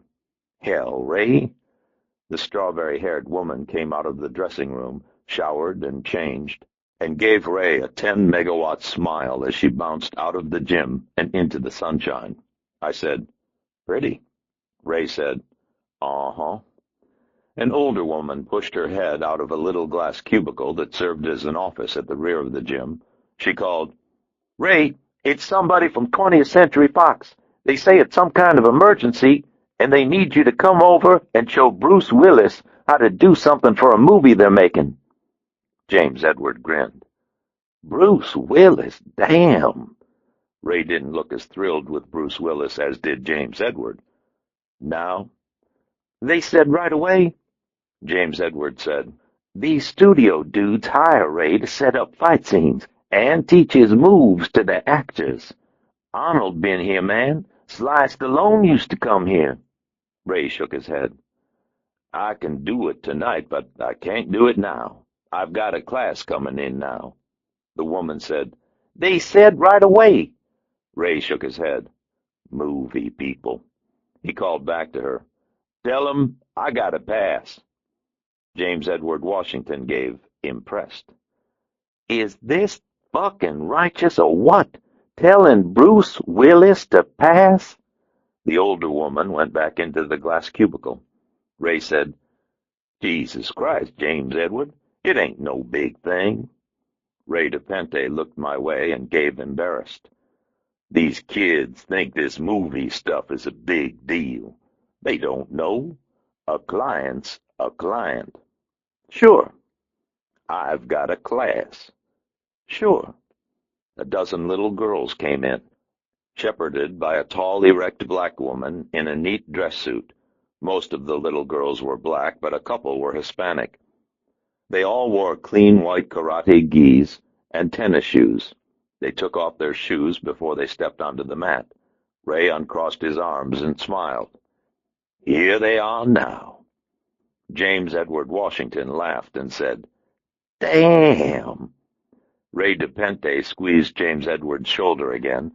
Hell, Ray. The strawberry-haired woman came out of the dressing room, showered and changed, and gave Ray a 10-megawatt smile as she bounced out of the gym and into the sunshine. I said, Pretty. Ray said, Uh-huh. An older woman pushed her head out of a little glass cubicle that served as an office at the rear of the gym. She called, Ray, it's somebody from 20th Century Fox. They say it's some kind of emergency, and they need you to come over and show Bruce Willis how to do something for a movie they're making. James Edward grinned. Bruce Willis, damn. Ray didn't look as thrilled with Bruce Willis as did James Edward. Now? They said right away. James Edward said, These studio dudes hire Ray to set up fight scenes and teach his moves to the actors. Arnold been here, man. Sly Stallone used to come here. Ray shook his head. I can do it tonight, but I can't do it now. I've got a class coming in now. The woman said, They said right away. Ray shook his head. Movie people. He called back to her. Tell 'em I got a pass. James Edward Washington gave, impressed. Is this fucking righteous or what? Telling Bruce Willis to pass? The older woman went back into the glass cubicle. Ray said, Jesus Christ, James Edward, it ain't no big thing. Ray DePente looked my way and gave, embarrassed. These kids think this movie stuff is a big deal. They don't know. A client's a client. Sure. I've got a class. Sure. A dozen little girls came in, shepherded by a tall, erect black woman in a neat dress suit. Most of the little girls were black, but a couple were Hispanic. They all wore clean white karate gis and tennis shoes. They took off their shoes before they stepped onto the mat. Ray uncrossed his arms and smiled. Here they are now. James Edward Washington laughed and said, Damn! Ray DePente squeezed James Edward's shoulder again,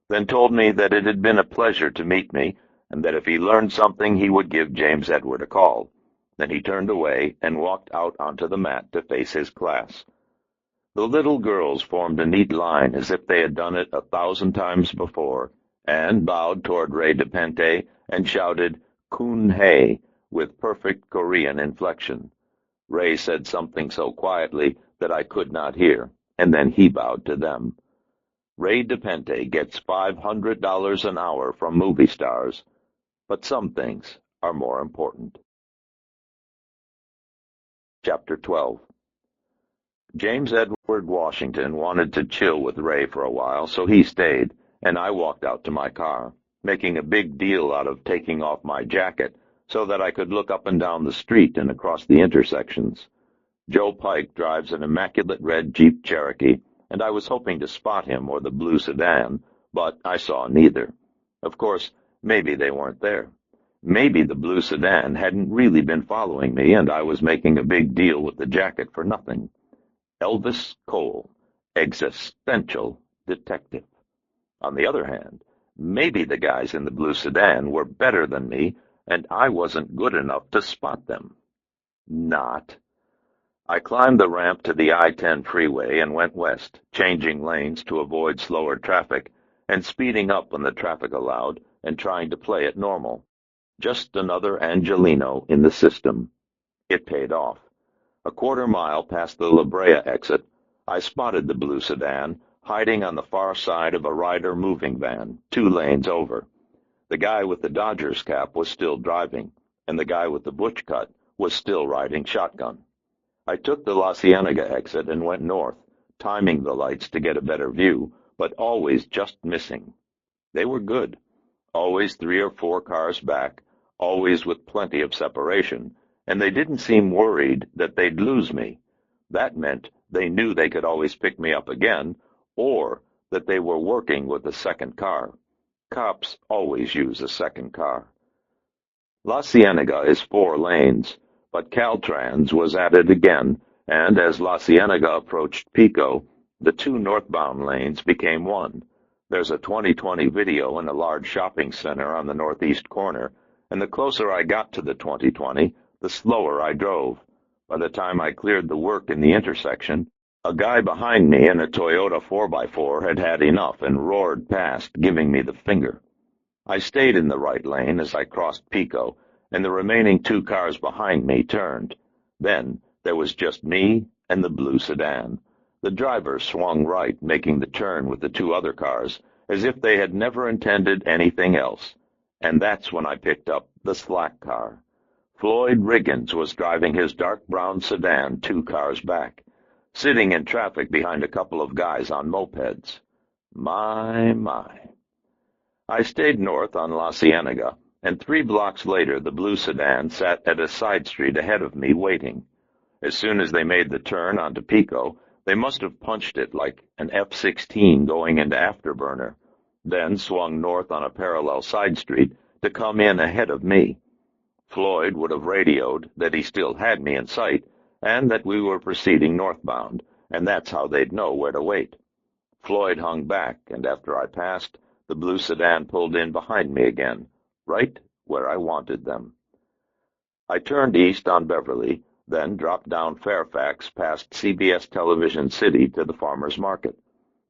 then told me that it had been a pleasure to meet me, and that if he learned something he would give James Edward a call. Then he turned away and walked out onto the mat to face his class. The little girls formed a neat line as if they had done it 1,000 times before, and bowed toward Ray DePente and shouted, Kun Hei, with perfect Korean inflection. Ray said something so quietly that I could not hear, and then he bowed to them. Ray DePente gets $500 an hour from movie stars, but some things are more important. Chapter 12. James Edward Washington wanted to chill with Ray for a while, so he stayed, and I walked out to my car, making a big deal out of taking off my jacket so that I could look up and down the street and across the intersections. Joe Pike drives an immaculate red Jeep Cherokee, and I was hoping to spot him or the blue sedan, But I saw neither. Of course, maybe they weren't there. Maybe the blue sedan hadn't really been following me, and I was making a big deal with the jacket for nothing. Elvis Cole, existential detective. On the other hand, maybe the guys in the blue sedan were better than me, and I wasn't good enough to spot them. Not. I climbed the ramp to the I-10 freeway and went west, changing lanes to avoid slower traffic, and speeding up when the traffic allowed, and trying to play it normal. Just another Angelino in the system. It paid off. A quarter-mile past the La Brea exit, I spotted the blue sedan, hiding on the far side of a Ryder moving van, 2 lanes over. The guy with the Dodgers cap was still driving, and the guy with the butch cut was still riding shotgun. I took the La Cienega exit and went north, timing the lights to get a better view, but always just missing. They were good. Always 3 or 4 cars back, always with plenty of separation, and they didn't seem worried that they'd lose me. That meant they knew they could always pick me up again, or that they were working with a second car. Cops always use a second car. La Cienega is 4 lanes, but Caltrans was at it again, and as La Cienega approached Pico, the 2 northbound lanes became 1. There's a 20/20 video in a large shopping center on the northeast corner, and the closer I got to the 20/20, the slower I drove. By the time I cleared the work in the intersection, a guy behind me in a Toyota 4x4 had had enough and roared past, giving me the finger. I stayed in the right lane as I crossed Pico, and the remaining 2 cars behind me turned. Then there was just me and the blue sedan. The driver swung right, making the turn with the 2 other cars, as if they had never intended anything else. And that's when I picked up the slack car. Floyd Riggins was driving his dark brown sedan 2 cars back, sitting in traffic behind a couple of guys on mopeds. My. I stayed north on La Cienega, and 3 blocks later the blue sedan sat at a side street ahead of me waiting. As soon as they made the turn onto Pico, they must have punched it like an F-16 going into afterburner, then swung north on a parallel side street to come in ahead of me. Floyd would have radioed that he still had me in sight, and that we were proceeding northbound, and that's how they'd know where to wait. Floyd hung back, and after I passed, the blue sedan pulled in behind me again, right where I wanted them. I turned east on Beverly, then dropped down Fairfax past CBS Television City to the Farmers Market.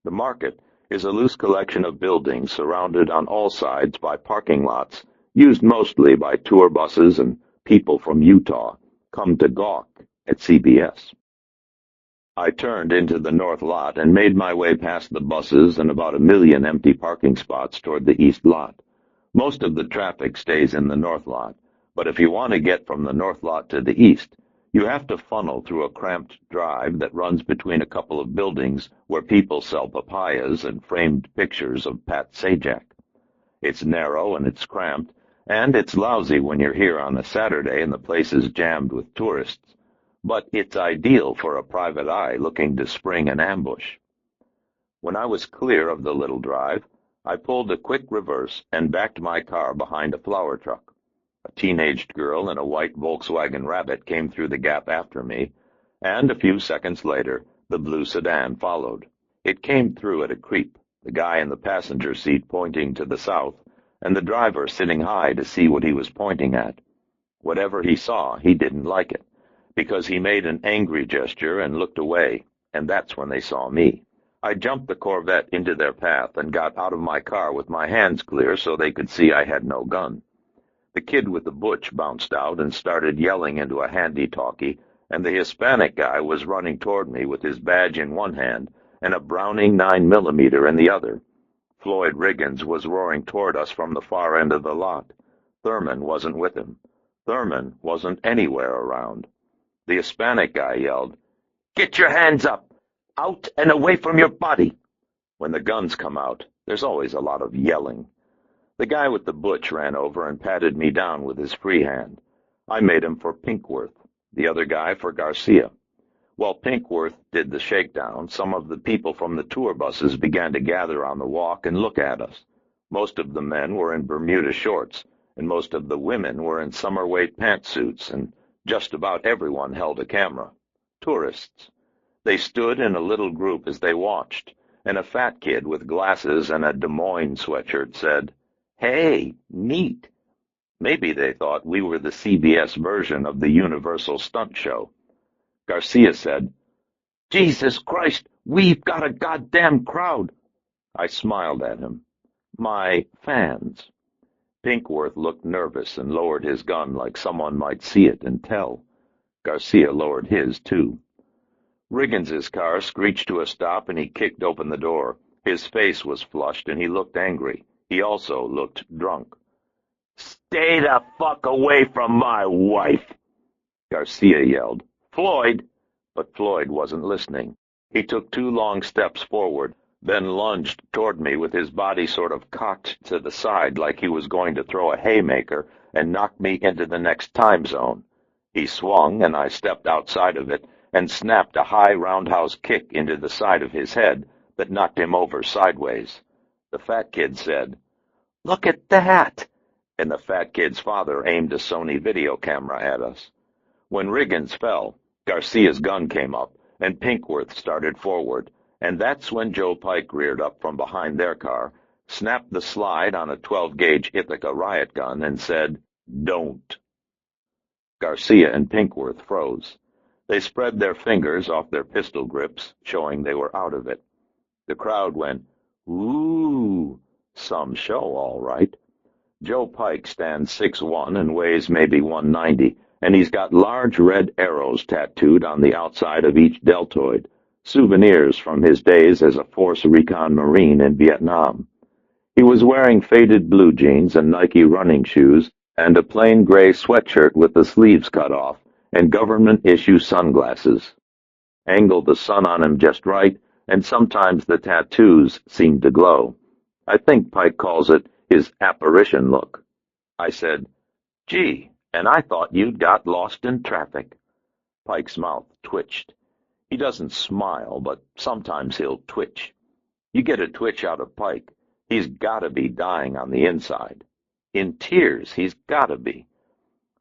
The market is a loose collection of buildings surrounded on all sides by parking lots, used mostly by tour buses and people from Utah, come to gawk at CBS. I turned into the north lot and made my way past the buses and about 1 million empty parking spots toward the east lot. Most of the traffic stays in the north lot, but if you want to get from the north lot to the east, you have to funnel through a cramped drive that runs between a couple of buildings where people sell papayas and framed pictures of Pat Sajak. It's narrow and it's cramped, and it's lousy when you're here on a Saturday and the place is jammed with tourists. But it's ideal for a private eye looking to spring an ambush. When I was clear of the little drive, I pulled a quick reverse and backed my car behind a flower truck. A teenaged girl in a white Volkswagen Rabbit came through the gap after me, and a few seconds later, the blue sedan followed. It came through at a creep, the guy in the passenger seat pointing to the south, and the driver sitting high to see what he was pointing at. Whatever he saw, he didn't like it, because he made an angry gesture and looked away, and that's when they saw me. I jumped the Corvette into their path and got out of my car with my hands clear so they could see I had no gun. The kid with the butch bounced out and started yelling into a handy-talkie, and the Hispanic guy was running toward me with his badge in one hand and a Browning 9mm in the other. Floyd Riggins was roaring toward us from the far end of the lot. Thurman wasn't with him. Thurman wasn't anywhere around. The Hispanic guy yelled, "Get your hands up! Out and away from your body!" When the guns come out, there's always a lot of yelling. The guy with the butch ran over and patted me down with his free hand. I made him for Pinkworth, the other guy for Garcia. While Pinkworth did the shakedown, some of the people from the tour buses began to gather on the walk and look at us. Most of the men were in Bermuda shorts, and most of the women were in summer-weight pantsuits, and just about everyone held a camera. Tourists. They stood in a little group as they watched, and a fat kid with glasses and a Des Moines sweatshirt said, "Hey, neat." Maybe they thought we were the CBS version of the Universal Stunt Show. Garcia said, "Jesus Christ, we've got a goddamn crowd." I smiled at him. "My fans." Pinkworth looked nervous and lowered his gun like someone might see it and tell. Garcia lowered his, too. Riggins's car screeched to a stop and he kicked open the door. His face was flushed and he looked angry. He also looked drunk. "Stay the fuck away from my wife!" Garcia yelled. "Floyd!" But Floyd wasn't listening. He took 2 long steps forward, then lunged toward me with his body sort of cocked to the side like he was going to throw a haymaker and knock me into the next time zone. He swung, and I stepped outside of it and snapped a high roundhouse kick into the side of his head that knocked him over sideways. The fat kid said, "Look at that!" And the fat kid's father aimed a Sony video camera at us. When Riggins fell, Garcia's gun came up, and Pinkworth started forward, and that's when Joe Pike reared up from behind their car, snapped the slide on a 12-gauge Ithaca riot gun, and said, "Don't." Garcia and Pinkworth froze. They spread their fingers off their pistol grips, showing they were out of it. The crowd went, "Ooh, some show, all right." Joe Pike stands 6'1" and weighs maybe 190, and he's got large red arrows tattooed on the outside of each deltoid, souvenirs from his days as a Force Recon Marine in Vietnam. He was wearing faded blue jeans and Nike running shoes and a plain gray sweatshirt with the sleeves cut off and government-issue sunglasses. Angled the sun on him just right, and sometimes the tattoos seemed to glow. I think Pike calls it his apparition look. I said, "Gee, and I thought you'd got lost in traffic." Pike's mouth twitched. He doesn't smile, but sometimes he'll twitch. You get a twitch out of Pike, he's got to be dying on the inside. In tears, he's got to be.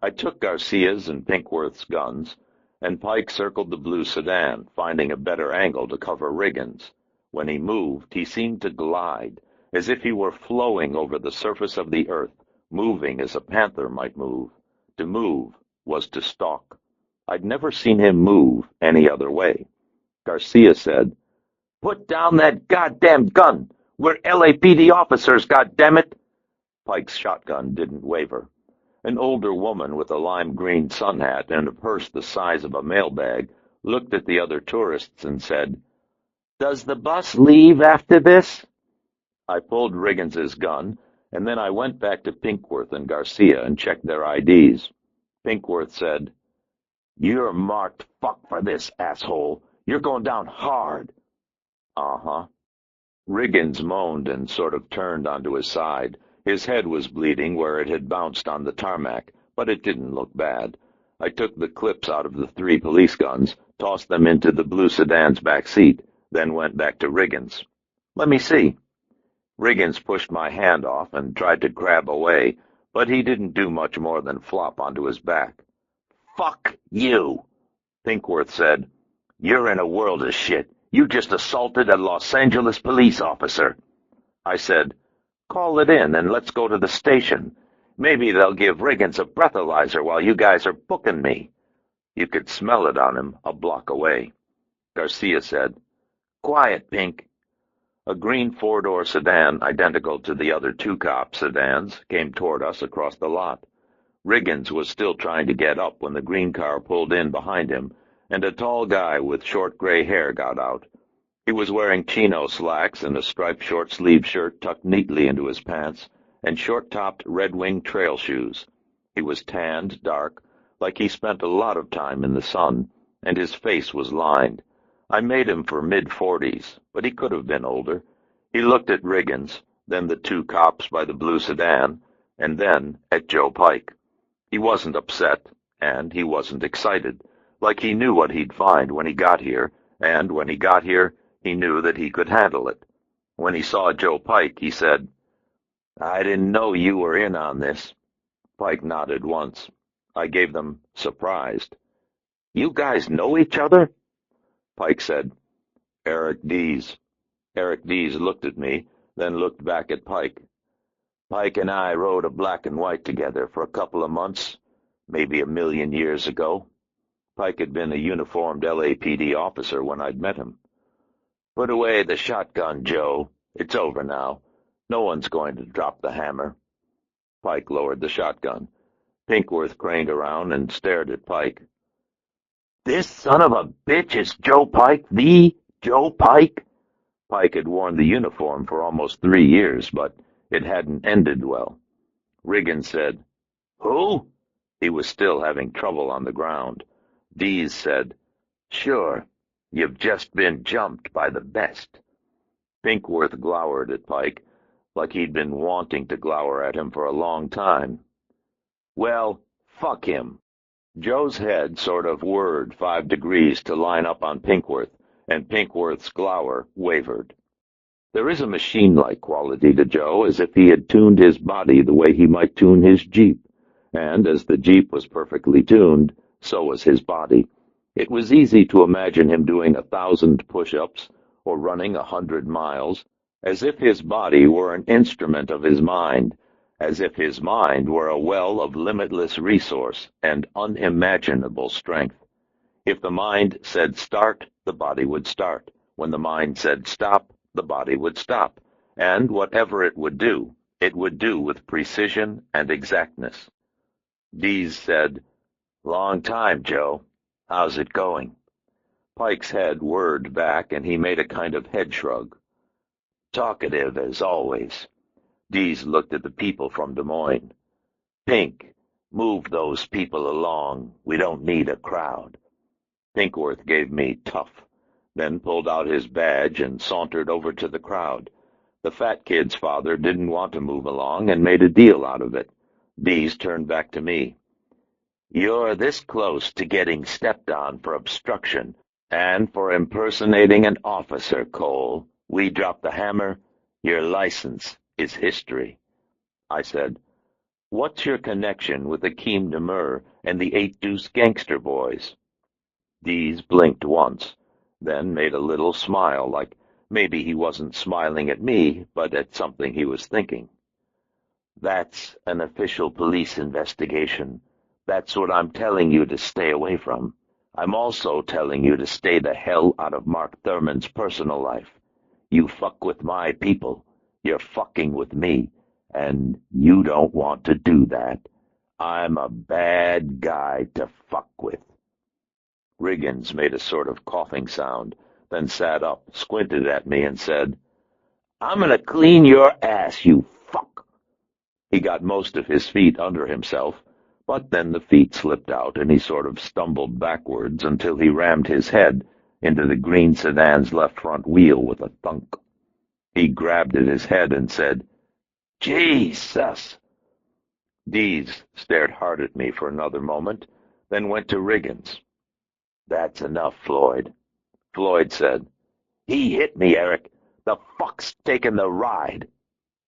I took Garcia's and Pinkworth's guns, and Pike circled the blue sedan, finding a better angle to cover Riggins. When he moved, he seemed to glide, as if he were flowing over the surface of the earth, moving as a panther might move. To move was to stalk. I'd never seen him move any other way. Garcia said, "Put down that goddamn gun! We're LAPD officers, goddammit!" Pike's shotgun didn't waver. An older woman with a lime-green sun hat and a purse the size of a mailbag looked at the other tourists and said, "Does the bus leave after this?" I pulled Riggins's gun, and then I went back to Pinkworth and Garcia and checked their IDs. Pinkworth said, "You're marked fuck for this, asshole. You're going down hard." Uh-huh. Riggins moaned and sort of turned onto his side. His head was bleeding where it had bounced on the tarmac, but it didn't look bad. I took the clips out of the 3 police guns, tossed them into the blue sedan's back seat, then went back to Riggins. "Let me see." Riggins pushed my hand off and tried to grab away, but he didn't do much more than flop onto his back. "Fuck you," Pinkworth said. "You're in a world of shit. You just assaulted a Los Angeles police officer." I said, "Call it in and let's go to the station. Maybe they'll give Riggins a breathalyzer while you guys are booking me." You could smell it on him a block away. Garcia said, "Quiet, Pink." A green 4-door sedan, identical to the other 2 cop sedans, came toward us across the lot. Riggins was still trying to get up when the green car pulled in behind him, and a tall guy with short gray hair got out. He was wearing chino slacks and a striped short-sleeved shirt tucked neatly into his pants, and short-topped red-winged trail shoes. He was tanned, dark, like he spent a lot of time in the sun, and his face was lined. I made him for mid-40s, but he could have been older. He looked at Riggins, then the 2 cops by the blue sedan, and then at Joe Pike. He wasn't upset, and he wasn't excited, like he knew what he'd find when he got here, and when he got here, he knew that he could handle it. When he saw Joe Pike, he said, "I didn't know you were in on this." Pike nodded once. I gave them surprised. "You guys know each other?" Pike said, "Eric Dees." Eric Dees looked at me, then looked back at Pike. "Pike and I rode a black and white together for a couple of months, maybe 1,000,000 years ago." Pike had been a uniformed LAPD officer when I'd met him. "Put away the shotgun, Joe. It's over now. No one's going to drop the hammer." Pike lowered the shotgun. Pinkworth craned around and stared at Pike. "This son of a bitch is Joe Pike, the Joe Pike?" Pike had worn the uniform for almost 3 years, but it hadn't ended well. Riggin said, "Who?" He was still having trouble on the ground. Dees said, "Sure, you've just been jumped by the best." Pinkworth glowered at Pike, like he'd been wanting to glower at him for a long time. "Well, fuck him." Joe's head sort of whirred 5 degrees to line up on Pinkworth, and Pinkworth's glower wavered. There is a machine-like quality to Joe, as if he had tuned his body the way he might tune his Jeep. And as the Jeep was perfectly tuned, so was his body. It was easy to imagine him doing 1,000 push-ups or running 100 miles, as if his body were an instrument of his mind, as if his mind were a well of limitless resource and unimaginable strength. If the mind said start, the body would start. When the mind said stop, the body would stop. And whatever it would do with precision and exactness. Dees said, "Long time, Joe. How's it going?" Pike's head whirred back, and he made a kind of head shrug. "Talkative as always." Dees looked at the people from Des Moines. "Pink, move those people along. We don't need a crowd." Pinkworth gave me tough, then pulled out his badge and sauntered over to the crowd. The fat kid's father didn't want to move along and made a deal out of it. Dees turned back to me. "You're this close to getting stepped on for obstruction and for impersonating an officer, Cole. We drop the hammer, your license is history." I said, "What's your connection with Akeem Demur and the 8 Deuce gangster boys?" Dees blinked once, then made a little smile, like maybe he wasn't smiling at me, but at something he was thinking. "That's an official police investigation. That's what I'm telling you to stay away from. I'm also telling you to stay the hell out of Mark Thurman's personal life. You fuck with my people, you're fucking with me, and you don't want to do that. I'm a bad guy to fuck with." Riggins made a sort of coughing sound, then sat up, squinted at me, and said, "I'm gonna clean your ass, you fuck." He got most of his feet under himself, but then the feet slipped out, and he sort of stumbled backwards until he rammed his head into the green sedan's left front wheel with a thunk. He grabbed at his head and said, "Jesus!" Dees stared hard at me for another moment, then went to Riggins. "That's enough, Floyd." Floyd said, "He hit me, Eric. The fuck's taking the ride."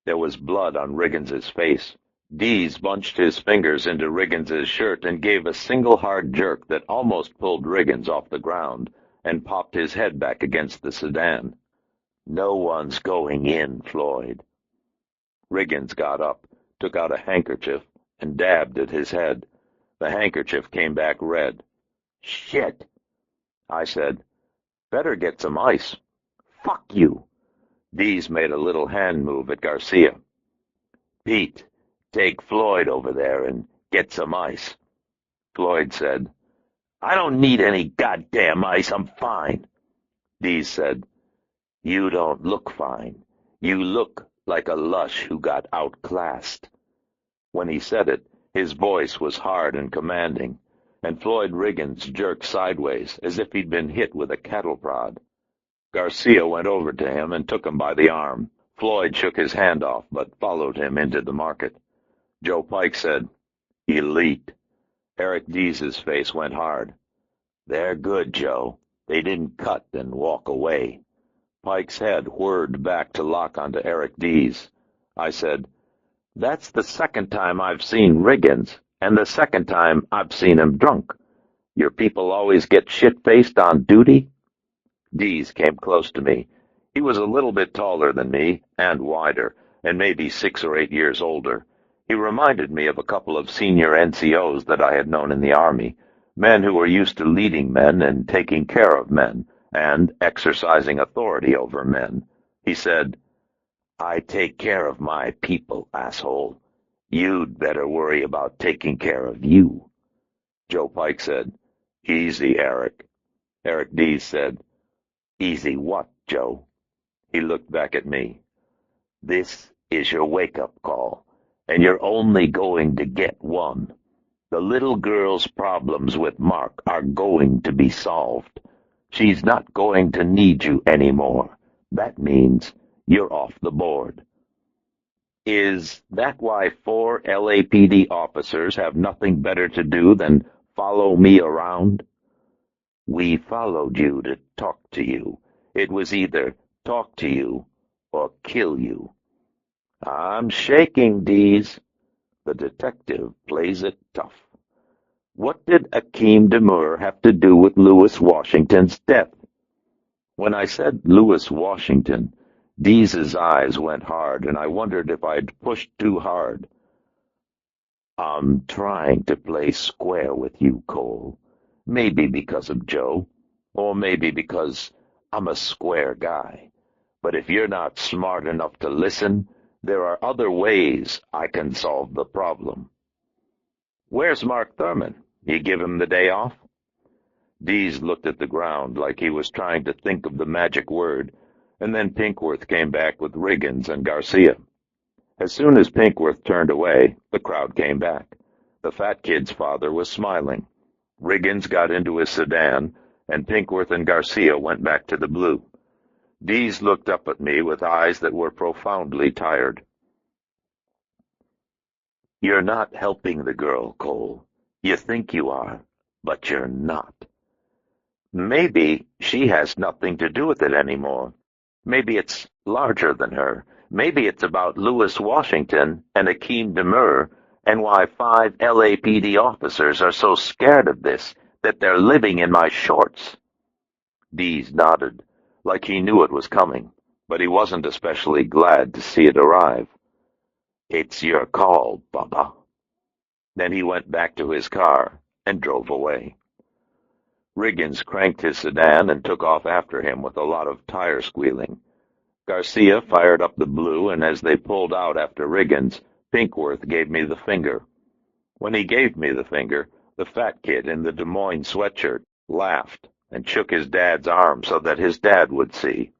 There was blood on Riggins's face. Dees bunched his fingers into Riggins's shirt and gave a single hard jerk that almost pulled Riggins off the ground and popped his head back against the sedan. "No one's going in, Floyd." Riggins got up, took out a handkerchief, and dabbed at his head. The handkerchief came back red. "Shit." I said, "Better get some ice." "Fuck you." Dees made a little hand move at Garcia. "Pete, take Floyd over there and get some ice." Floyd said, "I don't need any goddamn ice. I'm fine." Dees said, "You don't look fine. You look like a lush who got outclassed." When he said it, his voice was hard and commanding, and Floyd Riggins jerked sideways as if he'd been hit with a cattle prod. Garcia went over to him and took him by the arm. Floyd shook his hand off, but followed him into the market. Joe Pike said, "Elite." Eric Dees's face went hard. They're good, Joe. They didn't cut and walk away. Pike's head whirred back to lock onto Eric Dees. I said, That's the second time I've seen Riggins, and the second time I've seen him drunk. Your people always get shit-faced on duty? Dees came close to me. He was a little bit taller than me, and wider, and maybe 6 or 8 years older. He reminded me of a couple of senior NCOs that I had known in the Army, men who were used to leading men and taking care of men, and exercising authority over men. He said, I take care of my people, asshole. You'd better worry about taking care of you. Joe Pike said, Easy, Eric. Eric Dees said, Easy what, Joe? He looked back at me. This is your wake-up call, and you're only going to get one. The little girl's problems with Mark are going to be solved. She's not going to need you anymore. That means you're off the board. Is that why 4 LAPD officers have nothing better to do than follow me around? We followed you to talk to you. It was either talk to you or kill you. I'm shaking, Dees. The detective plays it tough. What did Akeem Demur have to do with Lewis Washington's death? When I said Lewis Washington, Dees's eyes went hard, and I wondered if I'd pushed too hard. I'm trying to play square with you, Cole. Maybe because of Joe, or maybe because I'm a square guy. But if you're not smart enough to listen, there are other ways I can solve the problem. Where's Mark Thurman? You give him the day off? Dees looked at the ground like he was trying to think of the magic word, and then Pinkworth came back with Riggins and Garcia. As soon as Pinkworth turned away, the crowd came back. The fat kid's father was smiling. Riggins got into his sedan, and Pinkworth and Garcia went back to the blue. Dees looked up at me with eyes that were profoundly tired. You're not helping the girl, Cole. You think you are, but you're not. Maybe she has nothing to do with it anymore. Maybe it's larger than her. Maybe it's about Lewis Washington and Akeem Demur, and why 5 LAPD officers are so scared of this that they're living in my shorts. Dees nodded, like he knew it was coming, but he wasn't especially glad to see it arrive. It's your call, Bubba. Then he went back to his car and drove away. Riggins cranked his sedan and took off after him with a lot of tire squealing. Garcia fired up the blue, and as they pulled out after Riggins, Pinkworth gave me the finger. When he gave me the finger, the fat kid in the Des Moines sweatshirt laughed and shook his dad's arm so that his dad would see.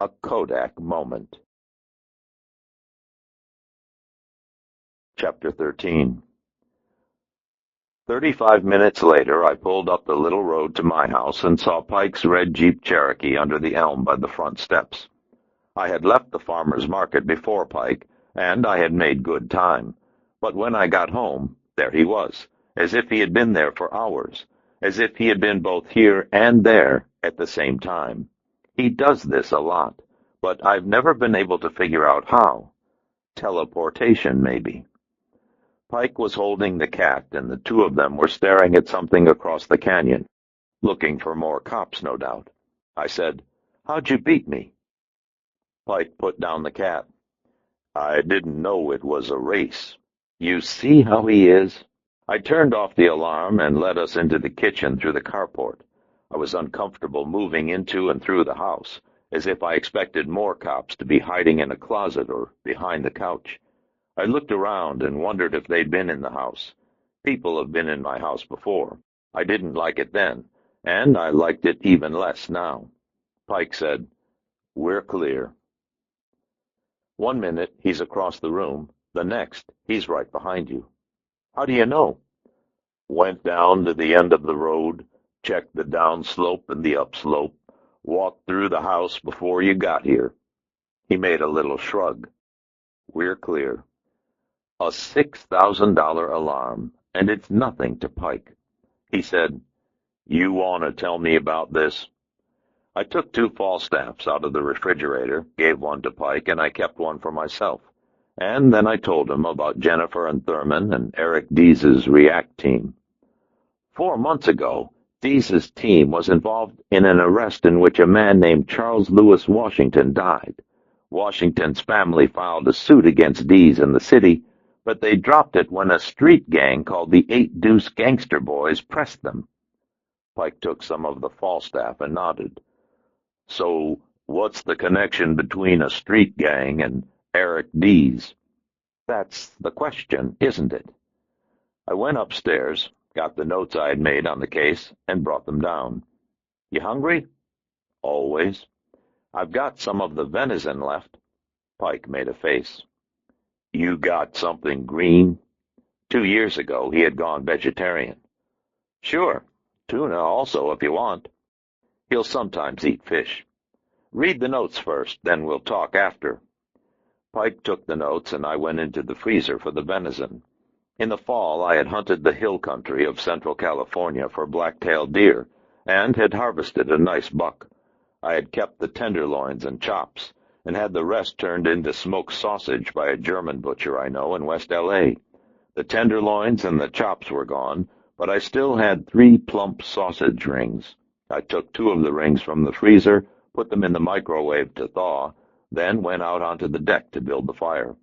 A Kodak moment. Chapter 13. 35 minutes later, I pulled up the little road to my house and saw Pike's red Jeep Cherokee under the elm by the front steps. I had left the farmer's market before Pike, and I had made good time. But when I got home, there he was, as if he had been there for hours, as if he had been both here and there at the same time. He does this a lot, but I've never been able to figure out how. Teleportation, maybe. Pike was holding the cat, and the two of them were staring at something across the canyon, looking for more cops, no doubt. I said, How'd you beat me? Pike put down the cat. I didn't know it was a race. You see how he is? I turned off the alarm and led us into the kitchen through the carport. I was uncomfortable moving into and through the house, as if I expected more cops to be hiding in a closet or behind the couch. I looked around and wondered if they'd been in the house. People have been in my house before. I didn't like it then, and I liked it even less now. Pike said, We're clear. 1 minute, he's across the room. The next, he's right behind you. How do you know? Went down to the end of the road, checked the downslope and the upslope, walked through the house before you got here. He made a little shrug. We're clear. A $6,000 alarm, and it's nothing to Pike. He said, You want to tell me about this? I took 2 Falstaffs out of the refrigerator, gave one to Pike, and I kept one for myself. And then I told him about Jennifer and Thurman and Eric Deese's React team. 4 months ago, Deese's team was involved in an arrest in which a man named Charles Lewis Washington died. Washington's family filed a suit against Deese in the city, but they dropped it when a street gang called the Eight Deuce Gangster Boys pressed them. Pike took some of the Falstaff and nodded. So, what's the connection between a street gang and Eric Deese? That's the question, isn't it? I went upstairs, got the notes I had made on the case, and brought them down. You hungry? Always. I've got some of the venison left. Pike made a face. You got something green? 2 years ago, he had gone vegetarian. Sure. Tuna also, if you want. He'll sometimes eat fish. Read the notes first, then we'll talk after. Pike took the notes, and I went into the freezer for the venison. In the fall, I had hunted the hill country of Central California for black-tailed deer, and had harvested a nice buck. I had kept the tenderloins and chops, and had the rest turned into smoked sausage by a German butcher I know in West L.A. The tenderloins and the chops were gone, but I still had 3 plump sausage rings. I took 2 of the rings from the freezer, put them in the microwave to thaw, then went out onto the deck to build the fire.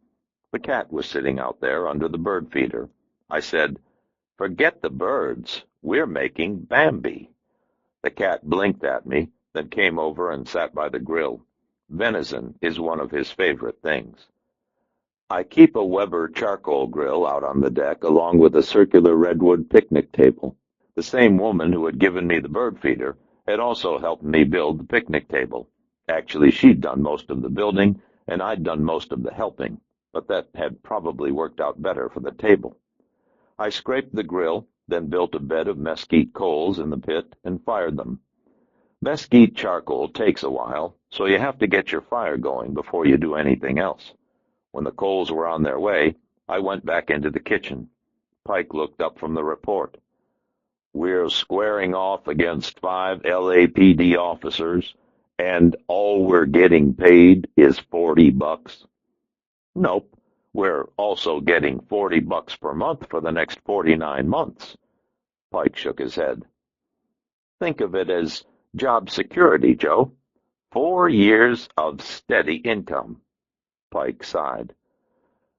The cat was sitting out there under the bird feeder. I said, "Forget the birds. We're making Bambi." The cat blinked at me, then came over and sat by the grill. Venison is one of his favorite things. I keep a Weber charcoal grill out on the deck, along with a circular redwood picnic table. The same woman who had given me the bird feeder had also helped me build the picnic table. Actually, she'd done most of the building, and I'd done most of the helping, but that had probably worked out better for the table. I scraped the grill, then built a bed of mesquite coals in the pit and fired them. Mesquite charcoal takes a while, so you have to get your fire going before you do anything else. When the coals were on their way, I went back into the kitchen. Pike looked up from the report. We're squaring off against 5 LAPD officers, and all we're getting paid is $40. Nope, we're also getting $40 per month for the next 49 months. Pike shook his head. Think of it as job security, Joe. 4 years of steady income. Pike sighed.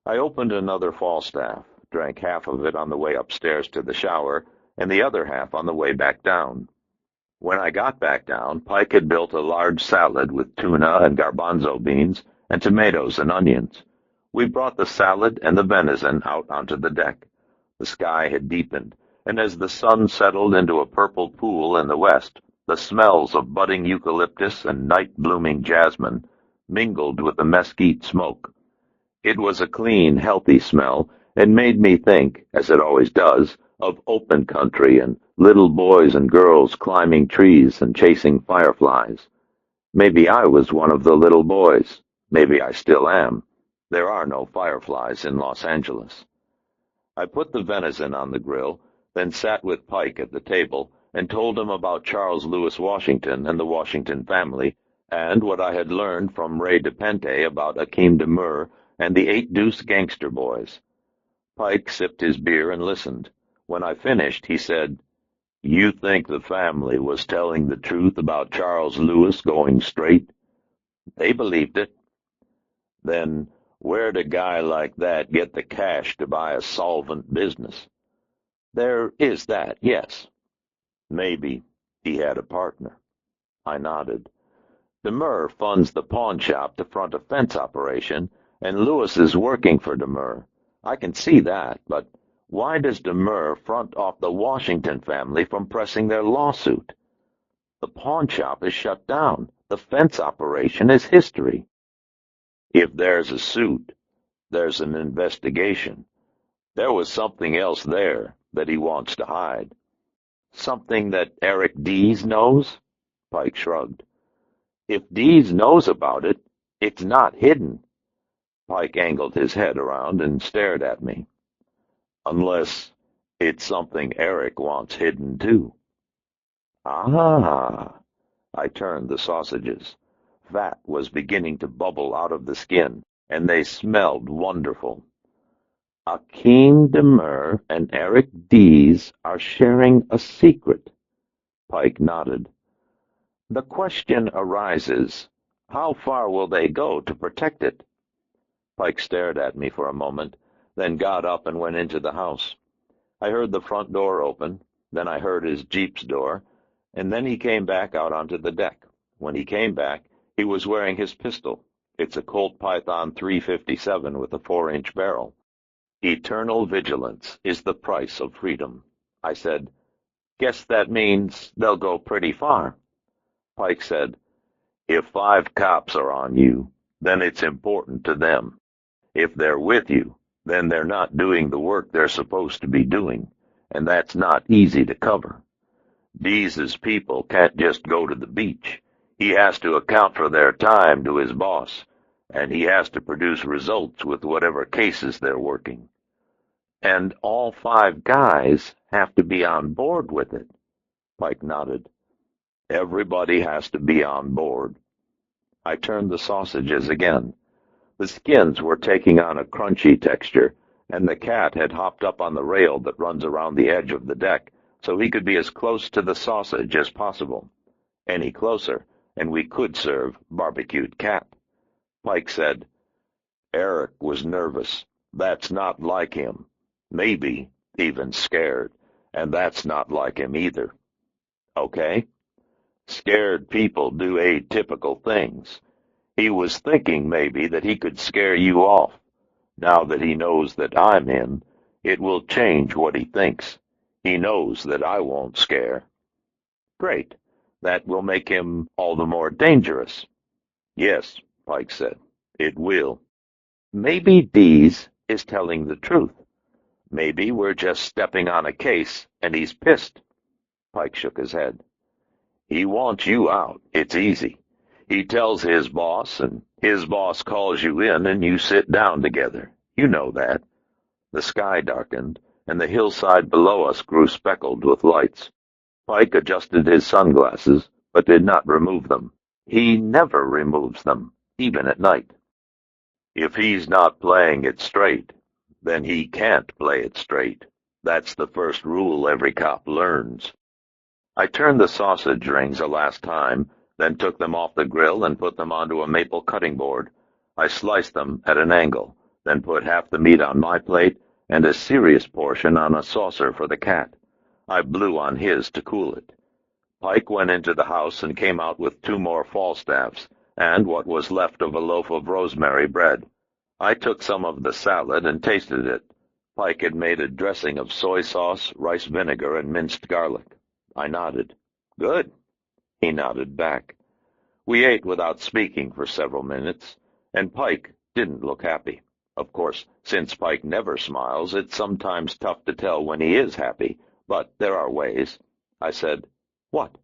I opened another Falstaff, drank half of it on the way upstairs to the shower, and the other half on the way back down. When I got back down, Pike had built a large salad with tuna and garbanzo beans and tomatoes and onions. We brought the salad and the venison out onto the deck. The sky had deepened, and as the sun settled into a purple pool in the west, the smells of budding eucalyptus and night-blooming jasmine mingled with the mesquite smoke. It was a clean, healthy smell, and made me think, as it always does, of open country and little boys and girls climbing trees and chasing fireflies. Maybe I was one of the little boys. Maybe I still am. There are no fireflies in Los Angeles. I put the venison on the grill, then sat with Pike at the table and told him about Charles Lewis Washington and the Washington family, and what I had learned from Ray DePente about Akeem Demur and the Eight Deuce Gangster Boys. Pike sipped his beer and listened. When I finished, he said, "You think the family was telling the truth about Charles Lewis going straight?" They believed it. Then where'd a guy like that get the cash to buy a solvent business? There is that, yes. Maybe he had a partner. I nodded. Demur funds the pawn shop to front a fence operation, and Lewis is working for Demur. I can see that, but why does Demur front off the Washington family from pressing their lawsuit? The pawn shop is shut down. The fence operation is history. If there's a suit, there's an investigation. There was something else there that he wants to hide. Something that Eric Deese knows? Pike shrugged. If Deese knows about it, it's not hidden. Pike angled his head around and stared at me. Unless it's something Eric wants hidden too. Ah! I turned the sausages. Fat was beginning to bubble out of the skin, and they smelled wonderful. Akeem Demur and Eric Dees are sharing a secret. Pike nodded. The question arises, how far will they go to protect it? Pike stared at me for a moment, then got up and went into the house. I heard the front door open, then I heard his Jeep's door, and then he came back out onto the deck. When he came back, he was wearing his pistol. It's a Colt Python 357 with a 4-inch barrel. Eternal vigilance is the price of freedom. I said, guess that means they'll go pretty far. Pike said, if 5 cops are on you, then it's important to them. If they're with you, then they're not doing the work they're supposed to be doing, and that's not easy to cover. Dees's people can't just go to the beach. He has to account for their time to his boss, and he has to produce results with whatever cases they're working. And all 5 guys have to be on board with it. Pike nodded. Everybody has to be on board. I turned the sausages again. The skins were taking on a crunchy texture, and the cat had hopped up on the rail that runs around the edge of the deck, so he could be as close to the sausage as possible. Any closer, and we could serve barbecued cat. Pike said, Eric was nervous. That's not like him. Maybe even scared, and that's not like him either. Okay? Scared people do atypical things. He was thinking maybe that he could scare you off. Now that he knows that I'm him, it will change what he thinks. He knows that I won't scare. Great. That will make him all the more dangerous. Yes, Pike said. It will. Maybe Dees is telling the truth. Maybe we're just stepping on a case and he's pissed. Pike shook his head. He wants you out. It's easy. He tells his boss, and his boss calls you in, and you sit down together. You know that. The sky darkened, and the hillside below us grew speckled with lights. Pike adjusted his sunglasses, but did not remove them. He never removes them, even at night. If he's not playing it straight, then he can't play it straight. That's the first rule every cop learns. I turned the sausage rings a last time, then took them off the grill and put them onto a maple cutting board. I sliced them at an angle, then put half the meat on my plate and a serious portion on a saucer for the cat. I blew on his to cool it. Pike went into the house and came out with 2 more Falstaffs and what was left of a loaf of rosemary bread. I took some of the salad and tasted it. Pike had made a dressing of soy sauce, rice vinegar, and minced garlic. I nodded. Good. He nodded back. We ate without speaking for several minutes, and Pike didn't look happy. Of course, since Pike never smiles, it's sometimes tough to tell when he is happy, but there are ways. I said, What?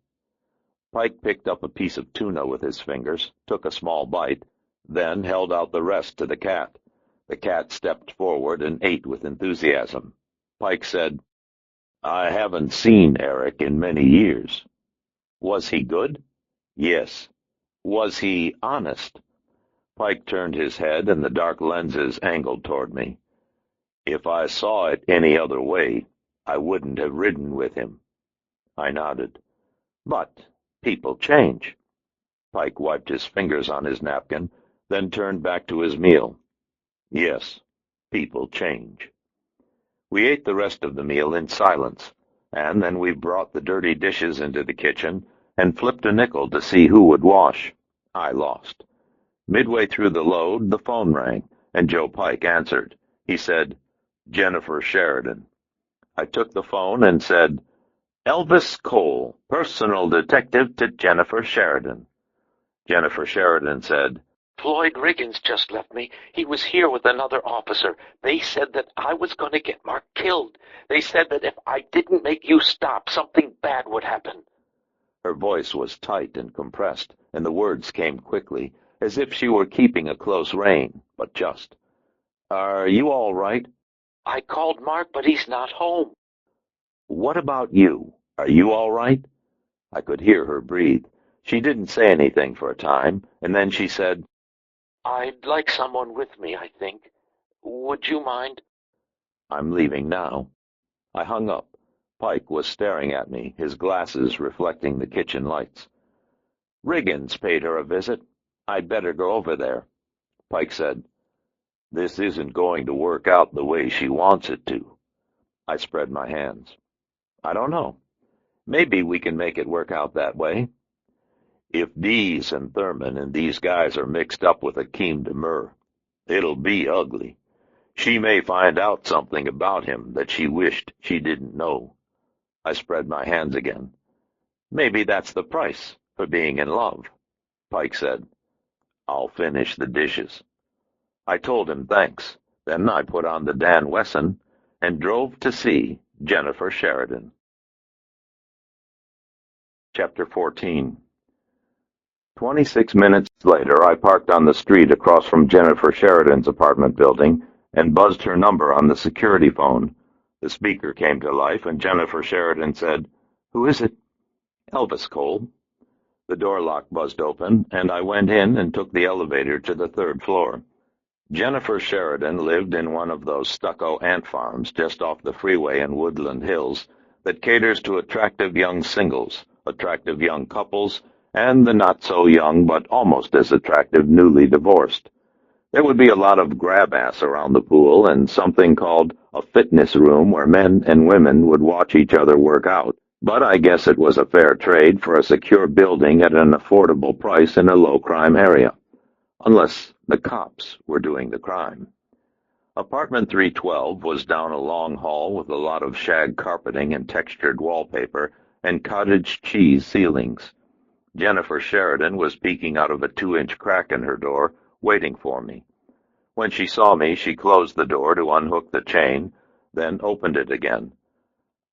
Pike picked up a piece of tuna with his fingers, took a small bite, then held out the rest to the cat. The cat stepped forward and ate with enthusiasm. Pike said, I haven't seen Eric in many years. Was he good? Yes. Was he honest? Pike turned his head, and the dark lenses angled toward me. If I saw it any other way, I wouldn't have ridden with him. I nodded. But people change. Pike wiped his fingers on his napkin, then turned back to his meal. Yes, people change. We ate the rest of the meal in silence, and then we brought the dirty dishes into the kitchen and flipped a nickel to see who would wash. I lost. Midway through the load, the phone rang, and Joe Pike answered. He said, Jennifer Sheridan. I took the phone and said, Elvis Cole, personal detective to Jennifer Sheridan. Jennifer Sheridan said, Floyd Riggins just left me. He was here with another officer. They said that I was going to get Mark killed. They said that if I didn't make you stop, something bad would happen. Her voice was tight and compressed, and the words came quickly, as if she were keeping a close rein, but just. Are you all right? I called Mark, but he's not home. What about you? Are you all right? I could hear her breathe. She didn't say anything for a time, and then she said, "I'd like someone with me, I think. Would you mind?" "I'm leaving now." I hung up. Pike was staring at me, his glasses reflecting the kitchen lights. "Riggins paid her a visit. I'd better go over there." Pike said, "This isn't going to work out the way she wants it to." I spread my hands. "I don't know. Maybe we can make it work out that way. If Dees and Thurman and these guys are mixed up with Akeem Demur, it'll be ugly. She may find out something about him that she wished she didn't know." I spread my hands again. "Maybe that's the price for being in love." Pike said, "I'll finish the dishes." I told him thanks. Then I put on the Dan Wesson and drove to see Jennifer Sheridan. Chapter 14. 26 minutes later, I parked on the street across from Jennifer Sheridan's apartment building and buzzed her number on the security phone. The speaker came to life, and Jennifer Sheridan said, "Who is it?" "Elvis Cole." The door lock buzzed open, and I went in and took the elevator to the third floor. Jennifer Sheridan lived in one of those stucco ant farms just off the freeway in Woodland Hills that caters to attractive young singles, attractive young couples, and the not-so-young but almost as attractive newly divorced. There would be a lot of grab-ass around the pool and something called a fitness room where men and women would watch each other work out. But I guess it was a fair trade for a secure building at an affordable price in a low-crime area. Unless the cops were doing the crime. Apartment 312 was down a long hall with a lot of shag carpeting and textured wallpaper and cottage cheese ceilings. Jennifer Sheridan was peeking out of a 2-inch crack in her door, waiting for me. When she saw me, she closed the door to unhook the chain, then opened it again.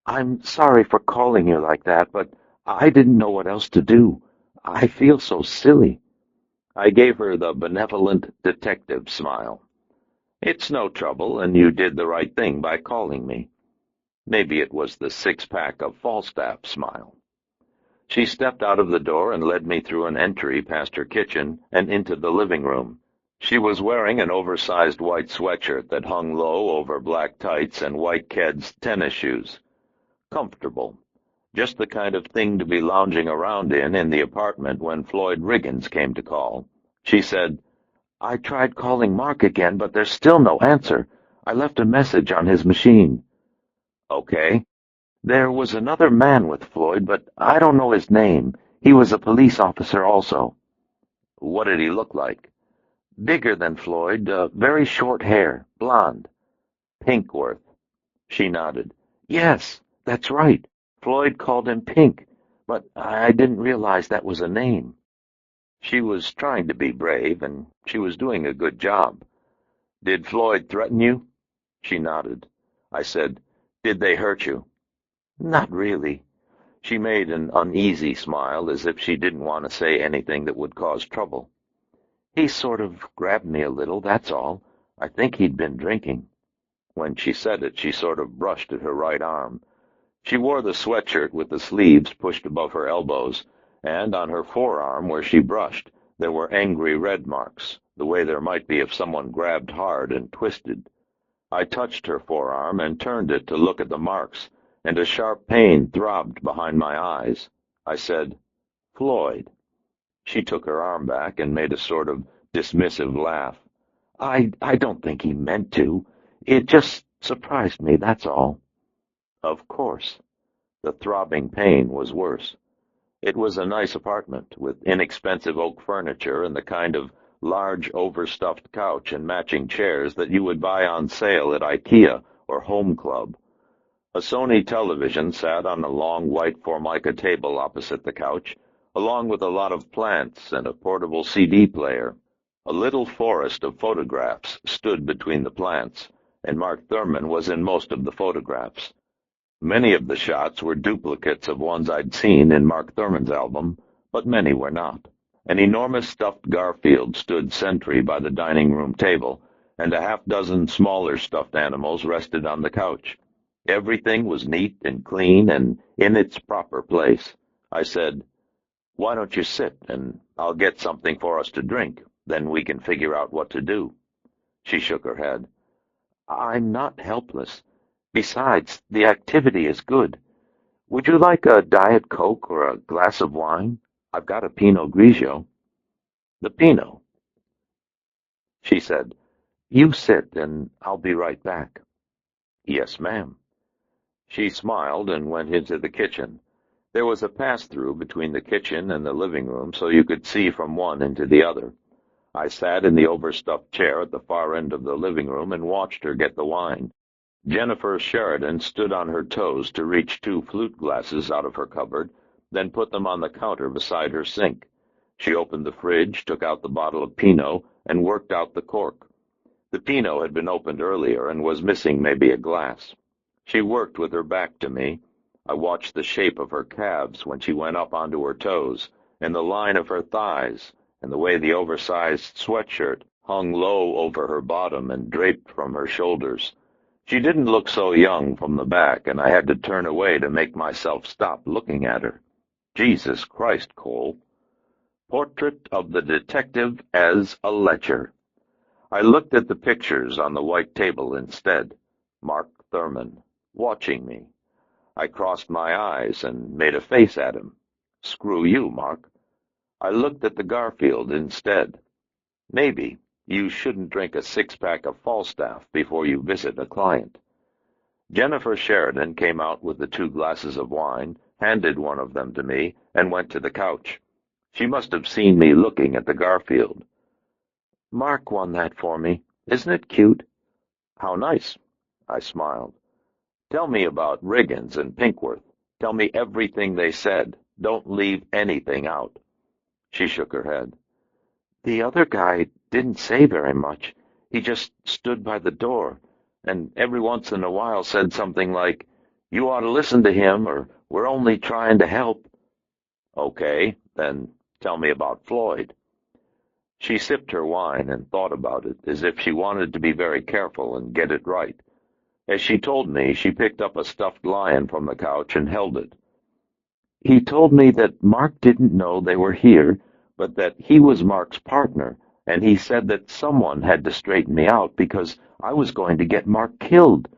"I'm sorry for calling you like that, but I didn't know what else to do. I feel so silly." I gave her the benevolent detective smile. "It's no trouble, and you did the right thing by calling me." Maybe it was the 6-pack of Falstaff smile. She stepped out of the door and led me through an entry past her kitchen and into the living room. She was wearing an oversized white sweatshirt that hung low over black tights and white Keds tennis shoes. Comfortable. Just the kind of thing to be lounging around in the apartment when Floyd Riggins came to call. She said, "I tried calling Mark again, but there's still no answer. I left a message on his machine." "Okay." "There was another man with Floyd, but I don't know his name. He was a police officer also." "What did he look like?" "Bigger than Floyd, very short hair, blonde." "Pinkworth." She nodded. "Yes, that's right. Floyd called him Pink, but I didn't realize that was a name." She was trying to be brave, and she was doing a good job. "Did Floyd threaten you?" She nodded. I said, "Did they hurt you?" "Not really." She made an uneasy smile, as if she didn't want to say anything that would cause trouble. "He sort of grabbed me a little, that's all. I think he'd been drinking." When she said it, she sort of brushed at her right arm. She wore the sweatshirt with the sleeves pushed above her elbows, and on her forearm where she brushed, there were angry red marks, the way there might be if someone grabbed hard and twisted. I touched her forearm and turned it to look at the marks, and a sharp pain throbbed behind my eyes. I said, "Floyd." She took her arm back and made a sort of dismissive laugh. I don't think he meant to. It just surprised me, that's all." Of course. The throbbing pain was worse. It was a nice apartment, with inexpensive oak furniture and the kind of large overstuffed couch and matching chairs that you would buy on sale at IKEA or Home Club. A Sony television sat on a long white Formica table opposite the couch, along with a lot of plants and a portable CD player. A little forest of photographs stood between the plants, and Mark Thurman was in most of the photographs. Many of the shots were duplicates of ones I'd seen in Mark Thurman's album, but many were not. An enormous stuffed Garfield stood sentry by the dining room table, and a half-dozen smaller stuffed animals rested on the couch. Everything was neat and clean and in its proper place. I said, "Why don't you sit, and I'll get something for us to drink. Then we can figure out what to do." She shook her head. "I'm not helpless. Besides, the activity is good. Would you like a Diet Coke or a glass of wine? I've got a Pinot Grigio." "The Pinot," she said. "You sit, and I'll be right back." "Yes, ma'am." She smiled and went into the kitchen. There was a pass-through between the kitchen and the living room, so you could see from one into the other. I sat in the overstuffed chair at the far end of the living room and watched her get the wine. Jennifer Sheridan stood on her toes to reach 2 flute glasses out of her cupboard, then put them on the counter beside her sink. She opened the fridge, took out the bottle of Pinot, and worked out the cork. The Pinot had been opened earlier and was missing maybe a glass. She worked with her back to me. I watched the shape of her calves when she went up onto her toes, and the line of her thighs, and the way the oversized sweatshirt hung low over her bottom and draped from her shoulders. She didn't look so young from the back, and I had to turn away to make myself stop looking at her. Jesus Christ, Cole. Portrait of the detective as a ledger. I looked at the pictures on the white table instead. Mark Thurman, watching me. I crossed my eyes and made a face at him. "Screw you, Mark." I looked at the Garfield instead. "Maybe you shouldn't drink a 6-pack of Falstaff before you visit a client." Jennifer Sheridan came out with the 2 glasses of wine, handed one of them to me, and went to the couch. She must have seen me looking at the Garfield. "Mark won that for me. Isn't it cute?" "How nice." I smiled. "Tell me about Riggins and Pinkworth. Tell me everything they said. Don't leave anything out." She shook her head. "The other guy didn't say very much. He just stood by the door, and every once in a while said something like, 'You ought to listen to him,' or 'We're only trying to help.'" "Okay, then tell me about Floyd." She sipped her wine and thought about it, as if she wanted to be very careful and get it right. As she told me, she picked up a stuffed lion from the couch and held it. "He told me that Mark didn't know they were here, but that he was Mark's partner, and he said that someone had to straighten me out because I was going to get Mark killed.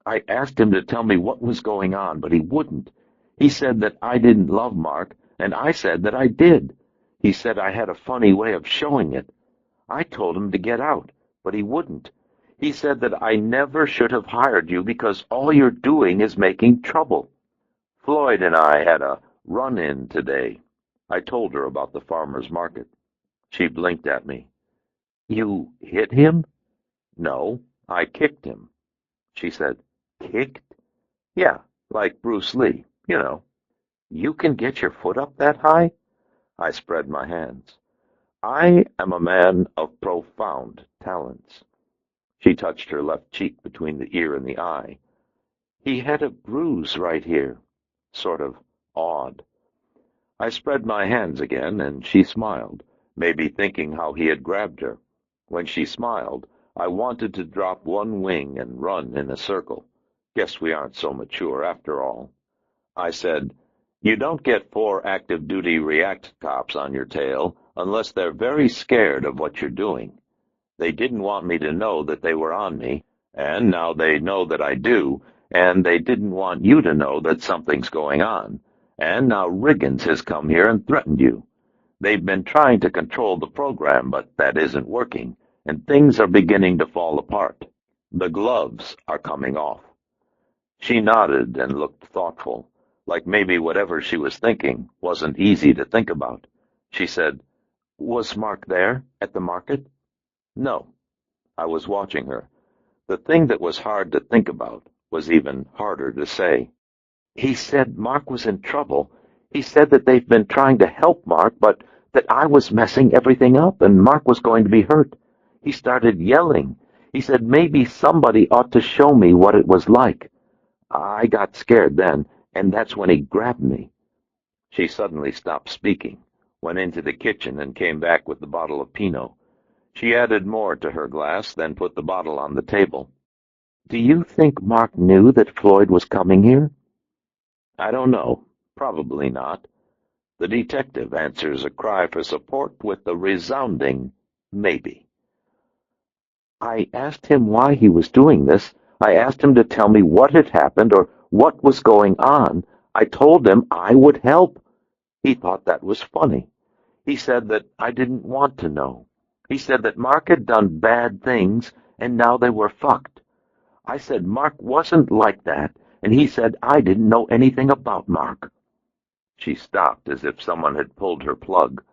I asked him to tell me what was going on, but he wouldn't. He said that I didn't love Mark, and I said that I did. He said I had a funny way of showing it. I told him to get out, but he wouldn't. He said that I never should have hired you because all you're doing is making trouble. Floyd and I had a run-in today." I told her about the farmer's market. She blinked at me. "You hit him?" "No, I kicked him." She said, "Kicked?" "Yeah, like Bruce Lee, you know." "You can get your foot up that high?" I spread my hands. "I am a man of profound talents." She touched her left cheek between the ear and the eye. "He had a bruise right here. Sort of odd." I spread my hands again, and she smiled, maybe thinking how he had grabbed her. When she smiled, I wanted to drop one wing and run in a circle. Guess we aren't so mature after all. I said, "You don't get 4 active-duty react cops on your tail unless they're very scared of what you're doing. They didn't want me to know that they were on me, and now they know that I do, and they didn't want you to know that something's going on. And now Riggins has come here and threatened you. They've been trying to control the program, but that isn't working, and things are beginning to fall apart. The gloves are coming off." She nodded and looked thoughtful, like maybe whatever she was thinking wasn't easy to think about. She said, "Was Mark there, at the market?" "No." I was watching her. The thing that was hard to think about was even harder to say. "He said Mark was in trouble. He said that they've been trying to help Mark, but that I was messing everything up and Mark was going to be hurt. He started yelling. He said maybe somebody ought to show me what it was like. I got scared then, and that's when he grabbed me." She suddenly stopped speaking, went into the kitchen, and came back with the bottle of Pinot. She added more to her glass, then put the bottle on the table. "Do you think Mark knew that Floyd was coming here?" "I don't know. Probably not. The detective answers a cry for support with a resounding maybe. I asked him why he was doing this. I asked him to tell me what had happened or what was going on. I told him I would help. He thought that was funny. He said that I didn't want to know. He said that Mark had done bad things and now they were fucked. I said Mark wasn't like that, and he said I didn't know anything about Mark. She stopped as if someone had pulled her plug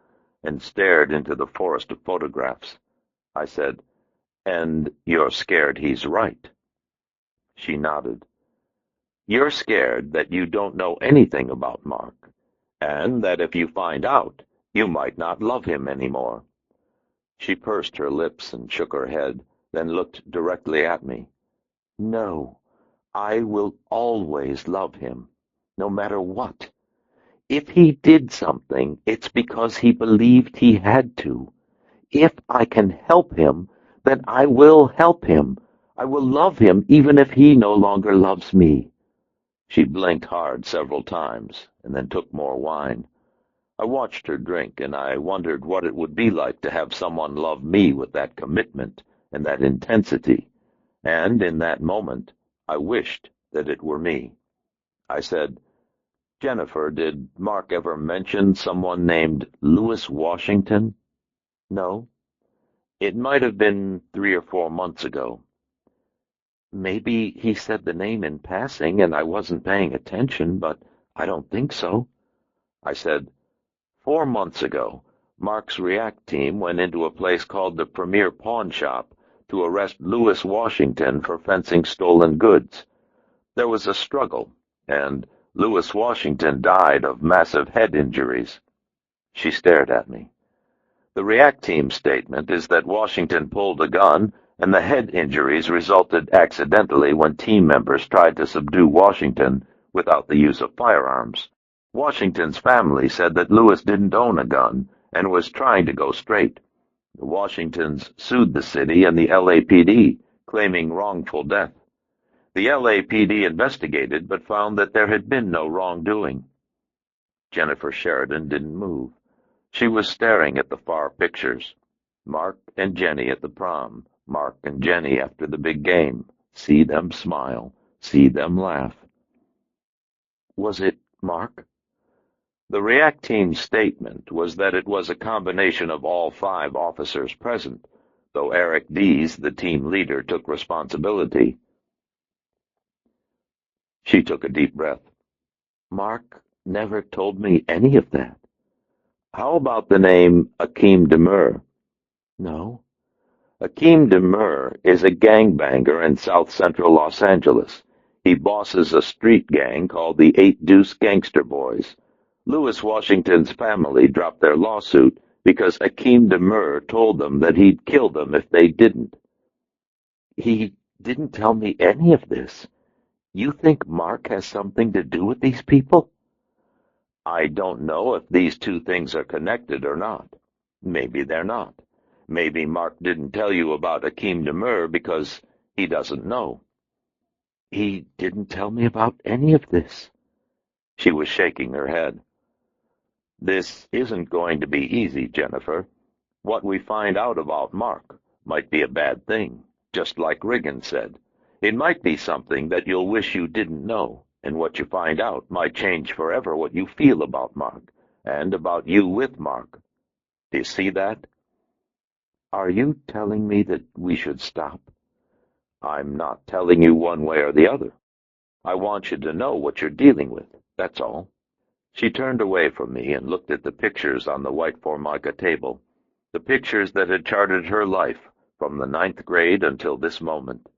and stared into the forest of photographs. I said, "And you're scared he's right?" She nodded. "You're scared that you don't know anything about Mark, and that if you find out, you might not love him anymore." She pursed her lips and shook her head, then looked directly at me. "No, I will always love him, no matter what. If he did something, it's because he believed he had to. If I can help him, then I will help him. I will love him even if he no longer loves me." She blinked hard several times and then took more wine. I watched her drink, and I wondered what it would be like to have someone love me with that commitment and that intensity. And in that moment, I wished that it were me. I said, "Jennifer, did Mark ever mention someone named Lewis Washington?" "No." "It might have been 3 or 4 months ago." "Maybe he said the name in passing and I wasn't paying attention, but I don't think so." I said, 4 months ago, Mark's React team went into a place called the Premier Pawn Shop to arrest Lewis Washington for fencing stolen goods. There was a struggle, and Lewis Washington died of massive head injuries." She stared at me. "The React team's statement is that Washington pulled a gun, and the head injuries resulted accidentally when team members tried to subdue Washington without the use of firearms. Washington's family said that Lewis didn't own a gun and was trying to go straight. The Washingtons sued the city and the LAPD, claiming wrongful death. The LAPD investigated but found that there had been no wrongdoing." Jennifer Sheridan didn't move. She was staring at the far pictures. Mark and Jenny at the prom, Mark and Jenny after the big game. See them smile, see them laugh. "Was it Mark?" The React team's statement was that it was a combination of all 5 officers present, though Eric Dees, the team leader, took responsibility. She took a deep breath. "Mark never told me any of that." "How about the name Akeem Demur?" "No." Akeem Demur is a gangbanger in south-central Los Angeles. He bosses a street gang called the 8 Deuce Gangster Boys. Lewis Washington's family dropped their lawsuit because Akeem Demur told them that he'd kill them if they didn't. "He didn't tell me any of this. You think Mark has something to do with these people?" "I don't know if these 2 things are connected or not. Maybe they're not. Maybe Mark didn't tell you about Akeem Demur because he doesn't know." "He didn't tell me about any of this." She was shaking her head. "This isn't going to be easy, Jennifer. What we find out about Mark might be a bad thing, just like Riggin said. It might be something that you'll wish you didn't know, and what you find out might change forever what you feel about Mark, and about you with Mark. Do you see that?" "Are you telling me that we should stop?" "I'm not telling you one way or the other. I want you to know what you're dealing with, that's all." She turned away from me and looked at the pictures on the white formica table, the pictures that had charted her life from the 9th grade until this moment.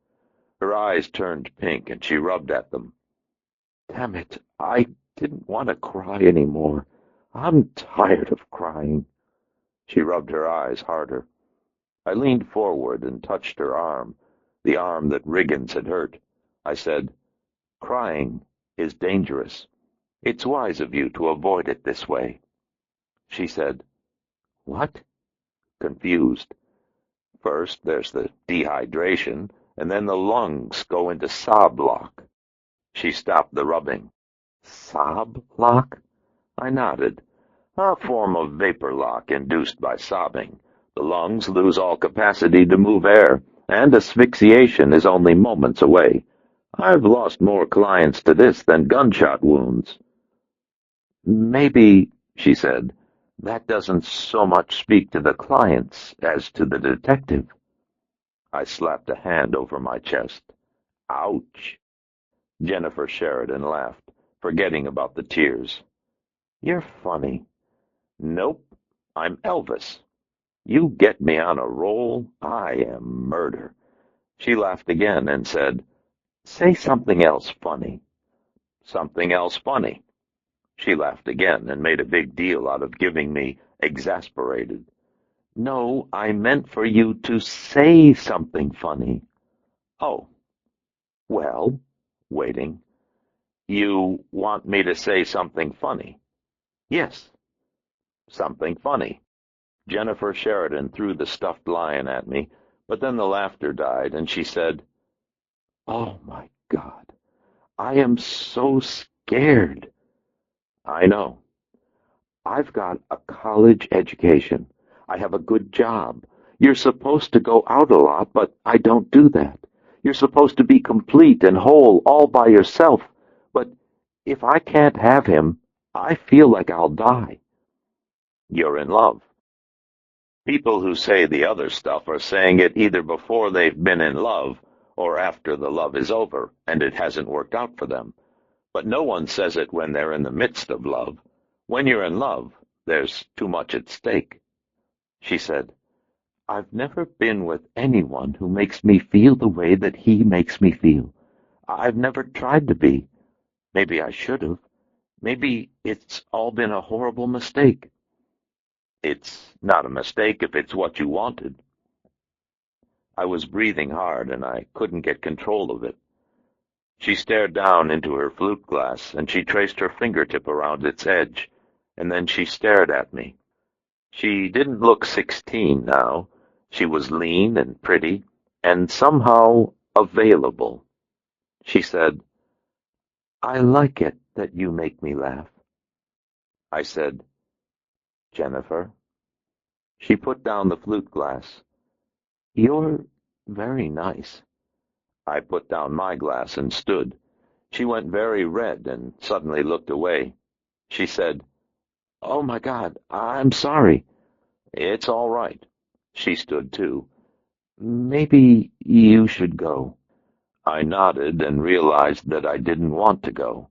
Her eyes turned pink, and she rubbed at them. "Damn it, I didn't want to cry anymore. I'm tired of crying." She rubbed her eyes harder. I leaned forward and touched her arm, the arm that Riggins had hurt. I said, "Crying is dangerous. It's wise of you to avoid it this way." She said, "What?" confused. "First there's the dehydration, and then the lungs go into sob lock." She stopped the rubbing. "Sob lock?" I nodded. A form of vapor lock induced by sobbing. The lungs lose all capacity to move air, and asphyxiation is only moments away. I've lost more clients to this than gunshot wounds. Maybe, she said, that doesn't so much speak to the clients as to the detective. I slapped a hand over my chest. Ouch. Jennifer Sheridan laughed, forgetting about the tears. You're funny. Nope, I'm Elvis. You get me on a roll, I am murder. She laughed again and said, Say something else funny. Something else funny. She laughed again and made a big deal out of giving me exasperated. No, I meant for you to say something funny. Oh, well, waiting. You want me to say something funny? Yes, something funny. Jennifer Sheridan threw the stuffed lion at me, but then the laughter died, and she said, Oh, my God, I am so scared. I know. I've got a college education. I have a good job. You're supposed to go out a lot, but I don't do that. You're supposed to be complete and whole all by yourself, but if I can't have him, I feel like I'll die. You're in love. People who say the other stuff are saying it either before they've been in love or after the love is over and it hasn't worked out for them. But no one says it when they're in the midst of love. When you're in love, there's too much at stake. She said, I've never been with anyone who makes me feel the way that he makes me feel. I've never tried to be. Maybe I should have. Maybe it's all been a horrible mistake. It's not a mistake if it's what you wanted. I was breathing hard, and I couldn't get control of it. She stared down into her flute glass, and she traced her fingertip around its edge, and then she stared at me. She didn't look 16 now. She was lean and pretty, and somehow available. She said, I like it that you make me laugh. I said, Jennifer. She put down the flute glass. You're very nice. I put down my glass and stood. She went very red and suddenly looked away. She said, Oh, my God, I'm sorry. It's all right. She stood too. Maybe you should go. I nodded and realized that I didn't want to go.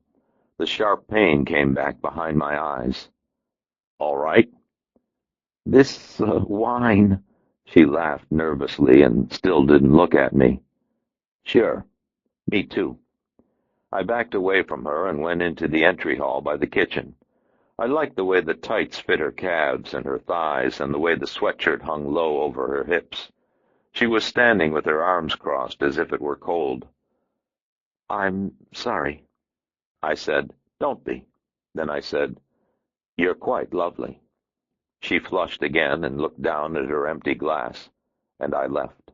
The sharp pain came back behind my eyes. All right. This wine, she laughed nervously and still didn't look at me. Sure, me too. I backed away from her and went into the entry hall by the kitchen. I liked the way the tights fit her calves and her thighs and the way the sweatshirt hung low over her hips. She was standing with her arms crossed as if it were cold. I'm sorry, I said. Don't be. Then I said, You're quite lovely. She flushed again and looked down at her empty glass, and I left.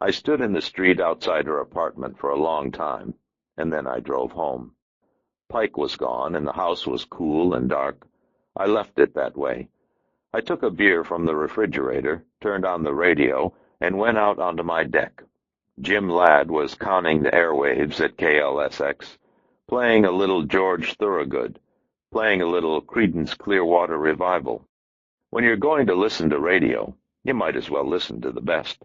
I stood in the street outside her apartment for a long time, and then I drove home. Pike was gone, and the house was cool and dark. I left it that way. I took a beer from the refrigerator, turned on the radio, and went out onto my deck. Jim Ladd was conning the airwaves at KLSX, playing a little George Thorogood, playing a little Creedence Clearwater Revival. When you're going to listen to radio, you might as well listen to the best.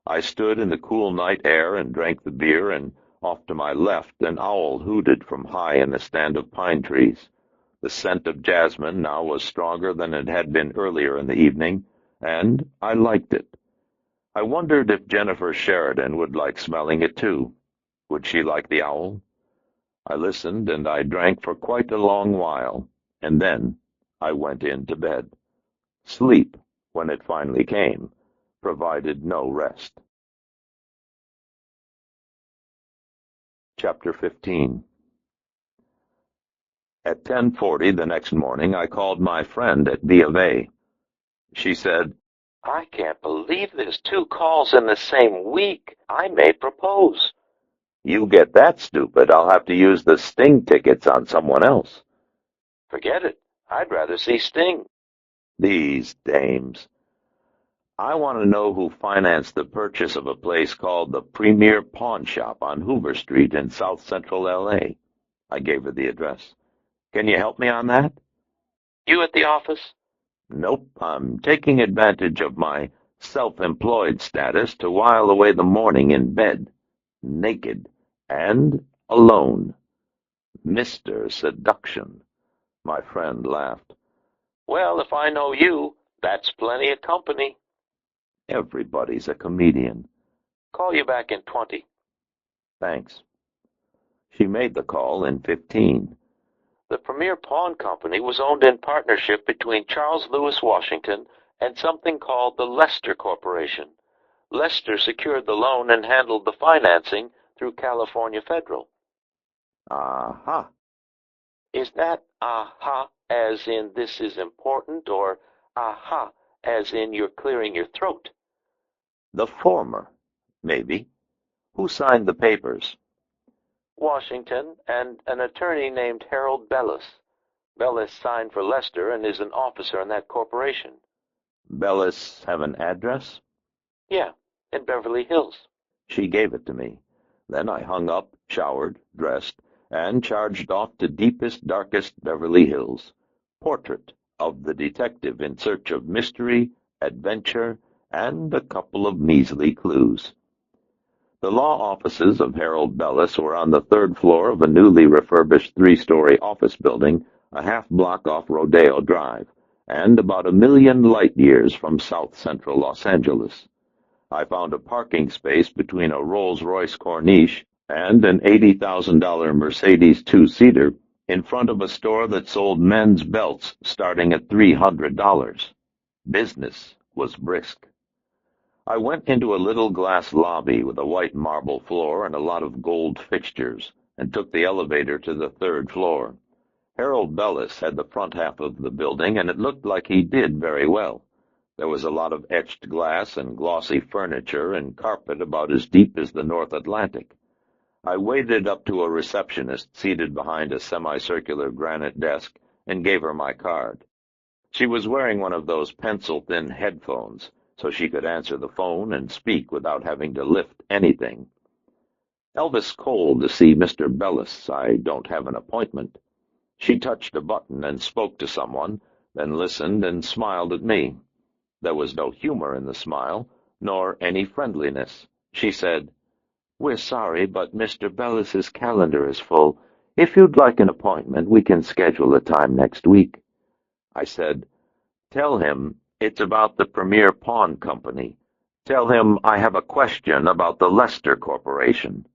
I stood in the cool night air and drank the beer, and off to my left an owl hooted from high in a stand of pine trees. The scent of jasmine now was stronger than it had been earlier in the evening, and I liked it. I wondered if Jennifer Sheridan would like smelling it too. Would she like the owl? I listened, and I drank for quite a long while, and then I went in to bed. Sleep, when it finally came, provided no rest. Chapter 15. At 10:40 the next morning, I called my friend at B of A. She said, I can't believe there's 2 calls in the same week. I may propose. You get that stupid, I'll have to use the sting tickets on someone else. Forget it. I'd rather see Sting. These dames. I want to know who financed the purchase of a place called the Premier Pawn Shop on Hoover Street in South Central L.A. I gave her the address. Can you help me on that? You at the office? Nope, I'm taking advantage of my self-employed status to while away the morning in bed, naked, and alone. Mr. Seduction. My friend laughed. Well, if I know you, that's plenty of company. Everybody's a comedian. Call you back in 20. Thanks. She made the call in 15. The Premier Pawn Company was owned in partnership between Charles Lewis Washington and something called the Lester Corporation. Lester secured the loan and handled the financing through California Federal. Aha. Is that aha as in this is important, or aha as in you're clearing your throat? The former, maybe. Who signed the papers? Washington and an attorney named Harold Bellis. Bellis signed for Lester and is an officer in that corporation. Bellis have an address? Yeah, in Beverly Hills. She gave it to me. Then I hung up, showered, dressed, and charged off to deepest, darkest Beverly Hills. Portrait of the detective in search of mystery, adventure, and a couple of measly clues. The law offices of Harold Bellis were on the third floor of a newly refurbished three-story office building a half-block off Rodeo Drive, and about 1,000,000 light-years from south-central Los Angeles. I found a parking space between a Rolls-Royce Corniche and an $80,000 Mercedes two-seater in front of a store that sold men's belts starting at $300. Business was brisk. I went into a little glass lobby with a white marble floor and a lot of gold fixtures, and took the elevator to the third floor. Harold Bellis had the front half of the building, and it looked like he did very well. There was a lot of etched glass and glossy furniture and carpet about as deep as the North Atlantic. I waded up to a receptionist seated behind a semicircular granite desk and gave her my card. She was wearing one of those pencil-thin headphones, so she could answer the phone and speak without having to lift anything. Elvis called to see Mr. Bellis. I don't have an appointment. She touched a button and spoke to someone, then listened and smiled at me. There was no humor in the smile, nor any friendliness. She said, "We're sorry, but Mr. Bellis's calendar is full. If you'd like an appointment, we can schedule a time next week." I said, "Tell him it's about the Premier Pawn Company. Tell him I have a question about the Lester Corporation."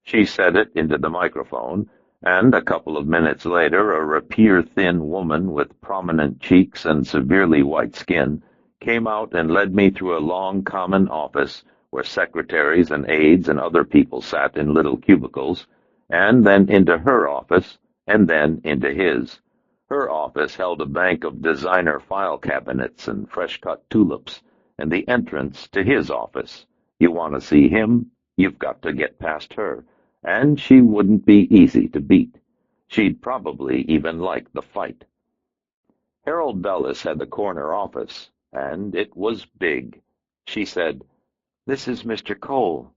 She said it into the microphone, and a couple of minutes later a rapier-thin woman with prominent cheeks and severely white skin came out and led me through a long common office where secretaries and aides and other people sat in little cubicles, and then into her office, and then into his. Her office held a bank of designer file cabinets and fresh-cut tulips, and the entrance to his office. You want to see him, you've got to get past her, and she wouldn't be easy to beat. She'd probably even like the fight. Harold Bellis had the corner office, and it was big. She said, "This is Mr. Cole."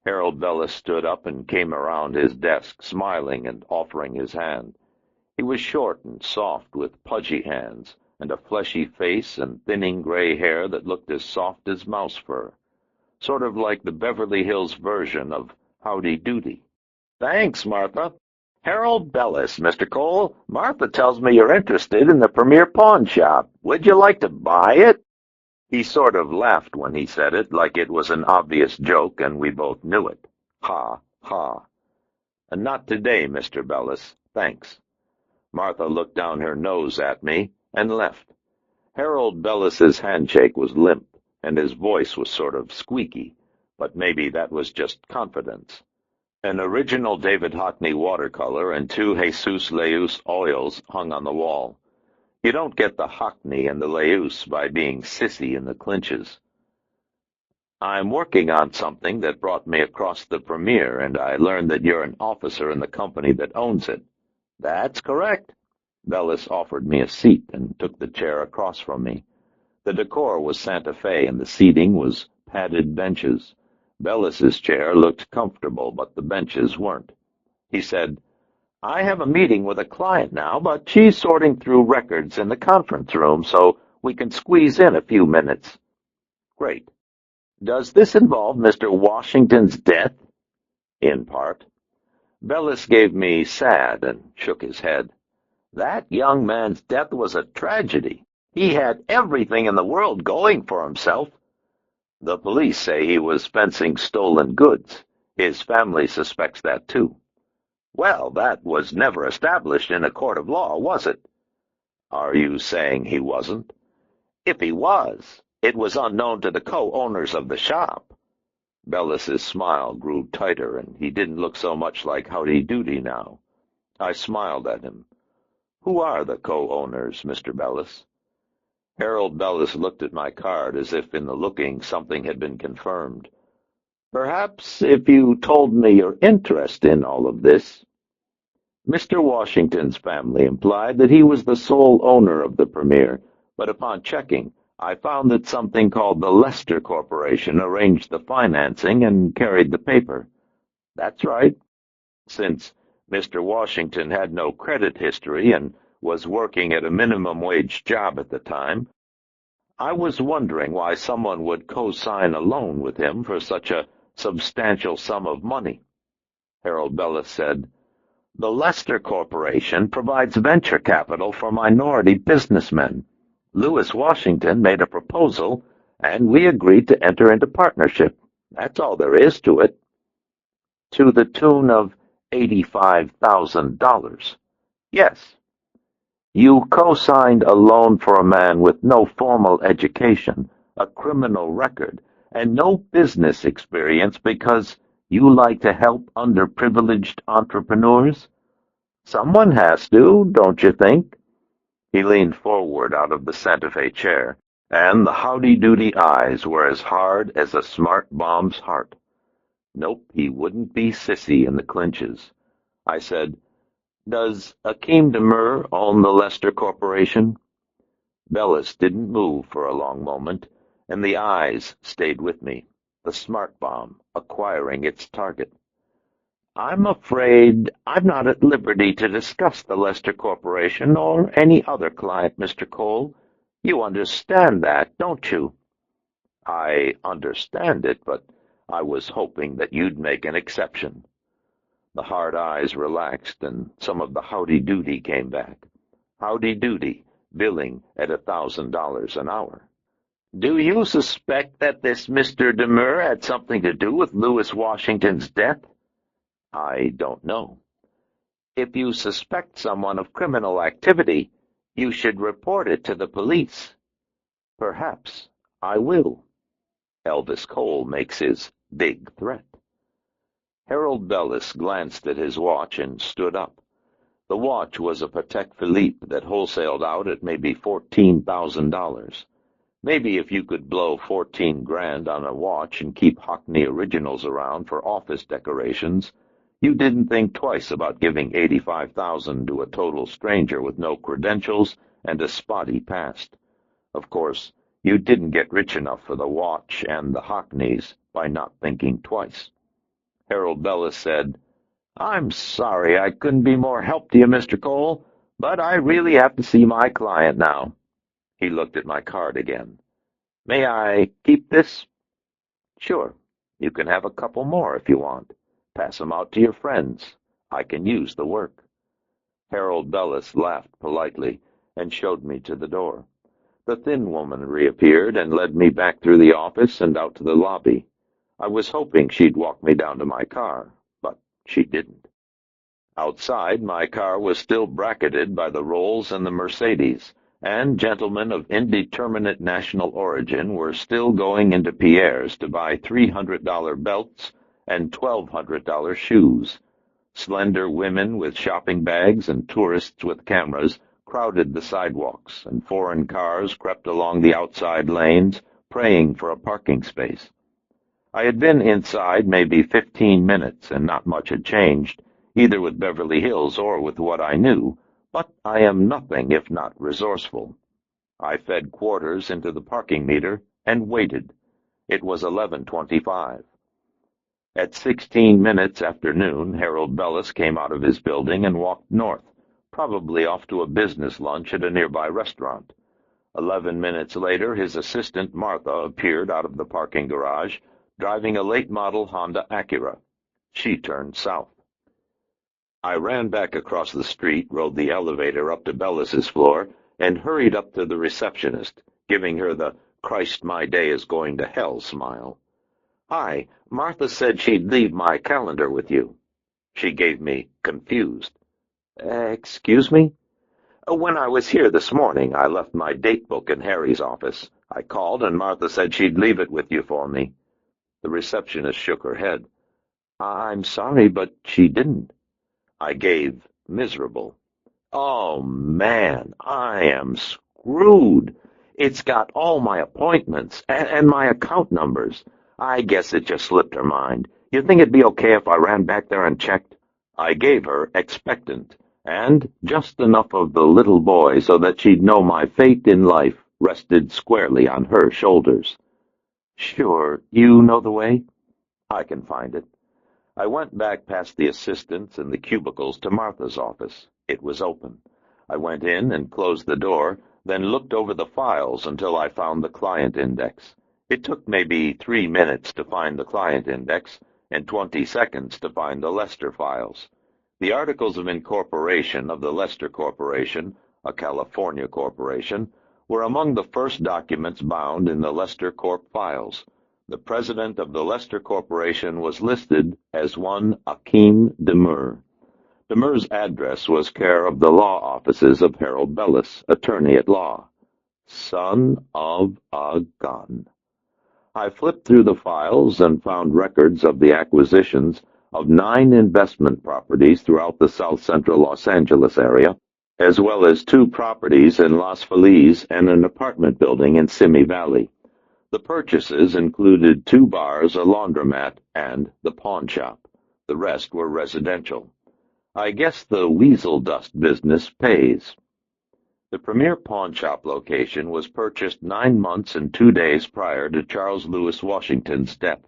Harold Bellis stood up and came around his desk, smiling and offering his hand. He was short and soft, with pudgy hands, and a fleshy face and thinning gray hair that looked as soft as mouse fur. Sort of like the Beverly Hills version of Howdy Doody. "Thanks, Martha." "Harold Bellis, Mr. Cole. Martha tells me you're interested in the Premier Pawn Shop. Would you like to buy it?" He sort of laughed when he said it, like it was an obvious joke, and we both knew it. Ha, ha. "Not today, Mr. Bellis. Thanks." Martha looked down her nose at me and left. Harold Bellis's handshake was limp, and his voice was sort of squeaky, but maybe that was just confidence. An original David Hockney watercolor and 2 Jesus Leus oils hung on the wall. You don't get the Hockney and the Leus by being sissy in the clinches. "I'm working on something that brought me across the Premier, and I learned that you're an officer in the company that owns it." "That's correct." Bellis offered me a seat and took the chair across from me. The decor was Santa Fe, and the seating was padded benches. Bellis's chair looked comfortable, but the benches weren't. He said, "I have a meeting with a client now, but she's sorting through records in the conference room, so we can squeeze in a few minutes." "Great. Does this involve Mr. Washington's death?" "In part." Bellis gave me sad and shook his head. "That young man's death was a tragedy. He had everything in the world going for himself. The police say he was fencing stolen goods. His family suspects that, too." "Well, that was never established in a court of law, was it?" "Are you saying he wasn't?" "If he was, it was unknown to the co-owners of the shop." Bellis's smile grew tighter, and he didn't look so much like Howdy-Doody now. I smiled at him. "Who are the co-owners, Mr. Bellis?" Harold Bellis looked at my card as if in the looking something had been confirmed. "Perhaps if you told me your interest in all of this." Mr. Washington's family implied that he was the sole owner of the Premier, but upon checking, I found that something called the Lester Corporation arranged the financing and carried the paper. "That's right." Since Mr. Washington had no credit history and was working at a minimum-wage job at the time, I was wondering why someone would co-sign a loan with him for such a substantial sum of money. Harold Bellis said, "The Lester Corporation provides venture capital for minority businessmen. Lewis Washington made a proposal, and we agreed to enter into partnership. That's all there is to it." "To the tune of $85,000. "Yes." "You co-signed a loan for a man with no formal education, a criminal record, and no business experience because you like to help underprivileged entrepreneurs? Someone has to, don't you think?" He leaned forward out of the Santa Fe chair, and the howdy-doody eyes were as hard as a smart bomb's heart. Nope, he wouldn't be sissy in the clinches. I said, "Does Akeem Demur own the Lester Corporation?" Bellis didn't move for a long moment, and the eyes stayed with me, the smart bomb acquiring its target. "I'm afraid I'm not at liberty to discuss the Lester Corporation or any other client, Mr. Cole. You understand that, don't you?" "I understand it, but I was hoping that you'd make an exception." The hard eyes relaxed, and some of the howdy-doody came back. Howdy-doody, billing at $1,000 an hour. "Do you suspect that this Mr. Demur had something to do with Lewis Washington's death?" "I don't know." "If you suspect someone of criminal activity, you should report it to the police." "Perhaps I will." Elvis Cole makes his big threat. Harold Bellis glanced at his watch and stood up. The watch was a Patek Philippe that wholesaled out at maybe $14,000. Maybe if you could blow 14 grand on a watch and keep Hockney Originals around for office decorations, you didn't think twice about giving $85,000 to a total stranger with no credentials and a spotty past. Of course, you didn't get rich enough for the watch and the Hockneys by not thinking twice. Harold Bellis said, "I'm sorry I couldn't be more help to you, Mr. Cole, but I really have to see my client now." He looked at my card again. "May I keep this?" "Sure. You can have a couple more if you want. Pass 'em out to your friends. I can use the work." Harold Bellis laughed politely and showed me to the door. The thin woman reappeared and led me back through the office and out to the lobby. I was hoping she'd walk me down to my car, but she didn't. Outside, my car was still bracketed by the Rolls and the Mercedes, and gentlemen of indeterminate national origin were still going into Pierre's to buy $300 belts and $1,200 shoes. Slender women with shopping bags and tourists with cameras crowded the sidewalks, and foreign cars crept along the outside lanes, praying for a parking space. I had been inside maybe 15 minutes, and not much had changed, either with Beverly Hills or with what I knew, But I am nothing if not resourceful. I fed quarters into the parking meter and waited. It was 11:25. At 16 minutes after noon, Harold Bellis came out of his building and walked north, probably off to a business lunch at a nearby restaurant. 11 minutes later, his assistant, Martha, appeared out of the parking garage, driving a late-model Honda Acura. She turned south. I ran back across the street, rode the elevator up to Bellis's floor, and hurried up to the receptionist, giving her the "Christ, my day is going to hell" smile. "Hi, Martha said she'd leave my calendar with you." She gave me confused. Excuse me? When I was here this morning, I left my date book in Harry's office. I called, and Martha said she'd leave it with you for me." The receptionist shook her head. "I'm sorry, but she didn't." I gave miserable. "Oh, man, I am screwed. It's got all my appointments and my account numbers. I guess it just slipped her mind. You think it'd be okay if I ran back there and checked?" I gave her expectant, and just enough of the little boy so that she'd know my fate in life rested squarely on her shoulders. "Sure, you know the way?" "I can find it." I went back past the assistants and the cubicles to Martha's office. It was open. I went in and closed the door, then looked over the files until I found the client index. It took maybe 3 minutes to find the client index, and 20 seconds to find the Lester files. The articles of incorporation of the Lester Corporation, a California corporation, were among the first documents bound in the Lester Corp files. The president of the Lester Corporation was listed as one Akim Demur. Demur's address was care of the law offices of Harold Bellis, attorney at law. Son of a gun. I flipped through the files and found records of the acquisitions of 9 investment properties throughout the south central Los Angeles area, as well as 2 properties in Los Feliz and an apartment building in Simi Valley. The purchases included 2 bars, a laundromat, and the pawn shop. The rest were residential. I guess the weasel dust business pays. The premier pawn shop location was purchased 9 months and 2 days prior to Charles Lewis Washington's death.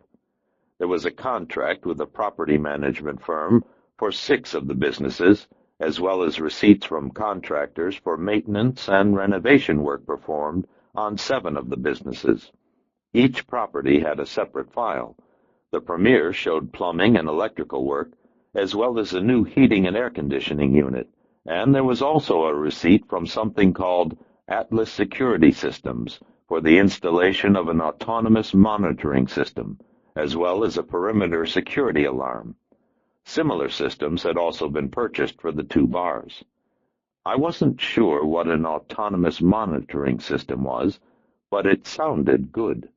There was a contract with a property management firm for 6 of the businesses, as well as receipts from contractors for maintenance and renovation work performed on 7 of the businesses. Each property had a separate file. The premier showed plumbing and electrical work, as well as a new heating and air conditioning unit, and there was also a receipt from something called Atlas Security Systems for the installation of an autonomous monitoring system, as well as a perimeter security alarm. Similar systems had also been purchased for the 2 bars. I wasn't sure what an autonomous monitoring system was, but it sounded good.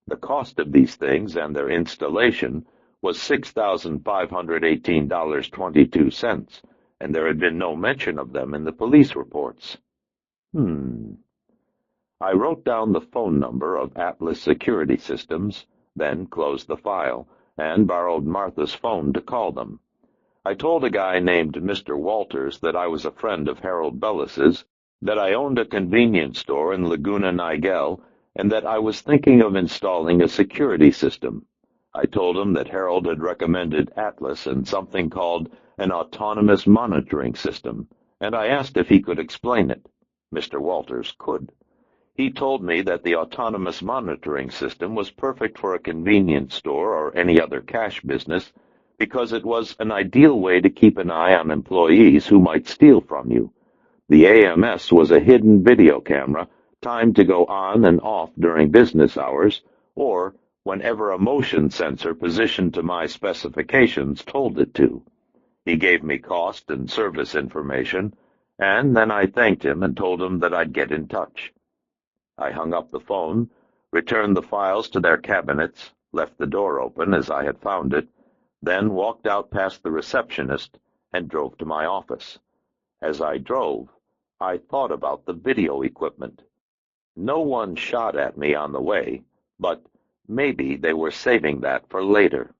The cost of these things and their installation was $6,518.22, and there had been no mention of them in the police reports. I wrote down the phone number of Atlas Security Systems, then closed the file, and borrowed Martha's phone to call them. I told a guy named Mr. Walters that I was a friend of Harold Bellis's, that I owned a convenience store in Laguna Niguel, and that I was thinking of installing a security system. I told him that Harold had recommended Atlas and something called an autonomous monitoring system, and I asked if he could explain it. Mr. Walters could. He told me that the autonomous monitoring system was perfect for a convenience store or any other cash business because it was an ideal way to keep an eye on employees who might steal from you. The AMS was a hidden video camera timed to go on and off during business hours, or whenever a motion sensor positioned to my specifications told it to. He gave me cost and service information, and then I thanked him and told him that I'd get in touch. I hung up the phone, returned the files to their cabinets, left the door open as I had found it, then walked out past the receptionist and drove to my office. As I drove, I thought about the video equipment. No one shot at me on the way, but maybe they were saving that for later.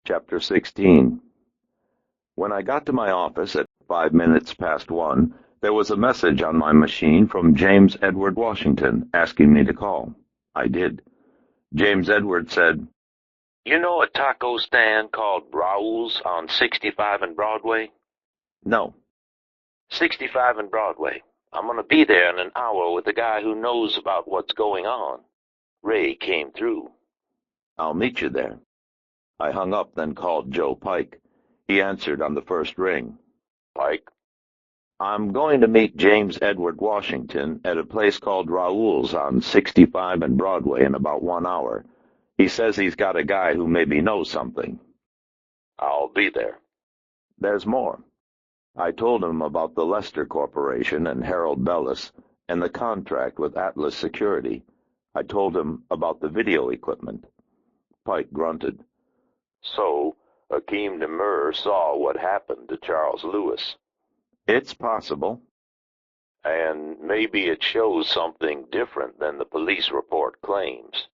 Chapter 16. When I got to my office at 5 minutes past 1, there was a message on my machine from James Edward Washington asking me to call. I did. James Edward said, "You know a taco stand called Raul's on 65 and Broadway?" "No." 65 and Broadway. I'm going to be there in an hour with a guy who knows about what's going on. Ray came through. "I'll meet you there." I hung up, then called Joe Pike. He answered on the first ring. "Pike?" "I'm going to meet James Edward Washington at a place called Raul's on 65 and Broadway in about 1 hour. He says he's got a guy who maybe knows something." "I'll be there." There's more. I told him about the Lester Corporation and Harold Bellis and the contract with Atlas Security. I told him about the video equipment. Pike grunted. "So, Hakeem Demur saw what happened to Charles Lewis." "It's possible." "And maybe it shows something different than the police report claims."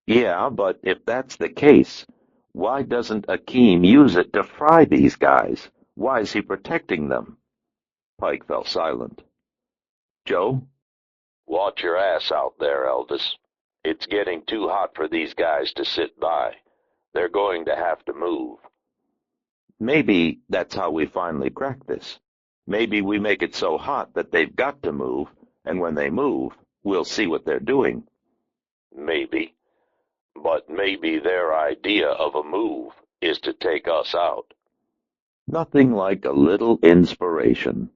"Yeah, but if that's the case, why doesn't Hakeem use it to fry these guys? Why is he protecting them?" Pike fell silent. "Joe?" "Watch your ass out there, Elvis. It's getting too hot for these guys to sit by. They're going to have to move." "Maybe that's how we finally crack this. Maybe we make it so hot that they've got to move, and when they move, we'll see what they're doing." "Maybe. But maybe their idea of a move is to take us out." Nothing like a little inspiration.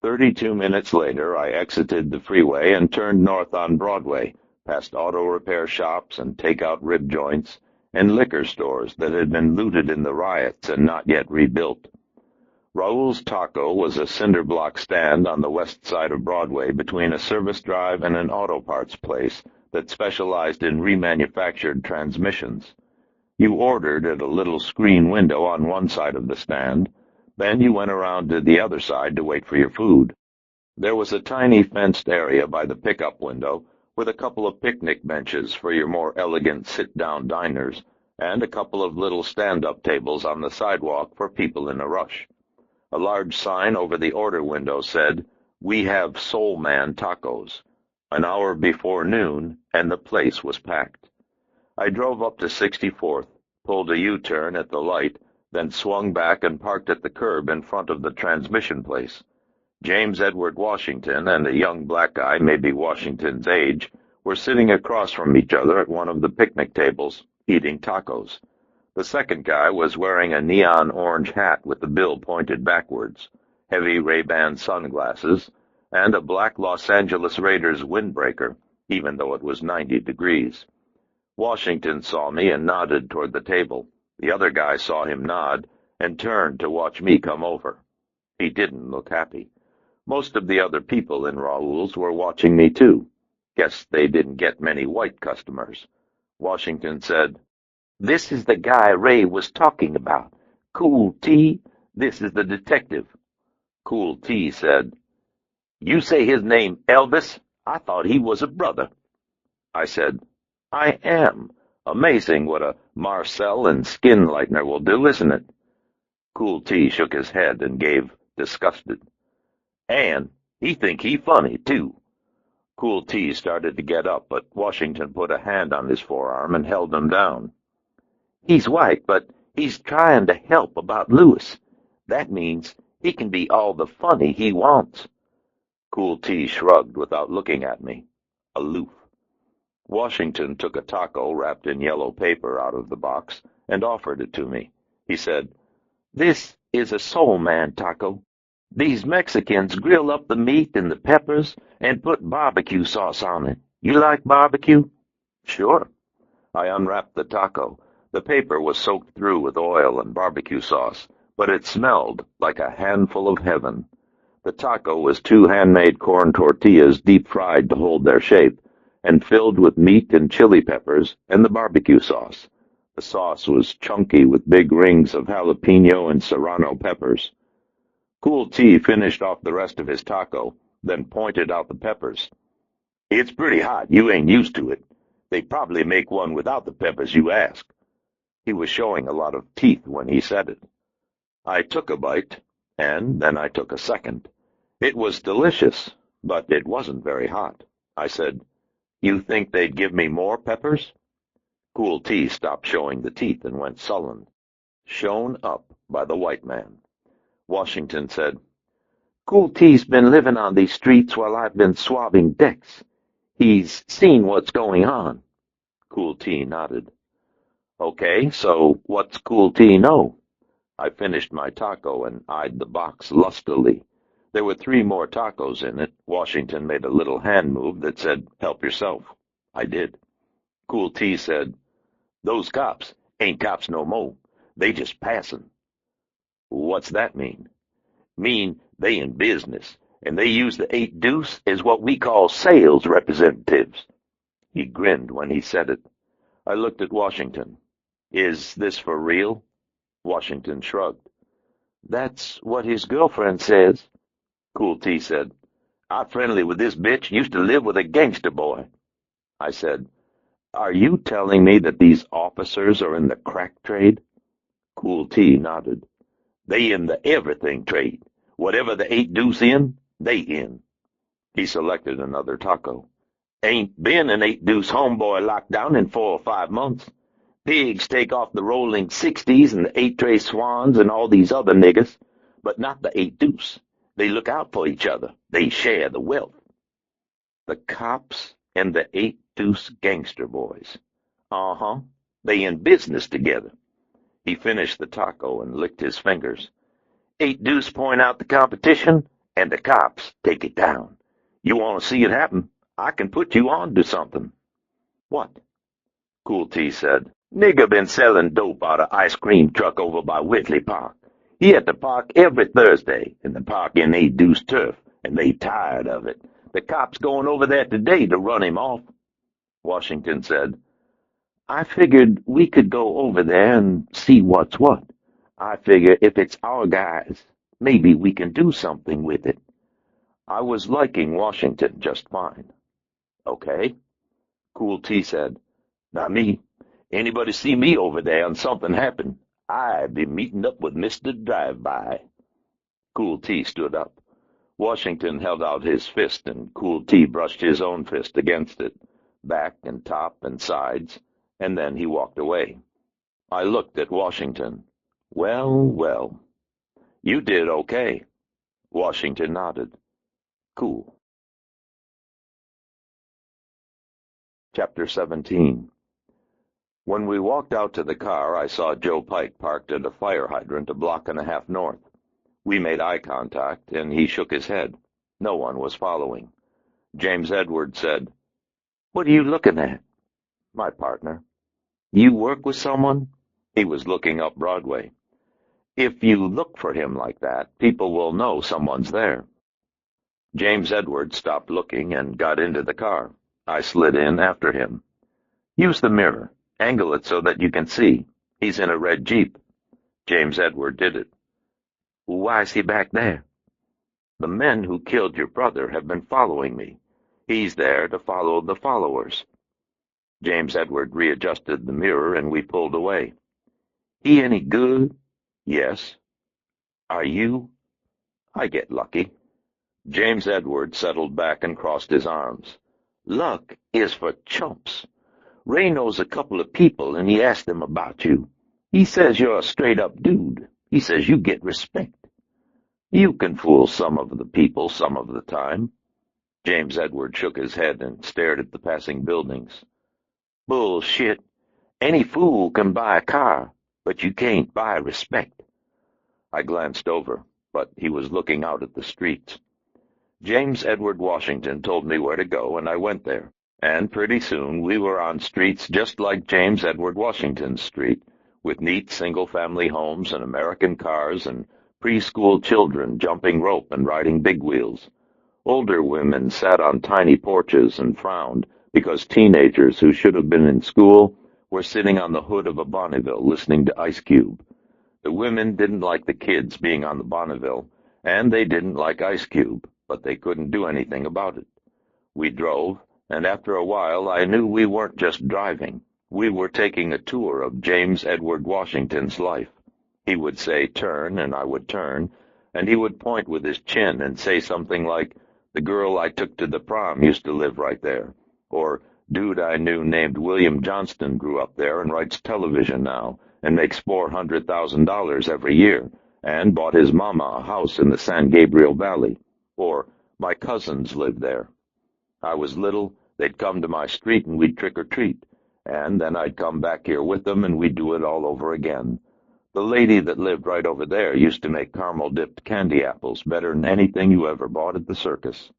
32 minutes later, I exited the freeway and turned north on Broadway, past auto repair shops and take-out rib joints, and liquor stores that had been looted in the riots and not yet rebuilt. Raul's Taco was a cinder block stand on the west side of Broadway between a service drive and an auto parts place that specialized in remanufactured transmissions. You ordered at a little screen window on one side of the stand, then you went around to the other side to wait for your food. There was a tiny fenced area by the pickup window with a couple of picnic benches for your more elegant sit-down diners and a couple of little stand-up tables on the sidewalk for people in a rush. A large sign over the order window said, "We have Soul Man Tacos." An hour before noon, and the place was packed. I drove up to 64th, pulled a U-turn at the light, then swung back and parked at the curb in front of the transmission place. James Edward Washington and a young black guy, maybe Washington's age, were sitting across from each other at one of the picnic tables, eating tacos. The second guy was wearing a neon orange hat with the bill pointed backwards, heavy Ray-Ban sunglasses, and a black Los Angeles Raiders windbreaker, even though it was 90 degrees. Washington saw me and nodded toward the table. The other guy saw him nod and turned to watch me come over. He didn't look happy. Most of the other people in Raul's were watching me too. Guess they didn't get many white customers. Washington said, "This is the guy Ray was talking about. Cool T, this is the detective." Cool T said, "You say his name Elvis? I thought he was a brother." I said, "I am. Amazing what a Marcel and skin lightener will do, isn't it?" Cool T shook his head and gave disgusted. "And he think he funny, too." Cool T started to get up, but Washington put a hand on his forearm and held him down. "He's white, but he's trying to help about Lewis. That means he can be all the funny he wants." Cool T shrugged without looking at me, aloof. Washington took a taco wrapped in yellow paper out of the box and offered it to me. He said, "This is a Soul Man taco. These Mexicans grill up the meat and the peppers and put barbecue sauce on it. You like barbecue?" "Sure." I unwrapped the taco. The paper was soaked through with oil and barbecue sauce, but it smelled like a handful of heaven. The taco was 2 handmade corn tortillas deep-fried to hold their shape, and filled with meat and chili peppers and the barbecue sauce. The sauce was chunky with big rings of jalapeno and serrano peppers. Cool T finished off the rest of his taco, then pointed out the peppers. "It's pretty hot. You ain't used to it. They probably make one without the peppers you ask." He was showing a lot of teeth when he said it. I took a bite, and then I took a second. It was delicious, but it wasn't very hot. I said, "You think they'd give me more peppers?" Cool Tea stopped showing the teeth and went sullen. Shown up by the white man. Washington said, "Cool Tea's been living on these streets while I've been swabbing decks. He's seen what's going on." Cool Tea nodded. "Okay, so what's Cool Tea know?" I finished my taco and eyed the box lustily. There were 3 more tacos in it. Washington made a little hand move that said, "Help yourself." I did. Cool Tea said, "Those cops ain't cops no more. They just passin'." "What's that mean?" "Mean they in business, and they use the 8 deuce as what we call sales representatives." He grinned when he said it. I looked at Washington. "Is this for real?" Washington shrugged. "That's what his girlfriend says." Cool Tea said, "I'm friendly with this bitch. Used to live with a gangster boy." I said, "Are you telling me that these officers are in the crack trade?" Cool Tea nodded. "They in the everything trade. Whatever the 8 deuce in, they in." He selected another taco. "Ain't been an 8 deuce homeboy locked down in 4 or 5 months. Pigs take off the rolling 60s and the 8 tray swans and all these other niggers, but not the 8 deuce. They look out for each other. They share the wealth." The cops and the 8 deuce gangster boys. Uh-huh. They in business together. He finished the taco and licked his fingers. 8 deuce point out the competition, and the cops take it down. You want to see it happen? I can put you on to something." "What?" Cool Tea said, "Nigger been selling dope out of ice cream truck over by Whitley Park. He at the park every Thursday, and the park in 8 deuce turf, and they tired of it. The cops going over there today to run him off." Washington said, "I figured we could go over there and see what's what. I figure if it's our guys, maybe we can do something with it." I was liking Washington just fine. "Okay." Cool Tea said, "Not me. Anybody see me over there and something happen, I'd be meeting up with Mr. Drive-By." Cool Tea stood up. Washington held out his fist, and Cool Tea brushed his own fist against it, back and top and sides, and then he walked away. I looked at Washington. "Well, well. You did okay." Washington nodded. "Cool." Chapter 17. When we walked out to the car, I saw Joe Pike parked at a fire hydrant a block and a half north. We made eye contact, and he shook his head. No one was following. James Edwards said, "What are you looking at?" "My partner." "You work with someone?" He was looking up Broadway. "If you look for him like that, people will know someone's there." James Edwards stopped looking and got into the car. I slid in after him. "Use the mirror. Angle it so that you can see. He's in a red Jeep." James Edward did it. "Why is he back there?" "The men who killed your brother have been following me. He's there to follow the followers." James Edward readjusted the mirror, and we pulled away. "He any good?" "Yes." "Are you?" "I get lucky." James Edward settled back and crossed his arms. "Luck is for chumps. Ray knows a couple of people, and he asked them about you. He says you're a straight-up dude. He says you get respect. You can fool some of the people some of the time." James Edward shook his head and stared at the passing buildings. "Bullshit. Any fool can buy a car, but you can't buy respect." I glanced over, but he was looking out at the streets. James Edward Washington told me where to go, and I went there. And pretty soon we were on streets just like James Edward Washington's street, with neat single-family homes and American cars and preschool children jumping rope and riding big wheels. Older women sat on tiny porches and frowned because teenagers who should have been in school were sitting on the hood of a Bonneville listening to Ice Cube. The women didn't like the kids being on the Bonneville, and they didn't like Ice Cube, but they couldn't do anything about it. We drove, and after a while I knew we weren't just driving. We were taking a tour of James Edward Washington's life. He would say, "Turn," and I would turn, and he would point with his chin and say something like, "The girl I took to the prom used to live right there," or "Dude I knew named William Johnston grew up there and writes television now and makes $400,000 every year and bought his mama a house in the San Gabriel Valley," or "My cousins live there." I was little, they'd come to my street and we'd trick-or-treat, and then I'd come back here with them and we'd do it all over again. The lady that lived right over there used to make caramel-dipped candy apples better than anything you ever bought at the circus.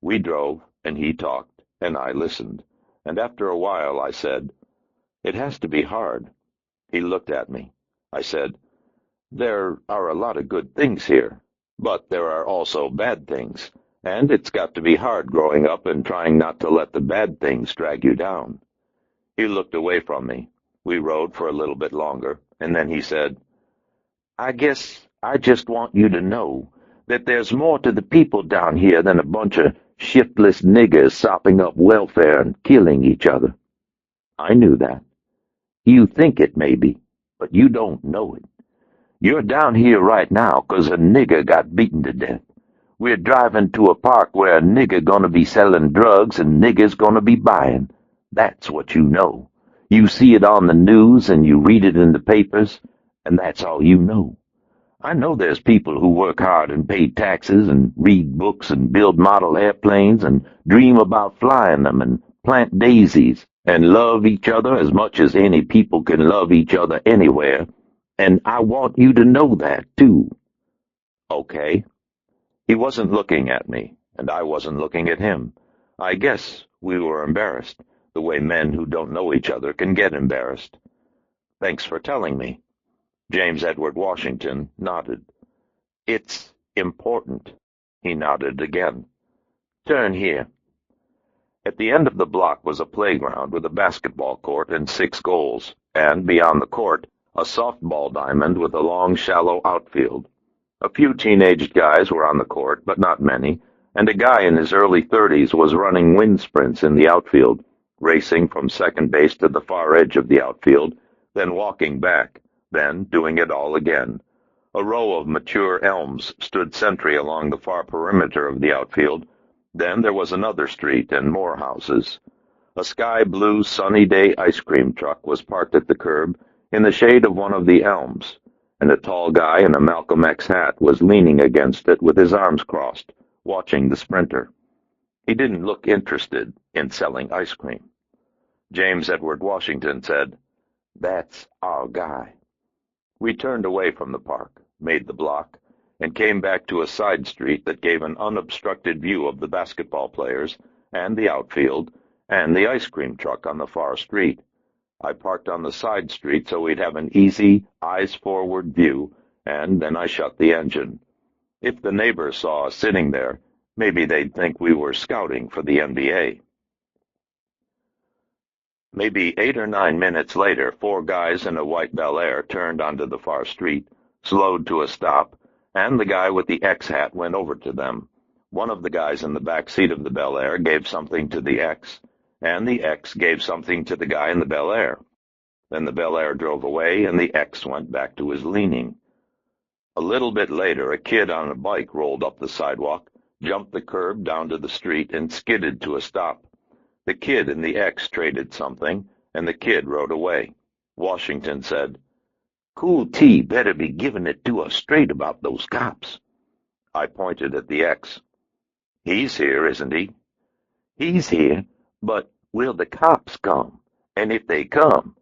We drove, and he talked, and I listened, and after a while I said, "It has to be hard." He looked at me. I said, "There are a lot of good things here, but there are also bad things, and it's got to be hard growing up and trying not to let the bad things drag you down." He looked away from me. We rode for a little bit longer, and then he said, "I guess I just want you to know that there's more to the people down here than a bunch of shiftless niggers sopping up welfare and killing each other." I knew that. You think it, maybe, but you don't know it. You're down here right now 'cause a nigger got beaten to death. We're driving to a park where a nigger gonna be selling drugs and niggers gonna be buying. That's what you know. You see it on the news and you read it in the papers, and that's all you know. I know there's people who work hard and pay taxes and read books and build model airplanes and dream about flying them and plant daisies and love each other as much as any people can love each other anywhere, and I want you to know that, too. Okay. He wasn't looking at me, and I wasn't looking at him. I guess we were embarrassed, the way men who don't know each other can get embarrassed. "Thanks for telling me." James Edward Washington nodded. "It's important." He nodded again. "Turn here." At the end of the block was a playground with a basketball court and 6 goals, and beyond the court, a softball diamond with a long, shallow outfield. A few teenage guys were on the court, but not many, and a guy in his early 30s was running wind sprints in the outfield, racing from second base to the far edge of the outfield, then walking back, then doing it all again. A row of mature elms stood sentry along the far perimeter of the outfield. Then there was another street and more houses. A sky-blue sunny-day ice cream truck was parked at the curb in the shade of one of the elms, and a tall guy in a Malcolm X hat was leaning against it with his arms crossed, watching the sprinter. He didn't look interested in selling ice cream. James Edward Washington said, "That's our guy." We turned away from the park, made the block, and came back to a side street that gave an unobstructed view of the basketball players and the outfield and the ice cream truck on the far street. I parked on the side street so we'd have an easy, eyes-forward view, and then I shut the engine. If the neighbors saw us sitting there, maybe they'd think we were scouting for the NBA. Maybe 8 or 9 minutes later, 4 guys in a white Bel Air turned onto the far street, slowed to a stop, and the guy with the X hat went over to them. One of the guys in the back seat of the Bel Air gave something to the X, and the X gave something to the guy in the Bel Air. Then the Bel Air drove away, and the X went back to his leaning. A little bit later, a kid on a bike rolled up the sidewalk, jumped the curb down to the street, and skidded to a stop. The kid and the X traded something, and the kid rode away. Washington said, "Cool T better be giving it to us straight about those cops." I pointed at the X. "He's here, isn't he?" "He's here, but will the cops come? And if they come,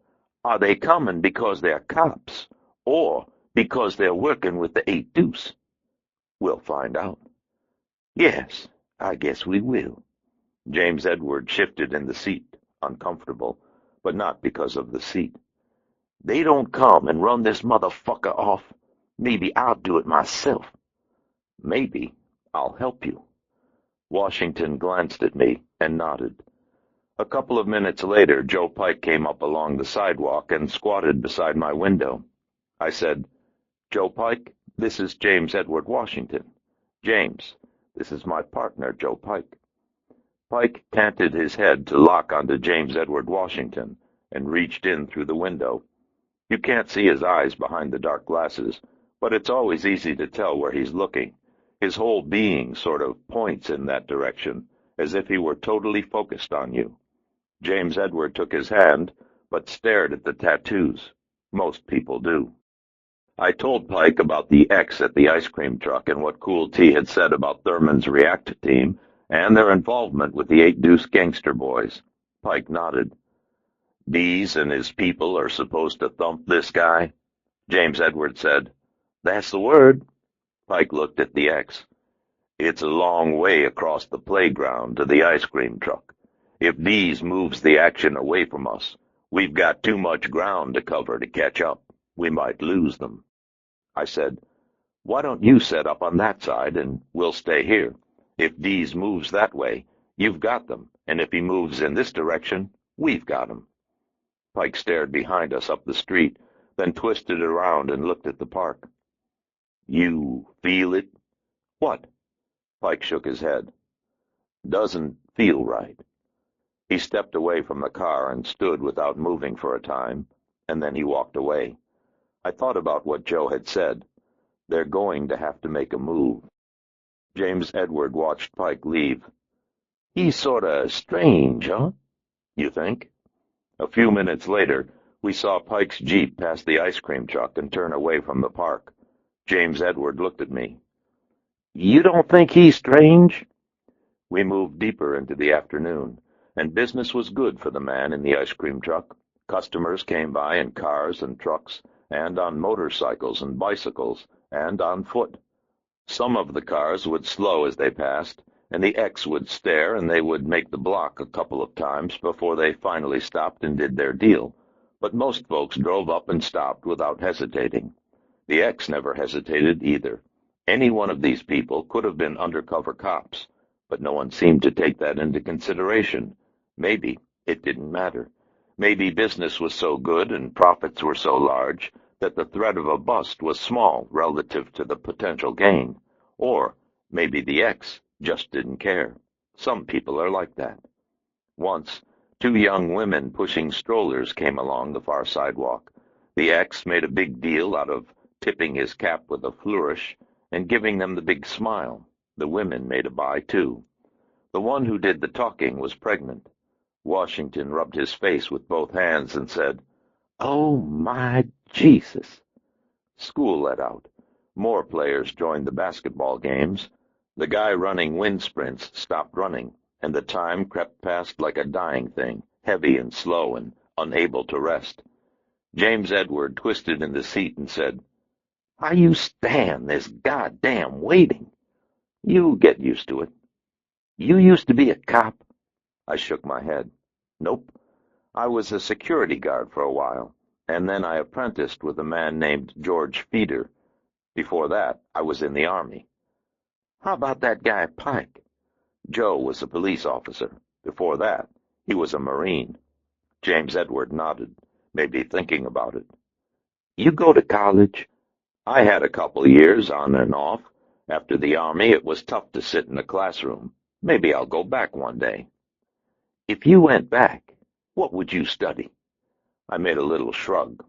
are they coming because they're cops, or because they're working with the 8 Deuce? We'll find out." "Yes, I guess we will." James Edward shifted in the seat, uncomfortable, but not because of the seat. "They don't come and run this motherfucker off. Maybe I'll do it myself." "Maybe I'll help you." Washington glanced at me and nodded. A couple of minutes later, Joe Pike came up along the sidewalk and squatted beside my window. I said, "Joe Pike, this is James Edward Washington. James, this is my partner, Joe Pike." Pike canted his head to lock onto James Edward Washington and reached in through the window. You can't see his eyes behind the dark glasses, but it's always easy to tell where he's looking. His whole being sort of points in that direction, as if he were totally focused on you. James Edward took his hand, but stared at the tattoos. Most people do. I told Pike about the X at the ice cream truck and what Cool T had said about Thurman's React team and their involvement with the 8 Deuce gangster boys. Pike nodded. Bees and his people are supposed to thump this guy? James Edward said. That's the word. Pike looked at the X. It's a long way across the playground to the ice cream truck. If Bees moves the action away from us, we've got too much ground to cover to catch up. We might lose them. I said, why don't you set up on that side and we'll stay here? If Dees moves that way, you've got them, and if he moves in this direction, we've got him. Pike stared behind us up the street, then twisted around and looked at the park. You feel it? What? Pike shook his head. Doesn't feel right. He stepped away from the car and stood without moving for a time, and then he walked away. I thought about what Joe had said. They're going to have to make a move. James Edward watched Pike leave. He's sorta strange, huh? You think? A few minutes later, we saw Pike's Jeep pass the ice cream truck and turn away from the park. James Edward looked at me. You don't think he's strange? We moved deeper into the afternoon, and business was good for the man in the ice cream truck. Customers came by in cars and trucks, and on motorcycles and bicycles, and on foot. Some of the cars would slow as they passed, and the X would stare, and they would make the block a couple of times before they finally stopped and did their deal. But most folks drove up and stopped without hesitating. The X never hesitated either. Any one of these people could have been undercover cops, but no one seemed to take that into consideration. Maybe it didn't matter. Maybe business was so good and profits were so large that the threat of a bust was small relative to the potential gain. Or maybe the X just didn't care. Some people are like that. Once, 2 young women pushing strollers came along the far sidewalk. The X made a big deal out of tipping his cap with a flourish and giving them the big smile. The women made a buy, too. The one who did the talking was pregnant. Washington rubbed his face with both hands and said, Oh, my Jesus. School let out. More players joined the basketball games. The guy running wind sprints stopped running, and the time crept past like a dying thing, heavy and slow and unable to rest. James Edward twisted in the seat and said, How you stand this goddamn waiting? You get used to it. You used to be a cop? I shook my head. Nope. I was a security guard for a while, and then I apprenticed with a man named George Feeder. Before that, I was in the Army. How about that guy Pike? Joe was a police officer. Before that, he was a Marine. James Edward nodded, maybe thinking about it. You go to college? I had a couple years on and off. After the Army, it was tough to sit in a classroom. Maybe I'll go back one day. If you went back, what would you study? I made a little shrug.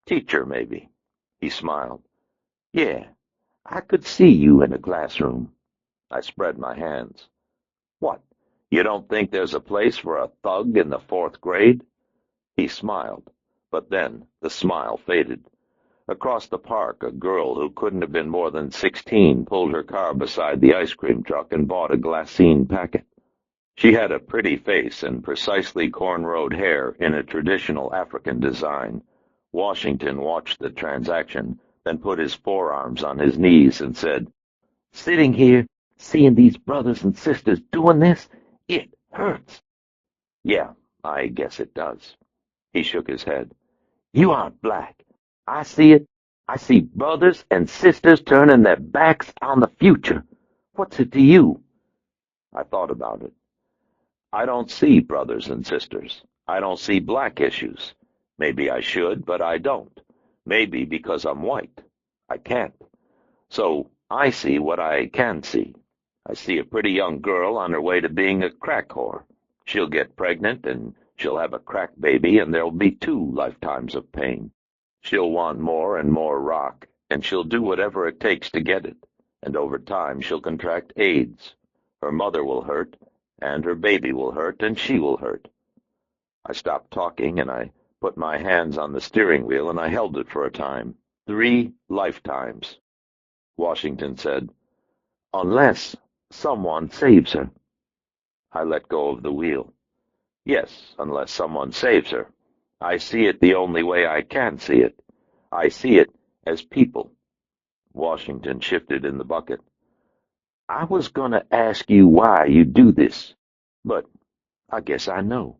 Teacher, maybe. He smiled. Yeah, I could see you in a classroom. I spread my hands. What, you don't think there's a place for a thug in the 4th grade? He smiled, but then the smile faded. Across the park, a girl who couldn't have been more than 16 pulled her car beside the ice cream truck and bought a glassine packet. She had a pretty face and precisely cornrowed hair in a traditional African design. Washington watched the transaction, then put his forearms on his knees and said, Sitting here, seeing these brothers and sisters doing this, it hurts. Yeah, I guess it does. He shook his head. You aren't black. I see it. I see brothers and sisters turning their backs on the future. What's it to you? I thought about it. I don't see brothers and sisters. I don't see black issues. Maybe I should, but I don't. Maybe because I'm white. I can't. So I see what I can see. I see a pretty young girl on her way to being a crack whore. She'll get pregnant, and she'll have a crack baby, and there'll be 2 lifetimes of pain. She'll want more and more rock, and she'll do whatever it takes to get it, and over time she'll contract AIDS. Her mother will hurt, and her baby will hurt, and she will hurt. I stopped talking, and I put my hands on the steering wheel, and I held it for a time. 3 lifetimes. Washington said, "Unless someone saves her." I let go of the wheel. Yes, unless someone saves her. I see it the only way I can see it. I see it as people. Washington shifted in the bucket. "I was going to ask you why you do this, but I guess I know."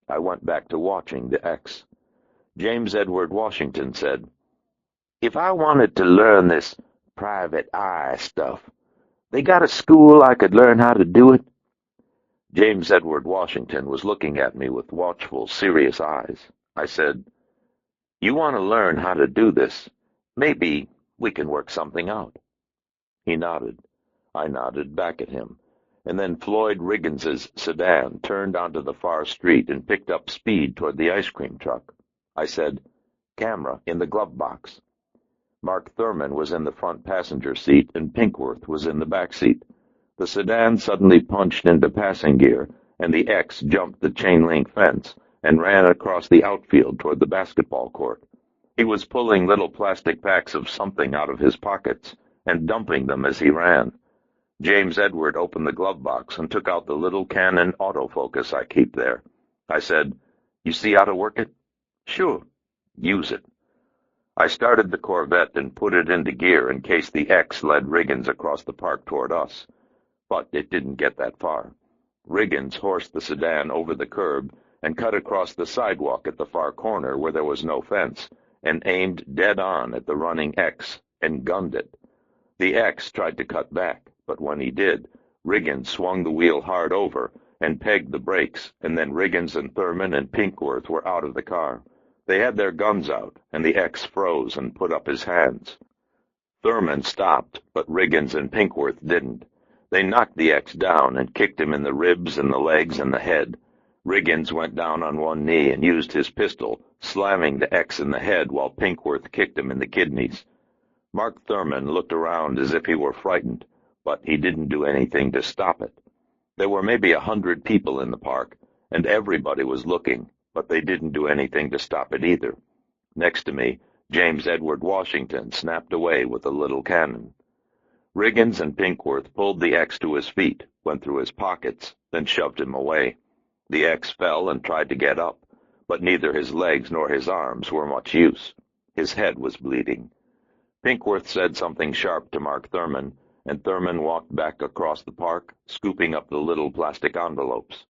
I went back to watching the X. James Edward Washington said, "If I wanted to learn this private eye stuff, they got a school I could learn how to do it?" James Edward Washington was looking at me with watchful, serious eyes. I said, "You want to learn how to do this? Maybe we can work something out." He nodded. I nodded back at him. And then Floyd Riggins's sedan turned onto the far street and picked up speed toward the ice cream truck. I said, "Camera in the glove box." Mark Thurman was in the front passenger seat and Pinkworth was in the back seat. The sedan suddenly punched into passing gear, and the X jumped the chain-link fence and ran across the outfield toward the basketball court. He was pulling little plastic packs of something out of his pockets and dumping them as he ran. James Edward opened the glove box and took out the little Canon autofocus I keep there. I said, "You see how to work it?" "Sure." "Use it." I started the Corvette and put it into gear in case the X led Riggins across the park toward us. But it didn't get that far. Riggins horsed the sedan over the curb and cut across the sidewalk at the far corner where there was no fence, and aimed dead on at the running X and gunned it. The X tried to cut back, but when he did, Riggins swung the wheel hard over and pegged the brakes, and then Riggins and Thurman and Pinkworth were out of the car. They had their guns out, and the X froze and put up his hands. Thurman stopped, but Riggins and Pinkworth didn't. They knocked the X down and kicked him in the ribs and the legs and the head. Riggins went down on one knee and used his pistol, slamming the X in the head while Pinkworth kicked him in the kidneys. Mark Thurman looked around as if he were frightened, but he didn't do anything to stop it. There were maybe 100 people in the park, and everybody was looking, but they didn't do anything to stop it either. Next to me, James Edward Washington snapped away with a little cannon. Riggins and Pinkworth pulled the X to his feet, went through his pockets, then shoved him away. The X fell and tried to get up, but neither his legs nor his arms were much use. His head was bleeding. Pinkworth said something sharp to Mark Thurman, and Thurman walked back across the park, scooping up the little plastic envelopes.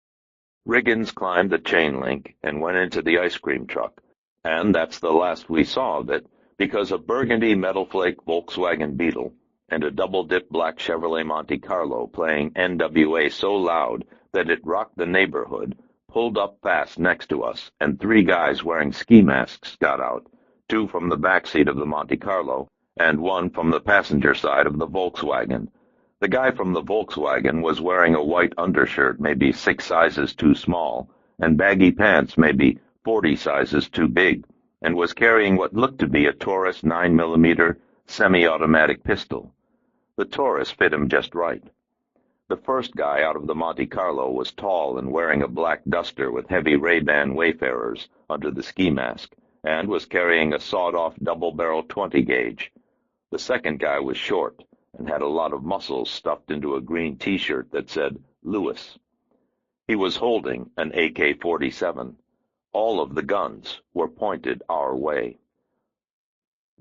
Riggins climbed the chain link and went into the ice cream truck, and that's the last we saw of it, because a burgundy metal flake Volkswagen Beetle and a double-dip black Chevrolet Monte Carlo playing NWA so loud that it rocked the neighborhood pulled up fast next to us, and 3 guys wearing ski masks got out, 2 from the back seat of the Monte Carlo and 1 from the passenger side of the Volkswagen. The guy from the Volkswagen was wearing a white undershirt maybe 6 sizes too small, and baggy pants maybe 40 sizes too big, and was carrying what looked to be a Taurus 9mm semi-automatic pistol. The Taurus fit him just right. The first guy out of the Monte Carlo was tall and wearing a black duster with heavy Ray-Ban Wayfarers under the ski mask, and was carrying a sawed-off double-barrel 20-gauge. The second guy was short and had a lot of muscles stuffed into a green T-shirt that said Lewis. He was holding an AK-47. All of the guns were pointed our way.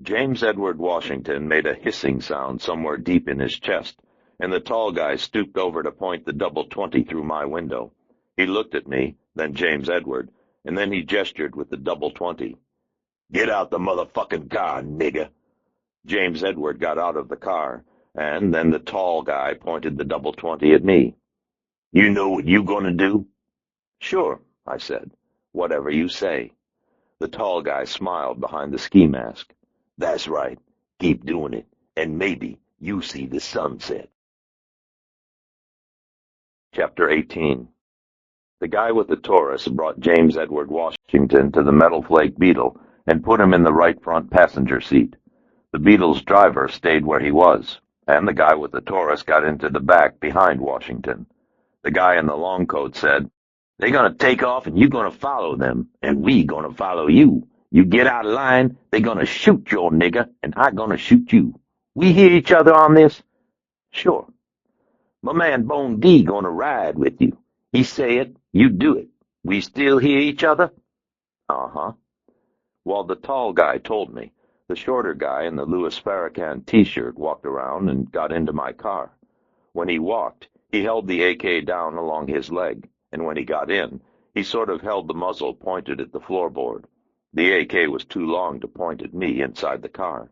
James Edward Washington made a hissing sound somewhere deep in his chest, and the tall guy stooped over to point the double 20 through my window. He looked at me, then James Edward, and then he gestured with the double 20. "Get out the motherfucking car, nigger." James Edward got out of the car, and then the tall guy pointed the double 20 at me. "You know what you gonna do?" "Sure," I said. "Whatever you say." The tall guy smiled behind the ski mask. "That's right. Keep doing it, and maybe you see the sunset." Chapter 18. The guy with the Taurus brought James Edward Washington to the Metal Flake Beetle and put him in the right front passenger seat. The Beetle's driver stayed where he was, and the guy with the Taurus got into the back behind Washington. The guy in the long coat said, "They're gonna take off and you're gonna follow them, and we gonna follow you. You get out of line, they gonna shoot your nigger, and I gonna shoot you. We hear each other on this?" "Sure." "My man Bone D gonna ride with you. He say it, you do it. We still hear each other?" "Uh-huh." While the tall guy told me, the shorter guy in the Louis Farrakhan T-shirt walked around and got into my car. When he walked, he held the AK down along his leg, and when he got in, he sort of held the muzzle pointed at the floorboard. The AK was too long to point at me inside the car.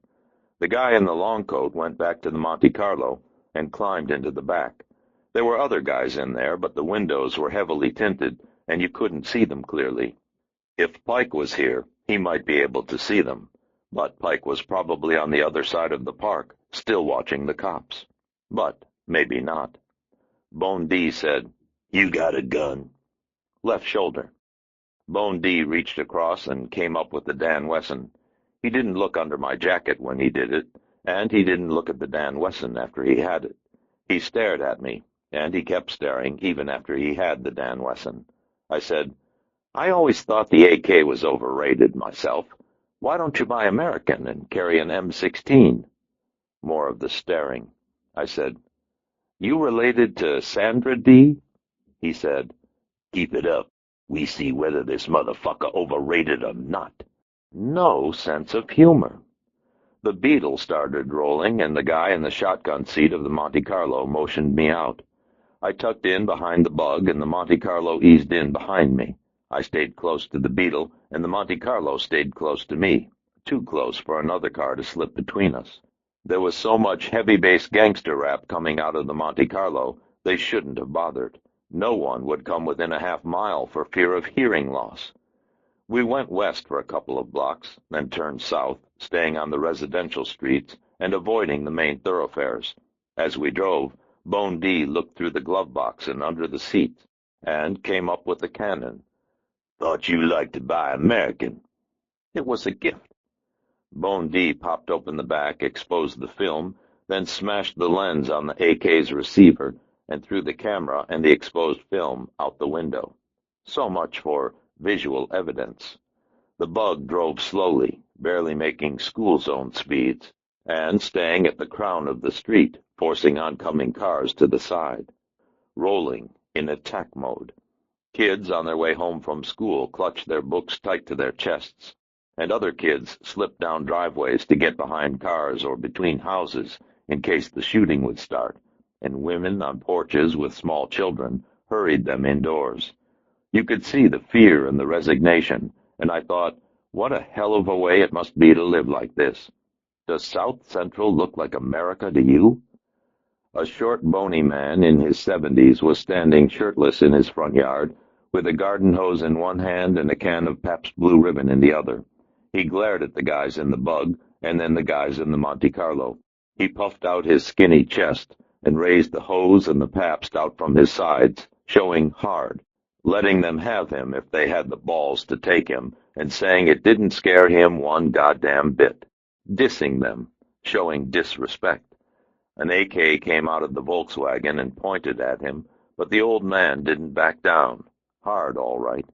The guy in the long coat went back to the Monte Carlo and climbed into the back. There were other guys in there, but the windows were heavily tinted, and you couldn't see them clearly. If Pike was here, he might be able to see them, but Pike was probably on the other side of the park, still watching the cops. But maybe not. Bone D said, "You got a gun?" "Left shoulder." Bone D reached across and came up with the Dan Wesson. He didn't look under my jacket when he did it, and he didn't look at the Dan Wesson after he had it. He stared at me, and he kept staring even after he had the Dan Wesson. I said, "I always thought the AK was overrated myself. Why don't you buy American and carry an M16? More of the staring. I said, "You related to Sandra D?" He said, "Keep it up. We see whether this motherfucker overrated or not." No sense of humor. The Beetle started rolling, and the guy in the shotgun seat of the Monte Carlo motioned me out. I tucked in behind the bug, and the Monte Carlo eased in behind me. I stayed close to the Beetle, and the Monte Carlo stayed close to me, too close for another car to slip between us. There was so much heavy-bass gangster rap coming out of the Monte Carlo, they shouldn't have bothered. No one would come within a half-mile for fear of hearing loss. We went west for a couple of blocks, then turned south, staying on the residential streets and avoiding the main thoroughfares. As we drove, Bone D looked through the glove box and under the seats, and came up with the cannon. "Thought you liked to buy American." It was a gift. Bone D popped open the back, exposed the film, then smashed the lens on the AK's receiver, and threw the camera and the exposed film out the window. So much for visual evidence. The bug drove slowly, barely making school zone speeds, and staying at the crown of the street, forcing oncoming cars to the side. Rolling in attack mode. Kids on their way home from school clutched their books tight to their chests, and other kids slipped down driveways to get behind cars or between houses in case the shooting would start, and women on porches with small children hurried them indoors. You could see the fear and the resignation, and I thought, what a hell of a way it must be to live like this. Does South Central look like America to you? A short, bony man in his 70s was standing shirtless in his front yard, with a garden hose in one hand and a can of Pabst Blue Ribbon in the other. He glared at the guys in the bug, and then the guys in the Monte Carlo. He puffed out his skinny chest, and raised the hose and the Pabst out from his sides, showing hard, letting them have him if they had the balls to take him, and saying it didn't scare him one goddamn bit. Dissing them, showing disrespect. An AK came out of the Volkswagen and pointed at him, but the old man didn't back down. Hard, all right.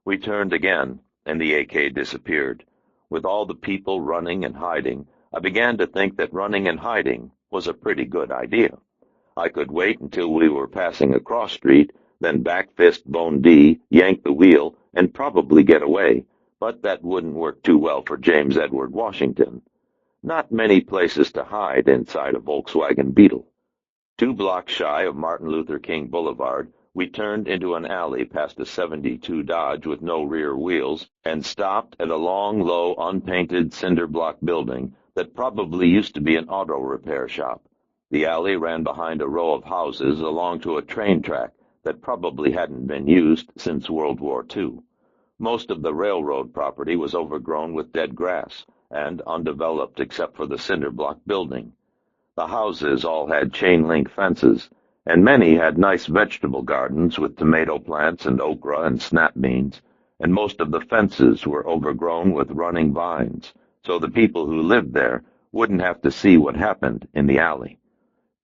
We turned again, and the AK disappeared. With all the people running and hiding, I began to think that running and hiding was a pretty good idea. I could wait until we were passing a cross street, then back-fist Bone D, yank the wheel, and probably get away, but that wouldn't work too well for James Edward Washington. Not many places to hide inside a Volkswagen Beetle. 2 blocks shy of Martin Luther King Boulevard, we turned into an alley past a '72 Dodge with no rear wheels and stopped at a long, low, unpainted cinder block building that probably used to be an auto repair shop. The alley ran behind a row of houses along to a train track that probably hadn't been used since World War II. Most of the railroad property was overgrown with dead grass and undeveloped except for the cinder block building. The houses all had chain-link fences, and many had nice vegetable gardens with tomato plants and okra and snap beans, and most of the fences were overgrown with running vines, so the people who lived there wouldn't have to see what happened in the alley.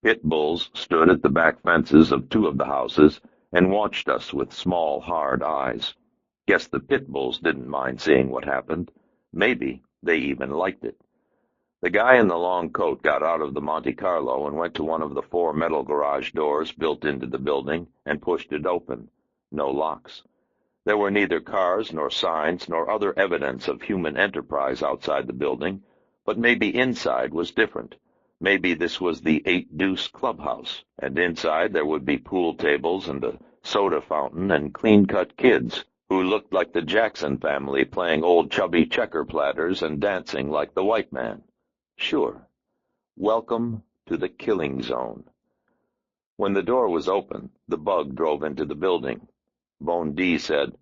Pit bulls stood at the back fences of two of the houses and watched us with small, hard eyes. Guess the pit bulls didn't mind seeing what happened. Maybe they even liked it. The guy in the long coat got out of the Monte Carlo and went to one of the 4 metal garage doors built into the building and pushed it open. No locks. There were neither cars nor signs nor other evidence of human enterprise outside the building, but maybe inside was different. Maybe this was the 8 Deuce clubhouse, and inside there would be pool tables and a soda fountain and clean-cut kids who looked like the Jackson family playing old chubby checker platters and dancing like the white man. Sure. Welcome to the killing zone. When the door was open, the bug drove into the building. Bon D said,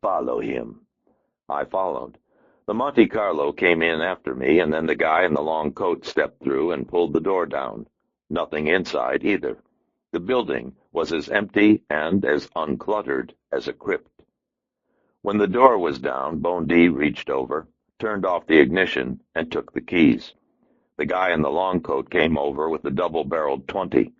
"Follow him." I followed. The Monte Carlo came in after me, and then the guy in the long coat stepped through and pulled the door down. Nothing inside either. The building was as empty and as uncluttered as a crypt. When the door was down, Bon D reached over, turned off the ignition, and took the keys. The guy in the long coat came over with a double-barreled .20.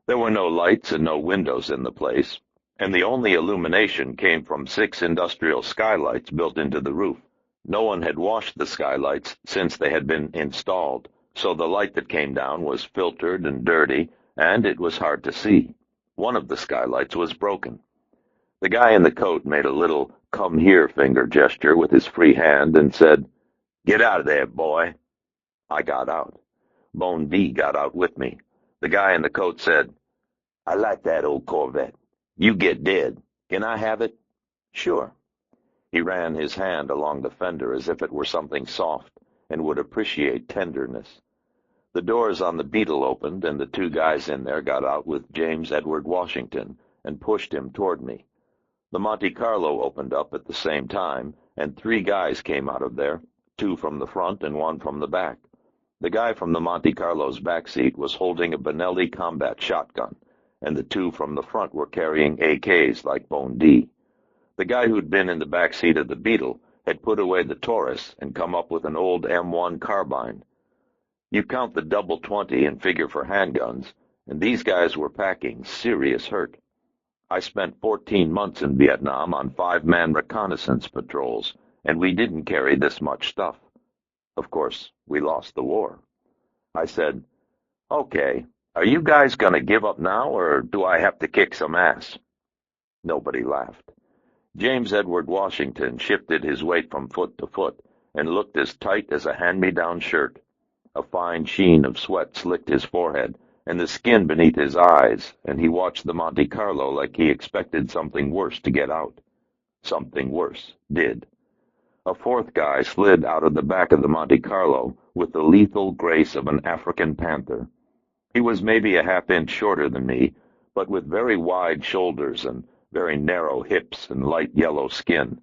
There were no lights and no windows in the place, and the only illumination came from 6 industrial skylights built into the roof. No one had washed the skylights since they had been installed, so the light that came down was filtered and dirty, and it was hard to see. One of the skylights was broken. The guy in the coat made a little come-here finger gesture with his free hand and said, "Get out of there, boy." I got out. Bon D got out with me. The guy in the coat said, "I like that old Corvette. You get dead. Can I have it?" "Sure." He ran his hand along the fender as if it were something soft and would appreciate tenderness. The doors on the Beetle opened, and the 2 guys in there got out with James Edward Washington and pushed him toward me. The Monte Carlo opened up at the same time, and 3 guys came out of there, 2 from the front and 1 from the back. The guy from the Monte Carlo's back seat was holding a Benelli combat shotgun, and the 2 from the front were carrying AKs like Bon D. The guy who'd been in the back seat of the Beetle had put away the Taurus and come up with an old M1 carbine. You count the double .20 and figure for handguns, and these guys were packing serious hurt. I spent 14 months in Vietnam on 5-man reconnaissance patrols, and we didn't carry this much stuff. Of course, we lost the war. I said, "Okay, are you guys going to give up now, or do I have to kick some ass?" Nobody laughed. James Edward Washington shifted his weight from foot to foot and looked as tight as a hand-me-down shirt. A fine sheen of sweat slicked his forehead and the skin beneath his eyes, and he watched the Monte Carlo like he expected something worse to get out. Something worse did. A 4th guy slid out of the back of the Monte Carlo with the lethal grace of an African panther. He was maybe a half-inch shorter than me, but with very wide shoulders and very narrow hips and light yellow skin,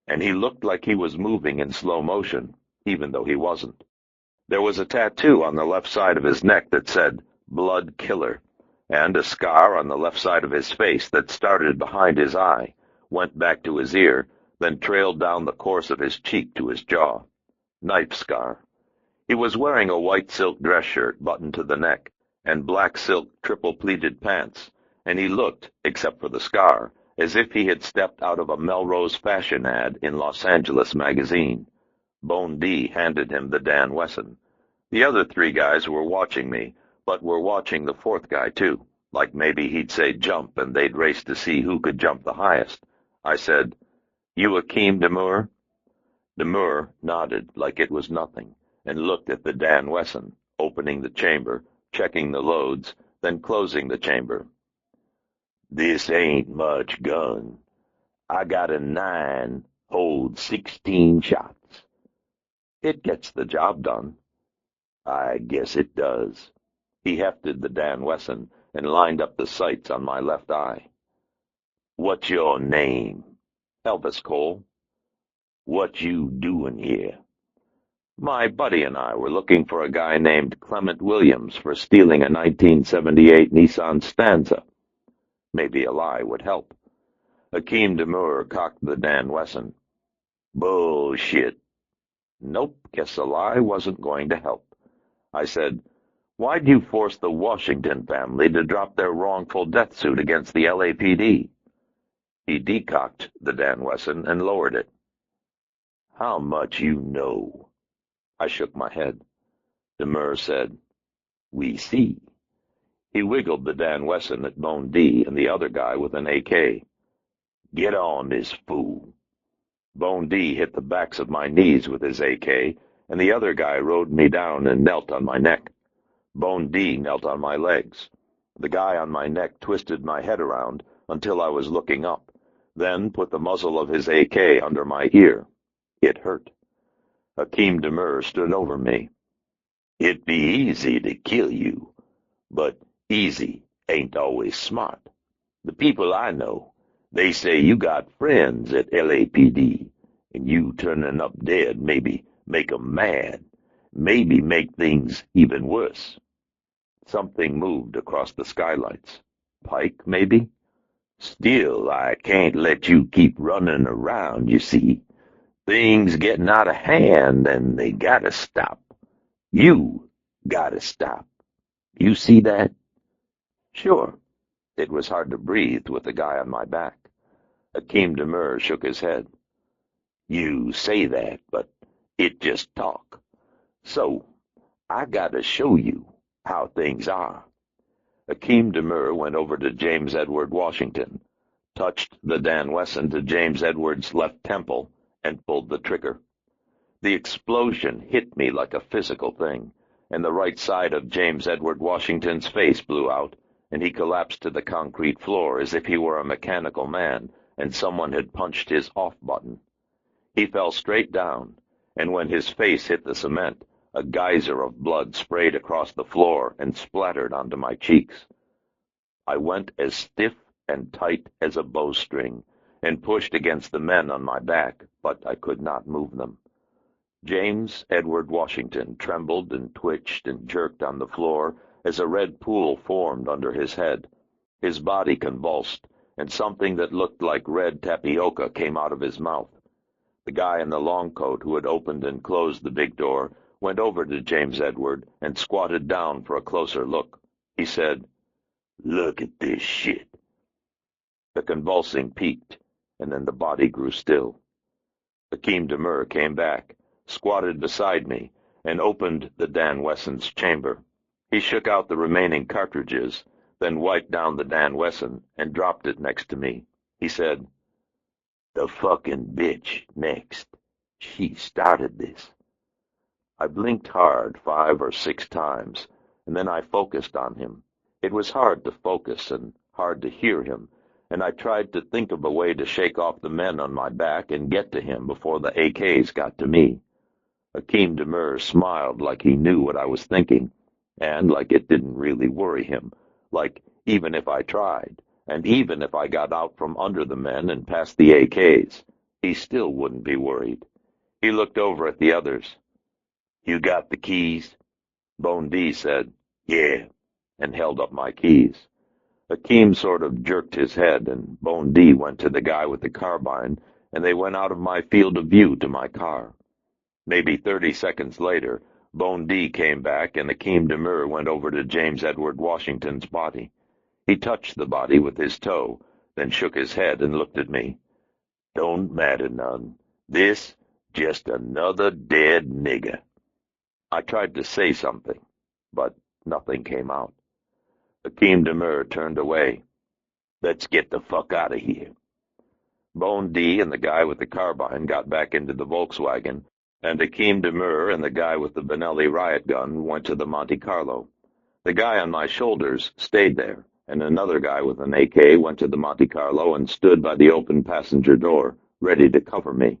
and he looked like he was moving in slow motion, even though he wasn't. There was a tattoo on the left side of his neck that said, "Blood Killer," and a scar on the left side of his face that started behind his eye, went back to his ear, then trailed down the course of his cheek to his jaw. Knife scar. He was wearing a white silk dress shirt buttoned to the neck, and black silk triple-pleated pants, and he looked, except for the scar, as if he had stepped out of a Melrose fashion ad in Los Angeles magazine. Bon D handed him the Dan Wesson. The other 3 guys were watching me, but were watching the 4th guy, too, like maybe he'd say jump and they'd race to see who could jump the highest. I said, "You Akeem Demur?" Demur nodded like it was nothing, and looked at the Dan Wesson, opening the chamber, checking the loads, then closing the chamber. "This ain't much gun. I got a 9, holds 16 shots. It gets the job done." "I guess it does." He hefted the Dan Wesson and lined up the sights on my left eye. "What's your name?" "Elvis Cole." "What you doing here?" "My buddy and I were looking for a guy named Clement Williams for stealing a 1978 Nissan Stanza." Maybe a lie would help. Akeem Demur cocked the Dan Wesson. Bullshit. Nope, guess a lie wasn't going to help. I said, "Why'd you force the Washington family to drop their wrongful death suit against the LAPD? He decocked the Dan Wesson and lowered it. "How much you know?" I shook my head. Demur said, "We see." He wiggled the Dan Wesson at Bone D and the other guy with an AK. "Get on this fool." Bone D hit the backs of my knees with his AK, and the other guy rode me down and knelt on my neck. Bone D knelt on my legs. The guy on my neck twisted my head around until I was looking up, then put the muzzle of his AK under my ear. It hurt. Hakeem Demur stood over me. "It'd be easy to kill you, but easy ain't always smart. The people I know, they say you got friends at LAPD, and you turning up dead maybe make 'em mad, maybe make things even worse." Something moved across the skylights. Pike, maybe? "Still, I can't let you keep running around, you see. Things getting out of hand, and they gotta stop. You gotta stop. You see that?" "Sure." It was hard to breathe with the guy on my back. Hakeem Demur shook his head. "You say that, but it just talk. So, I gotta show you how things are." Hakeem Demur went over to James Edward Washington, touched the Dan Wesson to James Edward's left temple, and pulled the trigger. The explosion hit me like a physical thing, and the right side of James Edward Washington's face blew out, and he collapsed to the concrete floor as if he were a mechanical man and someone had punched his off button. He fell straight down, and when his face hit the cement, a geyser of blood sprayed across the floor and splattered onto my cheeks. I went as stiff and tight as a bowstring and pushed against the men on my back, but I could not move them. James Edward Washington trembled and twitched and jerked on the floor as a red pool formed under his head. His body convulsed, and something that looked like red tapioca came out of his mouth. The guy in the long coat who had opened and closed the big door went over to James Edward and squatted down for a closer look. He said, "Look at this shit." The convulsing peaked, and then the body grew still. Hakeem Demur came back, squatted beside me, and opened the Dan Wesson's chamber. He shook out the remaining cartridges, then wiped down the Dan Wesson and dropped it next to me. He said, "The fucking bitch next. She started this." I blinked hard 5 or 6 times, and then I focused on him. It was hard to focus and hard to hear him, and I tried to think of a way to shake off the men on my back and get to him before the AKs got to me. Hakeem Demur smiled like he knew what I was thinking, and like it didn't really worry him, like even if I tried, and even if I got out from under the men and past the AKs, he still wouldn't be worried. He looked over at the others. "You got the keys?" Bone D said, "Yeah," and held up my keys. Hakeem sort of jerked his head, and Bone D went to the guy with the carbine, and they went out of my field of view to my car. Maybe 30 seconds later, Bone D came back, and Hakeem Demur went over to James Edward Washington's body. He touched the body with his toe, then shook his head and looked at me. "Don't matter none. This just another dead nigger." I tried to say something, but nothing came out. Hakeem Demur turned away. "Let's get the fuck out of here." Bone D and the guy with the carbine got back into the Volkswagen, and Hakeem Demur and the guy with the Benelli riot gun went to the Monte Carlo. The guy on my shoulders stayed there, and another guy with an AK went to the Monte Carlo and stood by the open passenger door, ready to cover me.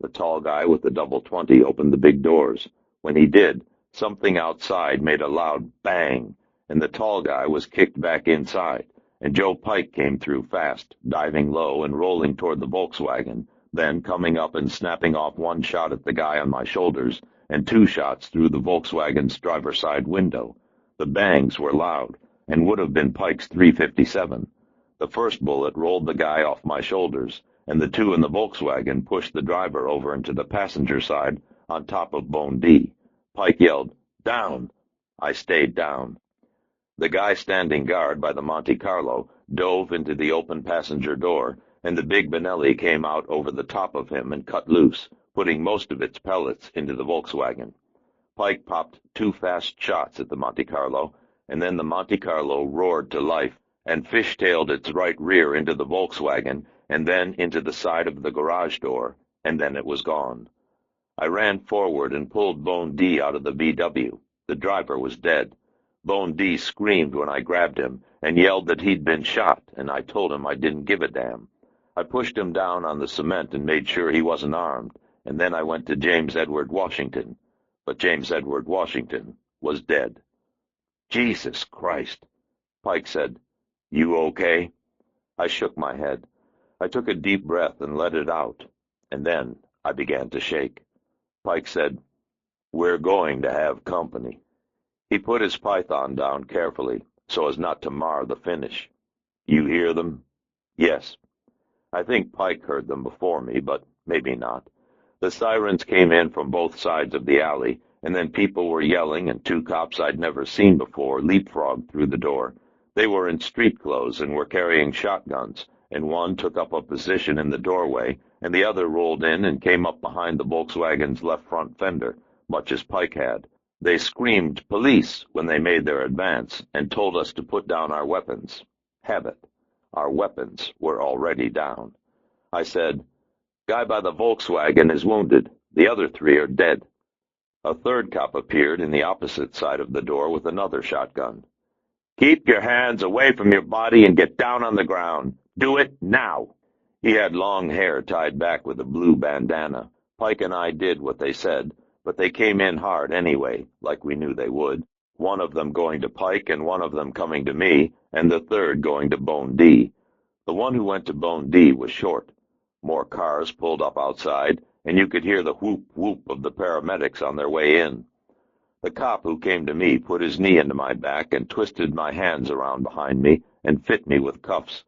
The tall guy with the double 20 opened the big doors. When he did, something outside made a loud bang, and the tall guy was kicked back inside, and Joe Pike came through fast, diving low and rolling toward the Volkswagen, then coming up and snapping off 1 shot at the guy on my shoulders and 2 shots through the Volkswagen's driver's side window. The bangs were loud, and would have been Pike's .357. The first bullet rolled the guy off my shoulders, and the two in the Volkswagen pushed the driver over into the passenger side on top of Bone D. Pike yelled, "Down!" I stayed down. The guy standing guard by the Monte Carlo dove into the open passenger door, and the big Benelli came out over the top of him and cut loose, putting most of its pellets into the Volkswagen. Pike popped 2 fast shots at the Monte Carlo, and then the Monte Carlo roared to life and fishtailed its right rear into the Volkswagen and then into the side of the garage door, and then it was gone. I ran forward and pulled Bone D out of the VW. The driver was dead. Bone D screamed when I grabbed him and yelled that he'd been shot, and I told him I didn't give a damn. I pushed him down on the cement and made sure he wasn't armed, and then I went to James Edward Washington. But James Edward Washington was dead. "Jesus Christ," Pike said. "You okay?" I shook my head. I took a deep breath and let it out, and then I began to shake. Pike said, "We're going to have company." He put his python down carefully, so as not to mar the finish. "You hear them?" "Yes." I think Pike heard them before me, but maybe not. The sirens came in from both sides of the alley, and then people were yelling, and 2 cops I'd never seen before leapfrogged through the door. They were in street clothes and were carrying shotguns, and one took up a position in the doorway, and the other rolled in and came up behind the Volkswagen's left front fender, much as Pike had. They screamed "Police" when they made their advance and told us to put down our weapons. Habit. Our weapons were already down. I said, "Guy by the Volkswagen is wounded. The other 3 are dead." A third cop appeared in the opposite side of the door with another shotgun. "Keep your hands away from your body and get down on the ground. Do it now." He had long hair tied back with a blue bandana. Pike and I did what they said, but they came in hard anyway, like we knew they would, one of them going to Pike and one of them coming to me, and the third going to Bone D. The one who went to Bone D was short. More cars pulled up outside, and you could hear the whoop-whoop of the paramedics on their way in. The cop who came to me put his knee into my back and twisted my hands around behind me and fit me with cuffs.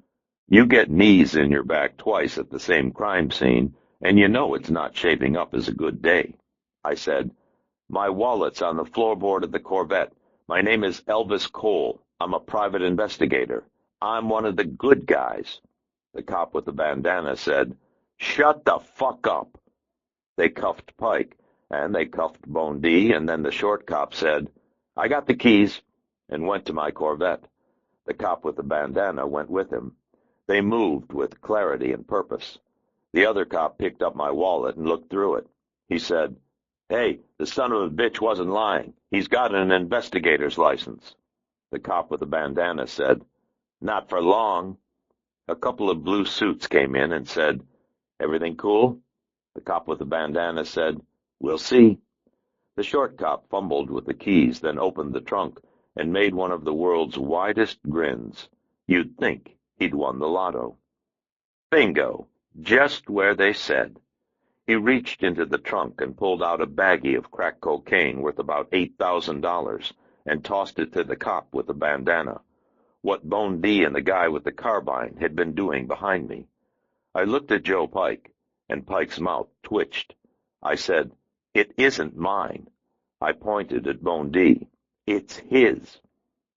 You get knees in your back twice at the same crime scene, and you know it's not shaping up as a good day. I said, "My wallet's on the floorboard of the Corvette. My name is Elvis Cole. I'm a private investigator. I'm one of the good guys." The cop with the bandana said, "Shut the fuck up." They cuffed Pike, and they cuffed Bone D, and then the short cop said, "I got the keys," and went to my Corvette. The cop with the bandana went with him. They moved with clarity and purpose. The other cop picked up my wallet and looked through it. He said, "Hey, the son of a bitch wasn't lying. He's got an investigator's license." The cop with the bandana said, "Not for long." A couple of blue suits came in and said, "Everything cool?" The cop with the bandana said, "We'll see." The short cop fumbled with the keys, then opened the trunk and made one of the world's widest grins. You'd think he'd won the lotto. Bingo, just where they said. He reached into the trunk and pulled out a baggie of crack cocaine worth about $8,000 and tossed it to the cop with the bandana, what Bone D and the guy with the carbine had been doing behind me. I looked at Joe Pike, and Pike's mouth twitched. I said, "It isn't mine." I pointed at Bone D. "It's his."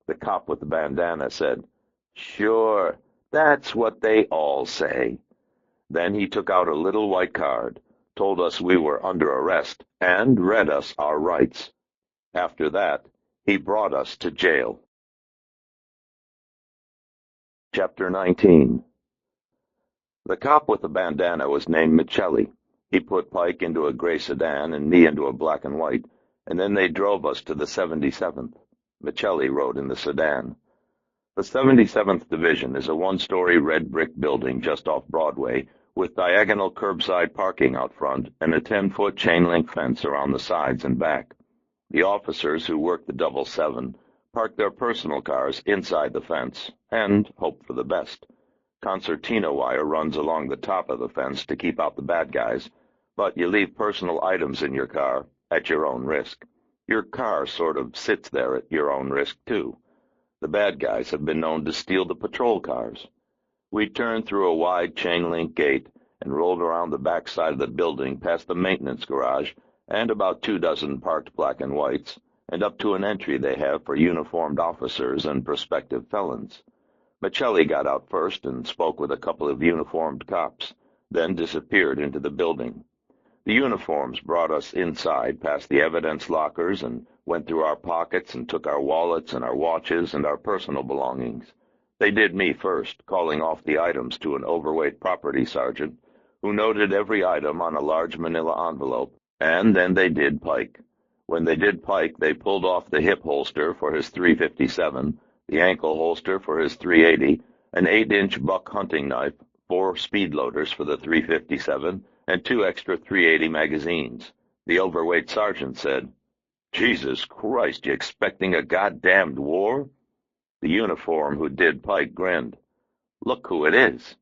The cop with the bandana said, "Sure, that's what they all say." Then he took out a little white card, told us we were under arrest, and read us our rights. After that, he brought us to jail. Chapter 19. The cop with the bandana was named Michelli. He put Pike into a gray sedan and me into a black and white, and then they drove us to the 77th. Michelli rode in the sedan. The 77th Division is a one-story red brick building just off Broadway, with diagonal curbside parking out front and a 10-foot chain-link fence around the sides and back. The officers who work the 777 park their personal cars inside the fence and hope for the best. Concertina wire runs along the top of the fence to keep out the bad guys, but you leave personal items in your car at your own risk. Your car sort of sits there at your own risk, too. The bad guys have been known to steal the patrol cars. We turned through a wide chain-link gate and rolled around the back side of the building past the maintenance garage and about 24 parked black and whites, and up to an entry they have for uniformed officers and prospective felons. Michelli got out first and spoke with a couple of uniformed cops, then disappeared into the building. The uniforms brought us inside past the evidence lockers and went through our pockets and took our wallets and our watches and our personal belongings. They did me first, calling off the items to an overweight property sergeant, who noted every item on a large manila envelope, and then they did Pike. When they did Pike, they pulled off the hip holster for his .357, the ankle holster for his .380, an 8-inch buck hunting knife, 4 speed loaders for the .357, and 2 extra .380 magazines. The overweight sergeant said, "Jesus Christ, you expecting a goddamned war?" The uniform who did Pike grinned. "Look who it is."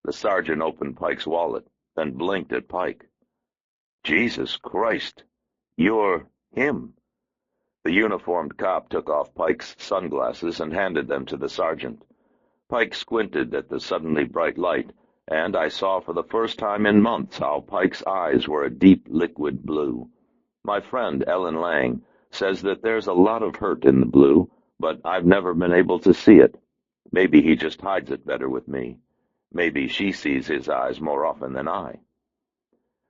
The sergeant opened Pike's wallet, then blinked at Pike. "Jesus Christ, you're him." The uniformed cop took off Pike's sunglasses and handed them to the sergeant. Pike squinted at the suddenly bright light, and I saw for the first time in months how Pike's eyes were a deep liquid blue. My friend Ellen Lang says that there's a lot of hurt in the blue, but I've never been able to see it. Maybe he just hides it better with me. Maybe she sees his eyes more often than I.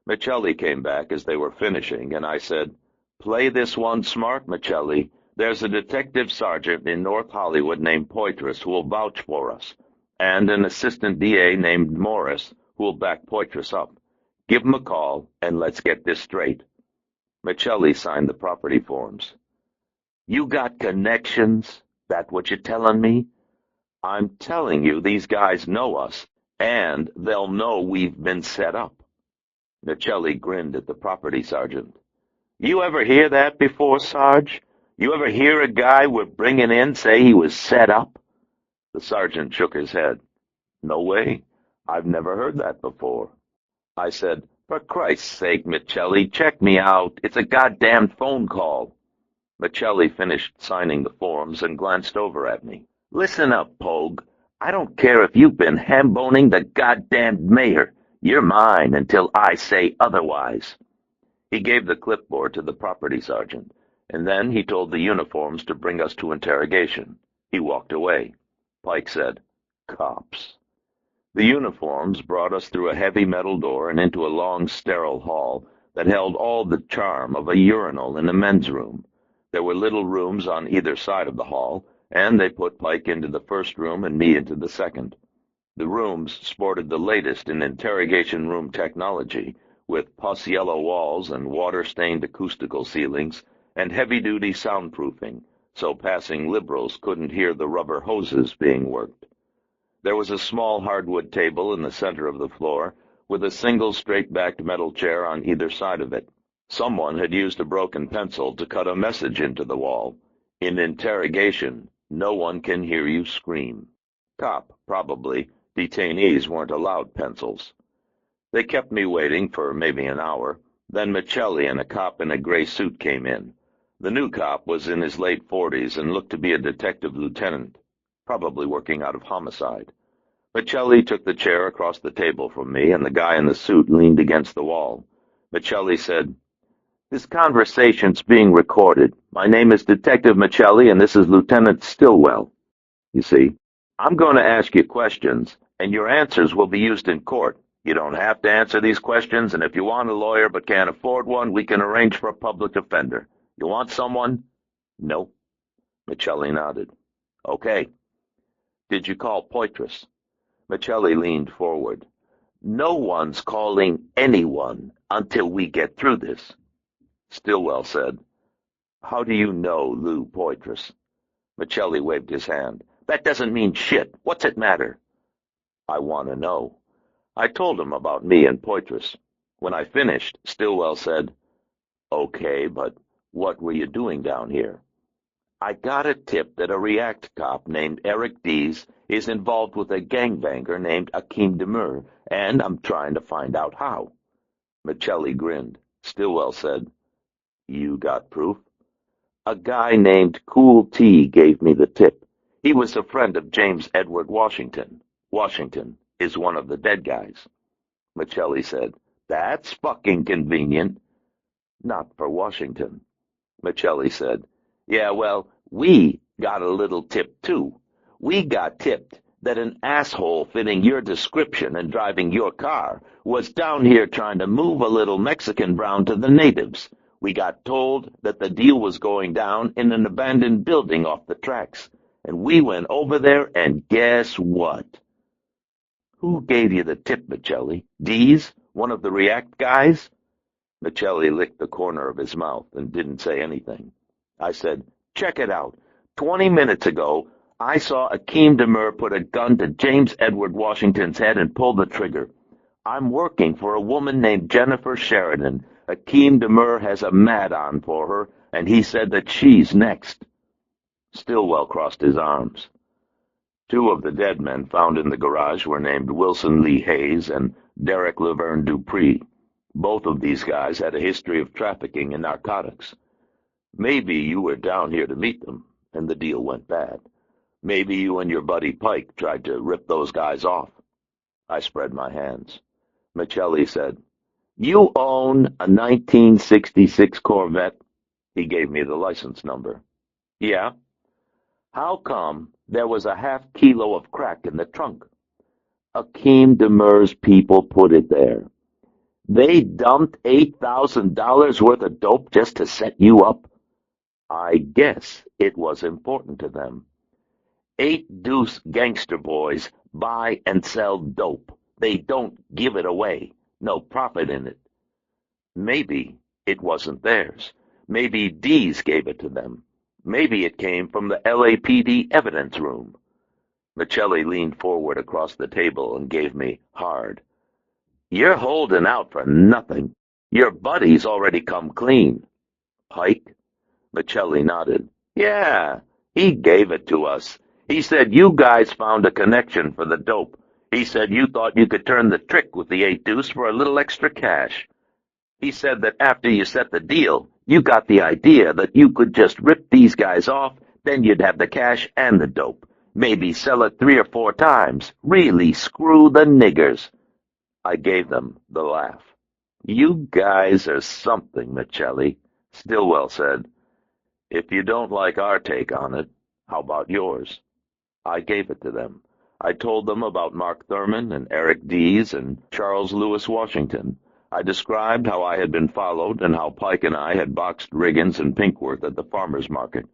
Michelli came back as they were finishing, and I said, "Play this one smart, Michelli. There's a detective sergeant in North Hollywood named Poitras who will vouch for us, and an assistant DA named Morris who will back Poitras up. Give him a call, and let's get this straight." Michelli signed the property forms. "You got connections? That what you're telling me?" "I'm telling you these guys know us, and they'll know we've been set up." Michelli grinned at the property sergeant. "You ever hear that before, Sarge? You ever hear a guy we're bringing in say he was set up?" The sergeant shook his head. "No way. I've never heard that before." I said, "For Christ's sake, Michelli, check me out. It's a goddamn phone call." Michelli finished signing the forms and glanced over at me. "Listen up, Pogue. I don't care if you've been ham-boning the goddamn mayor. You're mine until I say otherwise." He gave the clipboard to the property sergeant, and then he told the uniforms to bring us to interrogation. He walked away. Pike said, "Cops." The uniforms brought us through a heavy metal door and into a long, sterile hall that held all the charm of a urinal in a men's room. There were little rooms on either side of the hall, and they put Pike into the first room and me into the second. The rooms sported the latest in interrogation room technology, with pus-yellow walls and water-stained acoustical ceilings and heavy-duty soundproofing, so passing liberals couldn't hear the rubber hoses being worked. There was a small hardwood table in the center of the floor, with a single straight-backed metal chair on either side of it. Someone had used a broken pencil to cut a message into the wall. "In interrogation, no one can hear you scream." Cop, probably. Detainees weren't allowed pencils. They kept me waiting for maybe an hour. Then Michelli and a cop in a gray suit came in. The new cop was in his late 40s and looked to be a detective lieutenant, probably working out of homicide. Michelli took the chair across the table from me, and the guy in the suit leaned against the wall. Michelli said, "This conversation's being recorded. My name is Detective Michelli, and this is Lieutenant Stillwell. You see, I'm going to ask you questions, and your answers will be used in court. You don't have to answer these questions, and if you want a lawyer but can't afford one, we can arrange for a public defender. You want someone?" "No." Michelli nodded. "Okay. Did you call Poitras?" Michelli leaned forward. "No one's calling anyone until we get through this." Stillwell said, "How do you know Lou Poitras?" Michelli waved his hand. "That doesn't mean shit. What's it matter?" "I want to know." I told him about me and Poitras. When I finished, Stillwell said, "Okay, but what were you doing down here?" "I got a tip that a React cop named Eric Dees is involved with a gangbanger named Akeem Demur, and I'm trying to find out how." Michelli grinned. Stillwell said, "You got proof?" "A guy named Cool T gave me the tip. He was a friend of James Edward Washington. Washington is one of the dead guys." Michelli said. That's fucking convenient. Not for Washington, Michelli said. Yeah, well, we got a little tip, too. We got tipped that an asshole fitting your description and driving your car was down here trying to move a little Mexican brown to the natives. We got told that the deal was going down in an abandoned building off the tracks, and we went over there, and guess what? Who gave you the tip, Michelli? Dees? One of the React guys? Michelli licked the corner of his mouth and didn't say anything. I said, check it out. 20 minutes ago, I saw Akeem Demur put a gun to James Edward Washington's head and pull the trigger. I'm working for a woman named Jennifer Sheridan. Akeem Demur has a mad-on for her, and he said that she's next. Stillwell crossed his arms. 2 of the dead men found in the garage were named Wilson Lee Hayes and Derek Laverne Dupree. Both of these guys had a history of trafficking in narcotics. Maybe you were down here to meet them, and the deal went bad. Maybe you and your buddy Pike tried to rip those guys off. I spread my hands. Michelli said, You own a 1966 Corvette? He gave me the license number. Yeah. How come there was a half-kilo of crack in the trunk? Akeem Demur's people put it there. They dumped $8,000 worth of dope just to set you up? I guess it was important to them. 8 deuce gangster boys buy and sell dope. They don't give it away. No profit in it. Maybe it wasn't theirs. Maybe Dees gave it to them. Maybe it came from the LAPD evidence room. Michelli leaned forward across the table and gave me hard. You're holding out for nothing. Your buddy's already come clean. Pike? Michelli nodded. Yeah, he gave it to us. He said you guys found a connection for the dope. He said you thought you could turn the trick with the 8 deuce for a little extra cash. He said that after you set the deal, you got the idea that you could just rip these guys off, then you'd have the cash and the dope. Maybe sell it 3 or 4 times. Really screw the niggers. I gave them the laugh. You guys are something, Michelli, Stillwell said. If you don't like our take on it, how about yours? I gave it to them. I told them about Mark Thurman and Eric Dees and Charles Lewis Washington. I described how I had been followed and how Pike and I had boxed Riggins and Pinkworth at the farmer's market.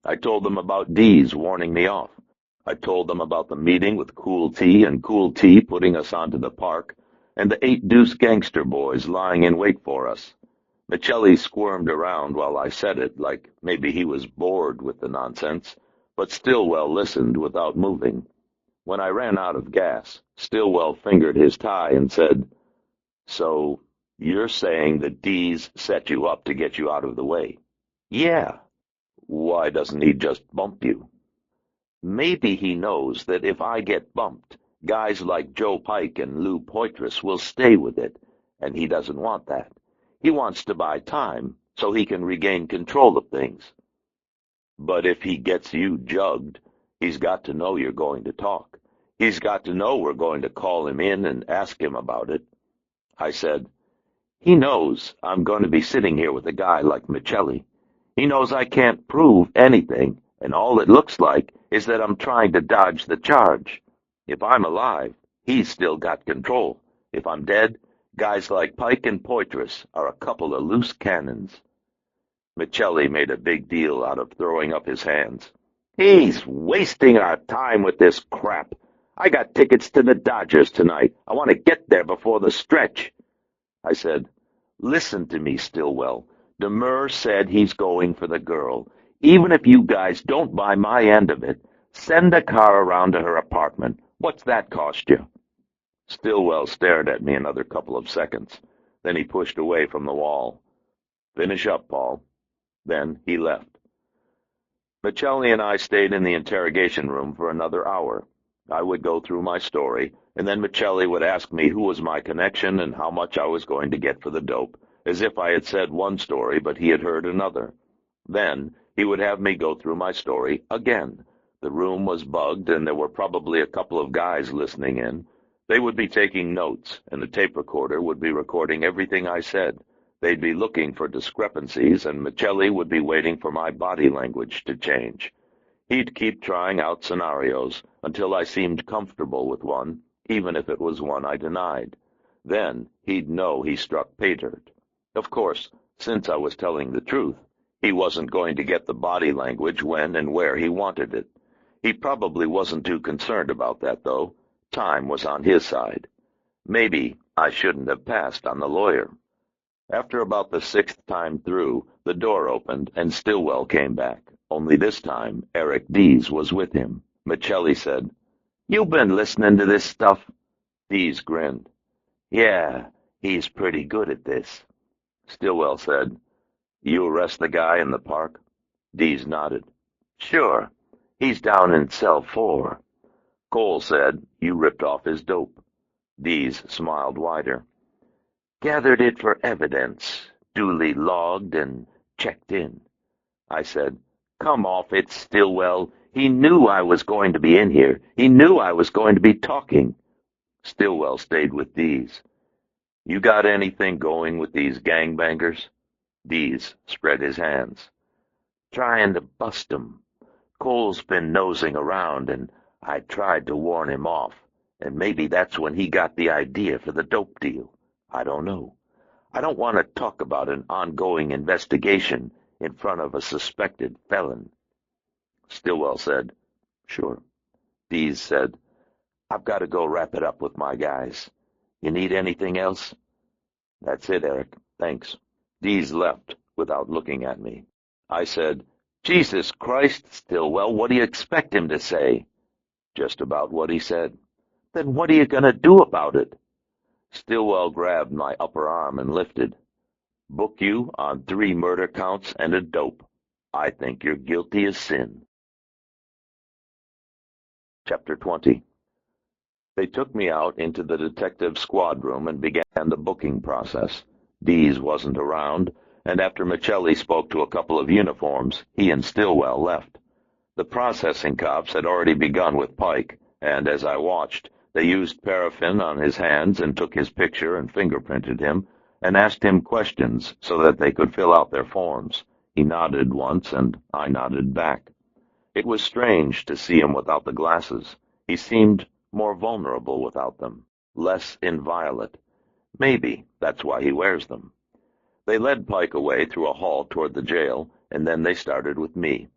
I told them about Dees warning me off. I told them about the meeting with Cool T and Cool T putting us onto the park, and the 8 deuce gangster boys lying in wait for us. Michelli squirmed around while I said it, like maybe he was bored with the nonsense, but Stillwell listened without moving. When I ran out of gas, Stillwell fingered his tie and said, So, you're saying that Dees set you up to get you out of the way? Yeah. Why doesn't he just bump you? Maybe he knows that if I get bumped, guys like Joe Pike and Lou Poitras will stay with it, and he doesn't want that. He wants to buy time so he can regain control of things. But if he gets you jugged, he's got to know you're going to talk. He's got to know we're going to call him in and ask him about it. I said, He knows I'm going to be sitting here with a guy like Michelli. He knows I can't prove anything, and all it looks like is that I'm trying to dodge the charge. If I'm alive, he's still got control. If I'm dead, guys like Pike and Poitras are a couple of loose cannons. Michelli made a big deal out of throwing up his hands. He's wasting our time with this crap. I got tickets to the Dodgers tonight. I want to get there before the stretch. I said, Listen to me, Stillwell. Demur said he's going for the girl. Even if you guys don't buy my end of it, send a car around to her apartment. What's that cost you? Stillwell stared at me another couple of seconds. Then he pushed away from the wall. Finish up, Paul. Then he left. Michelli and I stayed in the interrogation room for another hour. I would go through my story, and then Michelli would ask me who was my connection and how much I was going to get for the dope, as if I had said one story but he had heard another. Then he would have me go through my story again. The room was bugged, and there were probably a couple of guys listening in. They would be taking notes, and the tape recorder would be recording everything I said. They'd be looking for discrepancies, and Michelli would be waiting for my body language to change. He'd keep trying out scenarios until I seemed comfortable with one, even if it was one I denied. Then he'd know he struck pay dirt. Of course, since I was telling the truth, he wasn't going to get the body language when and where he wanted it. He probably wasn't too concerned about that, though. Time was on his side. Maybe I shouldn't have passed on the lawyer. After about the sixth time through, the door opened and Stillwell came back. Only this time, Eric Dees was with him. Michelli said, "You been listening to this stuff?" Dees grinned. "Yeah, he's pretty good at this." Stillwell said, "You arrest the guy in the park?" Dees nodded. "Sure. He's down in cell 4. Cole said you ripped off his dope." Dees smiled wider. "Gathered it for evidence, duly logged and checked in." I said, "Come off it, Stillwell. He knew I was going to be in here. He knew I was going to be talking." Stillwell stayed with Dees. "You got anything going with these gangbangers?" Dees spread his hands. "Trying to bust 'em. Cole's been nosing around, and I tried to warn him off, and maybe that's when he got the idea for the dope deal. I don't know. I don't want to talk about an ongoing investigation in front of a suspected felon." Stillwell said, "Sure." Dees said, "I've got to go wrap it up with my guys. You need anything else?" "That's it, Eric. Thanks." Dees left without looking at me. I said, "Jesus Christ, Stillwell, what do you expect him to say?" "Just about what he said." "Then what are you going to do about it?" Stillwell grabbed my upper arm and lifted. "Book you on 3 murder counts and a dope. I think you're guilty as sin." Chapter 20. They took me out into the detective squad room and began the booking process. Dees wasn't around, and after Michelli spoke to a couple of uniforms, he and Stillwell left. The processing cops had already begun with Pike, and as I watched, they used paraffin on his hands and took his picture and fingerprinted him, and asked him questions so that they could fill out their forms. He nodded once, and I nodded back. It was strange to see him without the glasses. He seemed more vulnerable without them, less inviolate. Maybe that's why he wears them. They led Pike away through a hall toward the jail, and then they started with me.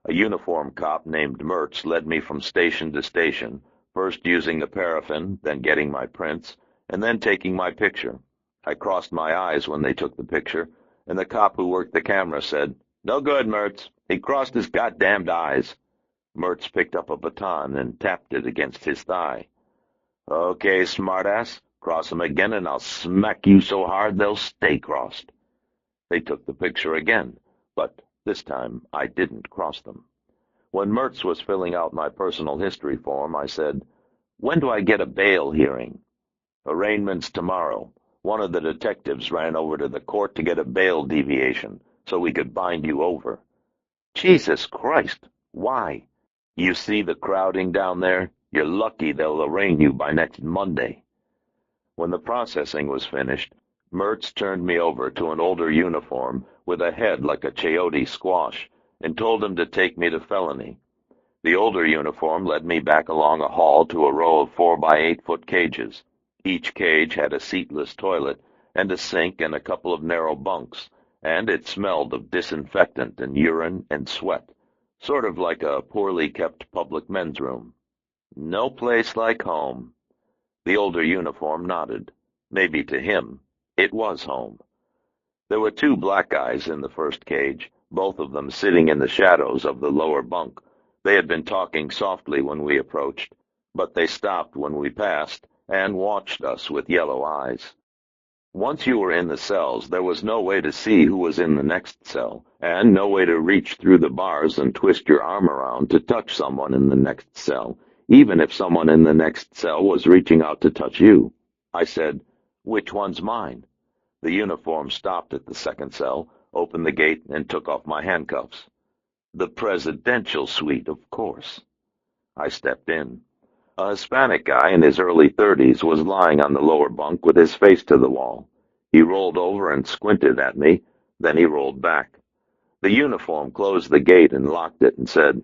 A uniform cop named Mertz led me from station to station, first using the paraffin, then getting my prints, and then taking my picture. I crossed my eyes when they took the picture, and the cop who worked the camera said, "No good, Mertz. He crossed his goddamned eyes." Mertz picked up a baton and tapped it against his thigh. "Okay, smartass. Cross 'em again, and I'll smack you so hard they'll stay crossed." They took the picture again, but this time I didn't cross them. When Mertz was filling out my personal history form, I said, "When do I get a bail hearing?" "Arraignment's tomorrow. One of the detectives ran over to the court to get a bail deviation, so we could bind you over." "Jesus Christ! Why?" "You see the crowding down there? You're lucky they'll arraign you by next Monday." When the processing was finished, Mertz turned me over to an older uniform with a head like a chayote squash and told him to take me to felony. The older uniform led me back along a hall to a row of 4-by-8-foot cages. Each cage had a seatless toilet and a sink and a couple of narrow bunks, and it smelled of disinfectant and urine and sweat, sort of like a poorly kept public men's room. No place like home. The older uniform nodded. Maybe to him, it was home. There were 2 black guys in the first cage, both of them sitting in the shadows of the lower bunk. They had been talking softly when we approached, but they stopped when we passed and watched us with yellow eyes. Once you were in the cells, there was no way to see who was in the next cell, and no way to reach through the bars and twist your arm around to touch someone in the next cell, even if someone in the next cell was reaching out to touch you. I said, "Which one's mine?" The uniform stopped at the second cell, opened the gate, and took off my handcuffs. "The presidential suite, of course." I stepped in. A Hispanic guy in his early 30s was lying on the lower bunk with his face to the wall. He rolled over and squinted at me, then he rolled back. The uniform closed the gate and locked it and said,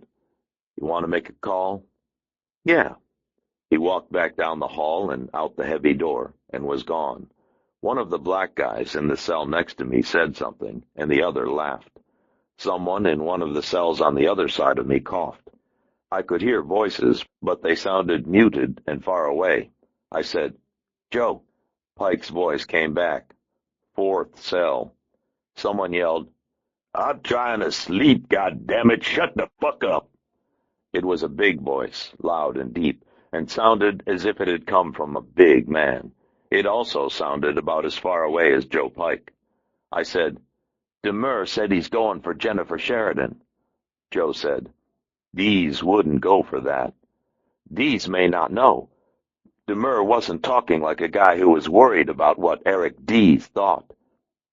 "You want to make a call?" "Yeah." He walked back down the hall and out the heavy door and was gone. One of the black guys in the cell next to me said something, and the other laughed. Someone in one of the cells on the other side of me coughed. I could hear voices, but they sounded muted and far away. I said, "Joe." Pike's voice came back. "Fourth cell." Someone yelled, "I'm trying to sleep, goddammit, shut the fuck up." It was a big voice, loud and deep, and sounded as if it had come from a big man. It also sounded about as far away as Joe Pike. I said, "Demur said he's going for Jennifer Sheridan." Joe said, "Dees wouldn't go for that." "Dees may not know." Demur wasn't talking like a guy who was worried about what Eric Dees thought.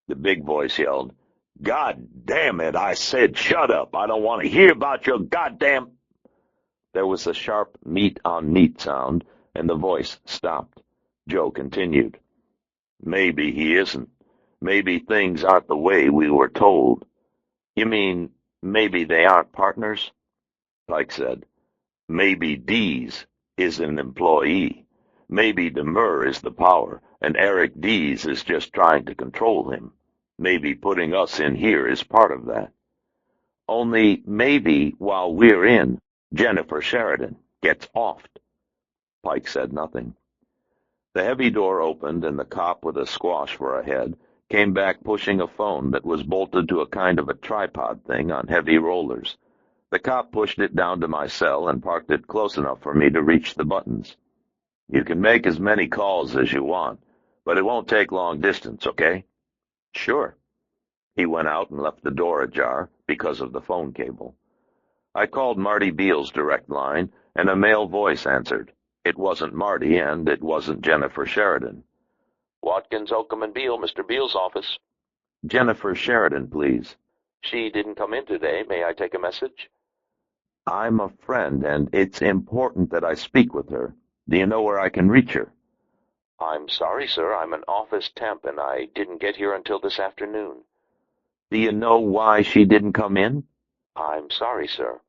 The big voice yelled, "God damn it, I said shut up. I don't want to hear about your goddamn—" There was a sharp meat-on-meat sound, and the voice stopped. Joe continued, "Maybe he isn't. Maybe things aren't the way we were told." "You mean maybe they aren't partners?" Pike said, "Maybe Dees is an employee. Maybe Demur is the power, and Eric Dees is just trying to control him. Maybe putting us in here is part of that. Only maybe while we're in, Jennifer Sheridan gets offed." Pike said nothing. The heavy door opened, and the cop with a squash for a head came back pushing a phone that was bolted to a kind of a tripod thing on heavy rollers. The cop pushed it down to my cell and parked it close enough for me to reach the buttons. "You can make as many calls as you want, but it won't take long distance, okay?" "Sure." He went out and left the door ajar because of the phone cable. I called Marty Beale's direct line, and a male voice answered. It wasn't Marty, and it wasn't Jennifer Sheridan. "Watkins, Oakham, and Beale, Mr. Beale's office." "Jennifer Sheridan, please." "She didn't come in today. May I take a message?" "I'm a friend, and it's important that I speak with her. Do you know where I can reach her?" "I'm sorry, sir. I'm an office temp, and I didn't get here until this afternoon." "Do you know why she didn't come in?" "I'm sorry, sir."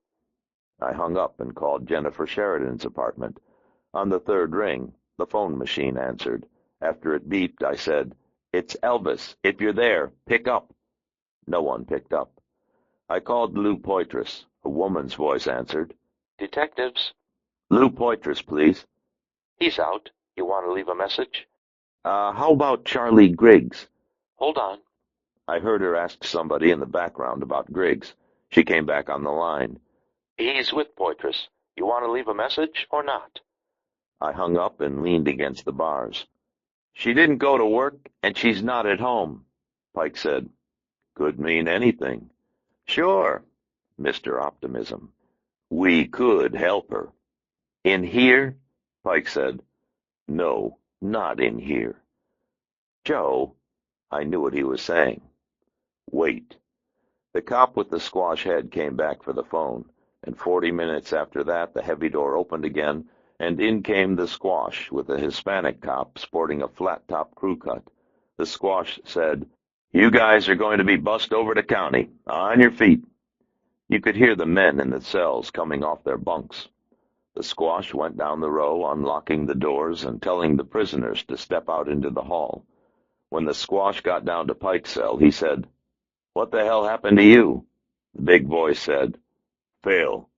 I hung up and called Jennifer Sheridan's apartment. On the third ring, the phone machine answered. After it beeped, I said, "It's Elvis. If you're there, pick up." No one picked up. I called Lou Poitras. A woman's voice answered. "Detectives?" "Lou Poitras, please." "He's out. You want to leave a message?" How about Charlie Griggs?" "Hold on." I heard her ask somebody in the background about Griggs. She came back on the line. "He's with Poitras. You want to leave a message or not?" I hung up and leaned against the bars. "She didn't go to work, and she's not at home," Pike said. "Could mean anything." "Sure." Mr. Optimism. "We could help her." "In here?" Pike said. "No, not in here." "Joe," I knew what he was saying. "Wait." The cop with the squash head came back for the phone, and 40 minutes after that the heavy door opened again, and in came the squash with a Hispanic cop sporting a flat-top crew cut. The squash said, "You guys are going to be bussed over to county. On your feet." You could hear the men in the cells coming off their bunks. The squash went down the row, unlocking the doors and telling the prisoners to step out into the hall. When the squash got down to Pike's cell, he said, "What the hell happened to you?" The big voice said, "Phil."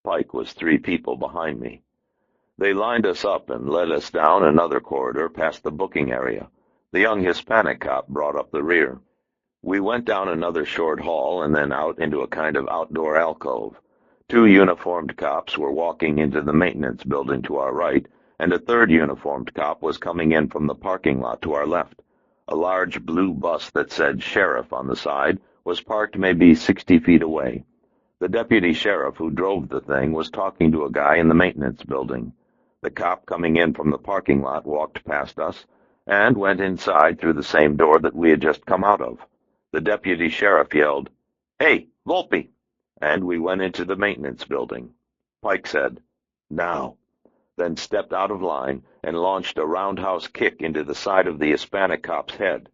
Pike was 3 people behind me. They lined us up and led us down another corridor past the booking area. The young Hispanic cop brought up the rear. We went down another short hall and then out into a kind of outdoor alcove. 2 uniformed cops were walking into the maintenance building to our right, and a third uniformed cop was coming in from the parking lot to our left. A large blue bus that said Sheriff on the side was parked maybe 60 feet away. The deputy sheriff who drove the thing was talking to a guy in the maintenance building. The cop coming in from the parking lot walked past us and went inside through the same door that we had just come out of. The deputy sheriff yelled, "Hey, Volpe!" and we went into the maintenance building. Pike said, "Now." then stepped out of line and launched a roundhouse kick into the side of the Hispanic cop's head.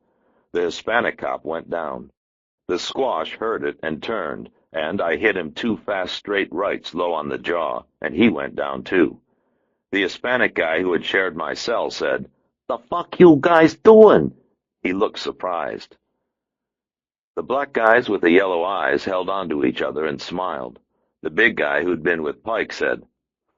The Hispanic cop went down. The squash heard it and turned, and I hit him 2 fast straight rights low on the jaw, and he went down too. The Hispanic guy who had shared my cell said, "The fuck you guys doing?" He looked surprised. The black guys with the yellow eyes held on to each other and smiled. The big guy who'd been with Pike said,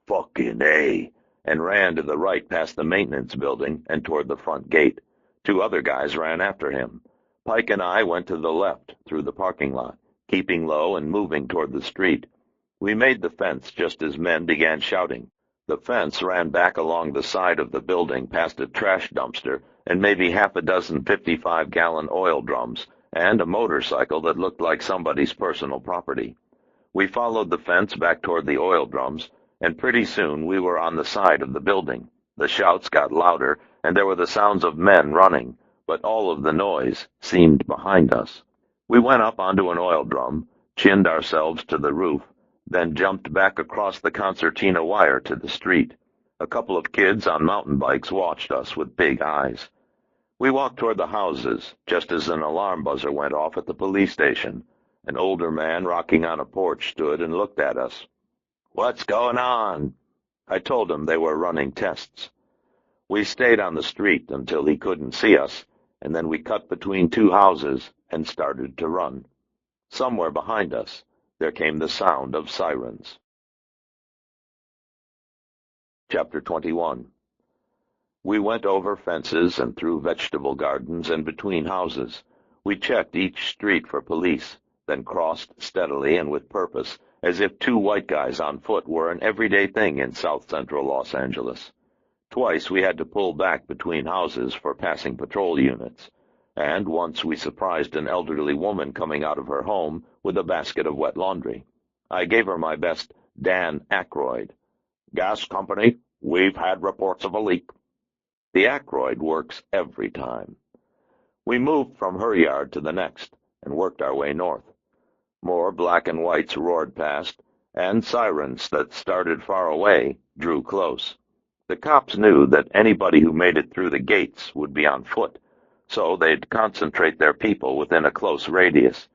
"Fucking A," and ran to the right past the maintenance building and toward the front gate. 2 other guys ran after him. Pike and I went to the left through the parking lot, keeping low and moving toward the street. We made the fence just as men began shouting. The fence ran back along the side of the building past a trash dumpster and maybe half a dozen 55-gallon oil drums and a motorcycle that looked like somebody's personal property. We followed the fence back toward the oil drums, and pretty soon we were on the side of the building. The shouts got louder, and there were the sounds of men running, but all of the noise seemed behind us. We went up onto an oil drum, chinned ourselves to the roof, then jumped back across the concertina wire to the street. A couple of kids on mountain bikes watched us with big eyes. We walked toward the houses, just as an alarm buzzer went off at the police station. An older man rocking on a porch stood and looked at us. "What's going on?" I told him they were running tests. We stayed on the street until he couldn't see us, and then we cut between 2 houses and started to run. Somewhere behind us, there came the sound of sirens. Chapter 21. We went over fences and through vegetable gardens and between houses. We checked each street for police, then crossed steadily and with purpose, as if 2 white guys on foot were an everyday thing in south-central Los Angeles. Twice we had to pull back between houses for passing patrol units, and once we surprised an elderly woman coming out of her home with a basket of wet laundry. I gave her my best Dan Aykroyd. "Gas company, we've had reports of a leak." The Aykroyd works every time. We moved from her yard to the next and worked our way north. More black and whites roared past, and sirens that started far away drew close. The cops knew that anybody who made it through the gates would be on foot, so they'd concentrate their people within a close radius.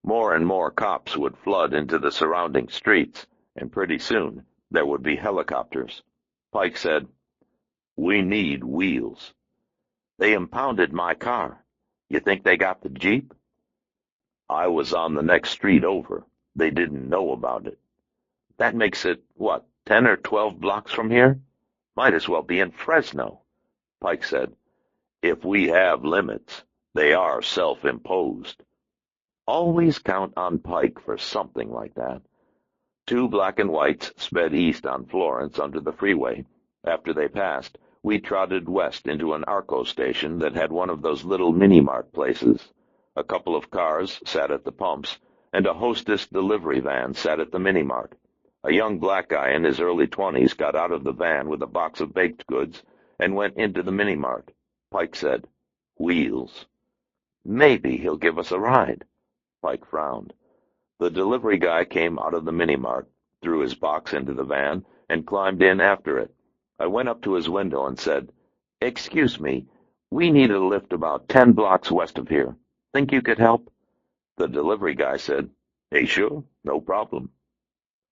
More and more cops would flood into the surrounding streets, and pretty soon there would be helicopters. Pike said, "We need wheels." "They impounded my car. You think they got the Jeep?" "I was on the next street over. They didn't know about it." "That makes it, what, 10 or 12 blocks from here? Might as well be in Fresno." Pike said, "If we have limits, they are self-imposed." Always count on Pike for something like that. 2 black and whites sped east on Florence under the freeway. After they passed, we trotted west into an Arco station that had one of those little mini-mart places. A couple of cars sat at the pumps, and a Hostess delivery van sat at the mini-mart. A young black guy in his early 20s got out of the van with a box of baked goods and went into the mini-mart. Pike said, "Wheels." "Maybe he'll give us a ride." Pike frowned. The delivery guy came out of the mini-mart, threw his box into the van, and climbed in after it. I went up to his window and said, "Excuse me, we need a lift about 10 blocks west of here. Think you could help?" The delivery guy said, "Hey, sure, no problem."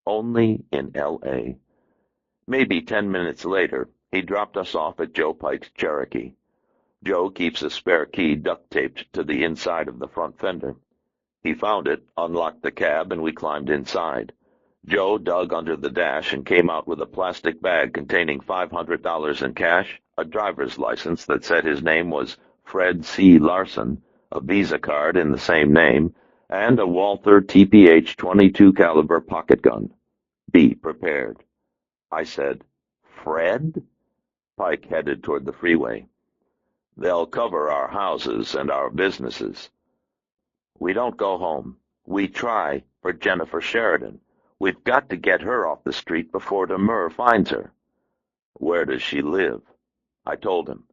Only in L.A. Maybe 10 minutes later, he dropped us off at Joe Pike's Cherokee. Joe keeps a spare key duct-taped to the inside of the front fender. He found it, unlocked the cab, and we climbed inside. Joe dug under the dash and came out with a plastic bag containing $500 in cash, a driver's license that said his name was Fred C. Larson, a Visa card in the same name, and a Walther TPH .22 caliber pocket gun. "Be prepared." I said, "Fred?" Pike headed toward the freeway. "They'll cover our houses and our businesses." "We don't go home. We try for Jennifer Sheridan. We've got to get her off the street before Demur finds her." "Where does she live?" I told him.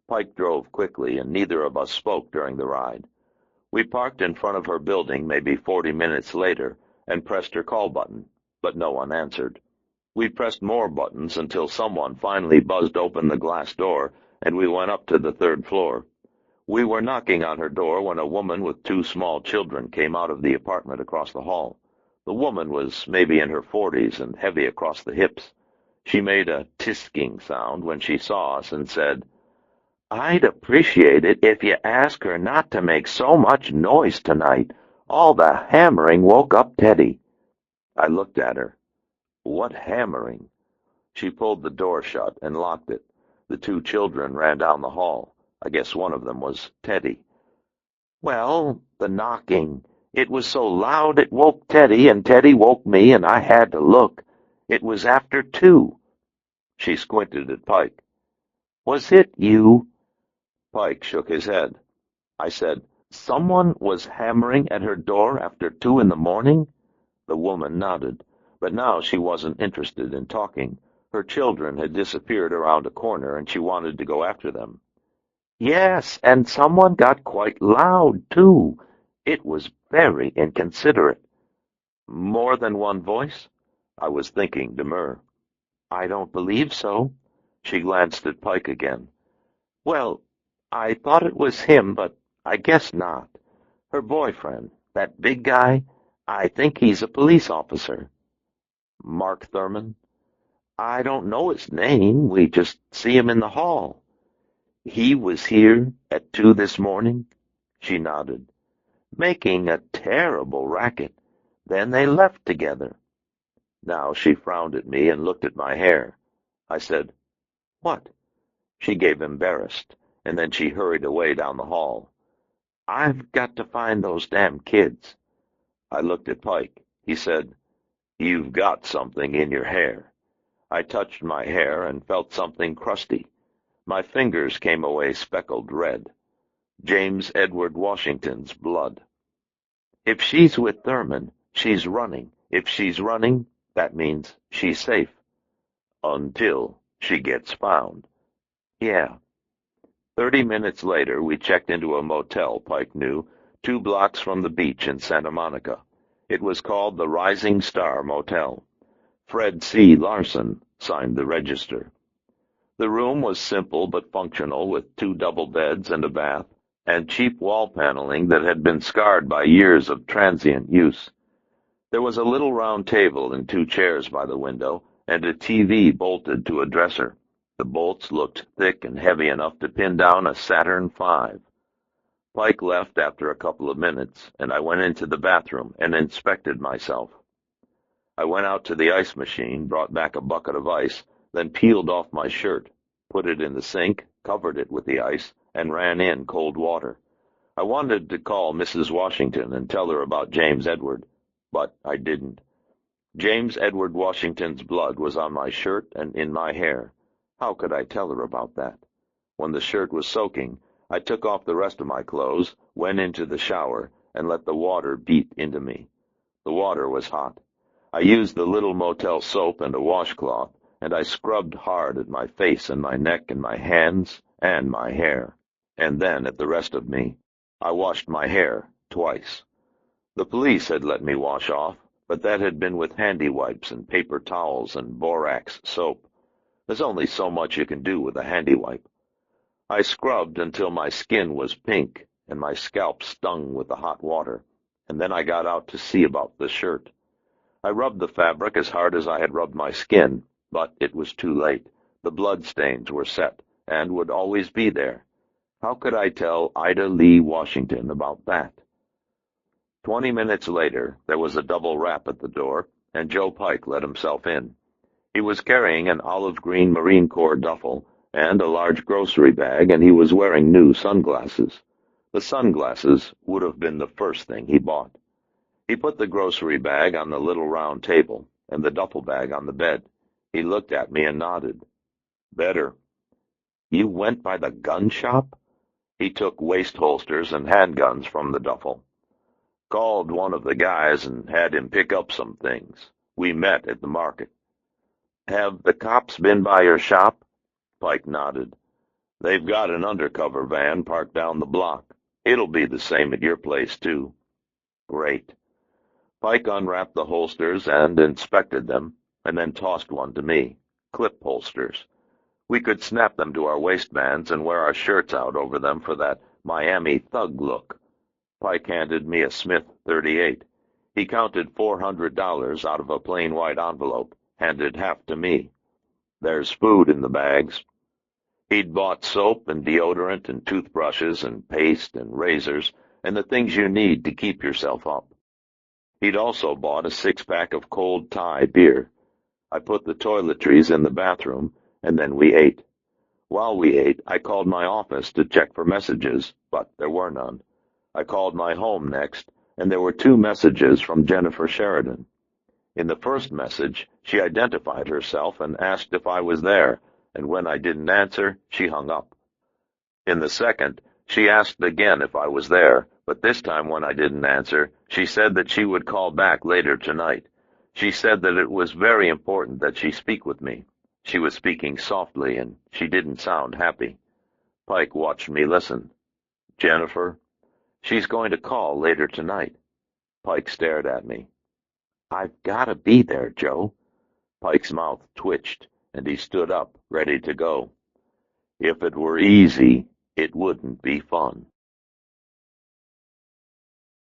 Pike drove quickly, and neither of us spoke during the ride. We parked in front of her building maybe 40 minutes later and pressed her call button, but no one answered. We pressed more buttons until someone finally buzzed open the glass door, and we went up to the third floor. We were knocking on her door when a woman with two small children came out of the apartment across the hall. The woman was maybe in her 40s and heavy across the hips. She made a tisking sound when she saw us and said, "I'd appreciate it if you ask her not to make so much noise tonight. All the hammering woke up Teddy." I looked at her. What hammering? She pulled the door shut and locked it. The two children ran down the hall. I guess one of them was Teddy. "Well, the knocking. It was so loud it woke Teddy, and Teddy woke me, and I had to look. It was after 2. She squinted at Pike. "Was it you?" Pike shook his head. I said, "Someone was hammering at her door after 2 in the morning?" The woman nodded, but now she wasn't interested in talking. Her children had disappeared around a corner, and she wanted to go after them. "Yes, and someone got quite loud, too. It was very inconsiderate." "More than one voice?" I was thinking Demur. "I don't believe so." She glanced at Pike again. "Well, I thought it was him, but I guess not. Her boyfriend, that big guy, I think he's a police officer." "Mark Thurman?" "I don't know his name. We just see him in the hall." "He was here at 2 this morning?" She nodded. "Making a terrible racket. Then they left together." Now she frowned at me and looked at my hair. I said, "What?" She gave embarrassed, and then she hurried away down the hall. "I've got to find those damn kids." I looked at Pike. He said, "You've got something in your hair." I touched my hair and felt something crusty. My fingers came away speckled red. James Edward Washington's blood. If she's with Thurman, she's running. If she's running, that means she's safe. Until she gets found. Yeah. 30 minutes later, we checked into a motel Pike knew, 2 blocks from the beach in Santa Monica. It was called the Rising Star Motel. Fred C. Larson signed the register. The room was simple but functional, with 2 double beds and a bath, and cheap wall paneling that had been scarred by years of transient use. There was a little round table and 2 chairs by the window, and a TV bolted to a dresser. The bolts looked thick and heavy enough to pin down a Saturn V. Pike left after a couple of minutes, and I went into the bathroom and inspected myself. I went out to the ice machine, brought back a bucket of ice, then peeled off my shirt, put it in the sink, covered it with the ice, and ran in cold water. I wanted to call Mrs. Washington and tell her about James Edward, but I didn't. James Edward Washington's blood was on my shirt and in my hair. How could I tell her about that? When the shirt was soaking, I took off the rest of my clothes, went into the shower, and let the water beat into me. The water was hot. I used the little motel soap and a washcloth, and I scrubbed hard at my face and my neck and my hands and my hair, and then at the rest of me. I washed my hair twice. The police had let me wash off, but that had been with handy wipes and paper towels and borax soap. There's only so much you can do with a handy wipe. I scrubbed until my skin was pink and my scalp stung with the hot water, and then I got out to see about the shirt. I rubbed the fabric as hard as I had rubbed my skin, but it was too late. The blood stains were set, and would always be there. How could I tell Ida Lee Washington about that? 20 minutes later, there was a double rap at the door, and Joe Pike let himself in. He was carrying an olive-green Marine Corps duffel and a large grocery bag, and he was wearing new sunglasses. The sunglasses would have been the first thing he bought. He put the grocery bag on the little round table and the duffel bag on the bed. He looked at me and nodded. "Better." "You went by the gun shop?" He took waist holsters and handguns from the duffel. "Called one of the guys and had him pick up some things. We met at the market." "Have the cops been by your shop?" Pike nodded. "They've got an undercover van parked down the block. It'll be the same at your place, too." "Great." Pike unwrapped the holsters and inspected them. and then tossed one to me. Clip holsters. We could snap them to our waistbands and wear our shirts out over them for that Miami thug look. Pike handed me a Smith .38. He counted $400 out of a plain white envelope, handed half to me. There's food in the bags. He'd bought soap and deodorant and toothbrushes and paste and razors and the things you need to keep yourself up. He'd also bought a six-pack of cold Thai beer. I put the toiletries in the bathroom, and then we ate. While we ate, I called my office to check for messages, but there were none. I called my home next, and there were 2 messages from Jennifer Sheridan. In the first message, she identified herself and asked if I was there, and when I didn't answer, she hung up. In the second, she asked again if I was there, but this time when I didn't answer, she said that she would call back later tonight. She said that it was very important that she speak with me. She was speaking softly, and she didn't sound happy. Pike watched me listen. Jennifer? She's going to call later tonight. Pike stared at me. I've got to be there, Joe. Pike's mouth twitched, and he stood up, ready to go. If it were easy, it wouldn't be fun.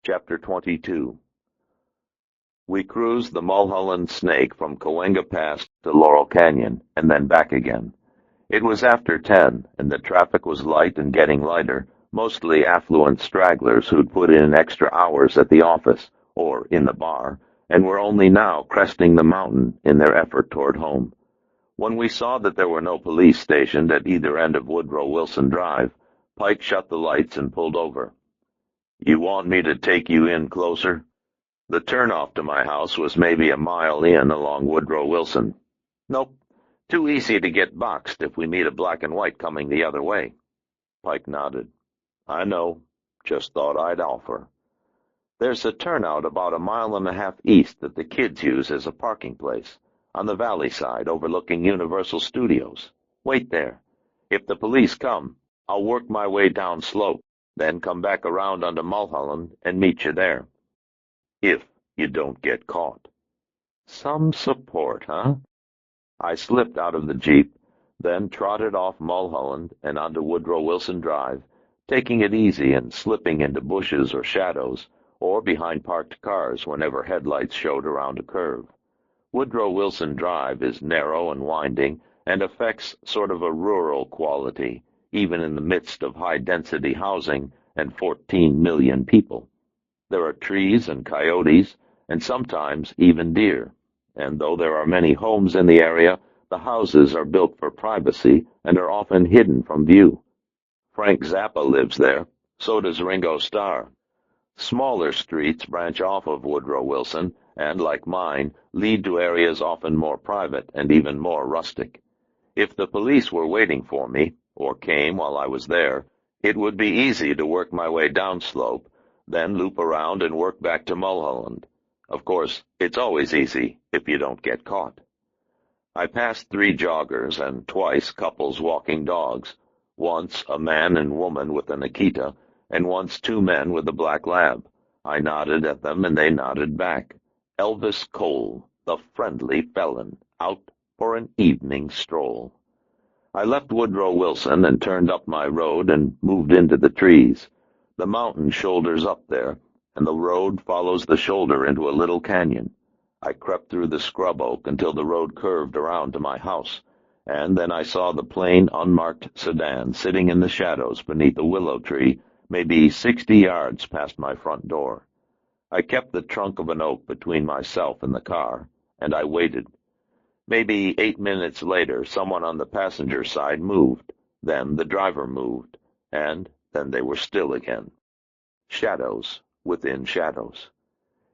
Chapter 22. We cruised the Mulholland Snake from Cahuenga Pass to Laurel Canyon, and then back again. It was after 10, and the traffic was light and getting lighter, mostly affluent stragglers who'd put in extra hours at the office, or in the bar, and were only now cresting the mountain in their effort toward home. When we saw that there were no police stationed at either end of Woodrow Wilson Drive, Pike shut the lights and pulled over. You want me to take you in closer? The turnoff to my house was maybe a mile in along Woodrow Wilson. Nope. Too easy to get boxed if we meet a black and white coming the other way. Pike nodded. I know. Just thought I'd offer. There's a turnout about a mile and a half east that the kids use as a parking place, on the valley side overlooking Universal Studios. Wait there. If the police come, I'll work my way down slope, then come back around onto Mulholland and meet you there. If you don't get caught. Some support, huh? I slipped out of the Jeep, then trotted off Mulholland and onto Woodrow Wilson Drive, taking it easy and slipping into bushes or shadows, or behind parked cars whenever headlights showed around a curve. Woodrow Wilson Drive is narrow and winding and affects sort of a rural quality, even in the midst of high-density housing and 14 million people. There are trees and coyotes, and sometimes even deer. And though there are many homes in the area, the houses are built for privacy and are often hidden from view. Frank Zappa lives there. So does Ringo Starr. Smaller streets branch off of Woodrow Wilson and, like mine, lead to areas often more private and even more rustic. If the police were waiting for me, or came while I was there, it would be easy to work my way downslope, then loop around and work back to Mulholland. Of course, it's always easy if you don't get caught. I passed 3 joggers and twice couples walking dogs, once a man and woman with an Akita, and once 2 men with a black lab. I nodded at them and they nodded back. Elvis Cole, the friendly felon, out for an evening stroll. I left Woodrow Wilson and turned up my road and moved into the trees. The mountain shoulders up there, and the road follows the shoulder into a little canyon. I crept through the scrub oak until the road curved around to my house, and then I saw the plain, unmarked sedan sitting in the shadows beneath a willow tree, maybe 60 yards past my front door. I kept the trunk of an oak between myself and the car, and I waited. Maybe 8 minutes later, someone on the passenger side moved. Then the driver moved, and then they were still again. Shadows within shadows.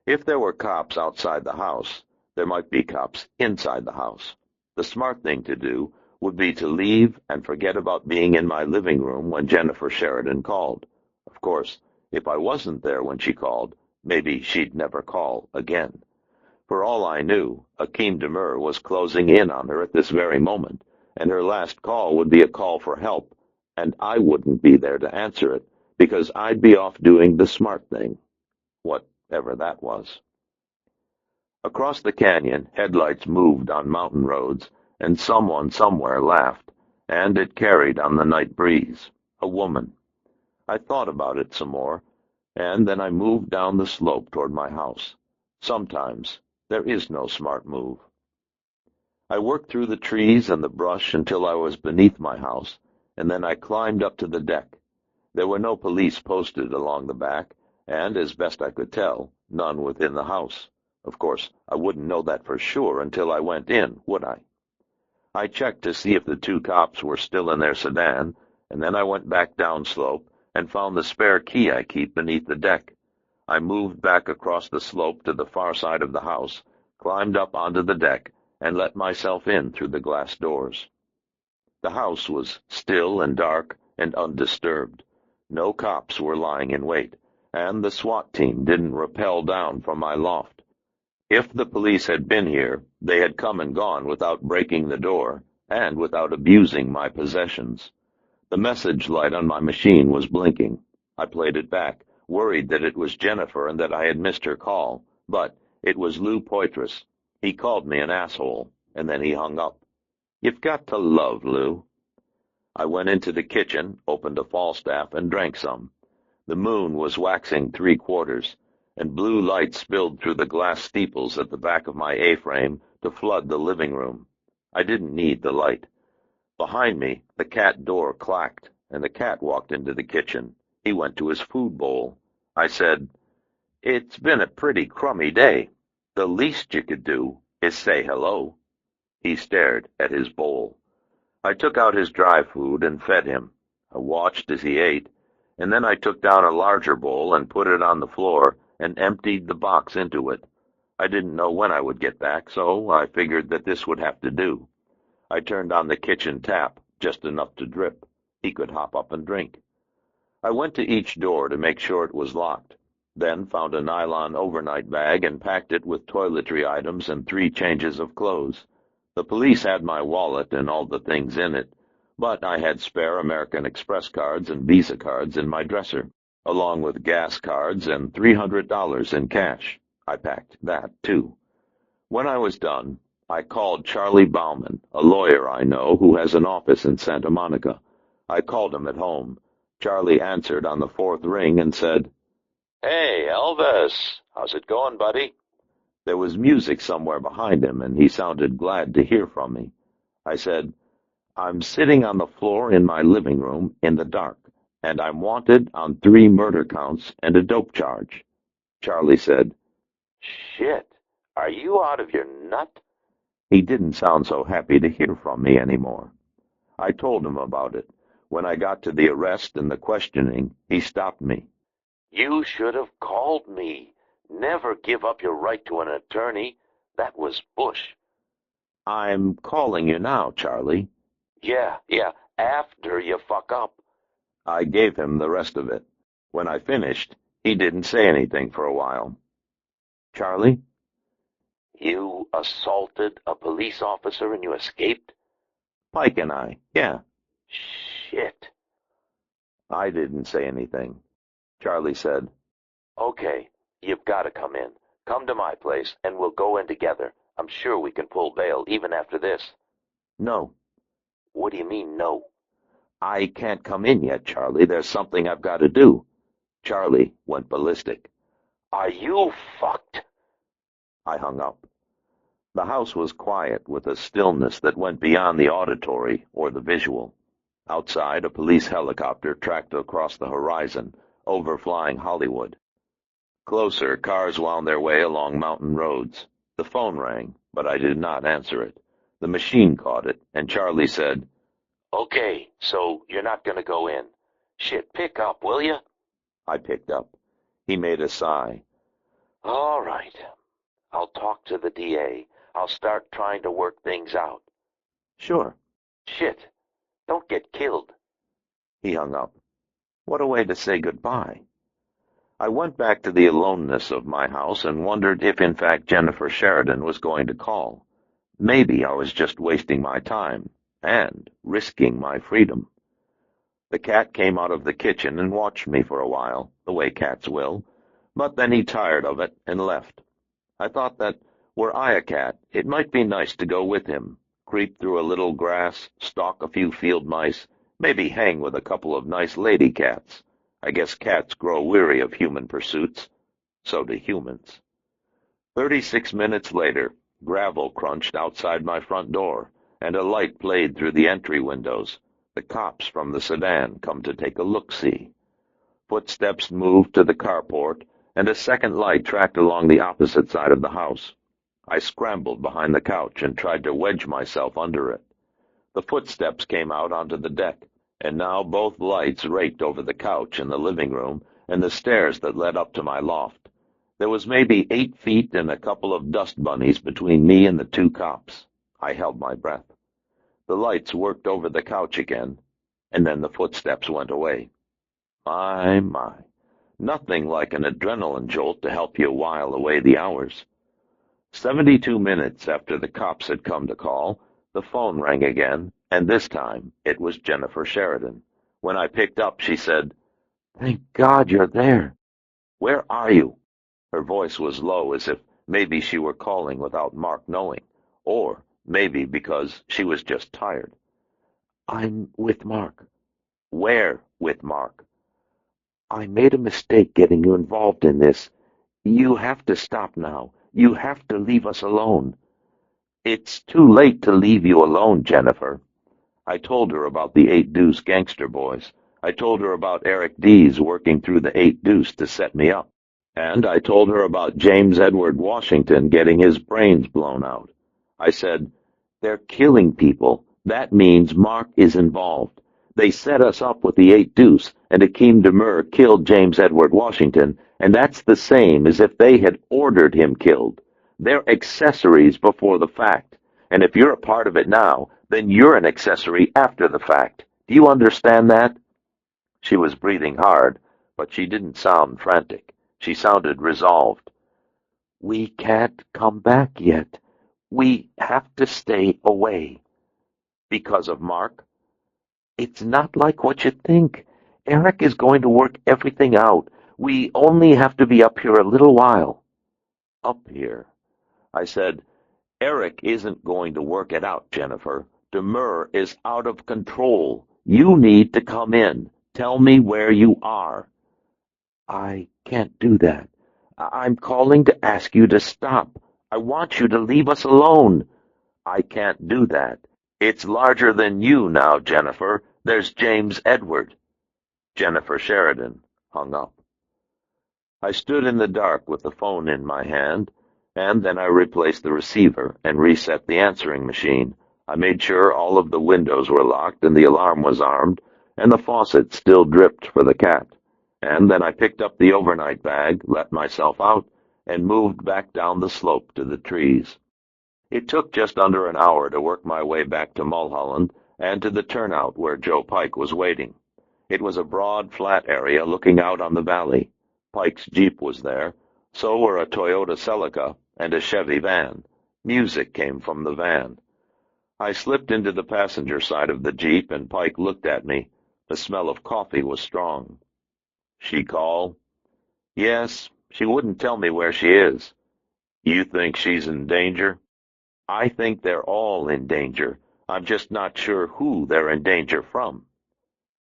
If there were cops outside the house, there might be cops inside the house. The smart thing to do would be to leave and forget about being in my living room when Jennifer Sheridan called. Of course, if I wasn't there when she called, maybe she'd never call again. For all I knew, Demur was closing in on her at this very moment, and her last call would be a call for help, and I wouldn't be there to answer it, because I'd be off doing the smart thing, whatever that was. Across the canyon, headlights moved on mountain roads, and someone somewhere laughed, and it carried on the night breeze. A woman. I thought about it some more, and then I moved down the slope toward my house. Sometimes there is no smart move. I worked through the trees and the brush until I was beneath my house, and then I climbed up to the deck. There were no police posted along the back, and, as best I could tell, none within the house. Of course, I wouldn't know that for sure until I went in, would I? I checked to see if the two cops were still in their sedan, and then I went back downslope and found the spare key I keep beneath the deck. I moved back across the slope to the far side of the house, climbed up onto the deck, and let myself in through the glass doors. The house was still and dark and undisturbed. No cops were lying in wait, and the SWAT team didn't rappel down from my loft. If the police had been here, they had come and gone without breaking the door, and without abusing my possessions. The message light on my machine was blinking. I played it back, worried that it was Jennifer and that I had missed her call, but it was Lou Poitras. He called me an asshole, and then he hung up. You've got to love Lou. I went into the kitchen, opened a Falstaff, and drank some. The moon was waxing 3/4, and blue light spilled through the glass steeples at the back of my A-frame to flood the living room. I didn't need the light. Behind me, the cat door clacked, and the cat walked into the kitchen. He went to his food bowl. I said, "It's been a pretty crummy day. The least you could do is say hello." He stared at his bowl. I took out his dry food and fed him. I watched as he ate, and then I took down a larger bowl and put it on the floor and emptied the box into it. I didn't know when I would get back, so I figured that this would have to do. I turned on the kitchen tap, just enough to drip. He could hop up and drink. I went to each door to make sure it was locked, then found a nylon overnight bag and packed it with toiletry items and 3 changes of clothes. The police had my wallet and all the things in it, but I had spare American Express cards and Visa cards in my dresser, along with gas cards and $300 in cash. I packed that, too. When I was done, I called Charlie Bauman, a lawyer I know who has an office in Santa Monica. I called him at home. Charlie answered on the 4th ring and said, "Hey, Elvis. How's it going, buddy?" There was music somewhere behind him, and he sounded glad to hear from me. I said, "I'm sitting on the floor in my living room in the dark, and I'm wanted on 3 murder counts and a dope charge." Charlie said, "Shit. Are you out of your nut?" He didn't sound so happy to hear from me anymore. I told him about it. When I got to the arrest and the questioning, he stopped me. "You should have called me. Never give up your right to an attorney. That was Bush." "I'm calling you now, Charlie." Yeah, after you fuck up." I gave him the rest of it. When I finished, he didn't say anything for a while. "Charlie?" "You assaulted a police officer and you escaped?" "Pike and I, yeah." "Shit." I didn't say anything. Charlie said, "Okay, you've got to come in. Come to my place, and we'll go in together. I'm sure we can pull bail even after this." "No." "What do you mean, no?" "I can't come in yet, Charlie. There's something I've got to do." Charlie went ballistic. "Are you fucked?" I hung up. The house was quiet, with a stillness that went beyond the auditory or the visual. Outside, a police helicopter tracked across the horizon, overflying Hollywood. Closer, cars wound their way along mountain roads. The phone rang, but I did not answer it. The machine caught it, and Charlie said, "Okay, so you're not going to go in. Shit, pick up, will you?" I picked up. He made a sigh. "All right. I'll talk to the DA. I'll start trying to work things out." "Sure." "Shit, don't get killed." He hung up. What a way to say goodbye. I went back to the aloneness of my house and wondered if in fact Jennifer Sheridan was going to call. Maybe I was just wasting my time and risking my freedom. The cat came out of the kitchen and watched me for a while, the way cats will, but then he tired of it and left. I thought that Were I a cat, it might be nice to go with him, creep through a little grass, stalk a few field mice, maybe hang with a couple of nice lady cats. I guess cats grow weary of human pursuits. So do humans. 36 minutes later, gravel crunched outside my front door, and a light played through the entry windows. The cops from the sedan come to take a look-see. Footsteps moved to the carport, and a second light tracked along the opposite side of the house. I scrambled behind the couch and tried to wedge myself under it. The footsteps came out onto the deck, and now both lights raked over the couch in the living room and the stairs that led up to my loft. There was maybe 8 feet and a couple of dust bunnies between me and the 2 cops. I held my breath. The lights worked over the couch again, and then the footsteps went away. My. Nothing like an adrenaline jolt to help you while away the hours. 72 minutes after the cops had come to call, the phone rang again, and this time it was Jennifer Sheridan. When I picked up, she said, "Thank God you're there. Where are you?" Her voice was low, as if maybe she were calling without Mark knowing, or maybe because she was just tired. "I'm with Mark." "Where with Mark?" "I made a mistake getting you involved in this. You have to stop now. You have to leave us alone." "It's too late to leave you alone, Jennifer." I told her about the 8 Deuce gangster boys. I told her about Eric Dees working through the 8 Deuce to set me up. And I told her about James Edward Washington getting his brains blown out. I said, "They're killing people. That means Mark is involved. They set us up with the 8 Deuce, and Akeem Demur killed James Edward Washington, and that's the same as if they had ordered him killed. They're accessories before the fact, and if you're a part of it now, then you're an accessory after the fact. Do you understand that?" She was breathing hard, but she didn't sound frantic. She sounded resolved. "We can't come back yet. We have to stay away." "Because of Mark?" "It's not like what you think. Eric is going to work everything out. We only have to be up here a little while." "Up here?" I said, "Eric isn't going to work it out, Jennifer. Demur is out of control. You need to come in. Tell me where you are." "I can't do that. I'm calling to ask you to stop. I want you to leave us alone." "I can't do that. It's larger than you now, Jennifer. There's James Edward." Jennifer Sheridan hung up. I stood in the dark with the phone in my hand, and then I replaced the receiver and reset the answering machine. I made sure all of the windows were locked and the alarm was armed, and the faucet still dripped for the cat. And then I picked up the overnight bag, let myself out, and moved back down the slope to the trees. It took just under an hour to work my way back to Mulholland and to the turnout where Joe Pike was waiting. It was a broad, flat area looking out on the valley. Pike's Jeep was there, so were a Toyota Celica and a Chevy van. Music came from the van. I slipped into the passenger side of the Jeep, and Pike looked at me. The smell of coffee was strong. "She call?" "Yes, she wouldn't tell me where she is." "You think she's in danger?" "I think they're all in danger. I'm just not sure who they're in danger from."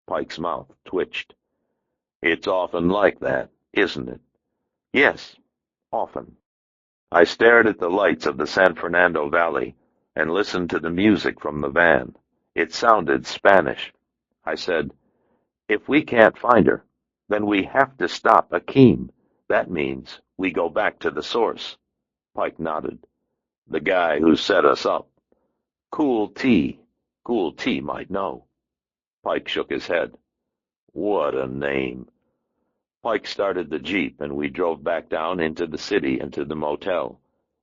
Pike's mouth twitched. "It's often like that, isn't it?" "Yes, often." I stared at the lights of the San Fernando Valley and listened to the music from the van. It sounded Spanish. I said, "If we can't find her, then we have to stop Akeem. That means we go back to the source." Pike nodded. "The guy who set us up." "Cool T. Cool T might know." Pike shook his head. "What a name." Pike started the Jeep, and we drove back down into the city and to the motel.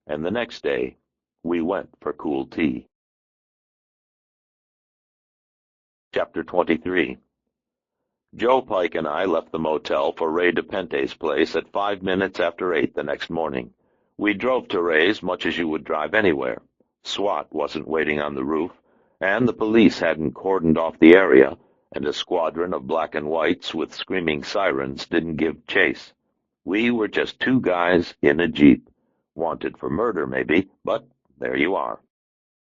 And the next day, we went for Cool T. Chapter 23. Joe Pike and I left the motel for Ray DePente's place at 5 minutes after 8 the next morning. We drove to Ray's much as you would drive anywhere. SWAT wasn't waiting on the roof, and the police hadn't cordoned off the area, and a squadron of black and whites with screaming sirens didn't give chase. We were just 2 guys in a Jeep. Wanted for murder, maybe, but there you are.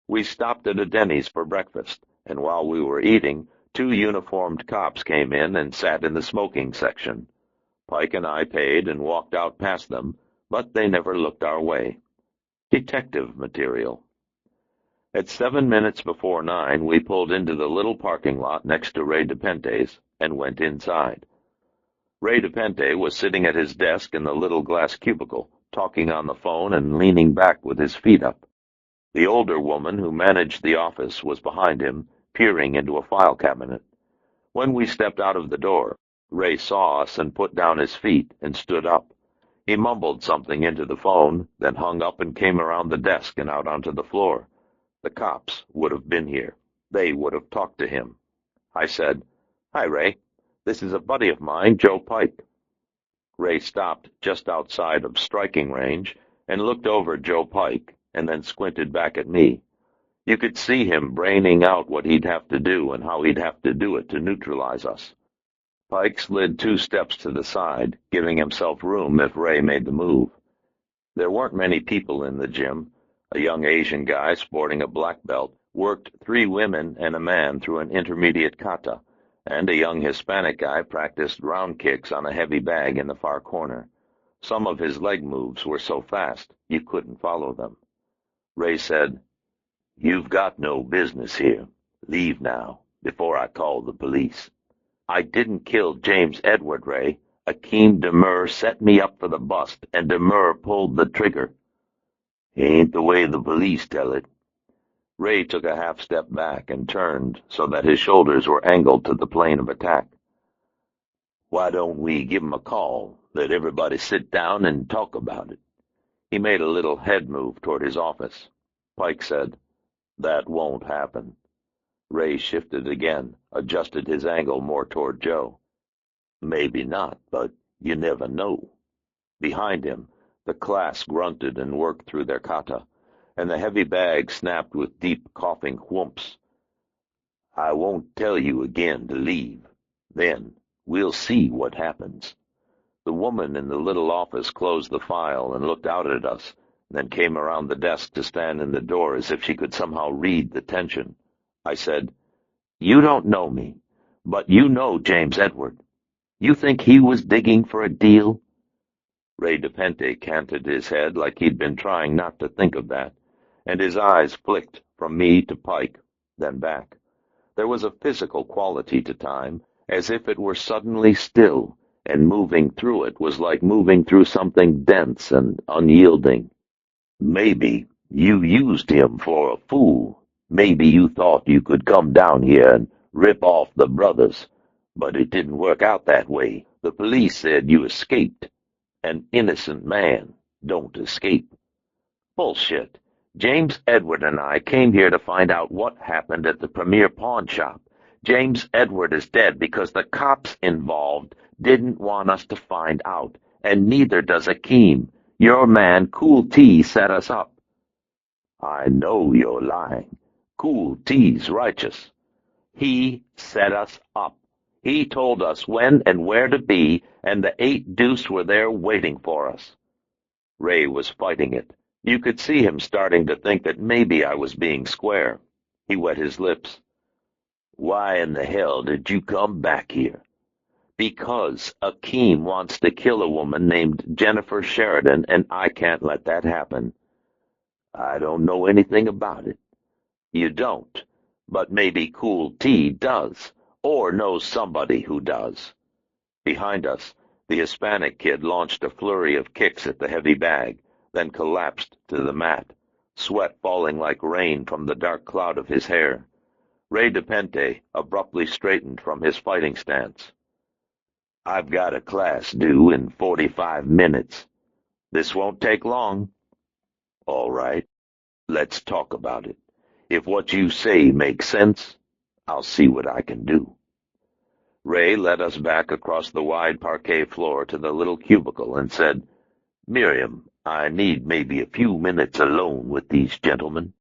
We stopped at a Denny's for breakfast, and while we were eating, two uniformed cops came in and sat in the smoking section. Pike and I paid and walked out past them, but they never looked our way. Detective material. At 7 minutes before 9, we pulled into the little parking lot next to Ray DePente's and went inside. Ray DePente was sitting at his desk in the little glass cubicle, talking on the phone and leaning back with his feet up. The older woman who managed the office was behind him, peering into a file cabinet. When we stepped out of the door, Ray saw us and put down his feet and stood up. He mumbled something into the phone, then hung up and came around the desk and out onto the floor. The cops would have been here. They would have talked to him. I said, "Hi, Ray. This is a buddy of mine, Joe Pike." Ray stopped just outside of striking range and looked over at Joe Pike and then squinted back at me. You could see him braining out what he'd have to do and how he'd have to do it to neutralize us. Pike slid 2 steps to the side, giving himself room if Ray made the move. There weren't many people in the gym. A young Asian guy sporting a black belt worked 3 women and a man through an intermediate kata, and a young Hispanic guy practiced round kicks on a heavy bag in the far corner. Some of his leg moves were so fast you couldn't follow them. Ray said, "You've got no business here. Leave now, before I call the police." "I didn't kill James Edward, Ray. Akeem Demur set me up for the bust, and Demur pulled the trigger." "Ain't the way the police tell it." Ray took a half step back and turned so that his shoulders were angled to the plane of attack. "Why don't we give 'em a call, let everybody sit down and talk about it?" He made a little head move toward his office. Pike said, "That won't happen." Ray shifted again, adjusted his angle more toward Joe. "Maybe not, but you never know." Behind him, the class grunted and worked through their kata, and the heavy bag snapped with deep coughing whoops. "I won't tell you again to leave. Then we'll see what happens." The woman in the little office closed the file and looked out at us, then came around the desk to stand in the door as if she could somehow read the tension. I said, "You don't know me, but you know James Edward. You think he was digging for a deal?" Ray DePente canted his head like he'd been trying not to think of that, and his eyes flicked from me to Pike, then back. There was a physical quality to time, as if it were suddenly still, and moving through it was like moving through something dense and unyielding. "Maybe you used him for a fool. Maybe you thought you could come down here and rip off the brothers. But it didn't work out that way. The police said you escaped. An innocent man don't escape." "Bullshit. James Edward and I came here to find out what happened at the Premier Pawn Shop. James Edward is dead because the cops involved didn't want us to find out, and neither does Akeem. Your man, Cool T, set us up." "I know you're lying. Cool T's righteous." "He set us up. He told us when and where to be, and the 8 Deuce were there waiting for us." Ray was fighting it. You could see him starting to think that maybe I was being square. He wet his lips. "Why in the hell did you come back here?" "Because Akeem wants to kill a woman named Jennifer Sheridan, and I can't let that happen." "I don't know anything about it." "You don't, but maybe Cool T does, or knows somebody who does." Behind us, the Hispanic kid launched a flurry of kicks at the heavy bag, then collapsed to the mat, sweat falling like rain from the dark cloud of his hair. Ray DePente abruptly straightened from his fighting stance. "I've got a class due in 45 minutes. This won't take long." "All right, let's talk about it. If what you say makes sense, I'll see what I can do." Ray led us back across the wide parquet floor to the little cubicle and said, "Miriam, I need maybe a few minutes alone with these gentlemen.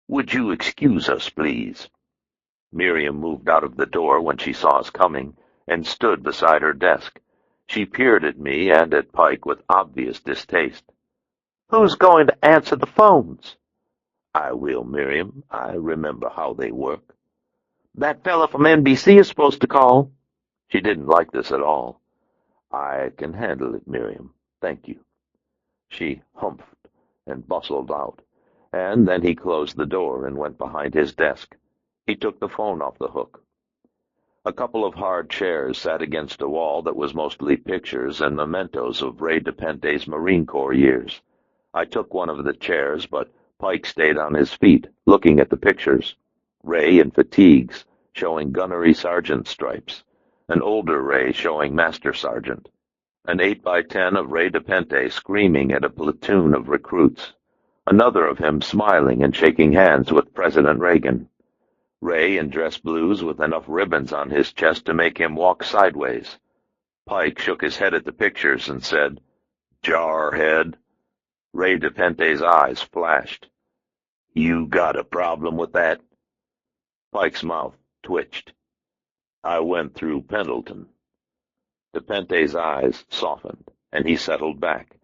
Would you excuse us, please?" Miriam moved out of the door when she saw us coming and stood beside her desk. She peered at me and at Pike with obvious distaste. Who's going to answer the phones? I will, Miriam. I remember how they work. That fella from NBC is supposed to call. She didn't like this at all. I can handle it, Miriam. Thank you. She humphed and bustled out, and then he closed the door and went behind his desk. He took the phone off the hook. A couple of hard chairs sat against a wall that was mostly pictures and mementos of Ray DePente's Marine Corps years. I took one of the chairs, but Pike stayed on his feet, looking at the pictures. Ray in fatigues, showing gunnery sergeant stripes. An older Ray showing master sergeant. An 8x10 of Ray DePente screaming at a platoon of recruits. Another of him smiling and shaking hands with President Reagan. Ray in dress blues with enough ribbons on his chest to make him walk sideways. Pike shook his head at the pictures and said, "Jarhead." Ray DePente's eyes flashed. "You got a problem with that?" Pike's mouth twitched. "I went through Pendleton." DePente's eyes softened, and he settled back,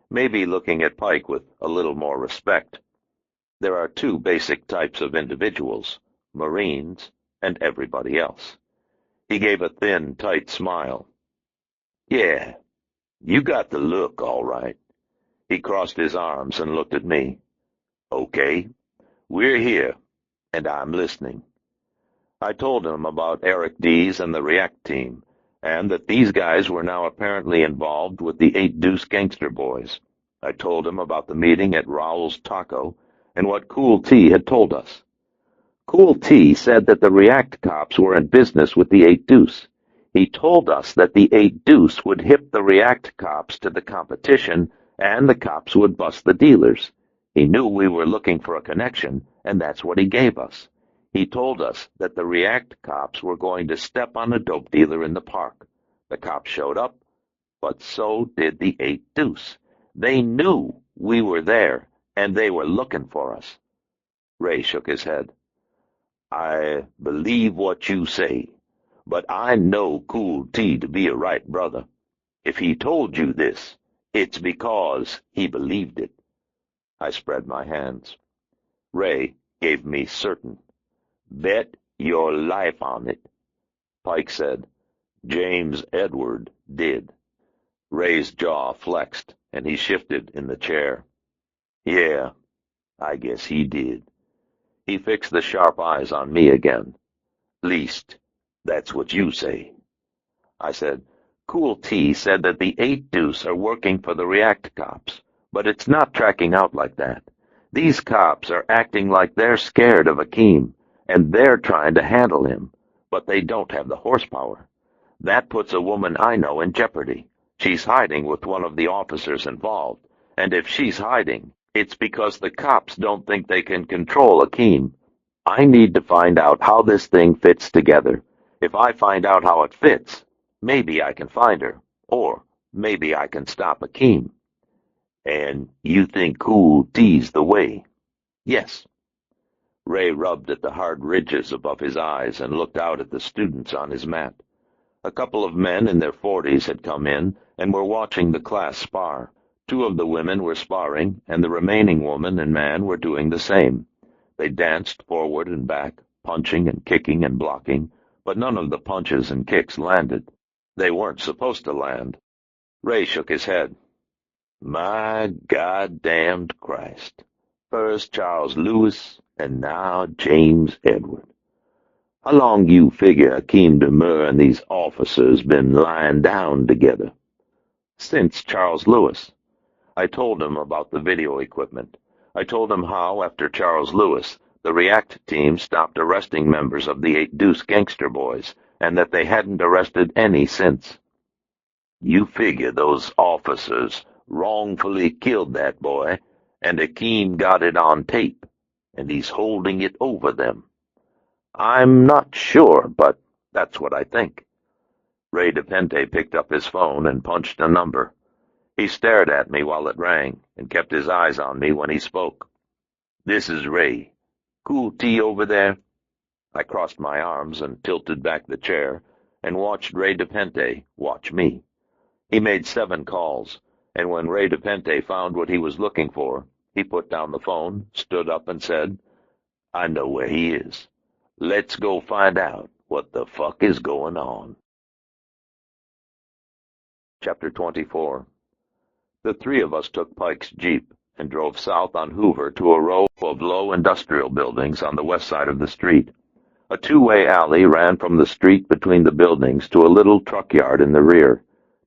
maybe looking at Pike with a little more respect. There are two basic types of individuals, Marines and everybody else. He gave a thin, tight smile. "Yeah, you got the look, all right." He crossed his arms and looked at me. "Okay, we're here, and I'm listening." I told him about Eric Dees and the React team, and that these guys were now apparently involved with the 8 Deuce gangster boys. I told him about the meeting at Raul's Taco and what Cool T had told us. Cool T said that the React cops were in business with the 8 Deuce. He told us that the 8 Deuce would hip the React cops to the competition, and the cops would bust the dealers. He knew we were looking for a connection, and that's what he gave us. He told us that the React cops were going to step on a dope dealer in the park. The cops showed up, but so did the 8 Deuce. They knew we were there, and they were looking for us. Ray shook his head. "I believe what you say, but I know Cool T to be a right brother. If he told you this, it's because he believed it." I spread my hands. Ray gave me certain. "Bet your life on it." Pike said, "James Edward did." Ray's jaw flexed, and he shifted in the chair. "Yeah, I guess he did." He fixed the sharp eyes on me again. "Least, that's what you say." I said, "Cool T said that the 8 Deuce are working for the React cops, but it's not tracking out like that. These cops are acting like they're scared of Akeem, and they're trying to handle him, but they don't have the horsepower. That puts a woman I know in jeopardy. She's hiding with one of the officers involved, and if she's hiding, it's because the cops don't think they can control Akeem. I need to find out how this thing fits together. If I find out how it fits, maybe I can find her, or maybe I can stop Akeem." "And you think Cool T's the way?" "Yes." Ray rubbed at the hard ridges above his eyes and looked out at the students on his mat. A couple of men in their 40s had come in and were watching the class spar. 2 of the women were sparring, and the remaining woman and man were doing the same. They danced forward and back, punching and kicking and blocking, but none of the punches and kicks landed. They weren't supposed to land. Ray shook his head. "My goddamned Christ. First Charles Lewis, and now James Edward. How long you figure Akeem Demur and these officers been lying down together?" "Since Charles Lewis." I told him about the video equipment. I told him how, after Charles Lewis, the React team stopped arresting members of the 8 Deuce gangster boys, and that they hadn't arrested any since. "You figure those officers wrongfully killed that boy, and Akeem got it on tape, and he's holding it over them." "I'm not sure, but that's what I think." Ray DePente picked up his phone and punched a number. He stared at me while it rang, and kept his eyes on me when he spoke. "This is Ray. Cool T over there?" I crossed my arms and tilted back the chair, and watched Ray DePente watch me. He made 7 calls, And when Ray DePente found what he was looking for, he put down the phone, stood up, and said, "I know where he is. Let's go find out what the fuck is going on." Chapter 24. The three of us took Pike's Jeep and drove south on Hoover to a row of low industrial buildings on the west side of the street. A two-way alley ran from the street between the buildings to a little truck yard in the rear.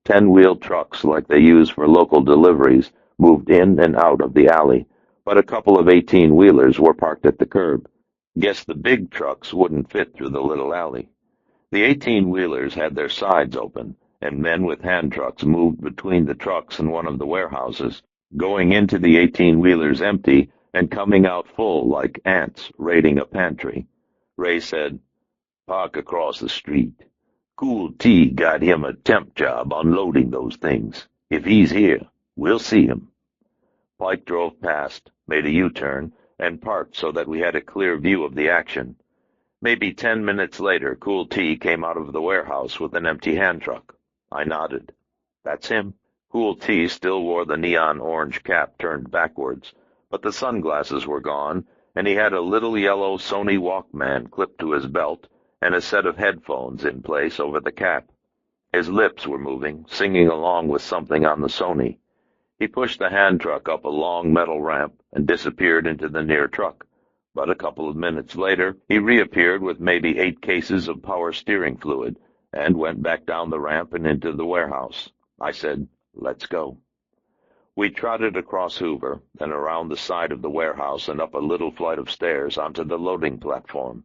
10-wheeled trucks like they use for local deliveries moved in and out of the alley, but a couple of 18-wheelers were parked at the curb. Guess the big trucks wouldn't fit through the little alley. The 18-wheelers had their sides open, and men with hand trucks moved between the trucks and one of the warehouses, going into the 18-wheelers empty and coming out full like ants raiding a pantry. Ray said, "Park across the street. Cool T got him a temp job unloading those things. If he's here, we'll see him." Pike drove past, made a U-turn, and parked so that we had a clear view of the action. Maybe 10 minutes later, Cool T came out of the warehouse with an empty hand truck. I nodded. "That's him." Cool T still wore the neon orange cap turned backwards, but the sunglasses were gone, and he had a little yellow Sony Walkman clipped to his belt and a set of headphones in place over the cap. His lips were moving, singing along with something on the Sony. He pushed the hand truck up a long metal ramp and disappeared into the near truck. But a couple of minutes later, he reappeared with maybe 8 cases of power steering fluid and went back down the ramp and into the warehouse. I said, "Let's go." We trotted across Hoover, then around the side of the warehouse and up a little flight of stairs onto the loading platform.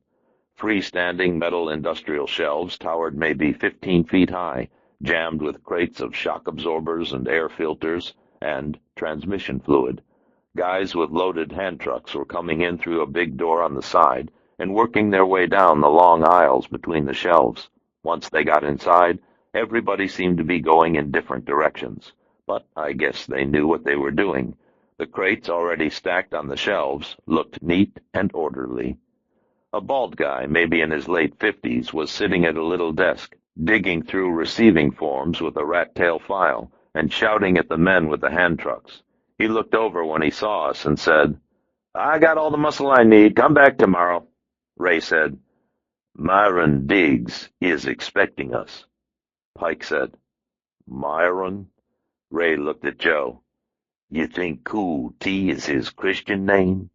Freestanding metal industrial shelves towered maybe 15 feet high, jammed with crates of shock absorbers and air filters and transmission fluid. Guys with loaded hand trucks were coming in through a big door on the side and working their way down the long aisles between the shelves. Once they got inside, everybody seemed to be going in different directions, but I guess they knew what they were doing. The crates already stacked on the shelves looked neat and orderly. A bald guy, maybe in his late 50s, was sitting at a little desk, digging through receiving forms with a rat-tail file and shouting at the men with the hand trucks. He looked over when he saw us and said, "I got all the muscle I need. Come back tomorrow." Ray said, "Myron Diggs is expecting us." Pike said, "Myron?" Ray looked at Joe. "You think Cool T is his Christian name?"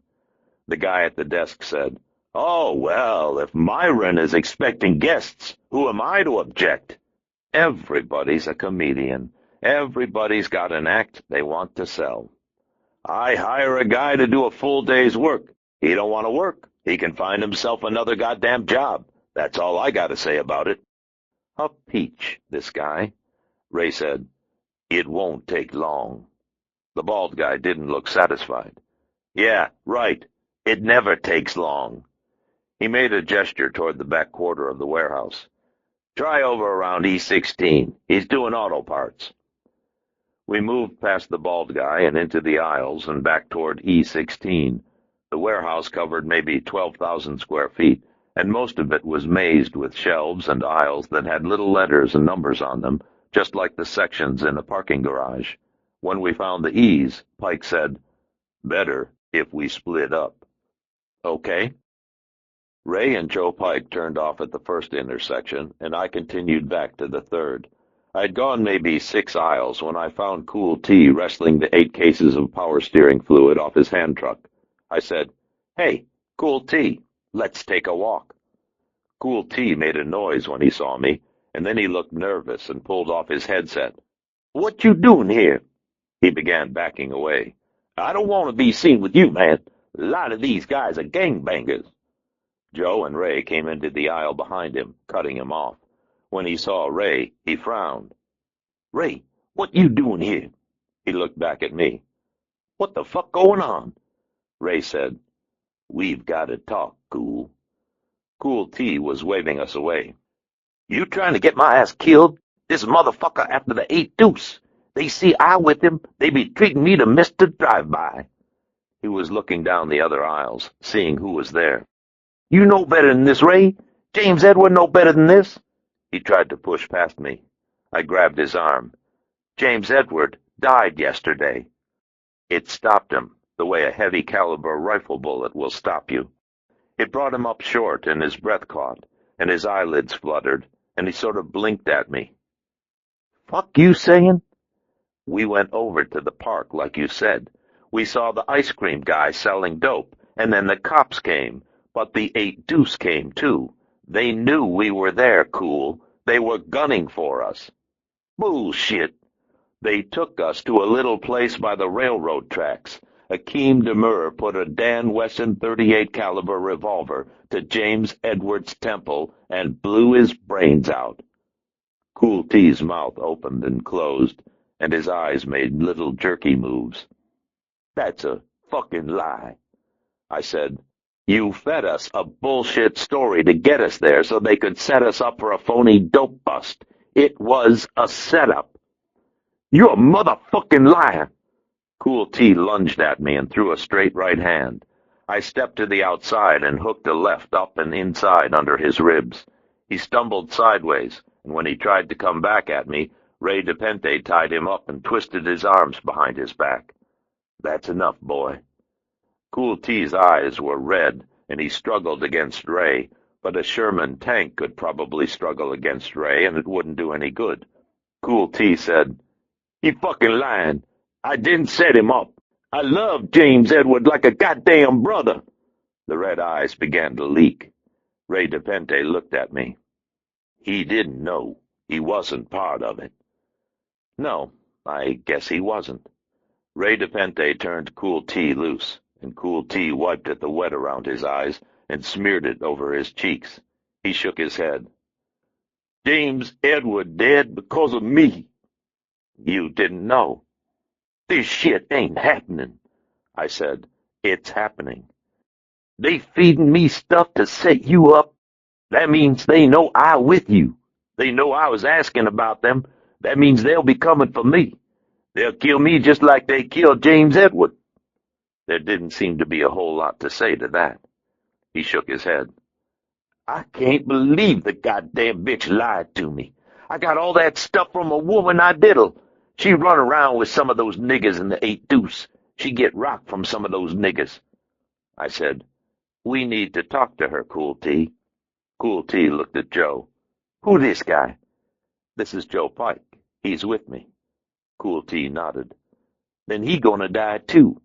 The guy at the desk said, "Oh, well, if Myron is expecting guests, who am I to object?" Everybody's a comedian. Everybody's got an act they want to sell. I hire a guy to do a full day's work. He don't want to work. He can find himself another goddamn job. That's all I got to say about it. A peach, this guy. Ray said, "It won't take long." The bald guy didn't look satisfied. "Yeah, right. It never takes long." He made a gesture toward the back quarter of the warehouse. "Try over around E16. He's doing auto parts." We moved past the bald guy and into the aisles and back toward E16. The warehouse covered maybe 12,000 square feet, and most of it was mazed with shelves and aisles that had little letters and numbers on them, just like the sections in a parking garage. When we found the E's, Pike said, "Better if we split up." "Okay." Ray and Joe Pike turned off at the first intersection, and I continued back to the third. I'd gone maybe 6 aisles when I found Cool T wrestling the 8 cases of power steering fluid off his hand truck. I said, "Hey, Cool T, let's take a walk." Cool T made a noise when he saw me, and then he looked nervous and pulled off his headset. "What you doing here?" He began backing away. "I don't want to be seen with you, man. A lot of these guys are gangbangers." Joe and Ray came into the aisle behind him, cutting him off. When he saw Ray, he frowned. "Ray, what you doing here?" He looked back at me. "What the fuck going on?" Ray said, "We've got to talk, Cool." Cool T was waving us away. "You trying to get my ass killed? This motherfucker after the 8-deuce. They see I with him, they be treating me to Mr. Drive-By." He was looking down the other aisles, seeing who was there. "You know better than this, Ray. James Edward know better than this." He tried to push past me. I grabbed his arm. "James Edward died yesterday." It stopped him, the way a heavy-caliber rifle bullet will stop you. It brought him up short, and his breath caught, and his eyelids fluttered, and he sort of blinked at me. "Fuck you saying?" "We went over to the park, like you said. We saw the ice cream guy selling dope, and then the cops came. But the 8 Deuce came, too. They knew we were there, Cool. They were gunning for us." "Bullshit. They took us to a little place by the railroad tracks. Demur put a Dan Wesson .38 caliber revolver to James Edwards' temple and blew his brains out." Cool T's mouth opened and closed, and his eyes made little jerky moves. "That's a fucking lie," I said. "You fed us a bullshit story to get us there so they could set us up for a phony dope bust. It was a setup." "You're a motherfucking liar." Cool T lunged at me and threw a straight right hand. I stepped to the outside and hooked a left up and inside under his ribs. He stumbled sideways, and when he tried to come back at me, Ray DePente tied him up and twisted his arms behind his back. "That's enough, boy." Cool T's eyes were red, and he struggled against Ray, but a Sherman tank could probably struggle against Ray, and it wouldn't do any good. Cool T said, "He fucking lying. I didn't set him up. I love James Edward like a goddamn brother." The red eyes began to leak. Ray DePente looked at me. "He didn't know. He wasn't part of it." No, I guess he wasn't. Ray DePente turned Cool T loose, and Cool T wiped at the wet around his eyes and smeared it over his cheeks. He shook his head. "James Edward dead because of me." "You didn't know." "This shit ain't happening," I said. "It's happening. They feeding me stuff to set you up. That means they know I with you. They know I was asking about them. That means they'll be coming for me. They'll kill me just like they killed James Edward." There didn't seem to be a whole lot to say to that. He shook his head. "I can't believe the goddamn bitch lied to me. I got all that stuff from a woman I diddle. She run around with some of those niggas in the 8 Deuce. She get rocked from some of those niggas." I said, "We need to talk to her, Cool T." Cool T looked at Joe. "Who this guy?" "This is Joe Pike. He's with me." Cool T nodded. "Then he gonna die too."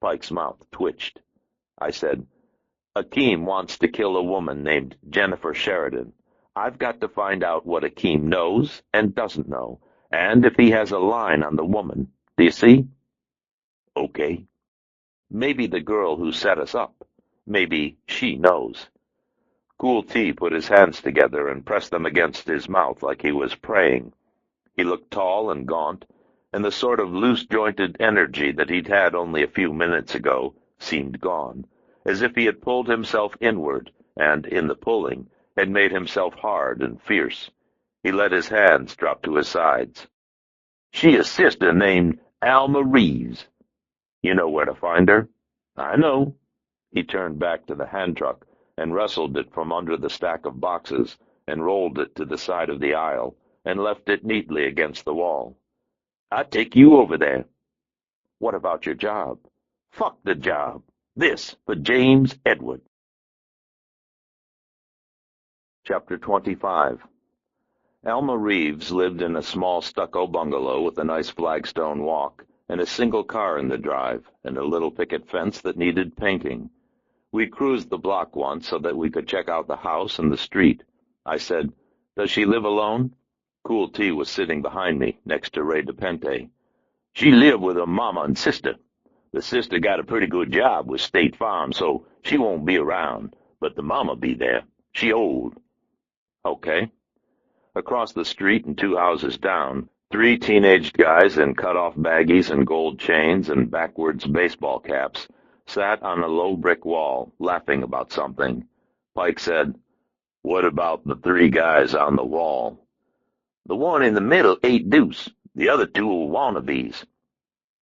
Pike's mouth twitched. I said, "Akeem wants to kill a woman named Jennifer Sheridan. I've got to find out what Akeem knows and doesn't know, and if he has a line on the woman. Do you see?" "Okay. Maybe the girl who set us up. Maybe she knows." Cool T put his hands together and pressed them against his mouth like he was praying. He looked tall and gaunt, and the sort of loose-jointed energy that he'd had only a few minutes ago seemed gone, as if he had pulled himself inward, and, in the pulling, had made himself hard and fierce. He let his hands drop to his sides. "She a sister named Alma Reeves. You know where to find her?" "I know." He turned back to the hand truck and wrestled it from under the stack of boxes and rolled it to the side of the aisle and left it neatly against the wall. "I take you over there." "What about your job?" "Fuck the job. This for James Edward." Chapter 25. Alma Reeves lived in a small stucco bungalow with a nice flagstone walk and a single car in the drive and a little picket fence that needed painting. We cruised the block once so that we could check out the house and the street. I said, "Does she live alone?" Cool T was sitting behind me, next to Ray DePente. "She live with her mama and sister. The sister got a pretty good job with State Farm, so she won't be around, but the mama be there. She old." "Okay." Across the street and 2 houses down, 3 teenaged guys in cut-off baggies and gold chains and backwards baseball caps sat on a low brick wall, laughing about something. Pike said, "What about the 3 guys on the wall?" "The one in the middle 8 Deuce. The other 2 are wannabes."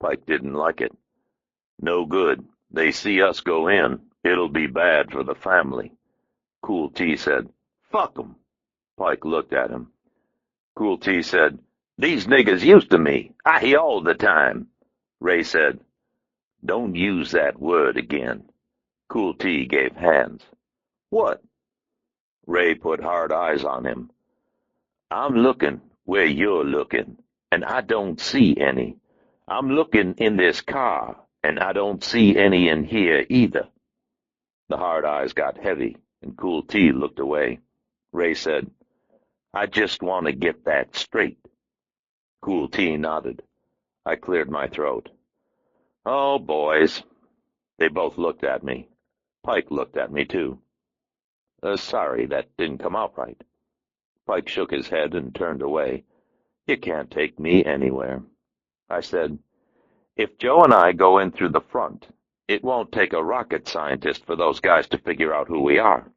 Pike didn't like it. "No good. They see us go in. It'll be bad for the family." Cool T said, "Fuck 'em." Pike looked at him. Cool T said, "These niggers used to me. I hear all the time." Ray said, "Don't use that word again." Cool T gave hands. "What?" Ray put hard eyes on him. "I'm looking where you're looking, and I don't see any. I'm looking in this car, and I don't see any in here either." The hard eyes got heavy, and Cool T looked away. Ray said, "I just want to get that straight." Cool T nodded. I cleared my throat. "Oh, boys." They both looked at me. Pike looked at me, too. Sorry, that didn't come out right." Pike shook his head and turned away. "You can't take me anywhere." I said, "If Joe and I go in through the front, it won't take a rocket scientist for those guys to figure out who we are.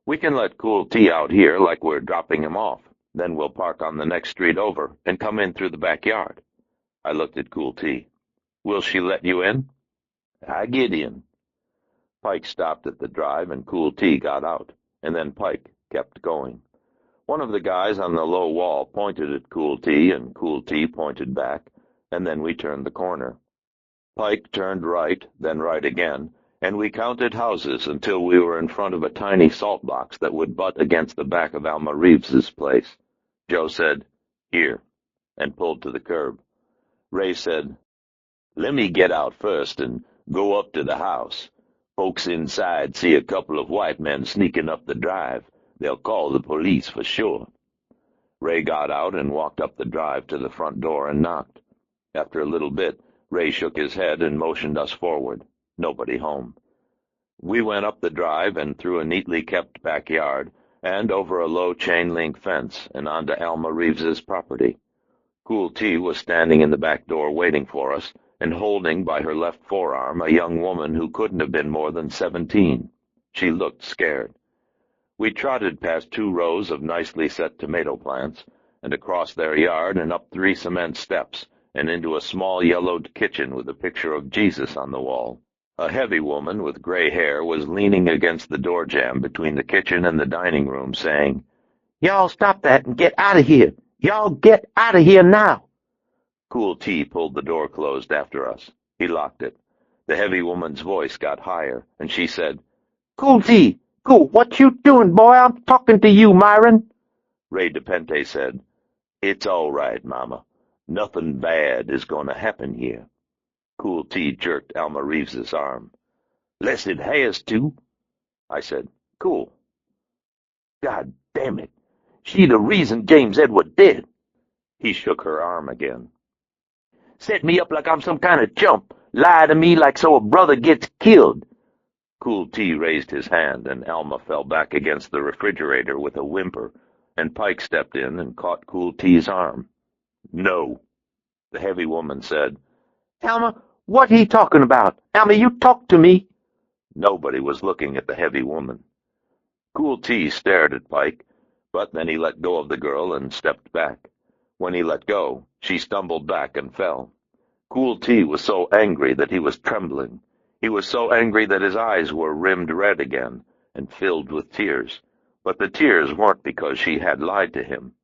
We can let Cool T out here like we're dropping him off. Then we'll park on the next street over and come in through the backyard." I looked at Cool T. "Will she let you in?" "I get in." Pike stopped at the drive, and Cool T got out, and then Pike kept going. One of the guys on the low wall pointed at Cool T, and Cool T pointed back, and then we turned the corner. Pike turned right, then right again, and we counted houses until we were in front of a tiny salt box that would butt against the back of Alma Reeves's place. Joe said, "Here," and pulled to the curb. Ray said, "Let me get out first and go up to the house. Folks inside see a couple of white men sneaking up the drive. They'll call the police for sure." Ray got out and walked up the drive to the front door and knocked. After a little bit, Ray shook his head and motioned us forward. Nobody home. We went up the drive and through a neatly kept backyard and over a low chain-link fence and onto Alma Reeves's property. Cool T was standing in the back door waiting for us and holding by her left forearm a young woman who couldn't have been more than 17. She looked scared. We trotted past 2 rows of nicely set tomato plants and across their yard and up 3 cement steps and into a small yellowed kitchen with a picture of Jesus on the wall. A heavy woman with gray hair was leaning against the door jamb between the kitchen and the dining room, saying, "Y'all stop that and get out of here. Y'all get out of here now." Cool T pulled the door closed after us. He locked it. The heavy woman's voice got higher, and she said, "Cool T, Cool, what you doing, boy? I'm talking to you, Myron." Ray DePente said, "It's all right, Mama. Nothing bad is going to happen here." Cool T jerked Alma Reeves's arm. "Lest it has to." I said, "Cool." "God damn it. She the reason James Edward dead." He shook her arm again. "Set me up like I'm some kind of chump. Lie to me like so a brother gets killed." Cool T raised his hand, and Alma fell back against the refrigerator with a whimper, and Pike stepped in and caught Cool T's arm. "No," the heavy woman said. "Alma, what he talking about? Alma, you talk to me." Nobody was looking at the heavy woman. Cool T stared at Pike, but then he let go of the girl and stepped back. When he let go, she stumbled back and fell. Cool T was so angry that he was trembling. He was so angry that his eyes were rimmed red again and filled with tears. But the tears weren't because she had lied to him.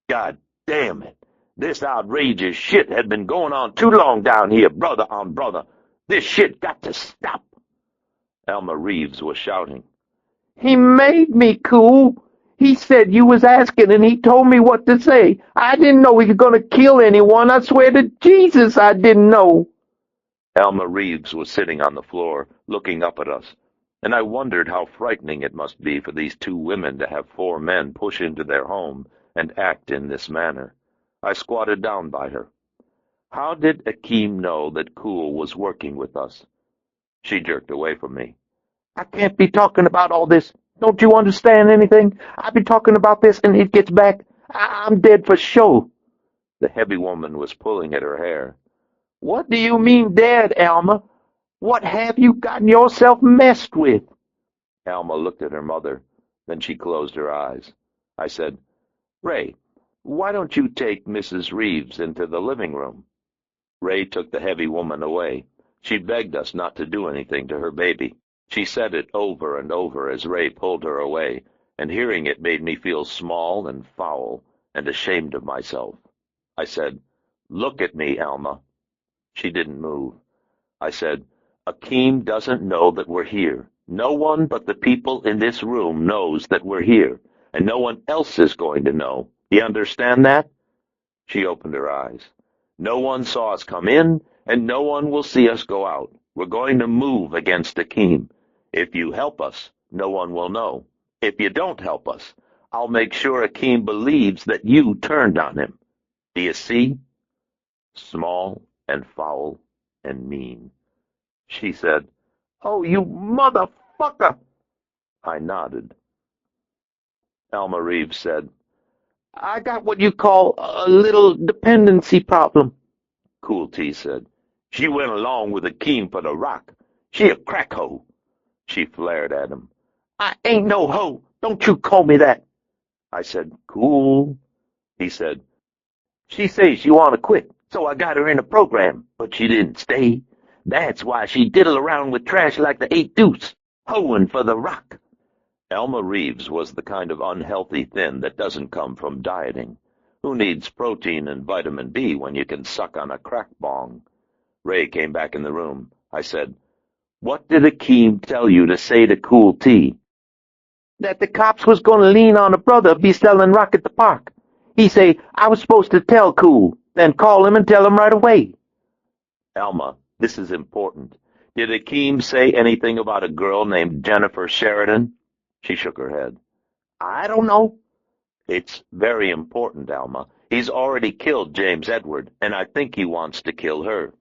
God damn it! This outrageous shit had been going on too long down here, brother on brother. This shit got to stop. Alma Reeves was shouting. "He made me, Cool. He said you was asking and he told me what to say. I didn't know he was going to kill anyone. I swear to Jesus I didn't know." Alma Reeves was sitting on the floor, looking up at us, and I wondered how frightening it must be for these 2 women to have 4 men push into their home and act in this manner. I squatted down by her. How did Akeem know that Cool was working with us? She jerked away from me. "I can't be talking about all this. Don't you understand anything? I be talking about this and it gets back. I'm dead for sure." The heavy woman was pulling at her hair. "What do you mean dead, Alma? What have you gotten yourself messed with?" Alma looked at her mother. Then she closed her eyes. I said, "Ray, why don't you take Mrs. Reeves into the living room?" Ray took the heavy woman away. She begged us not to do anything to her baby. She said it over and over as Ray pulled her away, and hearing it made me feel small and foul and ashamed of myself. I said, "Look at me, Alma." She didn't move. I said, "Akeem doesn't know that we're here. No one but the people in this room knows that we're here, and no one else is going to know. You understand that?" She opened her eyes. "No one saw us come in, and no one will see us go out. We're going to move against Akeem. If you help us, no one will know. If you don't help us, I'll make sure Akeem believes that you turned on him. Do you see?" Small and foul and mean. She said, "Oh, you motherfucker!" I nodded. Alma Reeves said, "I got what you call a little dependency problem." Cool T said, "She went along with Akeem for the rock. She a crack hoe." She flared at him. "I ain't no hoe. Don't you call me that." I said, "Cool." He said, "She says she want to quit, so I got her in a program, but she didn't stay. That's why she diddle around with trash like the 8 Deuce, hoeing for the rock." Alma Reeves was the kind of unhealthy thin that doesn't come from dieting. Who needs protein and vitamin B when you can suck on a crack bong? Ray came back in the room. I said, "What did Akeem tell you to say to Cool T?" "That the cops was going to lean on a brother be selling rock at the park. He say I was supposed to tell Cool, then call him and tell him right away." "Alma, this is important. Did Akeem say anything about a girl named Jennifer Sheridan?" She shook her head. "I don't know." "It's very important, Alma. He's already killed James Edward, and I think he wants to kill her."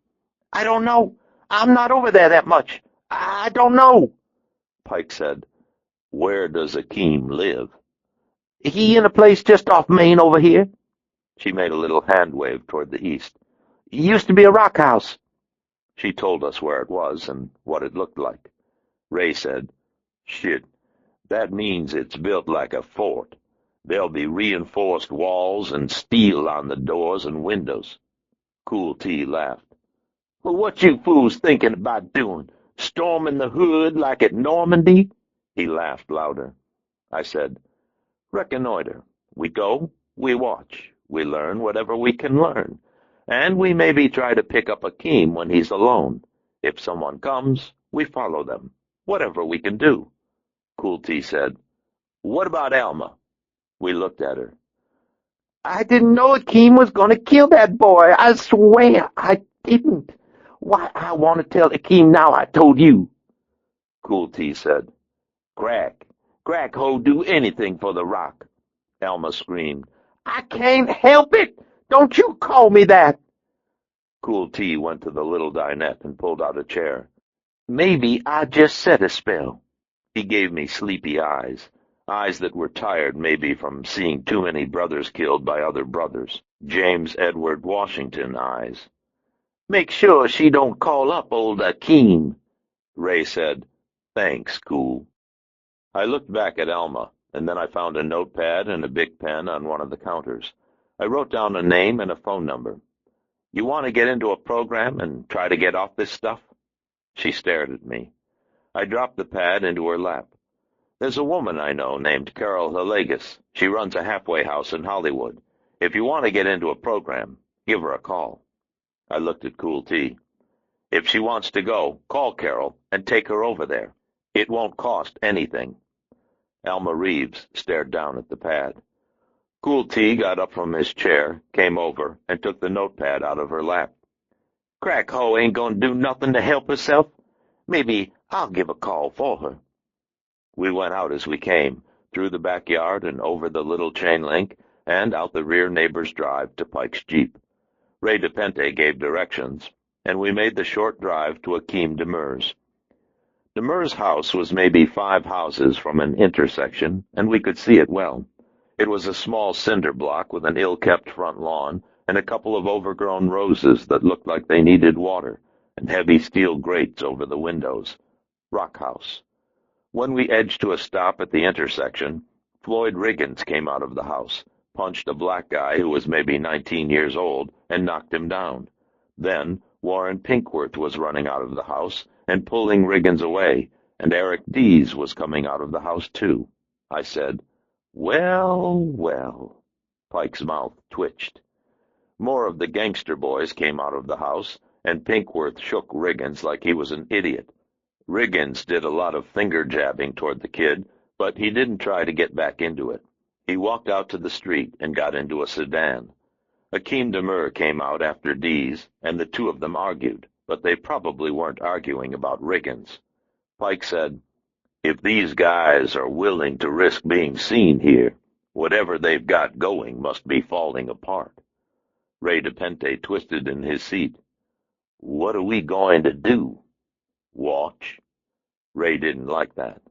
"I don't know. I'm not over there that much. I don't know." Pike said, "Where does Akeem live?" "He in a place just off Main over here." She made a little hand wave toward the east. "He used to be a rock house." She told us where it was and what it looked like. Ray said, "Shit, that means it's built like a fort. There'll be reinforced walls and steel on the doors and windows." Cool T laughed. "Well, what you fools thinking about doing? Storming the hood like at Normandy?" He laughed louder. I said, "Reconnoiter. We go, we watch, we learn whatever we can learn, and we maybe try to pick up Akeem when he's alone. If someone comes, we follow them, whatever we can do." Cool T said, "What about Alma?" We looked at her. "I didn't know Akeem was going to kill that boy. I swear I didn't. Why, I want to tell Akeem now I told you." Cool T said, "Crack. Crack ho do anything for the rock." Alma screamed, "I can't help it. Don't you call me that." Cool T went to the little dinette and pulled out a chair. "Maybe I just set a spell." He gave me sleepy eyes. Eyes that were tired maybe from seeing too many brothers killed by other brothers. James Edward Washington eyes. "Make sure she don't call up old Akeem." Ray said, "Thanks, Cool." I looked back at Alma, and then I found a notepad and a big pen on one of the counters. I wrote down a name and a phone number. "You want to get into a program and try to get off this stuff?" She stared at me. I dropped the pad into her lap. "There's a woman I know named Carol Hillegas. She runs a halfway house in Hollywood. If you want to get into a program, give her a call." I looked at Cool T. "If she wants to go, call Carol and take her over there. It won't cost anything." Alma Reeves stared down at the pad. Cool T got up from his chair, came over, and took the notepad out of her lap. "Crack Ho ain't gonna do nothing to help herself. Maybe I'll give a call for her." We went out as we came, through the backyard and over the little chain link, and out the rear neighbor's drive to Pike's Jeep. Ray DePente gave directions, and we made the short drive to Akeem Demur's. Demur's house was maybe 5 houses from an intersection, and we could see it well. It was a small cinder block with an ill-kept front lawn and a couple of overgrown roses that looked like they needed water, and heavy steel grates over the windows. Rock house. When we edged to a stop at the intersection, Floyd Riggins came out of the house, punched a black guy who was maybe 19 years old, and knocked him down. Then Warren Pinkworth was running out of the house and pulling Riggins away, and Eric Dees was coming out of the house too. I said, "Well, well." Pike's mouth twitched. More of the gangster boys came out of the house, and Pinkworth shook Riggins like he was an idiot. Riggins did a lot of finger-jabbing toward the kid, but he didn't try to get back into it. He walked out to the street and got into a sedan. Demur came out after Dees, and the two of them argued, but they probably weren't arguing about Riggins. Pike said, "If these guys are willing to risk being seen here, whatever they've got going must be falling apart." Ray DePente twisted in his seat. "What are we going to do? Watch?" Ray didn't like that.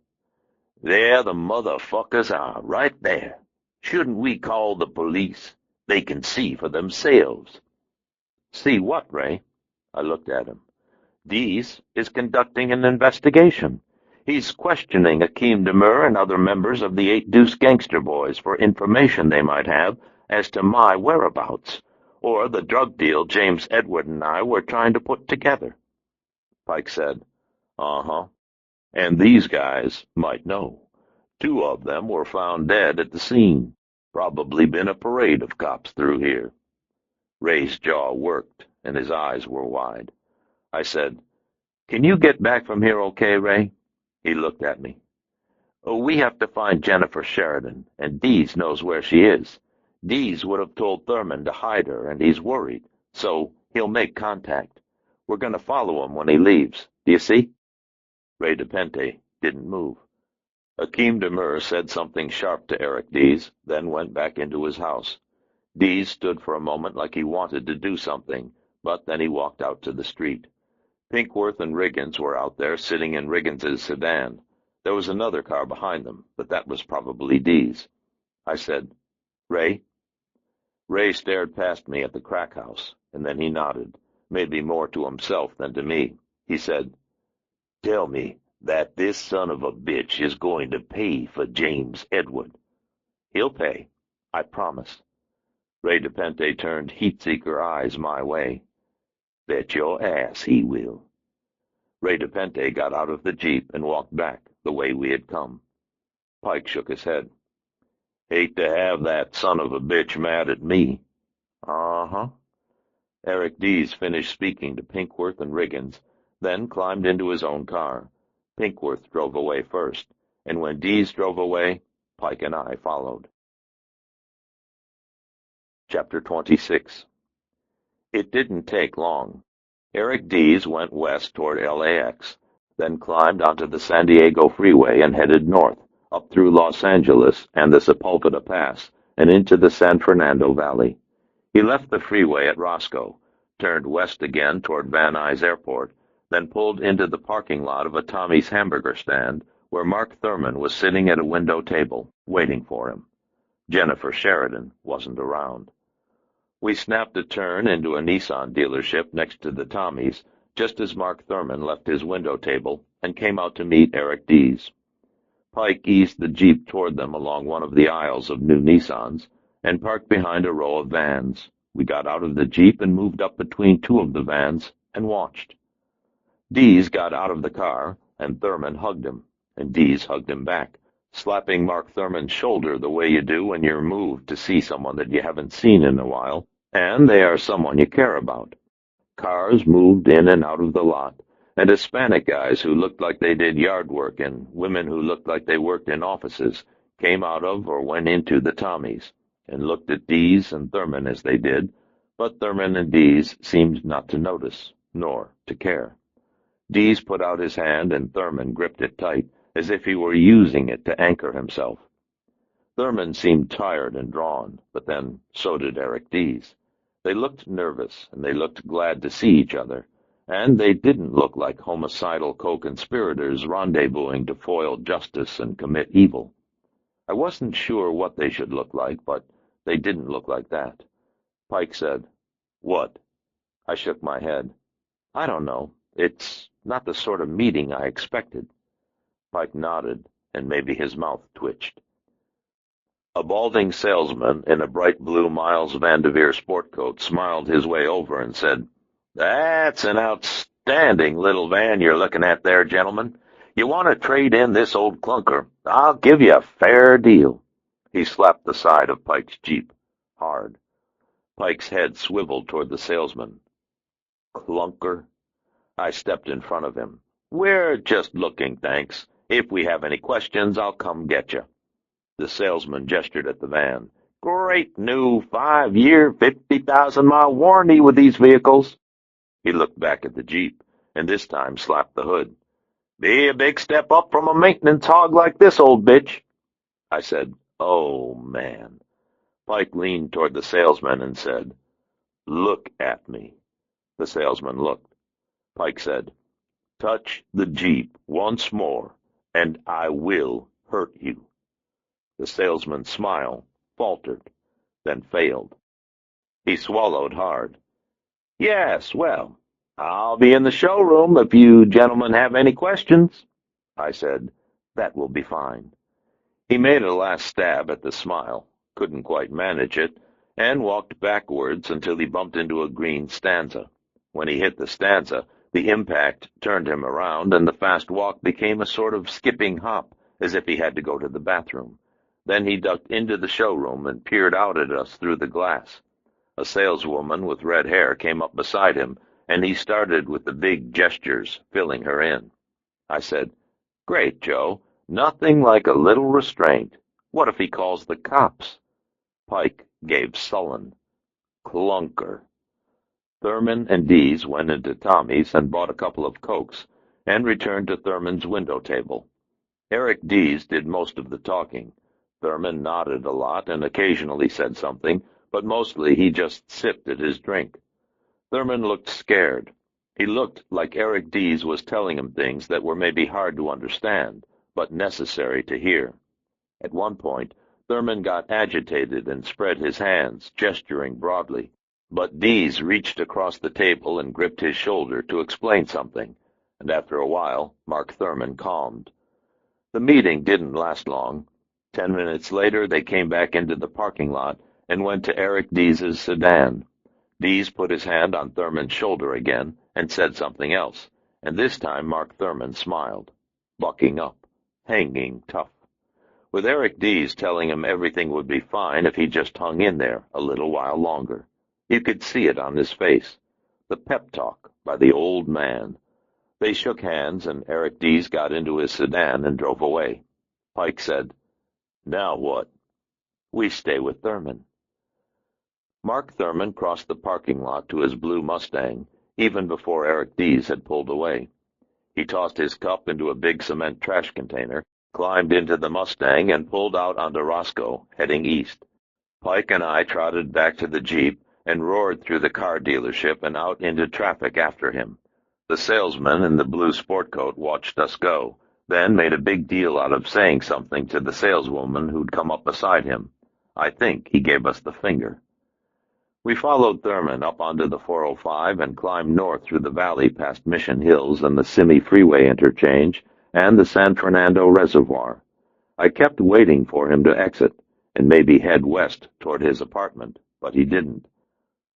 "There the motherfuckers are, right there. Shouldn't we call the police? They can see for themselves." "See what, Ray?" I looked at him. "Dees is conducting an investigation. He's questioning Demur and other members of the Eight Deuce Gangster Boys for information they might have as to my whereabouts, or the drug deal James Edward and I were trying to put together." Pike said, "Uh-huh. And these guys might know. Two of them were found dead at the scene. Probably been a parade of cops through here." Ray's jaw worked, and his eyes were wide. I said, "Can you get back from here okay, Ray?" He looked at me. "Oh, we have to find Jennifer Sheridan, and Dees knows where she is. Dees would have told Thurman to hide her, and he's worried, so he'll make contact. We're going to follow him when he leaves. Do you see?" Ray DePente didn't move. Demur said something sharp to Eric Dees, then went back into his house. Dees stood for a moment like he wanted to do something, but then he walked out to the street. Pinkworth and Riggins were out there, sitting in Riggins's sedan. There was another car behind them, but that was probably Dees. I said, "Ray?" Ray stared past me at the crack house, and then he nodded, maybe more to himself than to me. He said, "Tell me that this son of a bitch is going to pay for James Edward." "He'll pay, I promise." Ray DePente turned heat-seeker eyes my way. "Bet your ass he will." Ray DePente got out of the Jeep and walked back the way we had come. Pike shook his head. "Hate to have that son of a bitch mad at me." "Uh-huh." Eric Dees finished speaking to Pinkworth and Riggins, then climbed into his own car. Pinkworth drove away first, and when Dees drove away, Pike and I followed. Chapter 26. It didn't take long. Eric Dees went west toward LAX, then climbed onto the San Diego freeway and headed north, up through Los Angeles and the Sepulveda Pass, and into the San Fernando Valley. He left the freeway at Roscoe, turned west again toward Van Nuys Airport, then pulled into the parking lot of a Tommy's hamburger stand, where Mark Thurman was sitting at a window table, waiting for him. Jennifer Sheridan wasn't around. We snapped a turn into a Nissan dealership next to the Tommy's, just as Mark Thurman left his window table and came out to meet Eric Dees. Pike eased the Jeep toward them along one of the aisles of new Nissans and parked behind a row of vans. We got out of the Jeep and moved up between two of the vans and watched. Dees got out of the car, and Thurman hugged him, and Dees hugged him back, slapping Mark Thurman's shoulder the way you do when you're moved to see someone that you haven't seen in a while, and they are someone you care about. Cars moved in and out of the lot, and Hispanic guys who looked like they did yard work and women who looked like they worked in offices came out of or went into the Tommies, and looked at Dees and Thurman as they did, but Thurman and Dees seemed not to notice, nor to care. Dees put out his hand, and Thurman gripped it tight, as if he were using it to anchor himself. Thurman seemed tired and drawn, but then so did Eric Dees. They looked nervous, and they looked glad to see each other, and they didn't look like homicidal co-conspirators rendezvousing to foil justice and commit evil. I wasn't sure what they should look like, but they didn't look like that. Pike said, "What?" I shook my head. "I don't know. It's not the sort of meeting I expected." Pike nodded, and maybe his mouth twitched. A balding salesman in a bright blue Miles Vanderveer sport coat smiled his way over and said, "That's an outstanding little van you're looking at there, gentlemen. You want to trade in this old clunker? I'll give you a fair deal." He slapped the side of Pike's Jeep hard. Pike's head swiveled toward the salesman. Clunker. I stepped in front of him. We're just looking, thanks. If we have any questions, I'll come get you. The salesman gestured at the van. Great new 5-year, 50,000-mile warranty with these vehicles. He looked back at the Jeep, and this time slapped the hood. Be a big step up from a maintenance hog like this, old bitch. I said, oh, man. Pike leaned toward the salesman and said, Look at me. The salesman looked. Pike said, Touch the Jeep once more, and I will hurt you. The salesman's smile faltered, then failed. He swallowed hard. Yes, well, I'll be in the showroom if you gentlemen have any questions. I said, That will be fine. He made a last stab at the smile, couldn't quite manage it, and walked backwards until he bumped into a green stanza. When he hit the stanza, the impact turned him around, and the fast walk became a sort of skipping hop, as if he had to go to the bathroom. Then he ducked into the showroom and peered out at us through the glass. A saleswoman with red hair came up beside him, and he started with the big gestures, filling her in. I said, Great, Joe. Nothing like a little restraint. What if he calls the cops? Pike gave sullen. Clunker. Thurman and Dees went into Tommy's and bought a couple of Cokes, and returned to Thurman's window table. Eric Dees did most of the talking. Thurman nodded a lot and occasionally said something, but mostly he just sipped at his drink. Thurman looked scared. He looked like Eric Dees was telling him things that were maybe hard to understand, but necessary to hear. At one point, Thurman got agitated and spread his hands, gesturing broadly. But Dees reached across the table and gripped his shoulder to explain something, and after a while, Mark Thurman calmed. The meeting didn't last long. 10 minutes later, they came back into the parking lot and went to Eric Dees's sedan. Dees put his hand on Thurman's shoulder again and said something else, and this time Mark Thurman smiled, bucking up, hanging tough, with Eric Dees telling him everything would be fine if he just hung in there a little while longer. You could see it on his face, the pep talk by the old man. They shook hands, and Eric Dees got into his sedan and drove away. Pike said, Now what? We stay with Thurman. Mark Thurman crossed the parking lot to his blue Mustang, even before Eric Dees had pulled away. He tossed his cup into a big cement trash container, climbed into the Mustang, and pulled out onto Roscoe, heading east. Pike and I trotted back to the Jeep and roared through the car dealership and out into traffic after him. The salesman in the blue sport coat watched us go, then made a big deal out of saying something to the saleswoman who'd come up beside him. I think he gave us the finger. We followed Thurman up onto the 405 and climbed north through the valley past Mission Hills and the Simi Freeway interchange and the San Fernando Reservoir. I kept waiting for him to exit and maybe head west toward his apartment, but he didn't.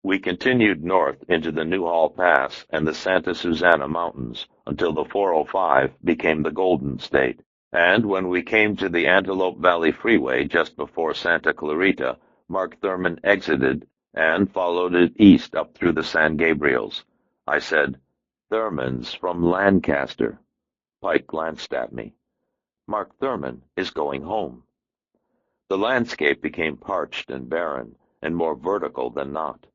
We continued north into the Newhall Pass and the Santa Susana Mountains until the 405 became the Golden State, and when we came to the Antelope Valley Freeway just before Santa Clarita, Mark Thurman exited and followed it east up through the San Gabriels. I said, Thurman's from Lancaster. Pike glanced at me. Mark Thurman is going home. The landscape became parched and barren, and more vertical than not.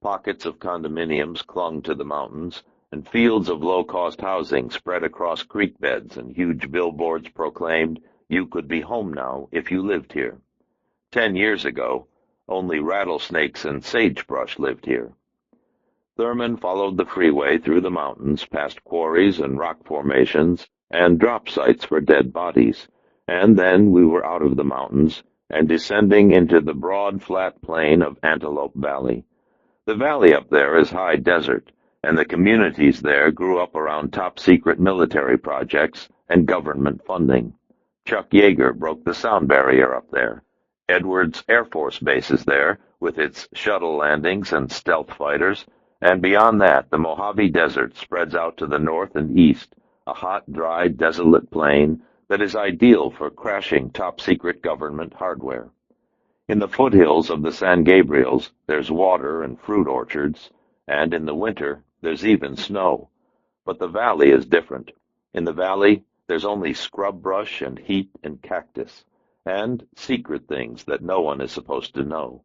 Pockets of condominiums clung to the mountains, and fields of low-cost housing spread across creek beds, and huge billboards proclaimed, You could be home now if you lived here. 10 years ago, only rattlesnakes and sagebrush lived here. Thurman followed the freeway through the mountains, past quarries and rock formations, and drop sites for dead bodies, and then we were out of the mountains and descending into the broad, flat plain of Antelope Valley. The valley up there is high desert, and the communities there grew up around top-secret military projects and government funding. Chuck Yeager broke the sound barrier up there. Edwards Air Force Base is there, with its shuttle landings and stealth fighters, and beyond that the Mojave Desert spreads out to the north and east, a hot, dry, desolate plain that is ideal for crashing top-secret government hardware. In the foothills of the San Gabriels, there's water and fruit orchards, and in the winter, there's even snow. But the valley is different. In the valley, there's only scrub brush and heat and cactus, and secret things that no one is supposed to know.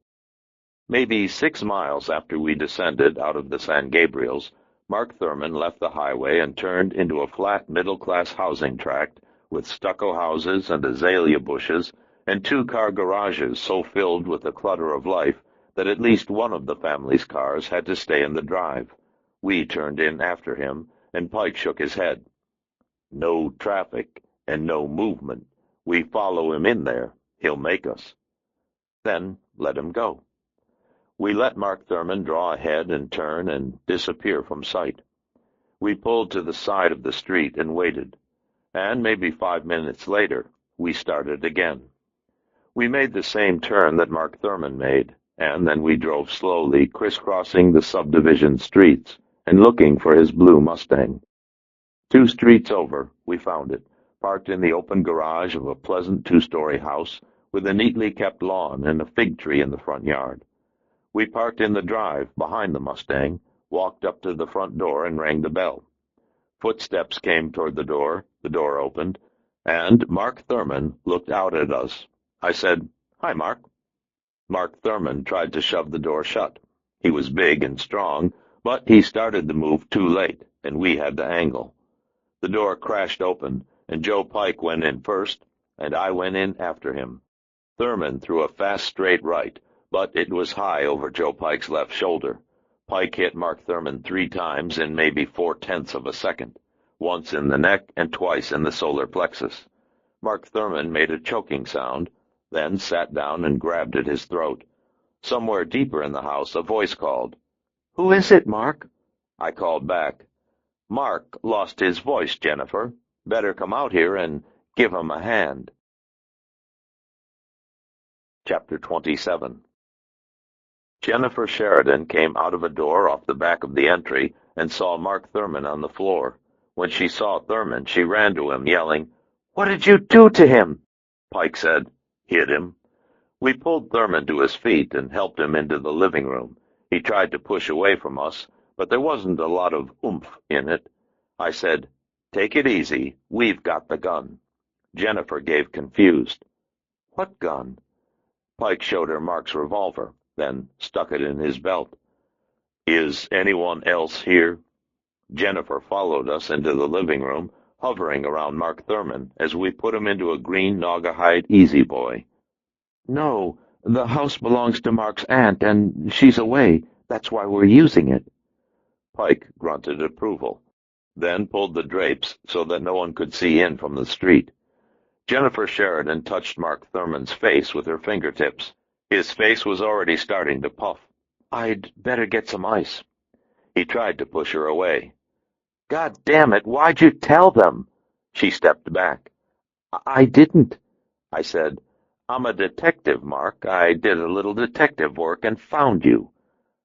Maybe 6 miles after we descended out of the San Gabriels, Mark Thurman left the highway and turned into a flat middle-class housing tract with stucco houses and azalea bushes and 2-car garages so filled with the clutter of life that at least one of the family's cars had to stay in the drive. We turned in after him, and Pike shook his head. No traffic and no movement. We follow him in there. He'll make us. Then let him go. We let Mark Thurman draw ahead and turn and disappear from sight. We pulled to the side of the street and waited, and maybe 5 minutes later, we started again. We made the same turn that Mark Thurman made, and then we drove slowly, crisscrossing the subdivision streets and looking for his blue Mustang. 2 streets over, we found it, parked in the open garage of a pleasant 2-story house with a neatly kept lawn and a fig tree in the front yard. We parked in the drive behind the Mustang, walked up to the front door and rang the bell. Footsteps came toward the door opened, and Mark Thurman looked out at us. I said, "Hi, Mark." Mark Thurman tried to shove the door shut. He was big and strong, but he started the move too late, and we had to angle. The door crashed open, and Joe Pike went in first, and I went in after him. Thurman threw a fast straight right, but it was high over Joe Pike's left shoulder. Pike hit Mark Thurman 3 times in maybe 4/10 of a second, once in the neck and twice in the solar plexus. Mark Thurman made a choking sound, then sat down and grabbed at his throat. Somewhere deeper in the house, a voice called, "Who is it, Mark?" I called back, "Mark lost his voice, Jennifer. Better come out here and give him a hand." Chapter 27. Jennifer Sheridan came out of a door off the back of the entry and saw Mark Thurman on the floor. When she saw Thurman, she ran to him, yelling, "What did you do to him?" Pike said, "Hit him." We pulled Thurman to his feet and helped him into the living room. He tried to push away from us, but there wasn't a lot of oomph in it. I said, "Take it easy. We've got the gun." Jennifer gave confused. "What gun?" Pike showed her Mark's revolver, then stuck it in his belt. "Is anyone else here?" Jennifer followed us into the living room, hovering around Mark Thurman as we put him into a green Naugahyde Easy Boy. "No, the house belongs to Mark's aunt, and she's away. That's why we're using it." Pike grunted approval, then pulled the drapes so that no one could see in from the street. Jennifer Sheridan touched Mark Thurman's face with her fingertips. His face was already starting to puff. "I'd better get some ice." He tried to push her away. "God damn it, why'd you tell them?" She stepped back. I didn't," I said. "I'm a detective, Mark. I did a little detective work and found you."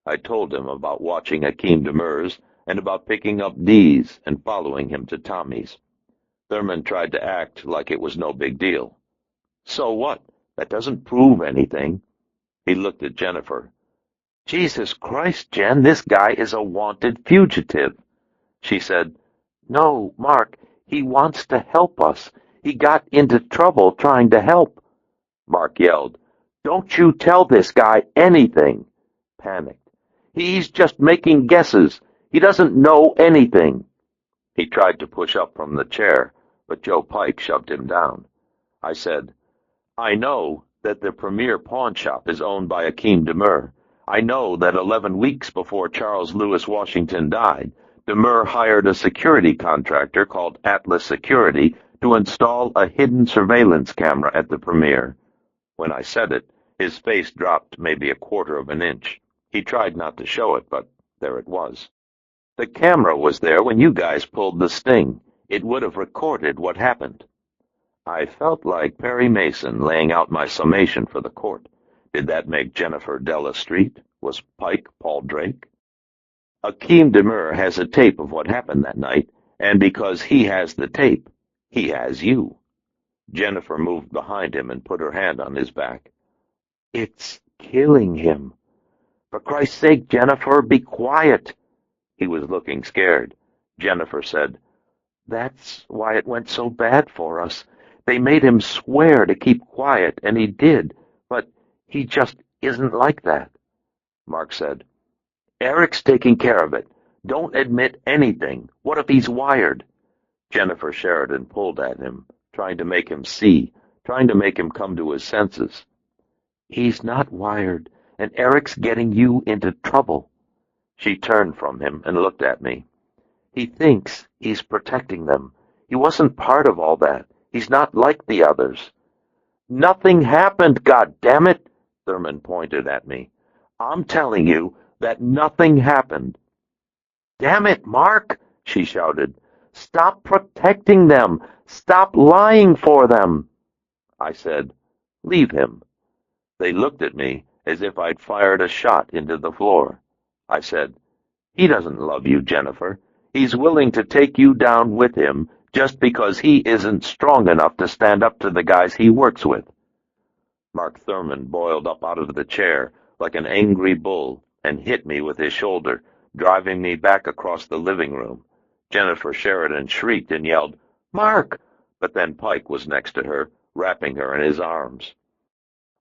I told him about watching Hakeem Demur's and about picking up Dee's and following him to Tommy's. Thurman tried to act like it was no big deal. "So what? That doesn't prove anything." He looked at Jennifer. "Jesus Christ, Jen, this guy is a wanted fugitive." She said, "No, Mark, he wants to help us. He got into trouble trying to help." Mark yelled, "Don't you tell this guy anything." Panicked. "He's just making guesses. He doesn't know anything." He tried to push up from the chair, but Joe Pike shoved him down. I said, "I know that the premier pawn shop is owned by Hakeem Demur. I know that 11 weeks before Charles Lewis Washington died, Demur hired a security contractor called Atlas Security to install a hidden surveillance camera at the premier." When I said it, his face dropped maybe a quarter of an inch. He tried not to show it, but there it was. "The camera was there when you guys pulled the sting. It would have recorded what happened." I felt like Perry Mason laying out my summation for the court. Did that make Jennifer Della Street? Was Pike Paul Drake? "Hakeem Demur has a tape of what happened that night, and because he has the tape, he has you." Jennifer moved behind him and put her hand on his back. It's killing him. For Christ's sake, Jennifer, be quiet. He was looking scared. Jennifer said, That's why it went so bad for us. They made him swear to keep quiet, and he did, but he just isn't like that. Mark said, Eric's taking care of it. Don't admit anything. What if he's wired? Jennifer Sheridan pulled at him, trying to make him see, trying to make him come to his senses. He's not wired, and Eric's getting you into trouble. She turned from him and looked at me. He thinks he's protecting them. He wasn't part of all that. He's not like the others. Nothing happened, goddammit, Thurman pointed at me. I'm telling you that nothing happened. Damn it, Mark, she shouted. Stop protecting them. Stop lying for them. I said, Leave him. They looked at me as if I'd fired a shot into the floor. I said, He doesn't love you, Jennifer. He's willing to take you down with him just because he isn't strong enough to stand up to the guys he works with. Mark Thurman boiled up out of the chair like an angry bull and hit me with his shoulder, driving me back across the living room. Jennifer Sheridan shrieked and yelled, Mark! But then Pike was next to her, wrapping her in his arms.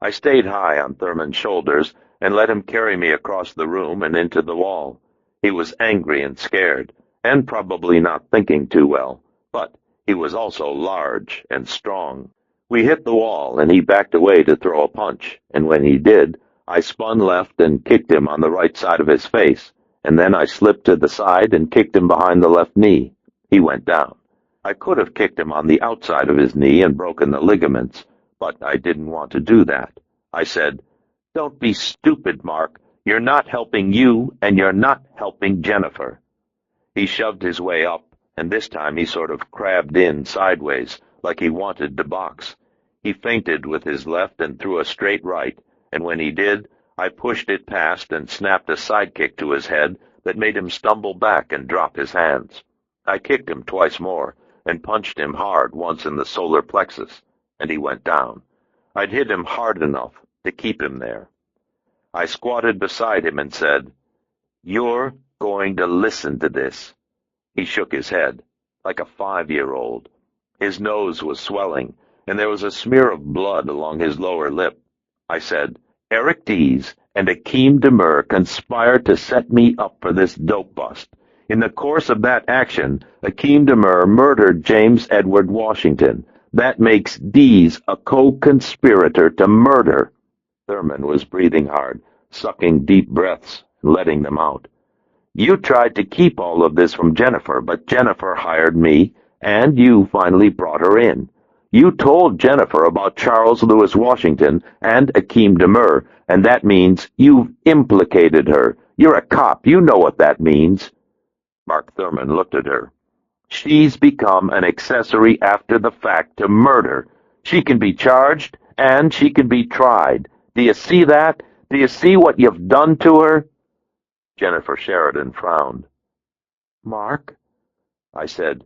I stayed high on Thurman's shoulders and let him carry me across the room and into the wall. He was angry and scared, and probably not thinking too well, but he was also large and strong. We hit the wall, and he backed away to throw a punch, and when he did, I spun left and kicked him on the right side of his face, and then I slipped to the side and kicked him behind the left knee. He went down. I could have kicked him on the outside of his knee and broken the ligaments, but I didn't want to do that. I said, Don't be stupid, Mark. You're not helping you, and you're not helping Jennifer. He shoved his way up, and this time he sort of crabbed in sideways, like he wanted to box. He feinted with his left and threw a straight right, and when he did, I pushed it past and snapped a sidekick to his head that made him stumble back and drop his hands. I kicked him twice more, and punched him hard once in the solar plexus, and he went down. I'd hit him hard enough to keep him there. I squatted beside him and said, You're going to listen to this. He shook his head, like a 5-year-old. His nose was swelling, and there was a smear of blood along his lower lip. I said, Eric Dees and Akeem Demur conspired to set me up for this dope bust. In the course of that action, Akeem Demur murdered James Edward Washington. That makes Dees a co-conspirator to murder. Thurman was breathing hard, sucking deep breaths and letting them out. You tried to keep all of this from Jennifer, but Jennifer hired me, and you finally brought her in. You told Jennifer about Charles Lewis Washington and Akeem Demur, and that means you've implicated her. You're a cop. You know what that means. Mark Thurman looked at her. She's become an accessory after the fact to murder. She can be charged, and she can be tried. Do you see that? Do you see what you've done to her? Jennifer Sheridan frowned. Mark? I said,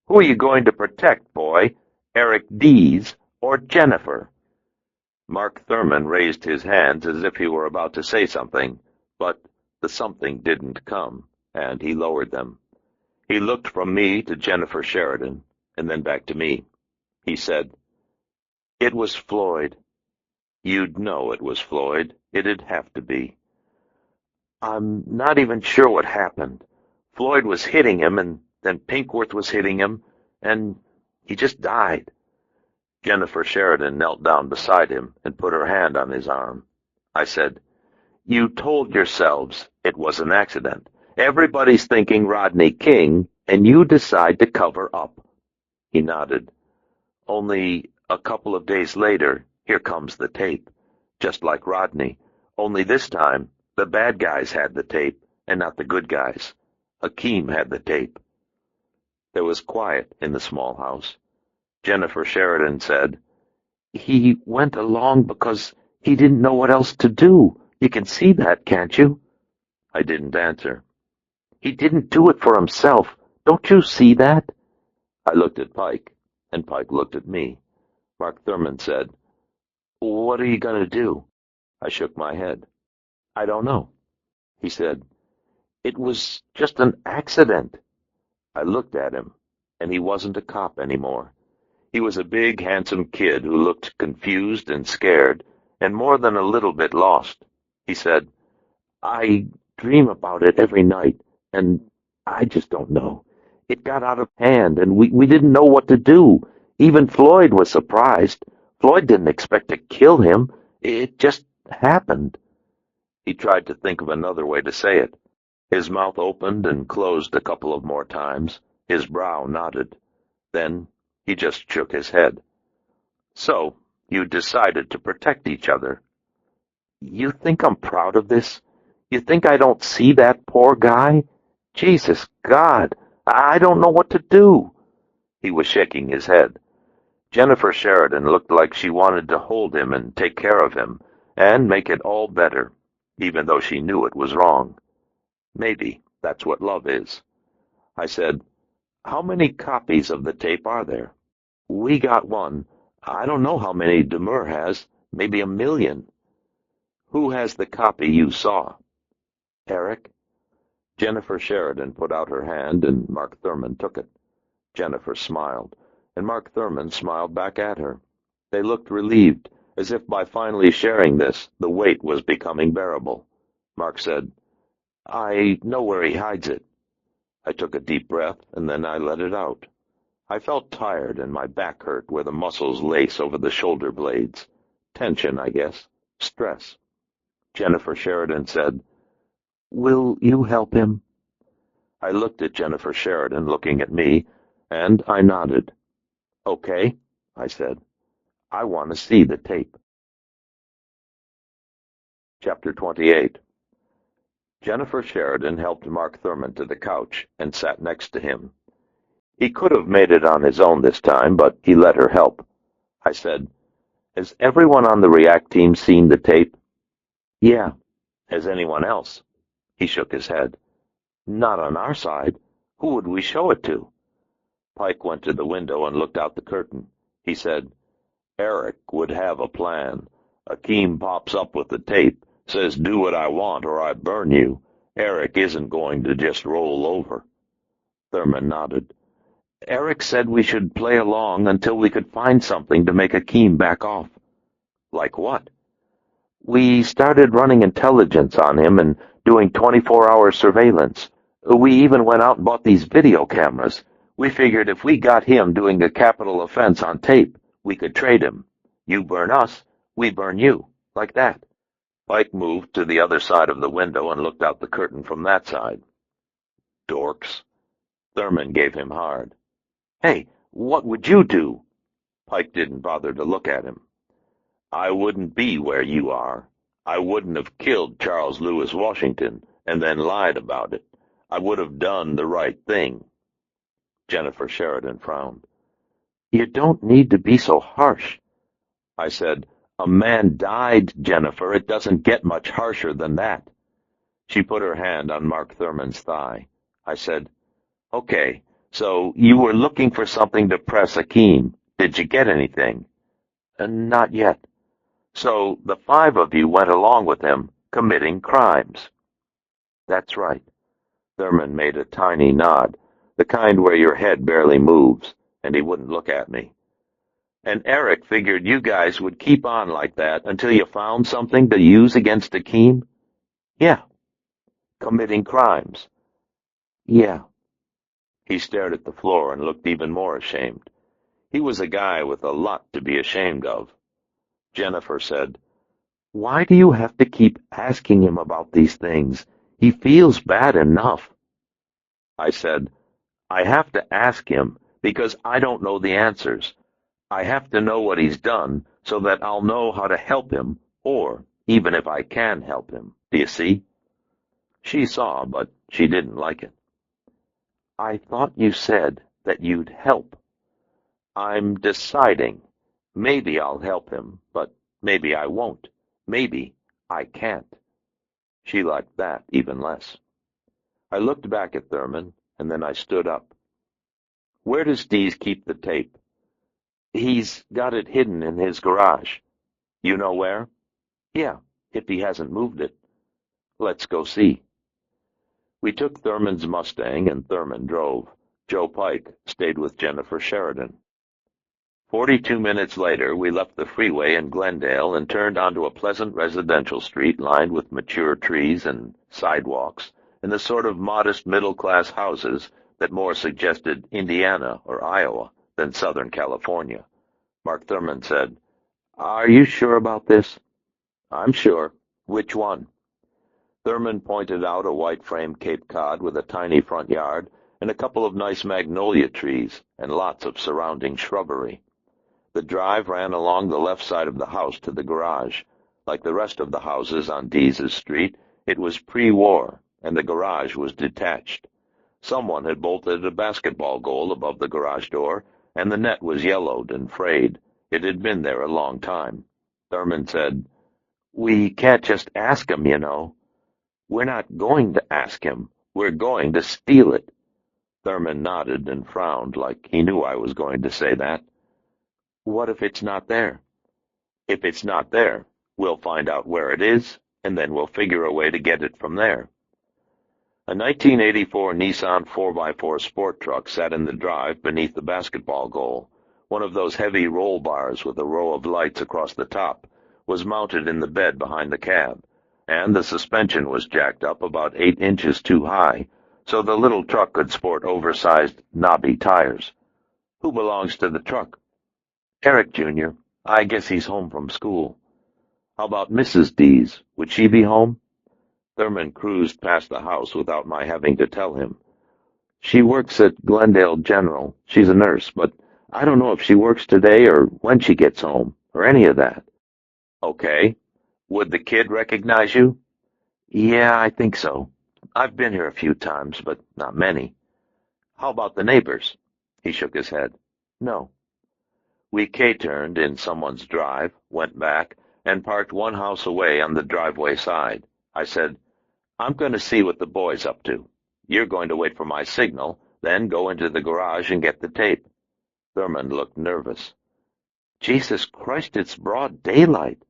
Who are you going to protect, boy? Eric Dees or Jennifer? Mark Thurman raised his hands as if he were about to say something, but the something didn't come, and he lowered them. He looked from me to Jennifer Sheridan, and then back to me. He said, It was Floyd. You'd know it was Floyd. It'd have to be. I'm not even sure what happened. Floyd was hitting him, and then Pinkworth was hitting him, and he just died. Jennifer Sheridan knelt down beside him and put her hand on his arm. I said, You told yourselves it was an accident. Everybody's thinking Rodney King, and you decide to cover up. He nodded. Only a couple of days later, here comes the tape. Just like Rodney, only this time, the bad guys had the tape, and not the good guys. Akeem had the tape. There was quiet in the small house. Jennifer Sheridan said, He went along because he didn't know what else to do. You can see that, can't you? I didn't answer. He didn't do it for himself. Don't you see that? I looked at Pike, and Pike looked at me. Mark Thurman said, What are you going to do? I shook my head. I don't know, he said. It was just an accident. I looked at him, and he wasn't a cop anymore. He was a big, handsome kid who looked confused and scared, and more than a little bit lost. He said, I dream about it every night, and I just don't know. It got out of hand, and we didn't know what to do. Even Floyd was surprised. Floyd didn't expect to kill him. It just happened. He tried to think of another way to say it. His mouth opened and closed a couple of more times. His brow knotted. Then he just shook his head. So, you decided to protect each other. You think I'm proud of this? You think I don't see that poor guy? Jesus God, I don't know what to do. He was shaking his head. Jennifer Sheridan looked like she wanted to hold him and take care of him, and make it all better, even though she knew it was wrong. Maybe that's what love is. I said, How many copies of the tape are there? We got one. I don't know how many Demur has. Maybe 1,000,000. Who has the copy you saw? Eric? Jennifer Sheridan put out her hand, and Mark Thurman took it. Jennifer smiled, and Mark Thurman smiled back at her. They looked relieved, as if by finally sharing this, the weight was becoming bearable. Mark said, I know where he hides it. I took a deep breath, and then I let it out. I felt tired, and my back hurt where the muscles lace over the shoulder blades. Tension, I guess. Stress. Jennifer Sheridan said, Will you help him? I looked at Jennifer Sheridan looking at me, and I nodded. Okay, I said. I want to see the tape. Chapter 28. Jennifer Sheridan helped Mark Thurman to the couch and sat next to him. He could have made it on his own this time, but he let her help. I said, Has everyone on the React team seen the tape? Yeah. Has anyone else? He shook his head. Not on our side. Who would we show it to? Pike went to the window and looked out the curtain. He said, Eric would have a plan. Akeem pops up with the tape, says do what I want or I burn you. Eric isn't going to just roll over. Thurman nodded. Eric said we should play along until we could find something to make Akeem back off. Like what? We started running intelligence on him and doing 24-hour surveillance. We even went out and bought these video cameras. We figured if we got him doing a capital offense on tape, we could trade him. You burn us, we burn you. Like that. Pike moved to the other side of the window and looked out the curtain from that side. Dorks. Thurman gave him hard. Hey, what would you do? Pike didn't bother to look at him. I wouldn't be where you are. I wouldn't have killed Charles Lewis Washington and then lied about it. I would have done the right thing. Jennifer Sheridan frowned. You don't need to be so harsh. I said, A man died, Jennifer. It doesn't get much harsher than that. She put her hand on Mark Thurman's thigh. I said, Okay, so you were looking for something to press Akeem. Did you get anything? Not yet. So the 5 of you went along with him, committing crimes. That's right. Thurman made a tiny nod, the kind where your head barely moves, and he wouldn't look at me. And Eric figured you guys would keep on like that until you found something to use against Akeem? Yeah. Committing crimes? Yeah. He stared at the floor and looked even more ashamed. He was a guy with a lot to be ashamed of. Jennifer said, Why do you have to keep asking him about these things? He feels bad enough. I said, I have to ask him because I don't know the answers. I have to know what he's done so that I'll know how to help him, or even if I can help him. Do you see? She saw, but she didn't like it. I thought you said that you'd help. I'm deciding. Maybe I'll help him, but maybe I won't. Maybe I can't. She liked that even less. I looked back at Thurman, and then I stood up. Where does Dees keep the tape? He's got it hidden in his garage. You know where? Yeah. If he hasn't moved it, let's go see. We took Thurman's Mustang, and Thurman drove. Joe Pike stayed with Jennifer Sheridan. 42 minutes later, we left the freeway in Glendale and turned onto a pleasant residential street lined with mature trees and sidewalks and the sort of modest middle-class houses that more suggested Indiana or Iowa than Southern California. Mark Thurman said, "Are you sure about this?" "I'm sure." "Which one?" Thurman pointed out a white-frame Cape Cod with a tiny front yard and a couple of nice magnolia trees and lots of surrounding shrubbery. The drive ran along the left side of the house to the garage. Like the rest of the houses on Deese's Street, it was pre-war, and the garage was detached. Someone had bolted a basketball goal above the garage door, and the net was yellowed and frayed. It had been there a long time. Thurman said, "We can't just ask him, you know." "We're not going to ask him. We're going to steal it." Thurman nodded and frowned like he knew I was going to say that. "What if it's not there?" "If it's not there, we'll find out where it is, and then we'll figure a way to get it from there." A 1984 Nissan 4x4 sport truck sat in the drive beneath the basketball goal. One of those heavy roll bars with a row of lights across the top was mounted in the bed behind the cab, and the suspension was jacked up about 8 inches too high, so the little truck could sport oversized, knobby tires. "Who belongs to the truck?" "Eric, Jr. I guess he's home from school." "How about Mrs. Dees? Would she be home?" Thurman cruised past the house without my having to tell him. "She works at Glendale General. She's a nurse, but I don't know if she works today or when she gets home, or any of that." "Okay. Would the kid recognize you?" "Yeah, I think so. I've been here a few times, but not many." "How about the neighbors?" He shook his head. "No." We K-turned in someone's drive, went back, and parked one house away on the driveway side. I said, "I'm going to see what the boy's up to. You're going to wait for my signal, then go into the garage and get the tape." Thurman looked nervous. "Jesus Christ, it's broad daylight."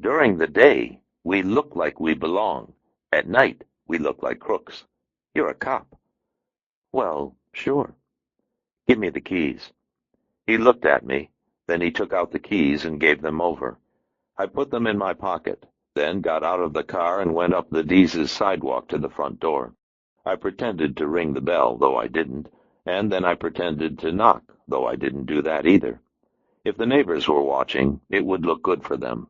"During the day, we look like we belong. At night, we look like crooks. You're a cop." "Well, sure." "Give me the keys." He looked at me, then he took out the keys and gave them over. I put them in my pocket, then got out of the car and went up the Deese's sidewalk to the front door. I pretended to ring the bell, though I didn't, and then I pretended to knock, though I didn't do that either. If the neighbors were watching, it would look good for them.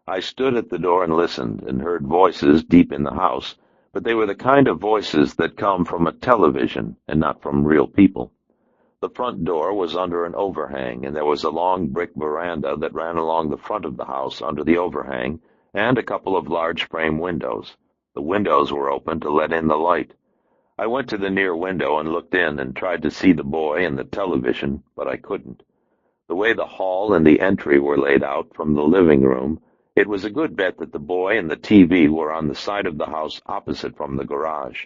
I stood at the door and listened, and heard voices deep in the house, but they were the kind of voices that come from a television and not from real people. The front door was under an overhang, and there was a long brick veranda that ran along the front of the house under the overhang, and a couple of large frame windows. The windows were open to let in the light. I went to the near window and looked in and tried to see the boy and the television, but I couldn't. The way the hall and the entry were laid out from the living room, it was a good bet that the boy and the TV were on the side of the house opposite from the garage.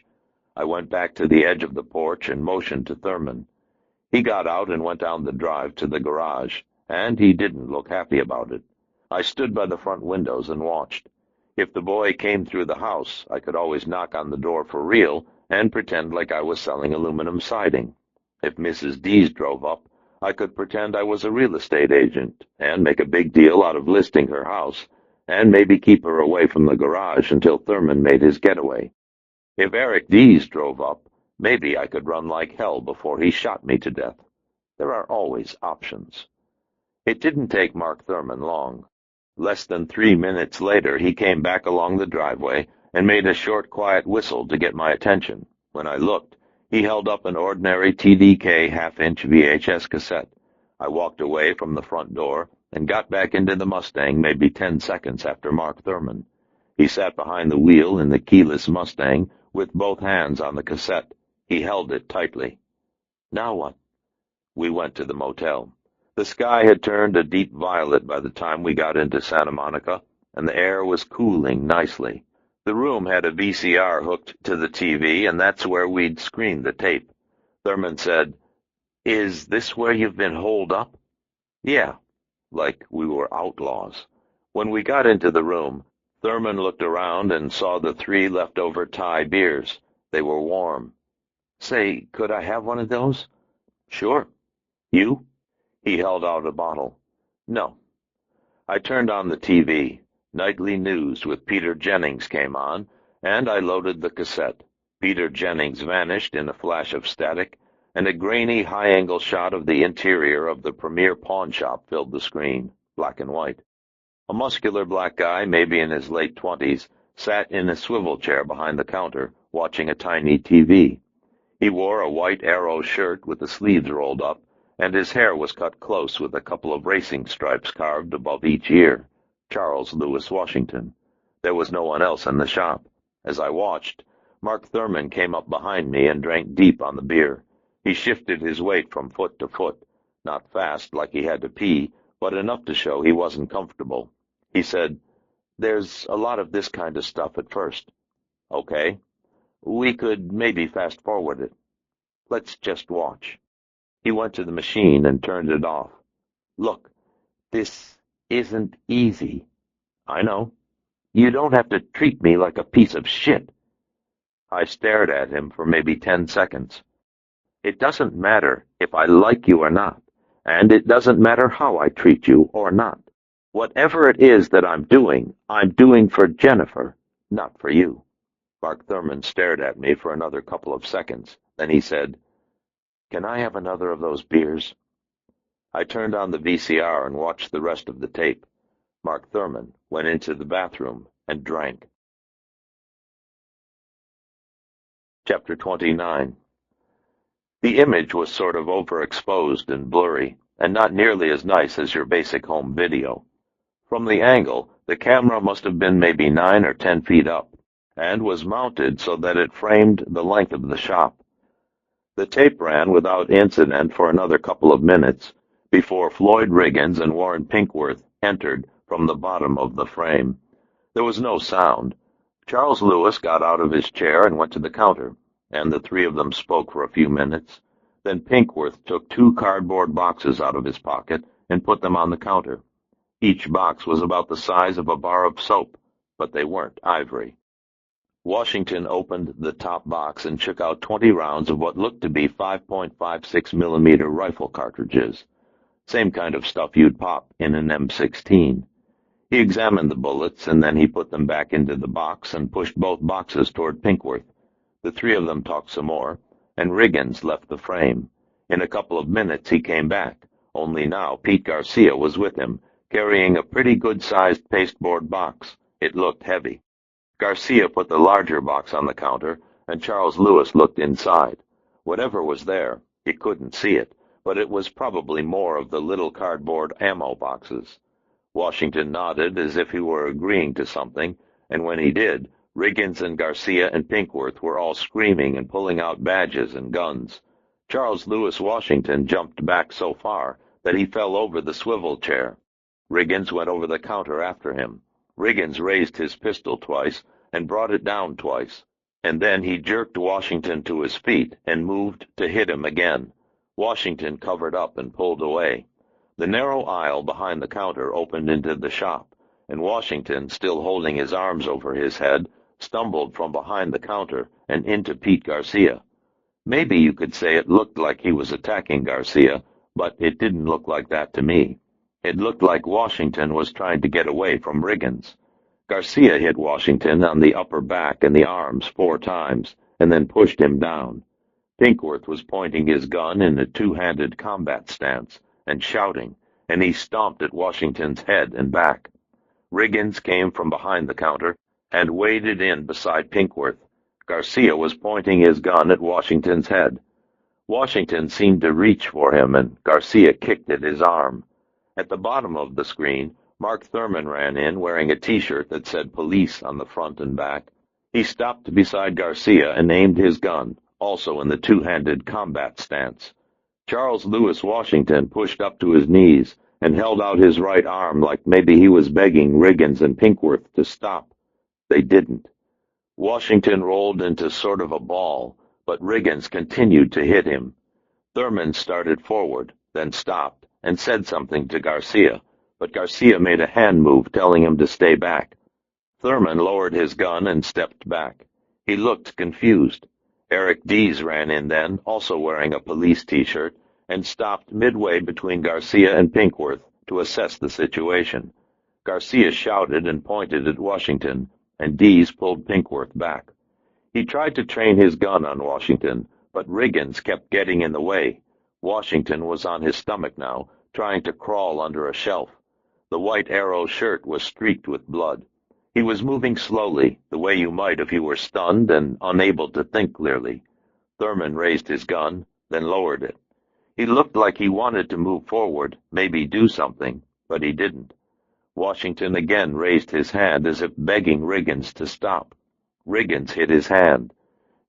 I went back to the edge of the porch and motioned to Thurman. He got out and went down the drive to the garage, and he didn't look happy about it. I stood by the front windows and watched. If the boy came through the house, I could always knock on the door for real and pretend like I was selling aluminum siding. If Mrs. Dees drove up, I could pretend I was a real estate agent and make a big deal out of listing her house, and maybe keep her away from the garage until Thurman made his getaway. If Eric Dees drove up, maybe I could run like hell before he shot me to death. There are always options. It didn't take Mark Thurman long. Less than 3 minutes later, he came back along the driveway and made a short, quiet whistle to get my attention. When I looked, he held up an ordinary TDK half-inch VHS cassette. I walked away from the front door and got back into the Mustang maybe 10 seconds after Mark Thurman. He sat behind the wheel in the keyless Mustang with both hands on the cassette. He held it tightly. "Now what?" We went to the motel. The sky had turned a deep violet by the time we got into Santa Monica, and the air was cooling nicely. The room had a VCR hooked to the TV, and that's where we'd screened the tape. Thurman said, "Is this where you've been holed up?" "Yeah," like we were outlaws. When we got into the room, Thurman looked around and saw the 3 leftover Thai beers. They were warm. "Say, could I have one of those?" "Sure. You?" He held out a bottle. "No." I turned on the TV. Nightly News with Peter Jennings came on, and I loaded the cassette. Peter Jennings vanished in a flash of static, and a grainy, high-angle shot of the interior of the premier pawn shop filled the screen, black and white. A muscular black guy, maybe in his late 20s, sat in a swivel chair behind the counter, watching a tiny TV. He wore a white arrow shirt with the sleeves rolled up, and his hair was cut close with a couple of racing stripes carved above each ear. Charles Lewis Washington. There was no one else in the shop. As I watched, Mark Thurman came up behind me and drank deep on the beer. He shifted his weight from foot to foot, not fast like he had to pee, but enough to show he wasn't comfortable. He said, "There's a lot of this kind of stuff at first." "Okay. We could maybe fast-forward it. Let's just watch." He went to the machine and turned it off. "Look, this isn't easy." "I know. You don't have to treat me like a piece of shit." I stared at him for maybe 10 seconds. "It doesn't matter if I like you or not, and it doesn't matter how I treat you or not. Whatever it is that I'm doing for Jennifer, not for you." Mark Thurman stared at me for another couple of seconds. Then he said, "Can I have another of those beers?" I turned on the VCR and watched the rest of the tape. Mark Thurman went into the bathroom and drank. Chapter 29. The image was sort of overexposed and blurry, and not nearly as nice as your basic home video. From the angle, the camera must have been maybe 9 or 10 feet up, and was mounted so that it framed the length of the shop. The tape ran without incident for another couple of minutes before Floyd Riggins and Warren Pinkworth entered from the bottom of the frame. There was no sound. Charles Lewis got out of his chair and went to the counter, and the 3 of them spoke for a few minutes. Then Pinkworth took 2 cardboard boxes out of his pocket and put them on the counter. Each box was about the size of a bar of soap, but they weren't ivory. Washington opened the top box and took out 20 rounds of what looked to be 5.56 millimeter rifle cartridges. Same kind of stuff you'd pop in an M16. He examined the bullets, and then he put them back into the box and pushed both boxes toward Pinkworth. The 3 of them talked some more, and Riggins left the frame. In a couple of minutes he came back, only now Pete Garcia was with him, carrying a pretty good-sized pasteboard box. It looked heavy. Garcia put the larger box on the counter, and Charles Lewis looked inside. Whatever was there, he couldn't see it, but it was probably more of the little cardboard ammo boxes. Washington nodded as if he were agreeing to something, and when he did, Riggins and Garcia and Pinkworth were all screaming and pulling out badges and guns. Charles Lewis Washington jumped back so far that he fell over the swivel chair. Riggins went over the counter after him. Riggins raised his pistol twice and brought it down twice, and then he jerked Washington to his feet and moved to hit him again. Washington covered up and pulled away. The narrow aisle behind the counter opened into the shop, and Washington, still holding his arms over his head, stumbled from behind the counter and into Pete Garcia. Maybe you could say it looked like he was attacking Garcia, but it didn't look like that to me. It looked like Washington was trying to get away from Riggins. Garcia hit Washington on the upper back and the arms 4 times, and then pushed him down. Pinkworth was pointing his gun in a 2-handed combat stance and shouting, and he stomped at Washington's head and back. Riggins came from behind the counter and waded in beside Pinkworth. Garcia was pointing his gun at Washington's head. Washington seemed to reach for him, and Garcia kicked at his arm. At the bottom of the screen, Mark Thurman ran in wearing a T-shirt that said police on the front and back. He stopped beside Garcia and aimed his gun, also in the 2-handed combat stance. Charles Lewis Washington pushed up to his knees and held out his right arm like maybe he was begging Riggins and Pinkworth to stop. They didn't. Washington rolled into sort of a ball, but Riggins continued to hit him. Thurman started forward, then stopped, and said something to Garcia, but Garcia made a hand move telling him to stay back. Thurman lowered his gun and stepped back. He looked confused. Eric Dees ran in then, also wearing a police T-shirt, and stopped midway between Garcia and Pinkworth to assess the situation. Garcia shouted and pointed at Washington, and Dees pulled Pinkworth back. He tried to train his gun on Washington, but Riggins kept getting in the way. Washington was on his stomach now, trying to crawl under a shelf. The white arrow shirt was streaked with blood. He was moving slowly, the way you might if you were stunned and unable to think clearly. Thurman raised his gun, then lowered it. He looked like he wanted to move forward, maybe do something, but he didn't. Washington again raised his hand as if begging Riggins to stop. Riggins hit his hand.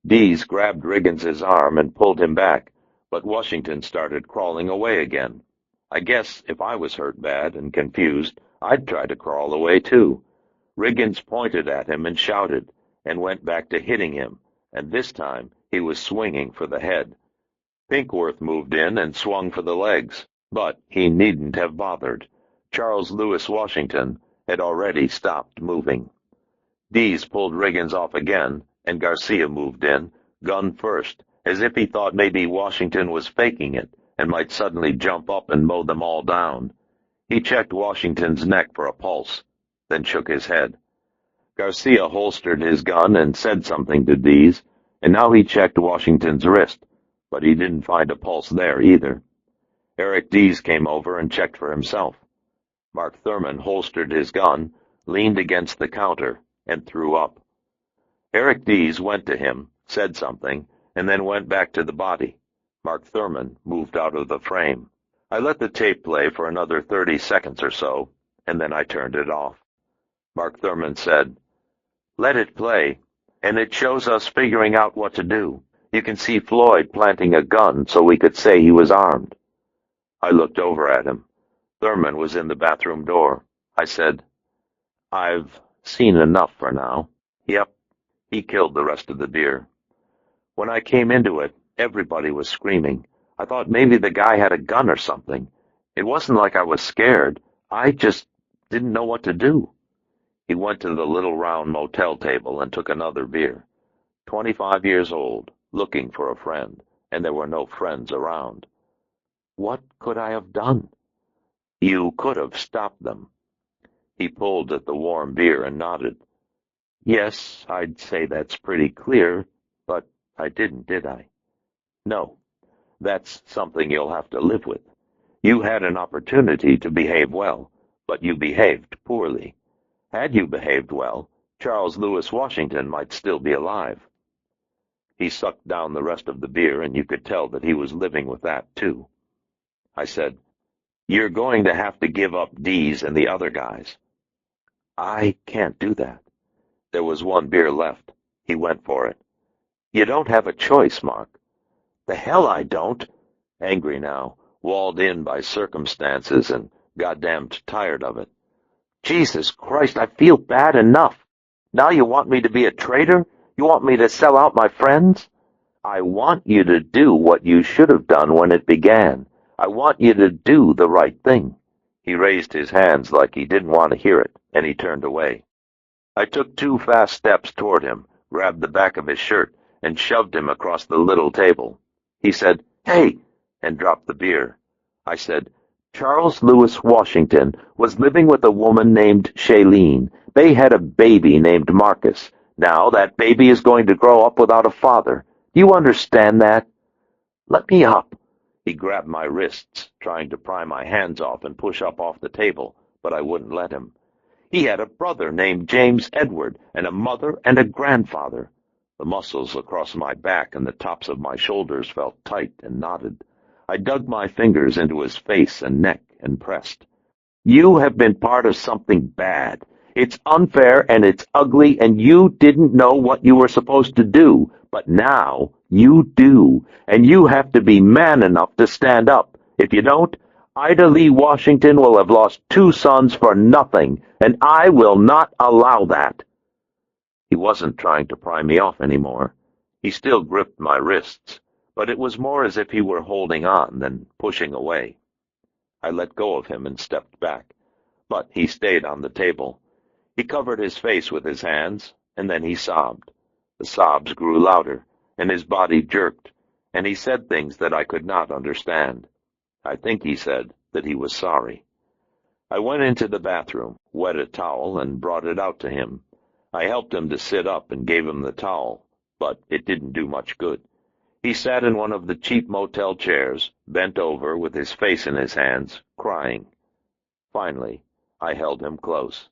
Dees grabbed Riggins's arm and pulled him back, but Washington started crawling away again. I guess if I was hurt bad and confused, I'd try to crawl away too. Riggins pointed at him and shouted, and went back to hitting him, and this time he was swinging for the head. Pinkworth moved in and swung for the legs, but he needn't have bothered. Charles Lewis Washington had already stopped moving. Dees pulled Riggins off again, and Garcia moved in, gun first, as if he thought maybe Washington was faking it and might suddenly jump up and mow them all down. He checked Washington's neck for a pulse, then shook his head. Garcia holstered his gun and said something to Dees, and now he checked Washington's wrist, but he didn't find a pulse there either. Eric Dees came over and checked for himself. Mark Thurman holstered his gun, leaned against the counter, and threw up. Eric Dees went to him, said something, and then went back to the body. Mark Thurman moved out of the frame. I let the tape play for another 30 seconds or so, and then I turned it off. Mark Thurman said, "Let it play, and it shows us figuring out what to do. You can see Floyd planting a gun so we could say he was armed." I looked over at him. Thurman was in the bathroom door. I said, "I've seen enough for now." "Yep." He killed the rest of the deer. When I came into it, everybody was screaming. I thought maybe the guy had a gun or something. It wasn't like I was scared. I just didn't know what to do. He went to the little round motel table and took another beer. 25 years old, looking for a friend, and there were no friends around. What could I have done? "You could have stopped them." He pulled at the warm beer and nodded. "Yes, I'd say that's pretty clear, but I didn't, did I?" "No. That's something you'll have to live with. You had an opportunity to behave well, but you behaved poorly. Had you behaved well, Charles Lewis Washington might still be alive." He sucked down the rest of the beer, and you could tell that he was living with that, too. I said, "You're going to have to give up Dees and the other guys." "I can't do that." There was one beer left. He went for it. "You don't have a choice, Mark." "The hell I don't." Angry now, walled in by circumstances and goddamned tired of it. "Jesus Christ, I feel bad enough. Now you want me to be a traitor? You want me to sell out my friends?" "I want you to do what you should have done when it began. I want you to do the right thing." He raised his hands like he didn't want to hear it, and he turned away. I took 2 fast steps toward him, grabbed the back of his shirt, and shoved him across the little table. He said, "Hey," and dropped the beer. I said, "Charles Lewis Washington was living with a woman named Shailene. They had a baby named Marcus. Now that baby is going to grow up without a father. Do you understand that?" "Let me up." He grabbed my wrists, trying to pry my hands off and push up off the table, but I wouldn't let him. "He had a brother named James Edward, and a mother and a grandfather." The muscles across my back and the tops of my shoulders felt tight and knotted. I dug my fingers into his face and neck and pressed. "You have been part of something bad. It's unfair and it's ugly, and you didn't know what you were supposed to do, but now you do, and you have to be man enough to stand up. If you don't, Ida Lee Washington will have lost 2 sons for nothing, and I will not allow that." He wasn't trying to pry me off anymore. He still gripped my wrists, but it was more as if he were holding on than pushing away. I let go of him and stepped back, but he stayed on the table. He covered his face with his hands, and then he sobbed. The sobs grew louder, and his body jerked, and he said things that I could not understand. I think he said that he was sorry. I went into the bathroom, wet a towel, and brought it out to him. I helped him to sit up and gave him the towel, but it didn't do much good. He sat in one of the cheap motel chairs, bent over with his face in his hands, crying. Finally, I held him close.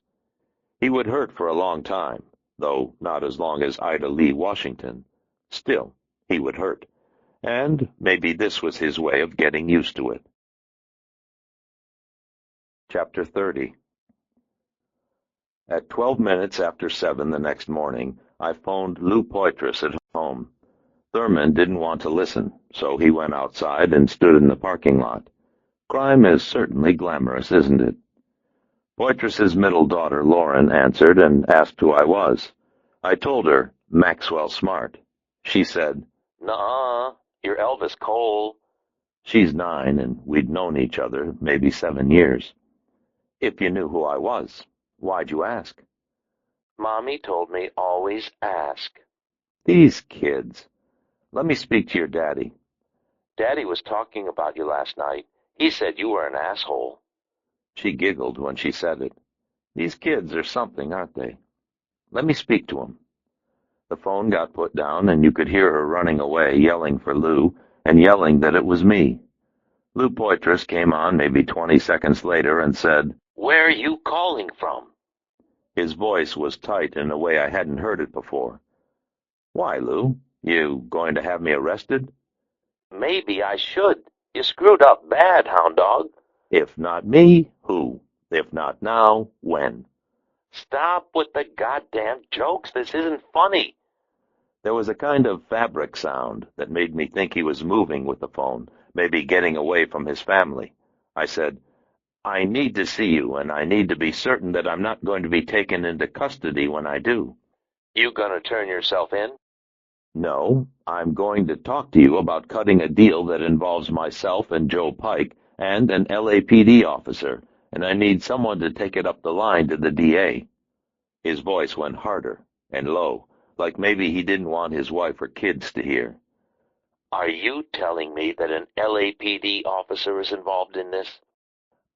He would hurt for a long time, though not as long as Ida Lee Washington. Still, he would hurt, and maybe this was his way of getting used to it. Chapter 30. At 12 minutes after 7 the next morning, I phoned Lou Poitras at home. Thurman didn't want to listen, so he went outside and stood in the parking lot. Crime is certainly glamorous, isn't it? Poitras's middle daughter, Lauren, answered and asked who I was. I told her, Maxwell Smart. She said, "Nuh-uh, you're Elvis Cole." She's 9, and we'd known each other maybe 7 years. If you knew who I was, why'd you ask? Mommy told me always ask. These kids. Let me speak to your daddy. Daddy was talking about you last night. He said you were an asshole. She giggled when she said it. These kids are something, aren't they? Let me speak to him. The phone got put down, and you could hear her running away, yelling for Lou, and yelling that it was me. Lou Poitras came on maybe 20 seconds later and said, "Where are you calling from?" His voice was tight in a way I hadn't heard it before. Why, Lou? You going to have me arrested? Maybe I should. You screwed up bad, hound dog. If not me, who? If not now, when? Stop with the goddamn jokes. This isn't funny. There was a kind of fabric sound that made me think he was moving with the phone, maybe getting away from his family. I said, I need to see you, and I need to be certain that I'm not going to be taken into custody when I do. You gonna turn yourself in? No, I'm going to talk to you about cutting a deal that involves myself and Joe Pike and an LAPD officer, and I need someone to take it up the line to the DA. His voice went harder and low, like maybe he didn't want his wife or kids to hear. Are you telling me that an LAPD officer is involved in this?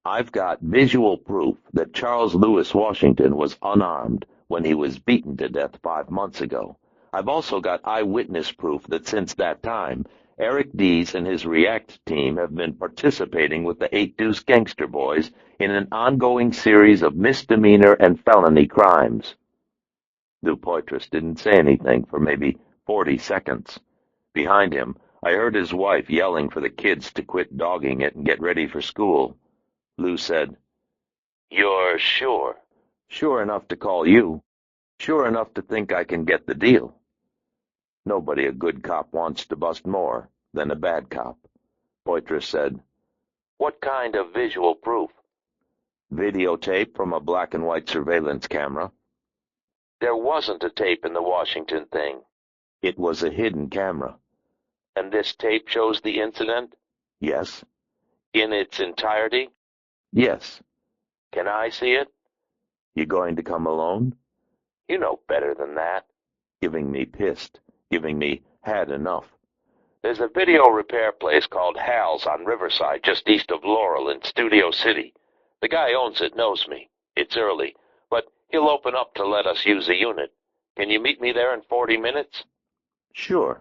I've got visual proof that Charles Lewis Washington was unarmed when he was beaten to death 5 months ago. I've also got eyewitness proof that since that time, Eric Dees and his REACT team have been participating with the 8 Deuce Gangster Boys in an ongoing series of misdemeanor and felony crimes. Lou Poitras didn't say anything for maybe 40 seconds. Behind him, I heard his wife yelling for the kids to quit dogging it and get ready for school. Lou said, You're sure? Sure enough to call you. Sure enough to think I can get the deal. Nobody a good cop wants to bust more than a bad cop. Poitras said, What kind of visual proof? Videotape from a black and white surveillance camera. There wasn't a tape in the Washington thing. It was a hidden camera. And this tape shows the incident? Yes. In its entirety? Yes. Can I see it? You going to come alone? You know better than that. Giving me pissed. Giving me had enough. There's a video repair place called Hal's on Riverside, just east of Laurel in Studio City. The guy owns it knows me. It's early, but he'll open up to let us use the unit. Can you meet me there in 40 minutes? Sure.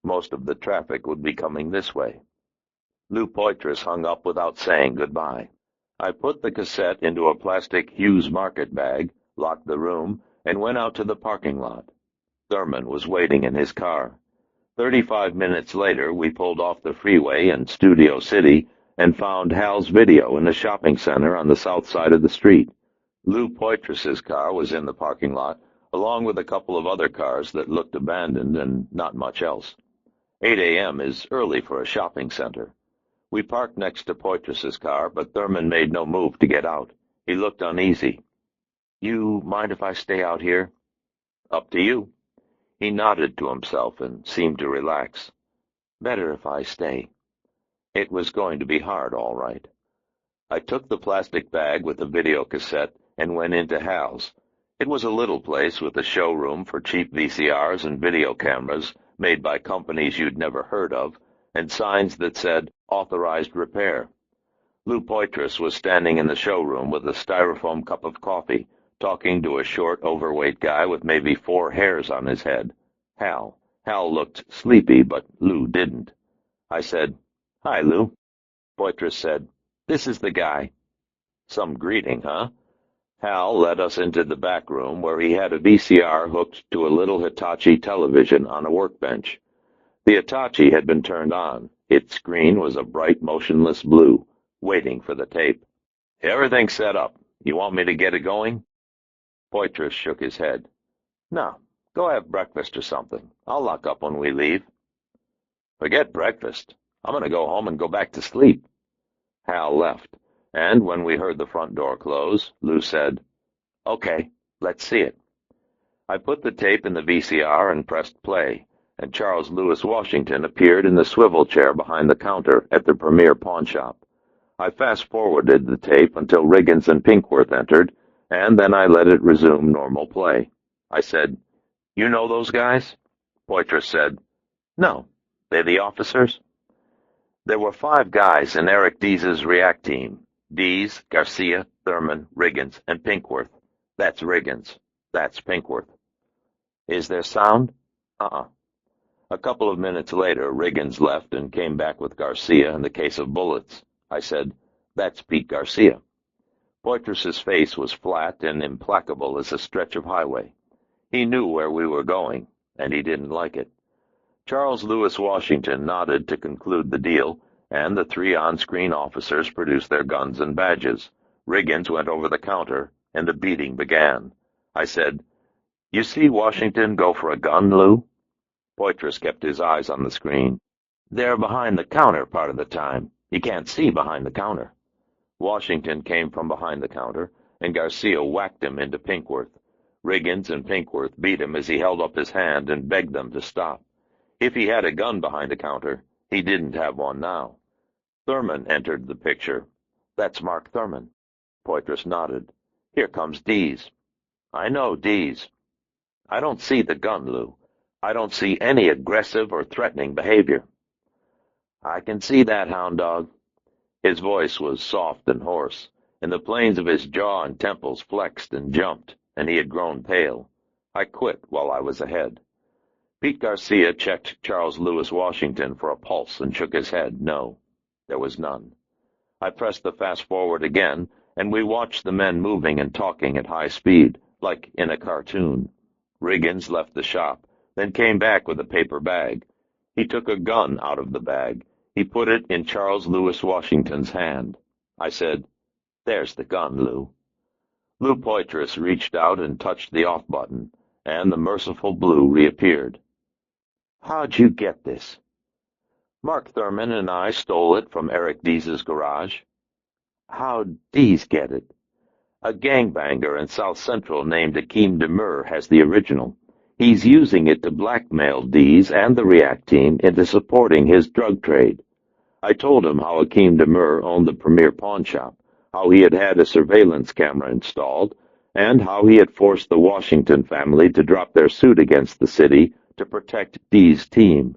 Most of the traffic would be coming this way. Lou Poitras hung up without saying goodbye. I put the cassette into a plastic Hughes Market bag, locked the room, and went out to the parking lot. Thurman was waiting in his car. 35 minutes later, we pulled off the freeway in Studio City and found Hal's Video in the shopping center on the south side of the street. Lou Poitras's car was in the parking lot, along with a couple of other cars that looked abandoned and not much else. 8 a.m. is early for a shopping center. We parked next to Poitras's car, but Thurman made no move to get out. He looked uneasy. You mind if I stay out here? Up to you. He nodded to himself and seemed to relax. Better if I stay. It was going to be hard, all right. I took the plastic bag with the video cassette and went into Hal's. It was a little place with a showroom for cheap VCRs and video cameras made by companies you'd never heard of, and signs that said, "Authorized Repair." Lou Poitras was standing in the showroom with a styrofoam cup of coffee, talking to a short, overweight guy with maybe 4 hairs on his head. Hal. Hal looked sleepy, but Lou didn't. I said, "Hi, Lou." Poitras said, "This is the guy." Some greeting, huh? Hal led us into the back room where he had a VCR hooked to a little Hitachi television on a workbench. The Hitachi had been turned on. Its screen was a bright, motionless blue, waiting for the tape. "Everything's set up. You want me to get it going?" Poitras shook his head. "No, go have breakfast or something. I'll lock up when we leave." "Forget breakfast. I'm going to go home and go back to sleep." Hal left, and when we heard the front door close, Lou said, "Okay, let's see it." I put the tape in the VCR and pressed play, and Charles Lewis Washington appeared in the swivel chair behind the counter at the Premier Pawn Shop. I fast-forwarded the tape until Riggins and Pinkworth entered, and then I let it resume normal play. I said, "You know those guys?" Poitras said, "No. They're the officers?" There were 5 guys in Eric Dees's React team. Dees, Garcia, Thurman, Riggins, and Pinkworth. That's Riggins. That's Pinkworth. "Is there sound?" "Uh-uh." A couple of minutes later, Riggins left and came back with Garcia and the case of bullets. I said, "That's Pete Garcia." Poitras's face was flat and implacable as a stretch of highway. He knew where we were going, and he didn't like it. Charles Lewis Washington nodded to conclude the deal, and the 3 on-screen officers produced their guns and badges. Riggins went over the counter, and the beating began. I said, "You see Washington go for a gun, Lou?" Poitras kept his eyes on the screen. "They're behind the counter part of the time. You can't see behind the counter." Washington came from behind the counter, and Garcia whacked him into Pinkworth. Riggins and Pinkworth beat him as he held up his hand and begged them to stop. If he had a gun behind the counter, he didn't have one now. Thurman entered the picture. "That's Mark Thurman." Poitras nodded. "Here comes Dees." "I know Dees." "I don't see the gun, Lou. I don't see any aggressive or threatening behavior." "I can see that, hound dog." His voice was soft and hoarse, and the planes of his jaw and temples flexed and jumped, and he had grown pale. I quit while I was ahead. Pete Garcia checked Charles Lewis Washington for a pulse and shook his head. No, there was none. I pressed the fast-forward again, and we watched the men moving and talking at high speed, like in a cartoon. Riggins left the shop, then came back with a paper bag. He took a gun out of the bag. He put it in Charles Lewis Washington's hand. I said, "There's the gun, Lou." Lou Poitras reached out and touched the off button, and the merciful blue reappeared. "How'd you get this?" "Mark Thurman and I stole it from Eric Dees's garage." "How'd Dees get it?" "A gangbanger in South Central named Akeem Demur has the original. He's using it to blackmail Dees and the React team into supporting his drug trade." I told him how Akeem Demur owned the Premier Pawn Shop, how he had had a surveillance camera installed, and how he had forced the Washington family to drop their suit against the city to protect Dees' team.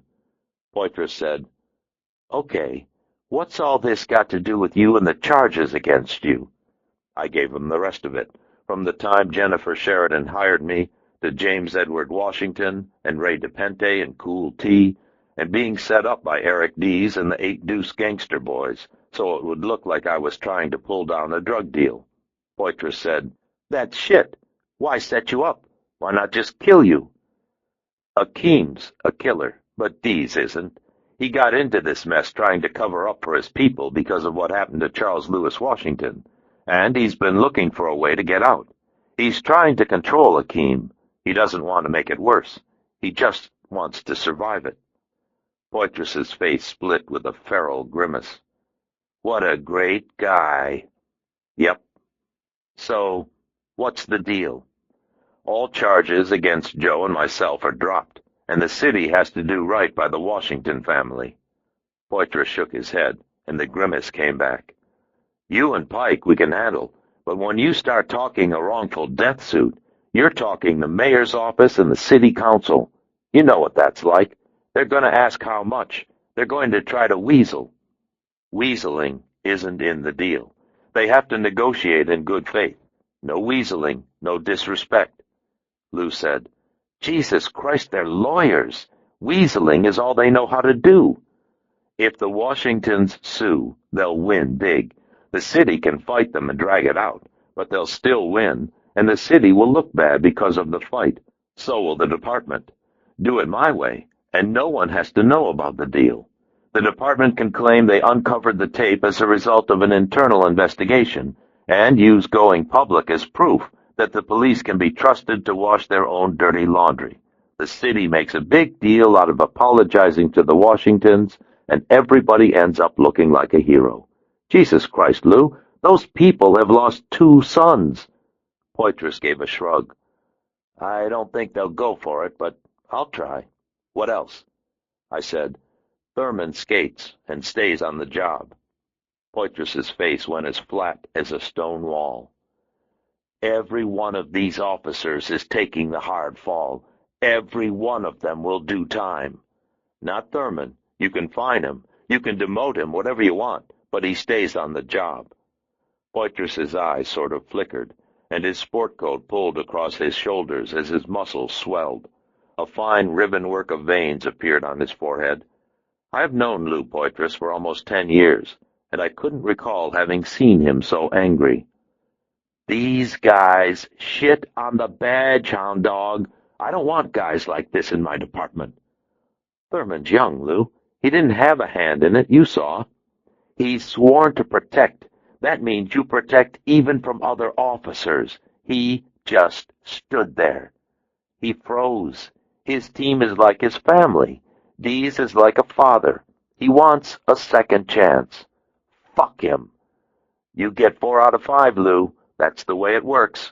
Poitras said, "Okay, what's all this got to do with you and the charges against you?" I gave him the rest of it, from the time Jennifer Sheridan hired me to James Edward Washington and Ray DePente and Cool T, and being set up by Eric Dees and the 8 Deuce gangster boys, so it would look like I was trying to pull down a drug deal. Poitras said, "That's shit. Why set you up? Why not just kill you?" "Akeem's a killer, but Dees isn't. He got into this mess trying to cover up for his people because of what happened to Charles Lewis Washington, and he's been looking for a way to get out. He's trying to control Akeem. He doesn't want to make it worse. He just wants to survive it." Poitras's face split with a feral grimace. "What a great guy." "Yep. So, what's the deal?" "All charges against Joe and myself are dropped, and the city has to do right by the Washington family." Poitras shook his head, and the grimace came back. "You and Pike we can handle, but when you start talking a wrongful death suit, You're talking the mayor's office and the city council. You know what that's like. They're going to ask how much. They're going to try to weasel. Weaseling isn't in the deal. They have to negotiate in good faith. No weaseling, no disrespect. Lou said, Jesus Christ, they're lawyers. Weaseling is all they know how to do. If the Washingtons sue, they'll win big. The city can fight them and drag it out, but they'll still win, and the city will look bad because of the fight. So will the department. Do it my way, and no one has to know about the deal. The department can claim they uncovered the tape as a result of an internal investigation, and use going public as proof that the police can be trusted to wash their own dirty laundry. The city makes a big deal out of apologizing to the Washingtons, and everybody ends up looking like a hero. Jesus Christ, Lou, those people have lost 2 sons. Poitras gave a shrug. I don't think they'll go for it, but I'll try. What else? I said, Thurman skates and stays on the job. Poitras's face went as flat as a stone wall. Every one of these officers is taking the hard fall. Every one of them will do time. Not Thurman. You can fine him. You can demote him, whatever you want, but he stays on the job. Poitras's eyes sort of flickered, and his sport coat pulled across his shoulders as his muscles swelled. A fine ribbon-work of veins appeared on his forehead. I've known Lou Poitras for almost 10 years, and I couldn't recall having seen him so angry. These guys shit on the badge, hound dog. I don't want guys like this in my department. Thurman's young, Lou. He didn't have a hand in it, you saw. He's sworn to protect. That means you protect even from other officers. He just stood there. He froze. His team is like his family. Dees is like a father. He wants a second chance. Fuck him. You get 4 out of 5, Lou. That's the way it works.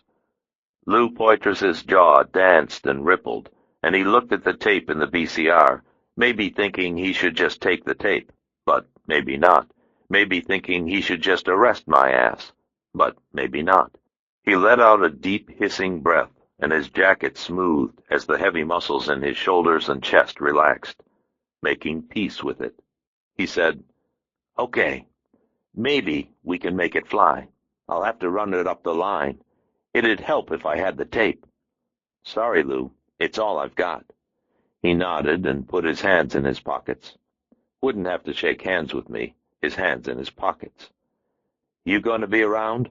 Lou Poitras's jaw danced and rippled, and he looked at the tape in the VCR, maybe thinking he should just take the tape, but maybe not. Maybe thinking he should just arrest my ass, but maybe not. He let out a deep hissing breath, and his jacket smoothed as the heavy muscles in his shoulders and chest relaxed, making peace with it. He said, Okay, maybe we can make it fly. I'll have to run it up the line. It'd help if I had the tape. Sorry, Lou, it's all I've got. He nodded and put his hands in his pockets. Wouldn't have to shake hands with me, his hands in his pockets. You going to be around?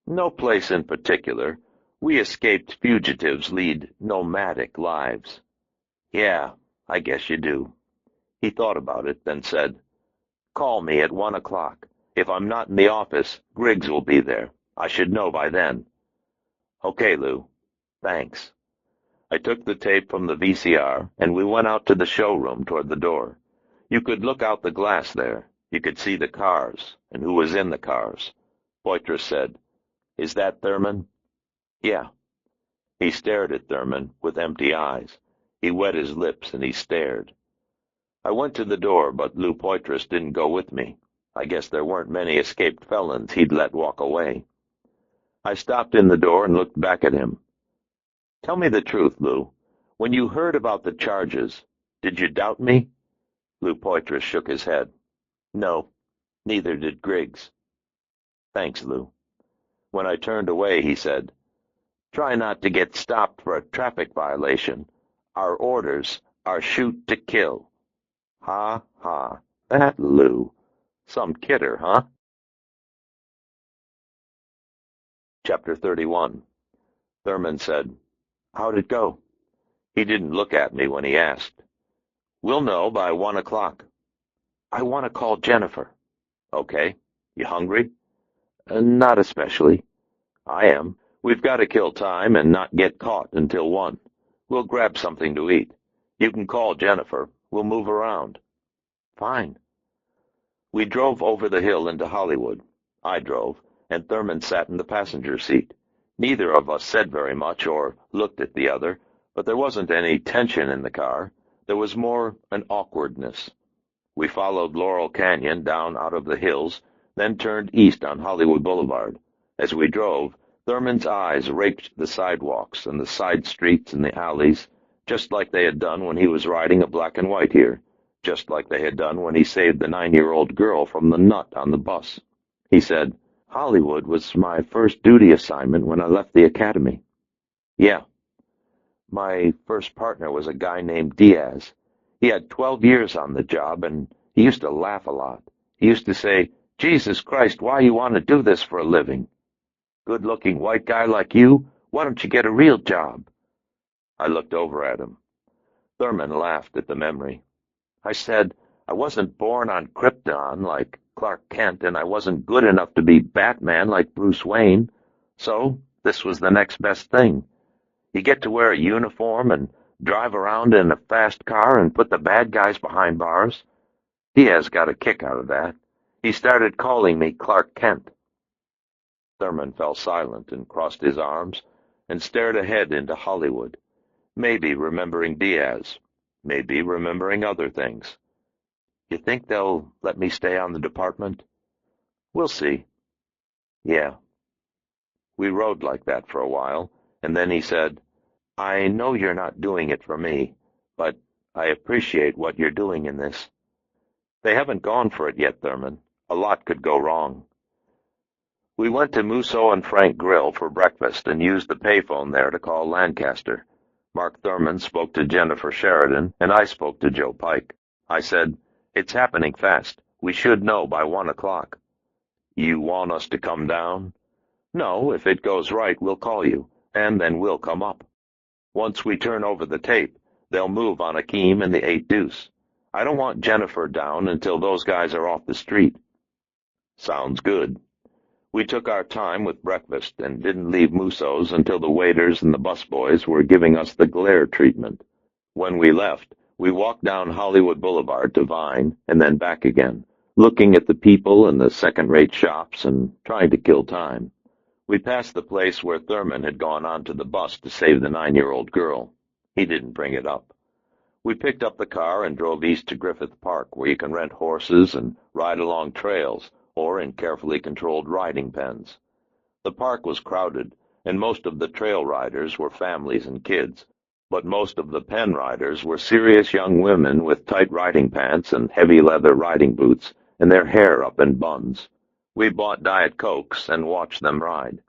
No place in particular. We escaped fugitives lead nomadic lives. Yeah, I guess you do. He thought about it, then said, Call me at 1 o'clock. If I'm not in the office, Griggs will be there. I should know by then. Okay, Lou. Thanks. I took the tape from the VCR, and we went out to the showroom toward the door. You could look out the glass there. You could see the cars, and who was in the cars. Poitras said, Is that Thurman? Yeah. He stared at Thurman with empty eyes. He wet his lips, and he stared. I went to the door, but Lou Poitras didn't go with me. I guess there weren't many escaped felons he'd let walk away. I stopped in the door and looked back at him. Tell me the truth, Lou. When you heard about the charges, did you doubt me? Lou Poitras shook his head. No, neither did Griggs. Thanks, Lou. When I turned away, he said, Try not to get stopped for a traffic violation. Our orders are shoot to kill. Ha, ha, that Lou. Some kidder, huh? Chapter 31. Thurman said, How'd it go? He didn't look at me when he asked. We'll know by 1 o'clock. I want to call Jennifer. Okay. You hungry? Not especially. I am. We've got to kill time and not get caught until 1. We'll grab something to eat. You can call Jennifer. We'll move around. Fine. We drove over the hill into Hollywood. I drove, and Thurman sat in the passenger seat. Neither of us said very much or looked at the other, but there wasn't any tension in the car. There was more an awkwardness. We followed Laurel Canyon down out of the hills, then turned east on Hollywood Boulevard. As we drove, Thurman's eyes raked the sidewalks and the side streets and the alleys, just like they had done when he was riding a black and white here, just like they had done when he saved the 9-year-old girl from the nut on the bus. He said, "Hollywood was my first duty assignment when I left the academy." "Yeah. My first partner was a guy named Diaz. He had 12 years on the job, and he used to laugh a lot. He used to say, 'Jesus Christ, why you want to do this for a living? Good-looking white guy like you, why don't you get a real job?'" I looked over at him. Thurman laughed at the memory. I said, "I wasn't born on Krypton like Clark Kent, and I wasn't good enough to be Batman like Bruce Wayne. So this was the next best thing. You get to wear a uniform and drive around in a fast car and put the bad guys behind bars." Diaz got a kick out of that. He started calling me Clark Kent. Thurman fell silent and crossed his arms and stared ahead into Hollywood, maybe remembering Diaz, maybe remembering other things. "You think they'll let me stay on the department?" "We'll see." "Yeah." We rode like that for a while, and then he said, "I know you're not doing it for me, but I appreciate what you're doing in this." "They haven't gone for it yet, Thurman. A lot could go wrong." We went to Musso and Frank Grill for breakfast and used the payphone there to call Lancaster. Mark Thurman spoke to Jennifer Sheridan, and I spoke to Joe Pike. I said, "It's happening fast. We should know by 1 o'clock. "You want us to come down?" "No, if it goes right, we'll call you, and then we'll come up. Once we turn over the tape, they'll move on Akeem and the 8 Deuce. I don't want Jennifer down until those guys are off the street." "Sounds good." We took our time with breakfast and didn't leave Musso's until the waiters and the busboys were giving us the glare treatment. When we left, we walked down Hollywood Boulevard to Vine and then back again, looking at the people and the second-rate shops and trying to kill time. We passed the place where Thurman had gone onto the bus to save the 9-year-old girl. He didn't bring it up. We picked up the car and drove east to Griffith Park, where you can rent horses and ride along trails or in carefully controlled riding pens. The park was crowded, and most of the trail riders were families and kids, but most of the pen riders were serious young women with tight riding pants and heavy leather riding boots, and their hair up in buns. We bought Diet Cokes and watched them ride.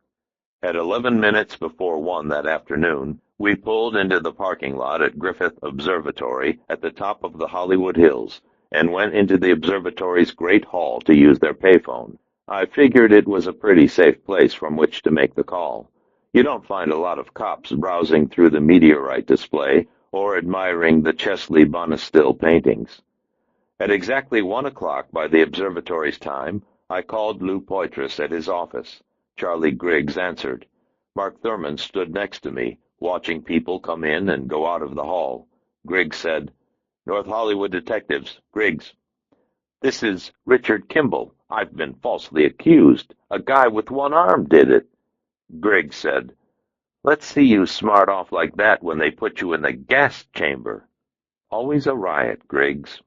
At 11 minutes before 1 that afternoon, we pulled into the parking lot at Griffith Observatory at the top of the Hollywood Hills and went into the observatory's great hall to use their payphone. I figured it was a pretty safe place from which to make the call. You don't find a lot of cops browsing through the meteorite display or admiring the Chesley Bonestille paintings. At exactly 1 o'clock by the observatory's time, I called Lou Poitras at his office. Charlie Griggs answered. Mark Thurman stood next to me, watching people come in and go out of the hall. Griggs said, "North Hollywood Detectives, Griggs." "This is Richard Kimball. I've been falsely accused. A guy with one arm did it." Griggs said, "Let's see you smart off like that when they put you in the gas chamber." Always a riot, Griggs.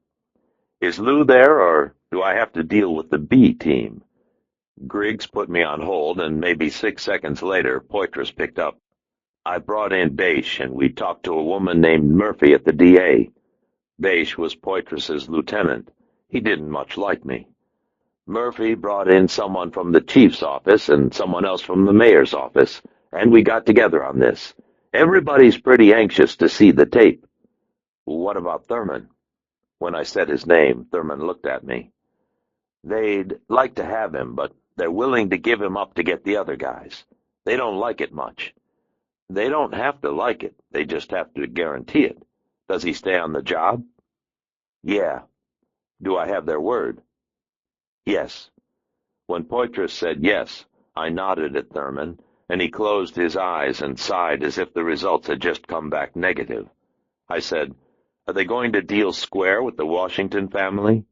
"Is Lou there, or do I have to deal with the B team?" Griggs put me on hold, and maybe 6 seconds later, Poitras picked up. "I brought in Beish, and we talked to a woman named Murphy at the DA. Beish was Poitras's lieutenant. He didn't much like me. Murphy brought in someone from the chief's office and someone else from the mayor's office, and we got together on this. Everybody's pretty anxious to see the tape." "What about Thurman?" When I said his name, Thurman looked at me. "They'd like to have him, but they're willing to give him up to get the other guys. They don't like it much." "They don't have to like it. They just have to guarantee it. Does he stay on the job?" "Yeah." "Do I have their word?" "Yes." When Poitras said yes, I nodded at Thurman, and he closed his eyes and sighed as if the results had just come back negative. I said, "Are they going to deal square with the Washington family?"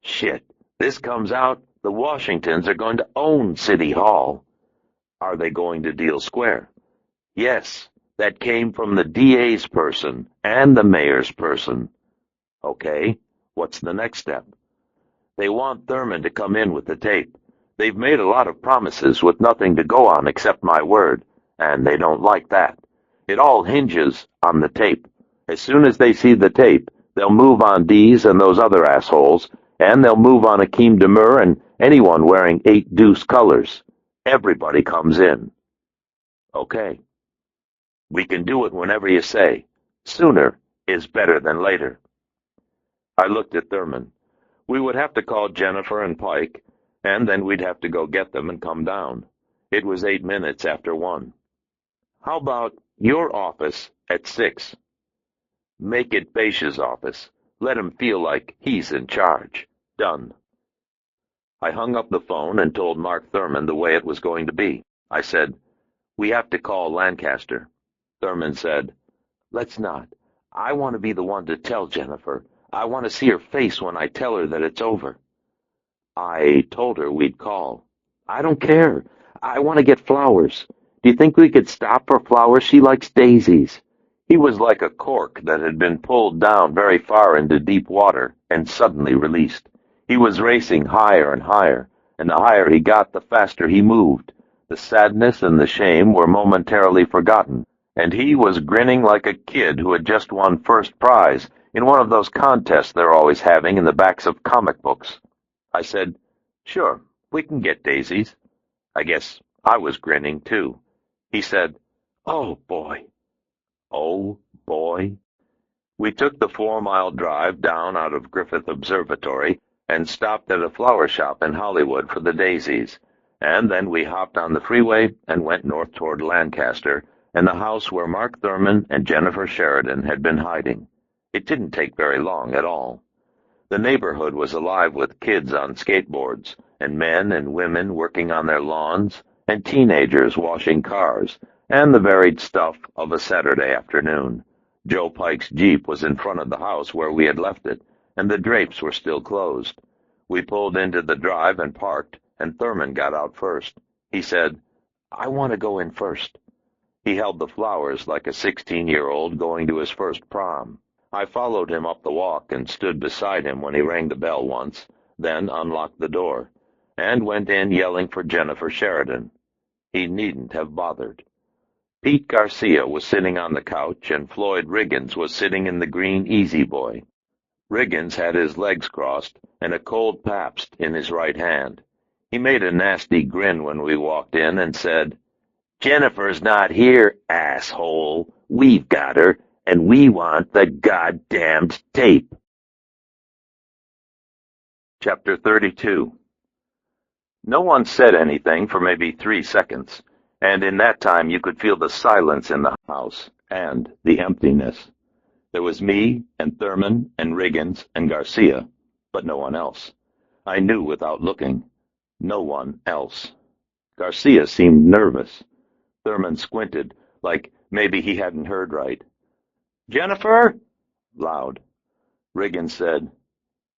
"Shit, this comes out, the Washingtons are going to own City Hall." "Are they going to deal square?" "Yes, that came from the DA's person and the mayor's person." "Okay, what's the next step?" "They want Thurman to come in with the tape. They've made a lot of promises with nothing to go on except my word, and they don't like that. It all hinges on the tape. As soon as they see the tape, they'll move on Dees and those other assholes, and they'll move on Demur and anyone wearing 8 deuce colors. Everybody comes in. Okay. We can do it whenever you say. Sooner is better than later. I looked at Thurman. We would have to call Jennifer and Pike, and then we'd have to go get them and come down. It was 8 minutes after 1. How about your office at 6? Make it Baish's office. Let him feel like he's in charge. Done. I hung up the phone and told Mark Thurman the way it was going to be. I said, "We have to call Lancaster." Thurman said, "Let's not. I want to be the one to tell Jennifer. I want to see her face when I tell her that it's over." I told her we'd call. "I don't care. I want to get flowers. Do you think we could stop for flowers? She likes daisies." He was like a cork that had been pulled down very far into deep water and suddenly released. He was racing higher and higher, and the higher he got, the faster he moved. The sadness and the shame were momentarily forgotten, and he was grinning like a kid who had just won first prize in one of those contests they're always having in the backs of comic books. I said, "Sure, we can get daisies." I guess I was grinning, too. He said, "Oh, boy." Oh, boy. We took the 4-mile drive down out of Griffith Observatory and stopped at a flower shop in Hollywood for the daisies, and then we hopped on the freeway and went north toward Lancaster and the house where Mark Thurman and Jennifer Sheridan had been hiding. It didn't take very long at all. The neighborhood was alive with kids on skateboards, and men and women working on their lawns, and teenagers washing cars, and the varied stuff of a Saturday afternoon. Joe Pike's Jeep was in front of the house where we had left it, and the drapes were still closed. We pulled into the drive and parked, and Thurman got out first. He said, "I want to go in first." He held the flowers like a 16-year-old going to his first prom. I followed him up the walk and stood beside him when he rang the bell once, then unlocked the door, and went in yelling for Jennifer Sheridan. He needn't have bothered. Pete Garcia was sitting on the couch, and Floyd Riggins was sitting in the green Easy Boy. Riggins had his legs crossed and a cold Pabst in his right hand. He made a nasty grin when we walked in and said, "Jennifer's not here, asshole. We've got her, and we want the goddamned tape." Chapter 32. No one said anything for maybe 3 seconds, and in that time you could feel the silence in the house and the emptiness. There was me and Thurman and Riggins and Garcia, but no one else. I knew without looking. No one else. Garcia seemed nervous. Thurman squinted, like maybe he hadn't heard right. "Jennifer?" Loud. Riggins said,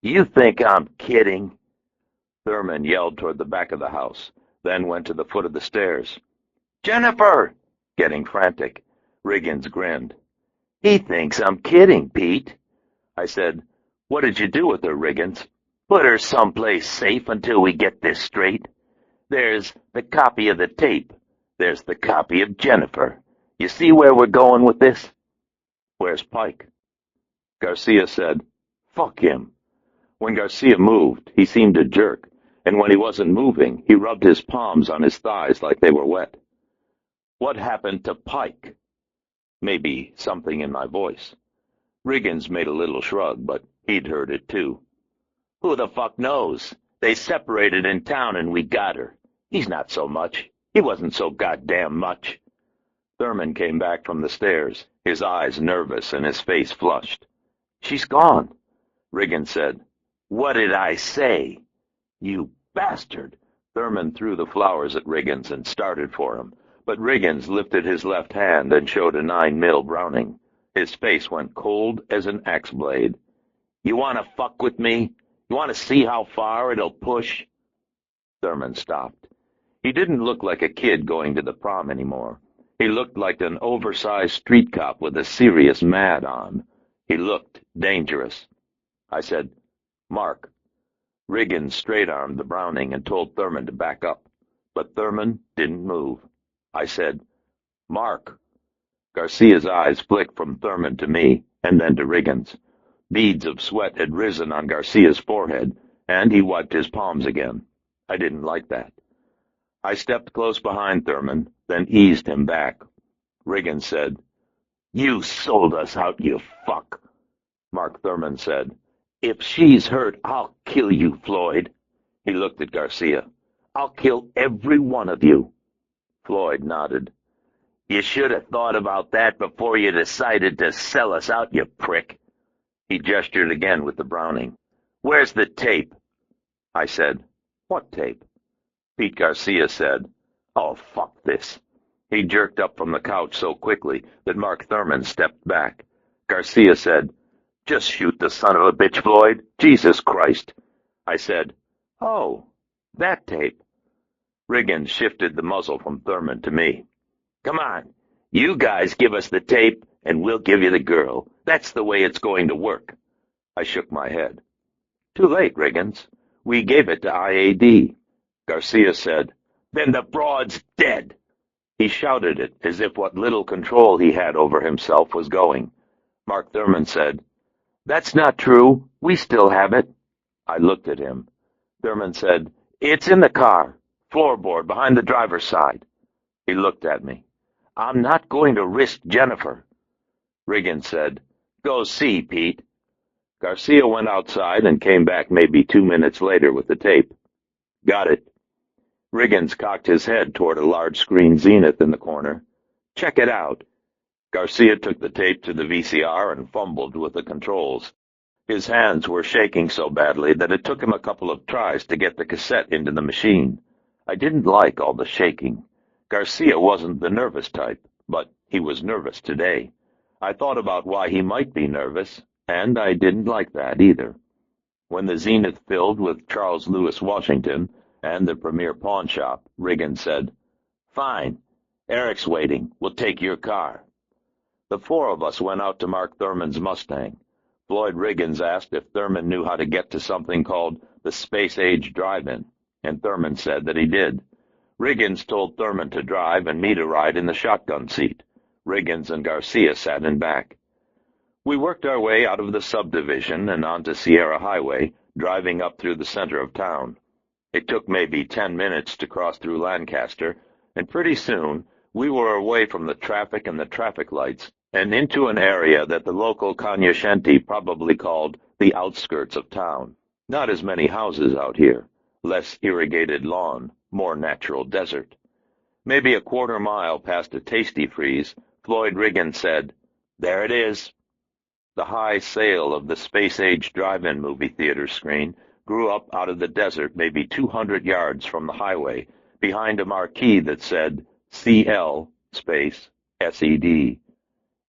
"You think I'm kidding?" Thurman yelled toward the back of the house, then went to the foot of the stairs. "Jennifer!" Getting frantic. Riggins grinned. "He thinks I'm kidding, Pete." I said, "What did you do with her, Riggins?" "Put her someplace safe until we get this straight. There's the copy of the tape. There's the copy of Jennifer. You see where we're going with this?" "Where's Pike?" Garcia said, "Fuck him." When Garcia moved, he seemed to jerk, and when he wasn't moving, he rubbed his palms on his thighs like they were wet. "What happened to Pike?" Maybe something in my voice. Riggins made a little shrug, but he'd heard it too. "Who the fuck knows? They separated in town and we got her. He's not so much. He wasn't so goddamn much." Thurman came back from the stairs, his eyes nervous and his face flushed. "She's gone," Riggins said. "What did I say?" "You bastard!" Thurman threw the flowers at Riggins and started for him, but Riggins lifted his left hand and showed a 9mm Browning. His face went cold as an axe blade. "You want to fuck with me? You want to see how far it'll push?" Thurman stopped. He didn't look like a kid going to the prom anymore. He looked like an oversized street cop with a serious mad on. He looked dangerous. I said, "Mark." Riggins straight-armed the Browning and told Thurman to back up, but Thurman didn't move. I said, "Mark." Garcia's eyes flicked from Thurman to me, and then to Riggins. Beads of sweat had risen on Garcia's forehead, and he wiped his palms again. I didn't like that. I stepped close behind Thurman, then eased him back. Riggins said, "You sold us out, you fuck." Mark Thurman said, "If she's hurt, I'll kill you, Floyd." He looked at Garcia. "I'll kill every one of you." Floyd nodded. "You should have thought about that before you decided to sell us out, you prick." He gestured again with the Browning. "Where's the tape?" I said, "What tape?" Pete Garcia said, "Oh, fuck this." He jerked up from the couch so quickly that Mark Thurman stepped back. Garcia said, "Just shoot the son of a bitch, Floyd. Jesus Christ." I said, "Oh, that tape." Riggins shifted the muzzle from Thurman to me. "Come on, you guys give us the tape, and we'll give you the girl. That's the way it's going to work." I shook my head. "Too late, Riggins. We gave it to IAD." Garcia said, "Then the broad's dead." He shouted it as if what little control he had over himself was going. Mark Thurman said, "That's not true. We still have it." I looked at him. Thurman said, "It's in the car, floorboard behind the driver's side." He looked at me. "I'm not going to risk Jennifer." Riggins said, "Go see, Pete." Garcia went outside and came back maybe 2 minutes later with the tape. "Got it." Riggins cocked his head toward a large screen zenith in the corner. "Check it out." Garcia took the tape to the VCR and fumbled with the controls. His hands were shaking so badly that it took him a couple of tries to get the cassette into the machine. I didn't like all the shaking. Garcia wasn't the nervous type, but he was nervous today. I thought about why he might be nervous, and I didn't like that either. When the zenith filled with Charles Lewis Washington and the Premier Pawn Shop, Riggins said, "Fine. Eric's waiting. We'll take your car." The four of us went out to Mark Thurman's Mustang. Floyd Riggins asked if Thurman knew how to get to something called the Space Age Drive-In, and Thurman said that he did. Riggins told Thurman to drive and me to ride in the shotgun seat. Riggins and Garcia sat in back. We worked our way out of the subdivision and onto Sierra Highway, driving up through the center of town. It took maybe 10 minutes to cross through Lancaster, and pretty soon we were away from the traffic and the traffic lights and into an area that the local cognoscenti probably called the outskirts of town. Not as many houses out here, less irrigated lawn, more natural desert. Maybe a quarter-mile past a Tasty Freeze, Floyd Riggins said, "There it is." The high sail of the Space Age Drive-In movie theater screen grew up out of the desert maybe 200 yards from the highway, behind a marquee that said CL space SED.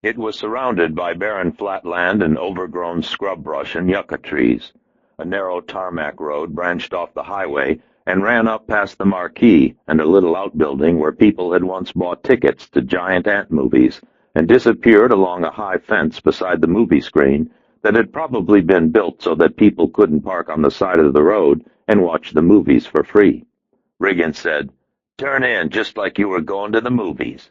It was surrounded by barren flatland and overgrown scrub brush and yucca trees. A narrow tarmac road branched off the highway and ran up past the marquee and a little outbuilding where people had once bought tickets to giant ant movies and disappeared along a high fence beside the movie screen that had probably been built so that people couldn't park on the side of the road and watch the movies for free. Riggins said, "Turn in just like you were going to the movies."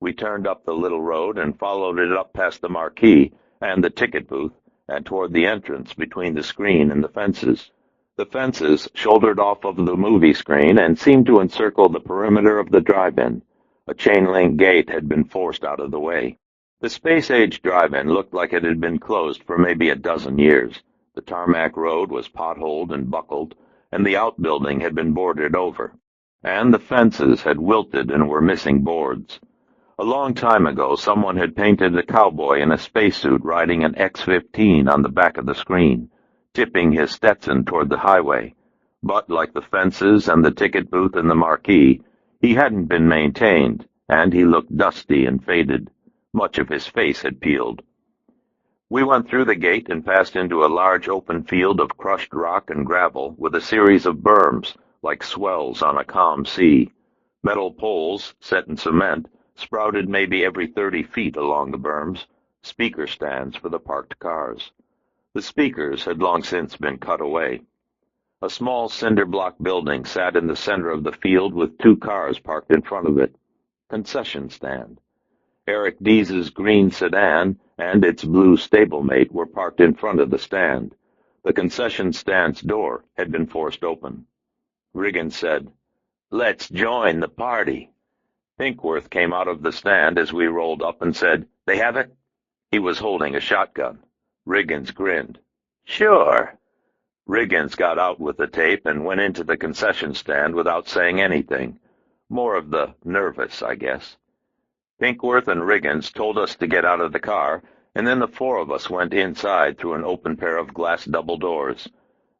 We turned up the little road and followed it up past the marquee and the ticket booth and toward the entrance between the screen and the fences. The fences shouldered off of the movie screen and seemed to encircle the perimeter of the drive-in. A chain-link gate had been forced out of the way. The Space Age Drive-In looked like it had been closed for maybe a dozen years. The tarmac road was potholed and buckled, and the outbuilding had been boarded over. And the fences had wilted and were missing boards. A long time ago, someone had painted a cowboy in a spacesuit riding an X-15 on the back of the screen, tipping his Stetson toward the highway. But like the fences and the ticket booth and the marquee, he hadn't been maintained, and he looked dusty and faded. Much of his face had peeled. We went through the gate and passed into a large open field of crushed rock and gravel with a series of berms, like swells on a calm sea. Metal poles, set in cement, sprouted maybe every 30 feet along the berms, speaker stands for the parked cars. The speakers had long since been cut away. A small cinder-block building sat in the center of the field with two cars parked in front of it. Concession stand. Eric Deese's green sedan and its blue stablemate were parked in front of the stand. The concession stand's door had been forced open. Riggins said, "Let's join the party." Pinkworth came out of the stand as we rolled up and said, "They have it?" He was holding a shotgun. Riggins grinned. "Sure." Riggins got out with the tape and went into the concession stand without saying anything. More of the nervous, I guess. Pinkworth and Riggins told us to get out of the car, and then the four of us went inside through an open pair of glass double doors.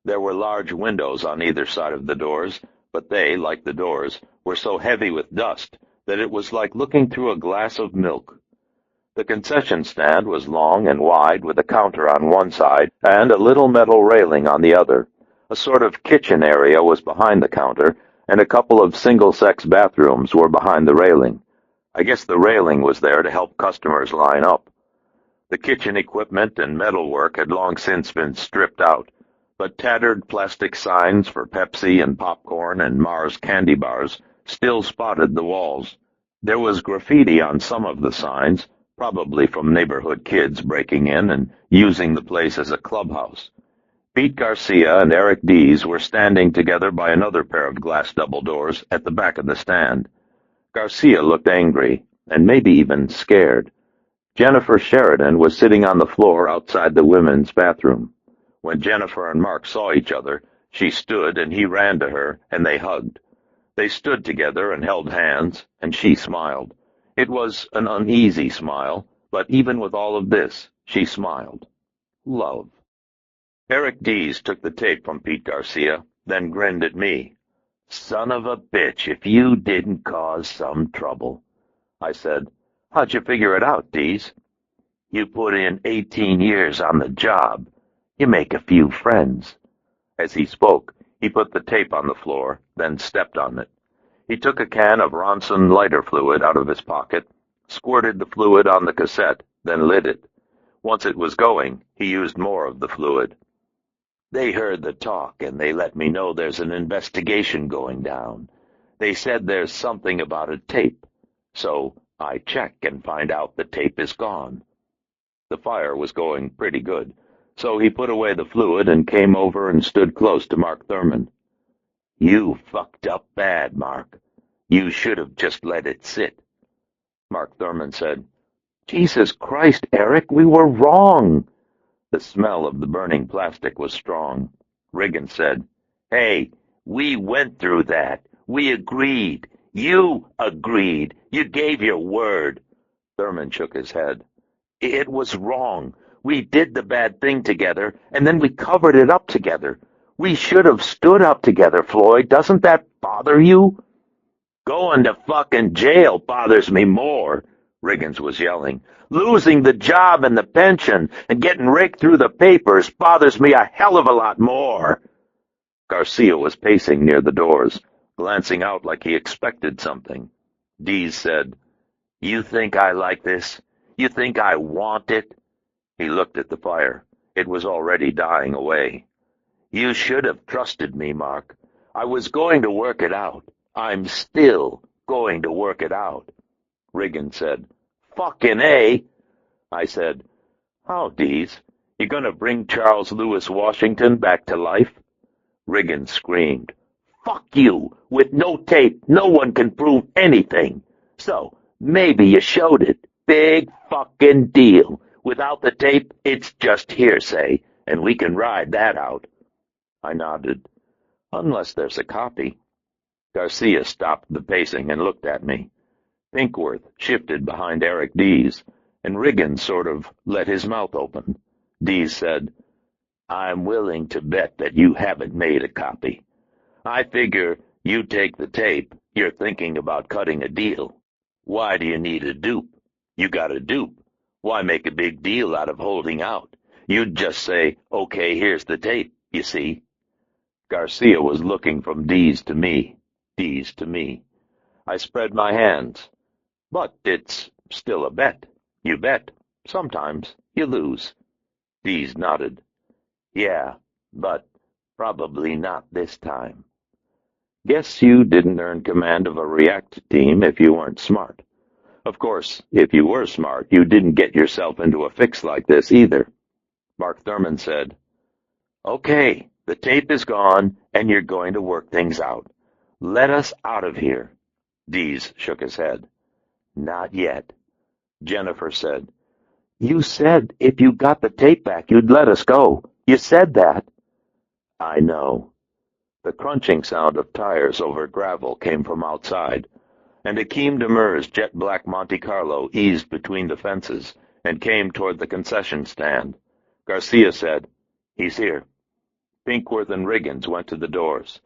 There were large windows on either side of the doors, but they, like the doors, were so heavy with dust that it was like looking through a glass of milk. The concession stand was long and wide with a counter on one side and a little metal railing on the other. A sort of kitchen area was behind the counter, and a couple of single-sex bathrooms were behind the railing. I guess the railing was there to help customers line up. The kitchen equipment and metalwork had long since been stripped out, but tattered plastic signs for Pepsi and popcorn and Mars candy bars still spotted the walls. There was graffiti on some of the signs, probably from neighborhood kids breaking in and using the place as a clubhouse. Pete Garcia and Eric Deese were standing together by another pair of glass double doors at the back of the stand. Garcia looked angry, and maybe even scared. Jennifer Sheridan was sitting on the floor outside the women's bathroom. When Jennifer and Mark saw each other, she stood and he ran to her, and they hugged. They stood together and held hands, and she smiled. It was an uneasy smile, but even with all of this, she smiled. Love. Eric Deese took the tape from Pete Garcia, then grinned at me. "Son of a bitch, if you didn't cause some trouble." I said, "How'd you figure it out, Deese?" "You put in 18 years on the job. You make a few friends." As he spoke, he put the tape on the floor, then stepped on it. He took a can of Ronson lighter fluid out of his pocket, squirted the fluid on the cassette, then lit it. Once it was going, he used more of the fluid. "They heard the talk, and they let me know there's an investigation going down. They said there's something about a tape. So I check and find out the tape is gone." The fire was going pretty good, so he put away the fluid and came over and stood close to Mark Thurman. "You fucked up bad, Mark. You should have just let it sit." Mark Thurman said, "Jesus Christ, Eric, we were wrong." The smell of the burning plastic was strong. Riggins said, "Hey, we went through that. We agreed. You agreed. You gave your word." Thurman shook his head. "It was wrong. We did the bad thing together, and then we covered it up together. We should have stood up together, Floyd. Doesn't that bother you?" "Going to fucking jail bothers me more," Riggins was yelling. "Losing the job and the pension and getting raked through the papers bothers me a hell of a lot more." Garcia was pacing near the doors, glancing out like he expected something. Deese said, "You think I like this? You think I want it?" He looked at the fire. It was already dying away. "You should have trusted me, Mark. I was going to work it out. I'm still going to work it out." Riggins said, "Fucking A." I said, "How, Deese? You gonna bring Charles Lewis Washington back to life?" Riggins screamed, "Fuck you! With no tape, no one can prove anything. So, maybe you showed it. Big fucking deal. Without the tape, it's just hearsay, and we can ride that out." I nodded. "Unless there's a copy." Garcia stopped the pacing and looked at me. Pinkworth shifted behind Eric Deese, and Riggins sort of let his mouth open. Deese said, "I'm willing to bet that you haven't made a copy. I figure you take the tape, you're thinking about cutting a deal. Why do you need a dupe? You got a dupe. Why make a big deal out of holding out? You'd just say, okay, here's the tape, you see." Garcia was looking from Deese to me, Deese to me. I spread my hands. "But it's still a bet. You bet. Sometimes you lose." Deese nodded. "Yeah, but Probably not this time. Guess you didn't earn command of a react team if you weren't smart. Of course, if you were smart, you didn't get yourself into a fix like this either. Mark Thurman said, "Okay, the tape is gone, and you're going to work things out. Let us out of here." Dees shook his head. "Not yet." Jennifer said, "You said if you got the tape back, you'd let us go. You said that." "I know." The crunching sound of tires over gravel came from outside, and Akeem Demur's jet-black Monte Carlo eased between the fences and came toward the concession stand. Garcia said, "He's here." Pinkworth and Riggins went to the doors.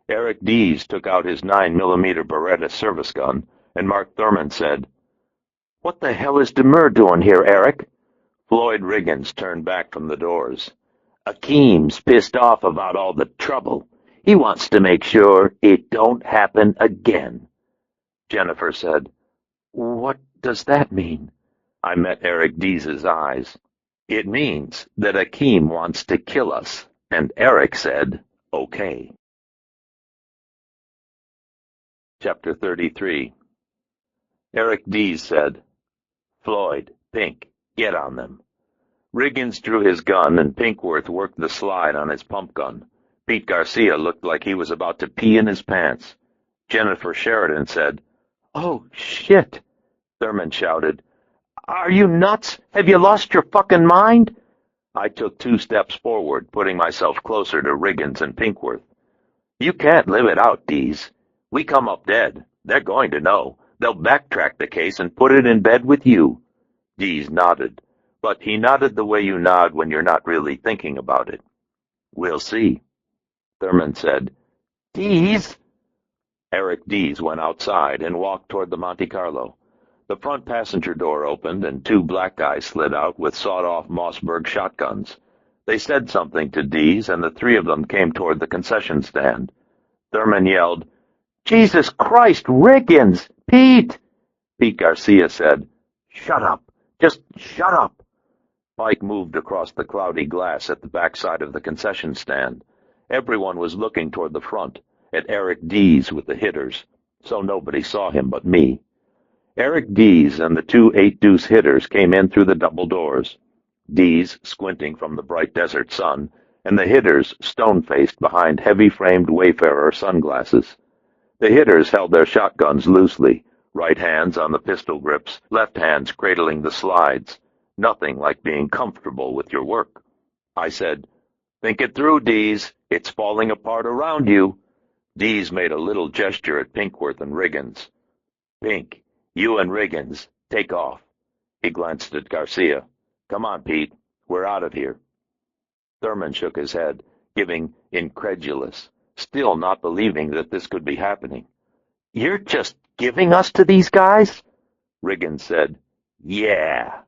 Eric Dees took out his 9mm Beretta service gun, and Mark Thurman said, "What the hell is Demur doing here, Eric?" Floyd Riggins turned back from the doors. "Akeem's pissed off about all the trouble. He wants to make sure it don't happen again." Jennifer said, "What does that mean?" I met Eric Dees's eyes. "It means that Akeem wants to kill us," and Eric said, "Okay." Chapter 33. Eric Dees said, "Floyd, Pink, get on them." Riggins drew his gun, and Pinkworth worked the slide on his pump gun. Pete Garcia looked like he was about to pee in his pants. Jennifer Sheridan said, "Oh, shit!" Thurman shouted, "Are you nuts? Have you lost your fucking mind?" I took 2 steps forward, putting myself closer to Riggins and Pinkworth. "You can't live it out, Dees. We come up dead. They're going to know. They'll backtrack the case and put it in bed with you." Dees nodded, but he nodded the way you nod when you're not really thinking about it. "We'll see." Thurman said, "Dees?" Eric Dees went outside and walked toward the Monte Carlo. The front passenger door opened, and 2 black guys slid out with sawed-off Mossberg shotguns. They said something to Dees, and the 3 of them came toward the concession stand. Thurman yelled, "Jesus Christ, Riggins! Pete!" Pete Garcia said, "Shut up. Just shut up." Pike moved across the cloudy glass at the backside of the concession stand. Everyone was looking toward the front, at Eric Dees with the hitters, so nobody saw him but me. Eric Dees and the 2 8-deuce hitters came in through the double doors, Dees squinting from the bright desert sun, and the hitters stone-faced behind heavy-framed Wayfarer sunglasses. The hitters held their shotguns loosely, right hands on the pistol grips, left hands cradling the slides. Nothing like being comfortable with your work. I said, "Think it through, Dees. It's falling apart around you." Dees made a little gesture at Pinkworth and Riggins. "Pink, you and Riggins, take off." He glanced at Garcia. "Come on, Pete. We're out of here." Thurman shook his head, giving incredulous, still not believing that this could be happening. "You're just giving us to these guys?" Riggins said, "Yeah."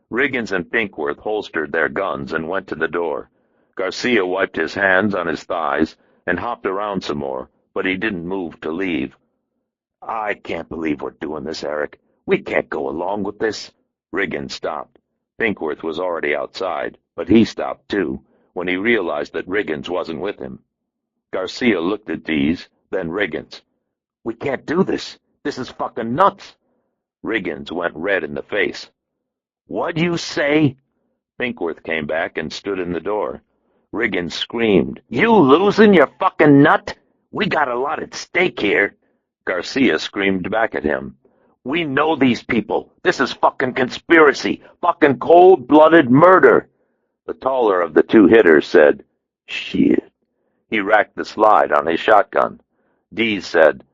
Riggins and Pinkworth holstered their guns and went to the door. Garcia wiped his hands on his thighs and hopped around some more, but he didn't move to leave. "I can't believe we're doing this, Eric. We can't go along with this." Riggins stopped. Pinkworth was already outside, but he stopped too, when he realized that Riggins wasn't with him. Garcia looked at Dees, then Riggins. "We can't do this. This is fucking nuts." Riggins went red in the face. "What'd you say?" Pinkworth came back and stood in the door. Riggins screamed, "You losing your fucking nut? We got a lot at stake here." Garcia screamed back at him. "We know these people. This is fucking conspiracy. Fucking cold-blooded murder." The taller of the 2 hitters said, "Shit." He racked the slide on his shotgun. Dees said,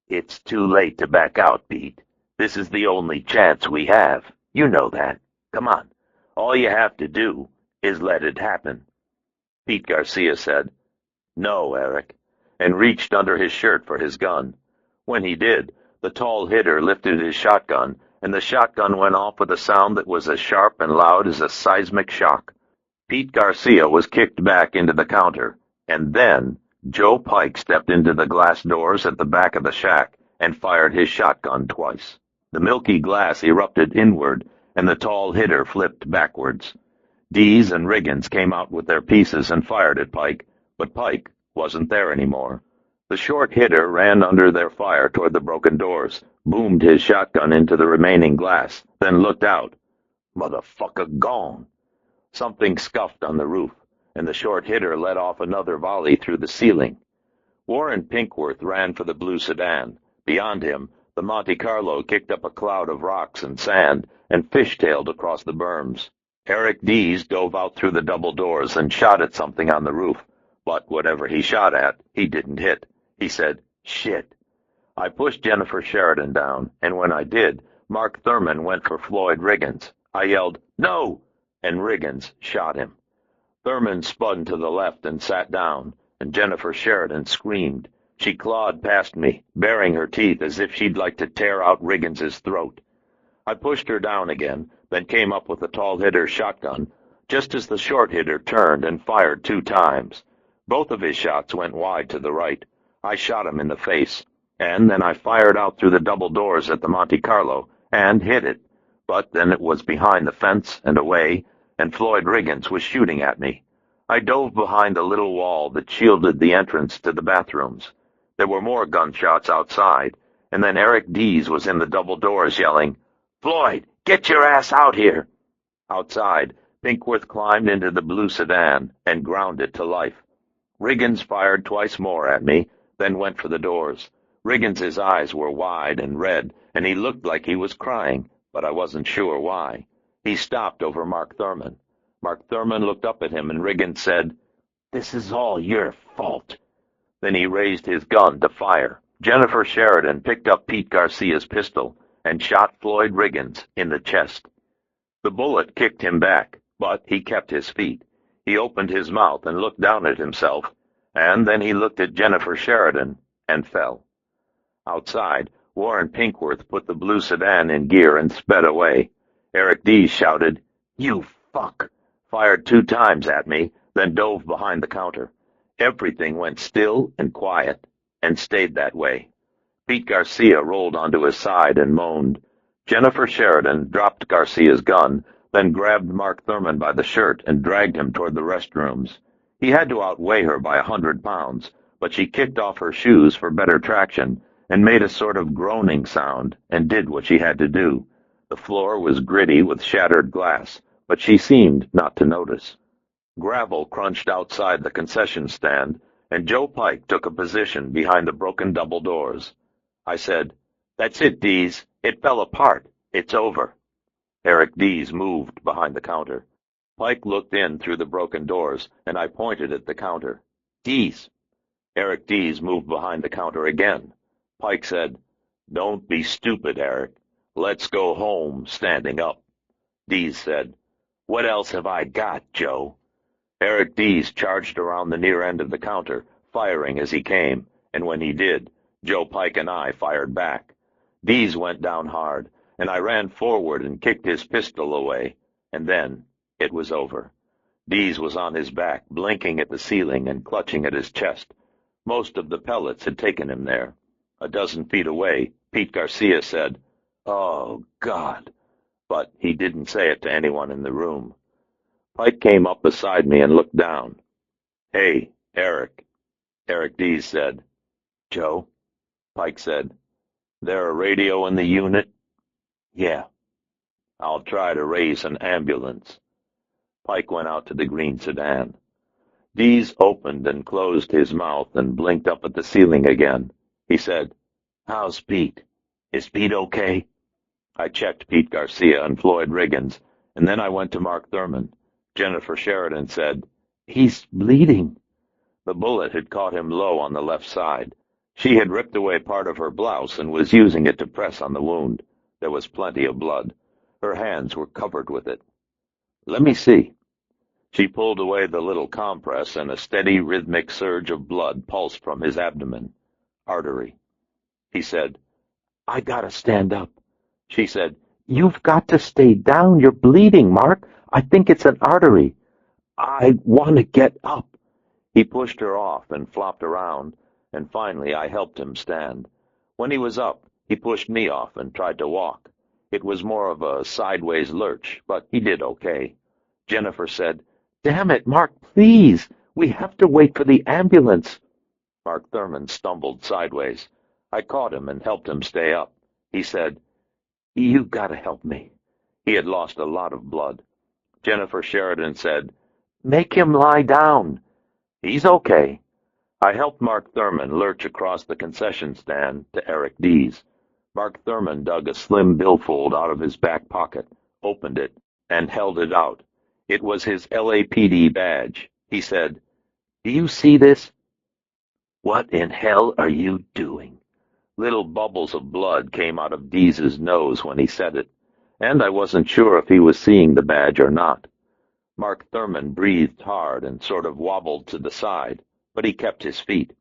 "It's too late to back out, Pete. This is the only chance we have. You know that. Come on. All you have to do is let it happen." Pete Garcia said, "No, Eric," and reached under his shirt for his gun. When he did, the tall hitter lifted his shotgun, and the shotgun went off with a sound that was as sharp and loud as a seismic shock. Pete Garcia was kicked back into the counter, and then Joe Pike stepped into the glass doors at the back of the shack and fired his shotgun twice. The milky glass erupted inward, and the tall hitter flipped backwards. Dees and Riggins came out with their pieces and fired at Pike, But Pike wasn't there anymore. The short hitter ran under their fire toward the broken doors, boomed his shotgun into the remaining glass, then looked out. Motherfucker gone. Something scuffed on the roof, and the short hitter let off another volley through the ceiling. Warren Pinkworth ran for the blue sedan. Beyond him, the Monte Carlo kicked up a cloud of rocks and sand and fishtailed across the berms. Eric Dees dove out through the double doors and shot at something on the roof, but whatever he shot at, he didn't hit. He said, "Shit." I pushed Jennifer Sheridan down, and when I did, Mark Thurman went for Floyd Riggins. I yelled, "No!" and Riggins shot him. Thurman spun to the left and sat down, and Jennifer Sheridan screamed. She clawed past me, baring her teeth as if she'd like to tear out Riggins's throat. I pushed her down again, then came up with the tall hitter's shotgun, just as the short hitter turned and fired 2 times. Both of his shots went wide to the right. I shot him in the face, and then I fired out through the double doors at the Monte Carlo, and hit it. But then it was behind the fence and away, and Floyd Riggins was shooting at me. I dove behind the little wall that shielded the entrance to the bathrooms. There were more gunshots outside, and then Eric Dees was in the double doors yelling, "Floyd, get your ass out here!" Outside, Pinkworth climbed into the blue sedan and ground it to life. Riggins fired twice more at me, then went for the doors. Riggins's eyes were wide and red, and he looked like he was crying, but I wasn't sure why. He stopped over Mark Thurman. Mark Thurman looked up at him, and Riggins said, "This is all your fault." Then he raised his gun to fire. Jennifer Sheridan picked up Pete Garcia's pistol and shot Floyd Riggins in the chest. The bullet kicked him back, but he kept his feet. He opened his mouth and looked down at himself, and then he looked at Jennifer Sheridan and fell. Outside, Warren Pinkworth put the blue sedan in gear and sped away. Eric Dees shouted, "You fuck!" fired 2 times at me, then dove behind the counter. Everything went still and quiet, and stayed that way. Pete Garcia rolled onto his side and moaned. Jennifer Sheridan dropped Garcia's gun, then grabbed Mark Thurman by the shirt and dragged him toward the restrooms. He had to outweigh her by 100 pounds, but she kicked off her shoes for better traction and made a sort of groaning sound and did what she had to do. The floor was gritty with shattered glass, but she seemed not to notice. Gravel crunched outside the concession stand, and Joe Pike took a position behind the broken double doors. I said, "That's it, Dees. It fell apart. It's over." Eric Dees moved behind the counter. Pike looked in through the broken doors, and I pointed at the counter. "Dees." Eric Dees moved behind the counter again. Pike said, "Don't be stupid, Eric. Let's go home standing up." Dees said, "What else have I got, Joe?" Eric Dees charged around the near end of the counter, firing as he came, and when he did, Joe Pike and I fired back. Dees went down hard, and I ran forward and kicked his pistol away, and then it was over. Dees was on his back, blinking at the ceiling and clutching at his chest. Most of the pellets had taken him there. A dozen feet away, Pete Garcia said, "Oh, God," but he didn't say it to anyone in the room. Pike came up beside me and looked down. "Hey, Eric." Eric Dees said, "Joe?" Pike said, "There a radio in the unit?" "Yeah." "I'll try to raise an ambulance." Pike went out to the green sedan. Dees opened and closed his mouth and blinked up at the ceiling again. He said, "How's Pete? Is Pete okay?" I checked Pete Garcia and Floyd Riggins, and then I went to Mark Thurman. Jennifer Sheridan said, "He's bleeding." The bullet had caught him low on the left side. She had ripped away part of her blouse and was using it to press on the wound. There was plenty of blood. Her hands were covered with it. "Let me see." She pulled away the little compress, and a steady, rhythmic surge of blood pulsed from his abdomen. Artery. He said, "I gotta stand up." She said, "You've got to stay down. You're bleeding, Mark. I think it's an artery." "I want to get up." He pushed her off and flopped around, and finally I helped him stand. When he was up, he pushed me off and tried to walk. It was more of a sideways lurch, but he did okay. Jennifer said, "Damn it, Mark, please. We have to wait for the ambulance." Mark Thurman stumbled sideways. I caught him and helped him stay up. He said, "You gotta help me." He had lost a lot of blood. Jennifer Sheridan said, "Make him lie down." "He's okay." I helped Mark Thurman lurch across the concession stand to Eric Dees. Mark Thurman dug a slim billfold out of his back pocket, opened it, and held it out. It was his LAPD badge. He said, "Do you see this?" "What in hell are you doing?" Little bubbles of blood came out of Dees's nose when he said it, and I wasn't sure if he was seeing the badge or not. Mark Thurman breathed hard and sort of wobbled to the side, but he kept his feet.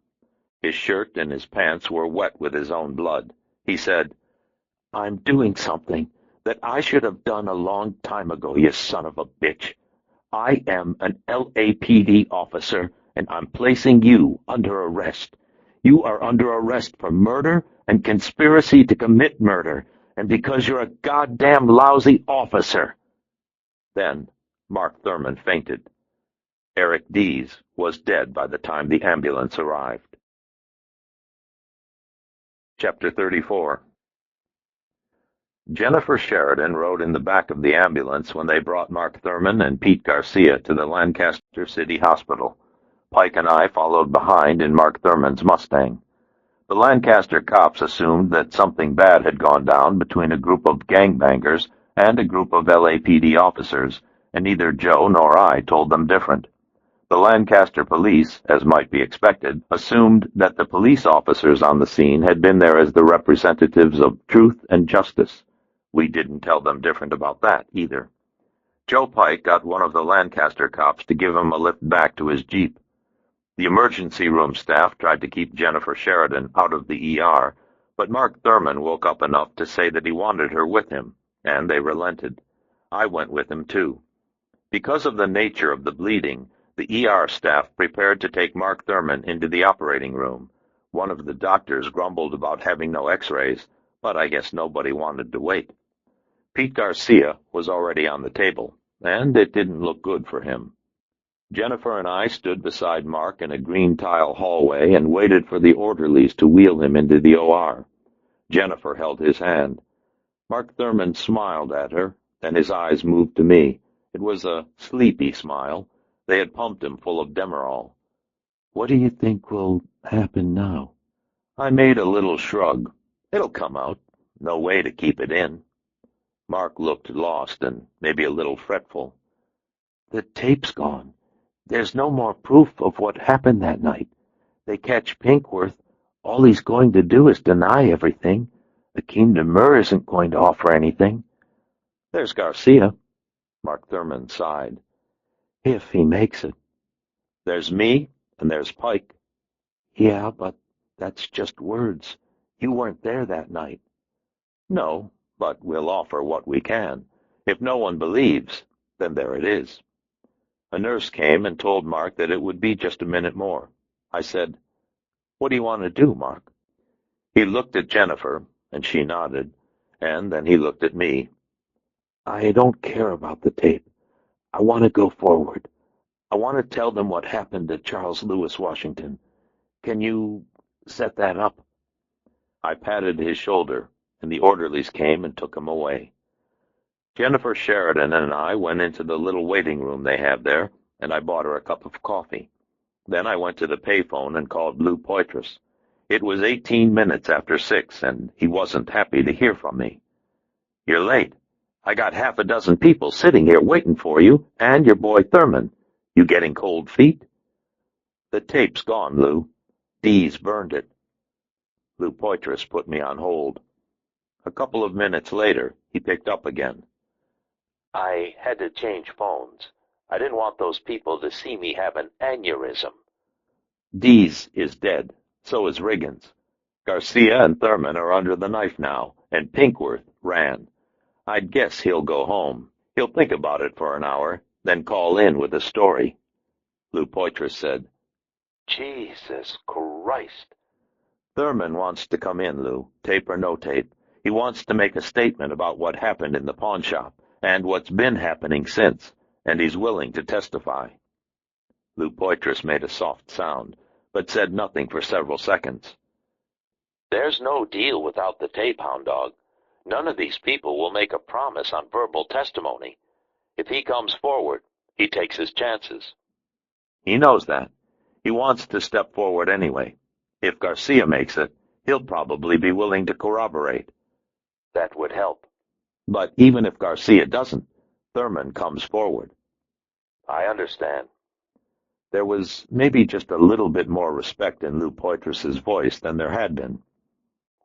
His shirt and his pants were wet with his own blood. He said, "I'm doing something that I should have done a long time ago, you son of a bitch. I am an LAPD officer, and I'm placing you under arrest. You are under arrest for murder and conspiracy to commit murder, and because you're a goddamn lousy officer." Then Mark Thurman fainted. Eric Dees was dead by the time the ambulance arrived. Chapter 34. Jennifer Sheridan rode in the back of the ambulance when they brought Mark Thurman and Pete Garcia to the Lancaster City Hospital. Pike and I followed behind in Mark Thurman's Mustang. The Lancaster cops assumed that something bad had gone down between a group of gangbangers and a group of LAPD officers, and neither Joe nor I told them different. The Lancaster police, as might be expected, assumed that the police officers on the scene had been there as the representatives of truth and justice. We didn't tell them different about that, either. Joe Pike got one of the Lancaster cops to give him a lift back to his Jeep. The emergency room staff tried to keep Jennifer Sheridan out of the ER, but Mark Thurman woke up enough to say that he wanted her with him, and they relented. I went with him, too. Because of the nature of the bleeding, the ER staff prepared to take Mark Thurman into the operating room. One of the doctors grumbled about having no x-rays, but I guess nobody wanted to wait. Pete Garcia was already on the table, and it didn't look good for him. Jennifer and I stood beside Mark in a green tile hallway and waited for the orderlies to wheel him into the OR. Jennifer held his hand. Mark Thurman smiled at her, then his eyes moved to me. It was a sleepy smile. They had pumped him full of Demerol. "What do you think will happen now?" I made a little shrug. "It'll come out. No way to keep it in." Mark looked lost and maybe a little fretful. "The tape's gone. There's no more proof of what happened that night. They catch Pinkworth. All he's going to do is deny everything. Akeem Demur isn't going to offer anything." "There's Garcia." Mark Thurman sighed. "If he makes it." "There's me, and there's Pike." "Yeah, but that's just words. You weren't there that night." "No, but we'll offer what we can. If no one believes, then there it is." A nurse came and told Mark that it would be just a minute more. I said, "What do you want to do, Mark?" He looked at Jennifer, and she nodded, and then he looked at me. "I don't care about the tape. I want to go forward. I want to tell them what happened to Charles Lewis Washington. Can you set that up?" I patted his shoulder, and the orderlies came and took him away. Jennifer Sheridan and I went into the little waiting room they have there, and I bought her a cup of coffee. Then I went to the payphone and called Lou Poitras. It was 18 minutes after 6, and he wasn't happy to hear from me. "You're late. I got half a dozen people sitting here waiting for you, and your boy Thurman. You getting cold feet?" "The tape's gone, Lou. Dees burned it." Lou Poitras put me on hold. A couple of minutes later, he picked up again. "I had to change phones. I didn't want those people to see me have an aneurysm." "Dees is dead. So is Riggins. Garcia and Thurman are under the knife now, and Pinkworth ran. I'd guess he'll go home. He'll think about it for an hour, then call in with a story." Lou Poitras said, "Jesus Christ." "Thurman wants to come in, Lou, tape or no tape. He wants to make a statement about what happened in the pawn shop and what's been happening since, and he's willing to testify." Lou Poitras made a soft sound, but said nothing for several seconds. There's no deal without the tape, Hound Dog. None of these people will make a promise on verbal testimony. If he comes forward, he takes his chances. He knows that. He wants to step forward anyway. If Garcia makes it, he'll probably be willing to corroborate. That would help. But even if Garcia doesn't, Thurman comes forward. I understand. There was maybe just a little bit more respect in Lou Poitras's voice than there had been.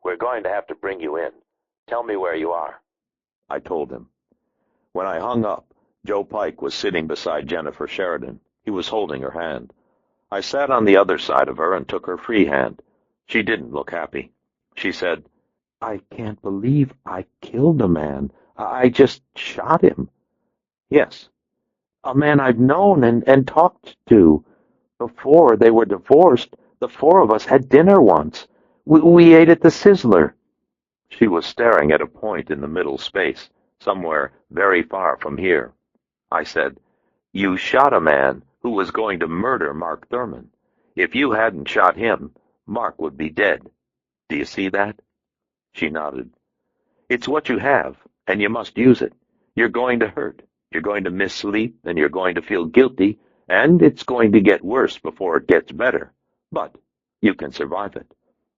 We're going to have to bring you in. Tell me where you are. I told him. When I hung up, Joe Pike was sitting beside Jennifer Sheridan. He was holding her hand. I sat on the other side of her and took her free hand. She didn't look happy. She said, "I can't believe I killed a man. I just shot him." "Yes, a man I've known and talked to. Before they were divorced, the four of us had dinner once. We ate at the Sizzler." She was staring at a point in the middle space, somewhere very far from here. I said, "You shot a man who was going to murder Mark Thurman. If you hadn't shot him, Mark would be dead. Do you see that?" She nodded. "It's what you have, and you must use it. You're going to hurt. You're going to miss sleep, and you're going to feel guilty, and it's going to get worse before it gets better. But you can survive it.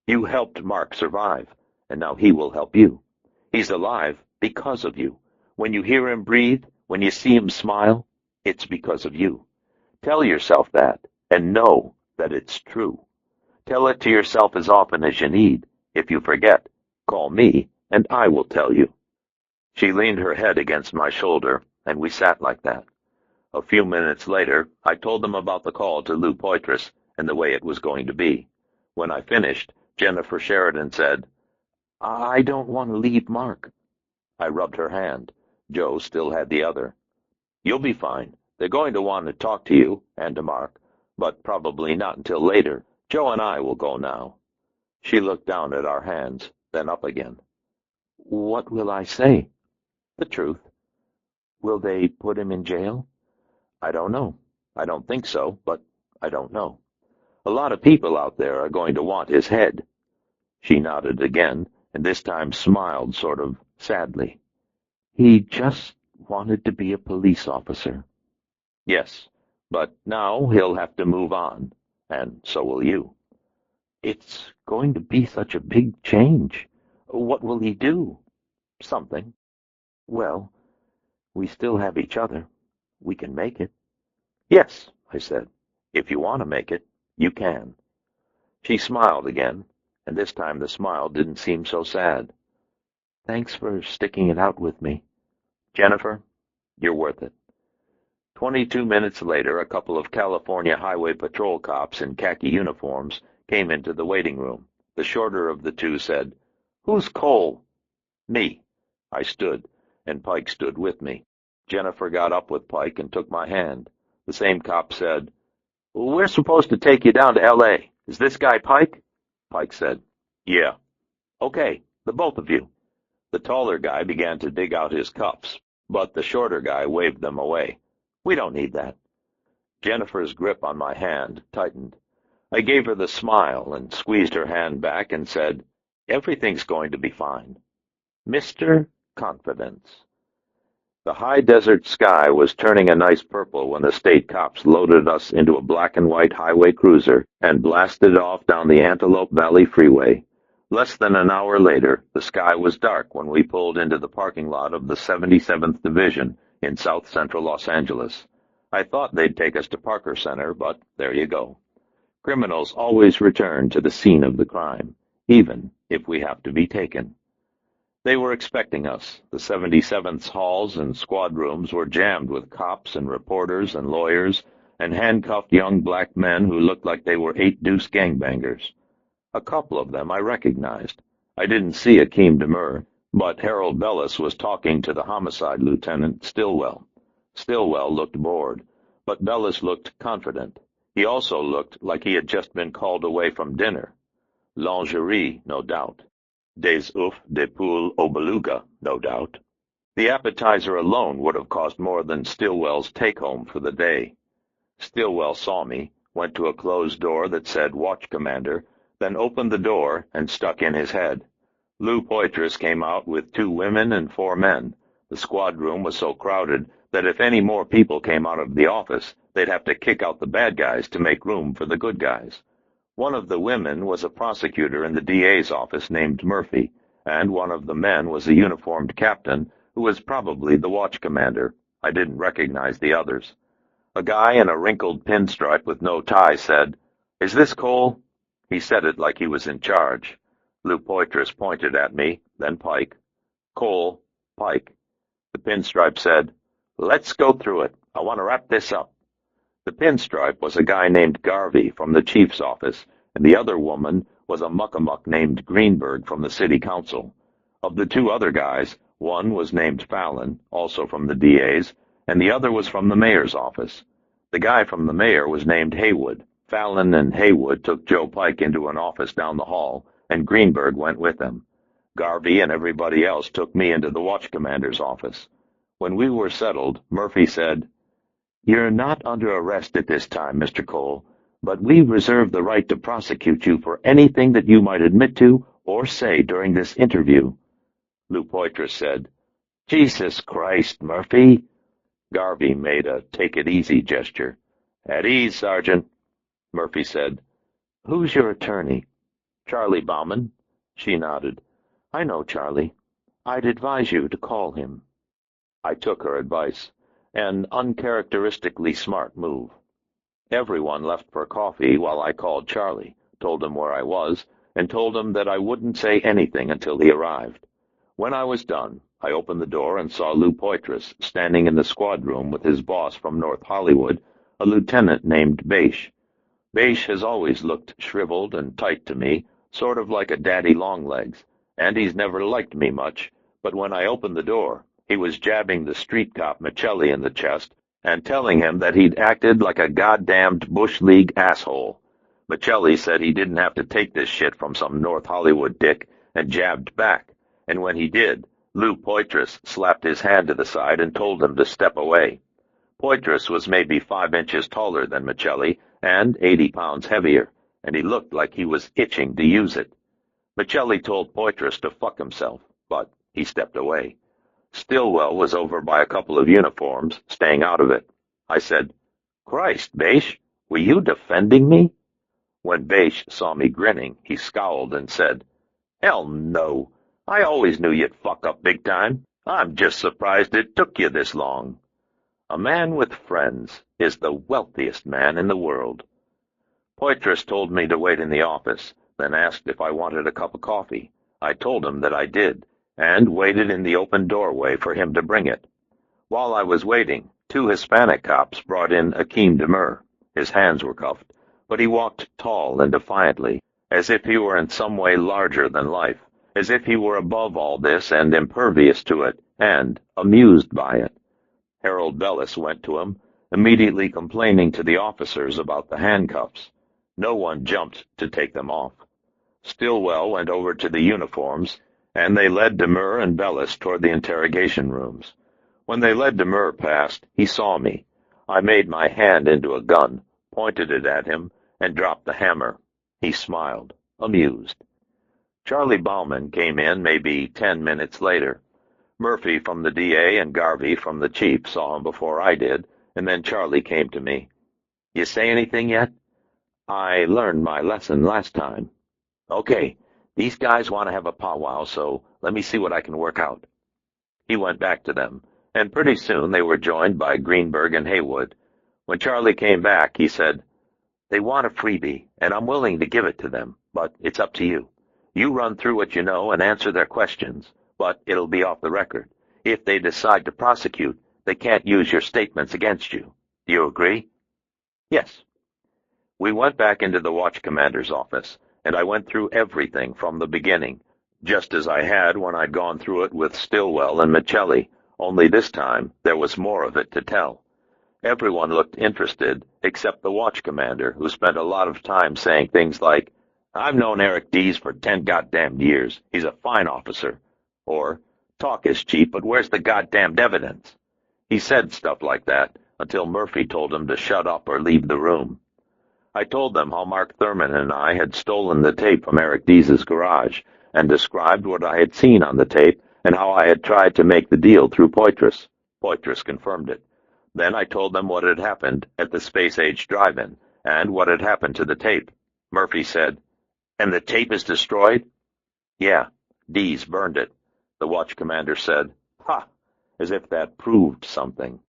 You helped Mark survive, and now he will help you. He's alive because of you. When you hear him breathe, when you see him smile, it's because of you. Tell yourself that, and know that it's true. Tell it to yourself as often as you need. If you forget, call me, and I will tell you." She leaned her head against my shoulder, and we sat like that. A few minutes later, I told them about the call to Lou Poitras and the way it was going to be. When I finished, Jennifer Sheridan said, "I don't want to leave Mark." I rubbed her hand. Joe still had the other. "You'll be fine. They're going to want to talk to you and to Mark, but probably not until later. Joe and I will go now." She looked down at our hands, then up again. "What will I say?" "The truth." "Will they put him in jail?" "I don't know. I don't think so, but I don't know. A lot of people out there are going to want his head." She nodded again, and this time smiled sort of sadly. "He just wanted to be a police officer." "Yes, but now he'll have to move on, and so will you." "It's going to be such a big change. What will he do?" "Something." "Well, we still have each other. We can make it." "Yes," I said. "If you want to make it, you can." She smiled again, and this time the smile didn't seem so sad. "Thanks for sticking it out with me. Jennifer, you're worth it." 22 minutes later, a couple of California Highway Patrol cops in khaki uniforms came into the waiting room. The shorter of the two said, "Who's Cole?" "Me." I stood, and Pike stood with me. Jennifer got up with Pike and took my hand. The same cop said, "We're supposed to take you down to L.A. Is this guy Pike?" Pike said, "Yeah." "Okay, the both of you." The taller guy began to dig out his cuffs, but the shorter guy waved them away. "We don't need that." Jennifer's grip on my hand tightened. I gave her the smile and squeezed her hand back and said, "Everything's going to be fine. Mr. Confidence." The high desert sky was turning a nice purple when the state cops loaded us into a black and white highway cruiser and blasted off down the Antelope Valley Freeway. Less than an hour later, the sky was dark when we pulled into the parking lot of the 77th Division in south-central Los Angeles. I thought they'd take us to Parker Center, but there you go. Criminals always return to the scene of the crime, even if we have to be taken. They were expecting us. The 77th's halls and squad rooms were jammed with cops and reporters and lawyers and handcuffed young black men who looked like they were 8-deuce gangbangers. A couple of them I recognized. I didn't see Akeem Demur, but Harold Bellis was talking to the homicide lieutenant, Stillwell. Stillwell looked bored, but Bellis looked confident. He also looked like he had just been called away from dinner. Lingerie, no doubt. Des œufs de poule au beluga, no doubt. The appetizer alone would have cost more than Stillwell's take-home for the day. Stillwell saw me, went to a closed door that said Watch Commander, then opened the door and stuck in his head. Lou Poitras came out with 2 women and 4 men. The squad room was so crowded that if any more people came out of the office, they'd have to kick out the bad guys to make room for the good guys. One of the women was a prosecutor in the DA's office named Murphy, and one of the men was a uniformed captain who was probably the watch commander. I didn't recognize the others. A guy in a wrinkled pinstripe with no tie said, "Is this Cole?" He said it like he was in charge. Lou Poitras pointed at me, then Pike. "Cole, Pike." The pinstripe said, "Let's go through it. I want to wrap this up." The pinstripe was a guy named Garvey from the chief's office, and the other woman was a muckamuck named Greenberg from the city council. Of the 2 other guys, one was named Fallon, also from the DA's, and the other was from the mayor's office. The guy from the mayor was named Haywood. Fallon and Haywood took Joe Pike into an office down the hall, and Greenberg went with them. Garvey and everybody else took me into the watch commander's office. When we were settled, Murphy said, "You're not under arrest at this time, Mr. Cole, but we reserve the right to prosecute you for anything that you might admit to or say during this interview." Lou Poitras said, "Jesus Christ, Murphy." Garvey made a take-it-easy gesture. "At ease, Sergeant." Murphy said, "Who's your attorney?" "Charlie Bauman." She nodded. "I know Charlie. I'd advise you to call him." I took her advice. An uncharacteristically smart move. Everyone left for coffee while I called Charlie, told him where I was, and told him that I wouldn't say anything until he arrived. When I was done, I opened the door and saw Lou Poitras standing in the squad room with his boss from North Hollywood, a lieutenant named Beish. Beish has always looked shriveled and tight to me, sort of like a daddy longlegs, and he's never liked me much, but when I opened the door, he was jabbing the street cop Michelli in the chest and telling him that he'd acted like a goddamned Bush League asshole. Michelli said he didn't have to take this shit from some North Hollywood dick and jabbed back, and when he did, Lou Poitras slapped his hand to the side and told him to step away. Poitras was maybe 5 inches taller than Michelli and 80 pounds heavier, and he looked like he was itching to use it. Michelli told Poitras to fuck himself, but he stepped away. Stillwell was over by a couple of uniforms, staying out of it. I said, "Christ, Beish, were you defending me?" When Beish saw me grinning, he scowled and said, "Hell no. I always knew you'd fuck up big time. I'm just surprised it took you this long." A man with friends is the wealthiest man in the world. Poitras told me to wait in the office, then asked if I wanted a cup of coffee. I told him that I did, and waited in the open doorway for him to bring it. While I was waiting, 2 Hispanic cops brought in Demur. His hands were cuffed, but he walked tall and defiantly, as if he were in some way larger than life, as if he were above all this and impervious to it, and amused by it. Harold Bellis went to him, immediately complaining to the officers about the handcuffs. No one jumped to take them off. Stillwell went over to the uniforms, and they led Demur and Bellis toward the interrogation rooms. When they led Demur past, he saw me. I made my hand into a gun, pointed it at him, and dropped the hammer. He smiled, amused. Charlie Bauman came in maybe 10 minutes later. Murphy from the DA and Garvey from the chief saw him before I did, and then Charlie came to me. "You say anything yet?" "I learned my lesson last time." "Okay. These guys want to have a powwow, so let me see what I can work out." He went back to them, and pretty soon they were joined by Greenberg and Haywood. When Charlie came back, he said, "They want a freebie, and I'm willing to give it to them, but it's up to you. You run through what you know and answer their questions, but it'll be off the record. If they decide to prosecute, they can't use your statements against you. Do you agree?" "Yes." We went back into the watch commander's office, and I went through everything from the beginning, just as I had when I'd gone through it with Stillwell and Michelli, only this time there was more of it to tell. Everyone looked interested, except the watch commander, who spent a lot of time saying things like, "I've known Eric Dees for 10 goddamn years. He's a fine officer." Or, "Talk is cheap, but where's the goddamned evidence?" He said stuff like that, until Murphy told him to shut up or leave the room. I told them how Mark Thurman and I had stolen the tape from Eric Deese's garage and described what I had seen on the tape and how I had tried to make the deal through Poitras. Poitras confirmed it. Then I told them what had happened at the Space Age Drive-In and what had happened to the tape. Murphy said, "And the tape is destroyed?" "Yeah, Deese burned it," the watch commander said. "Ha! As if that proved something."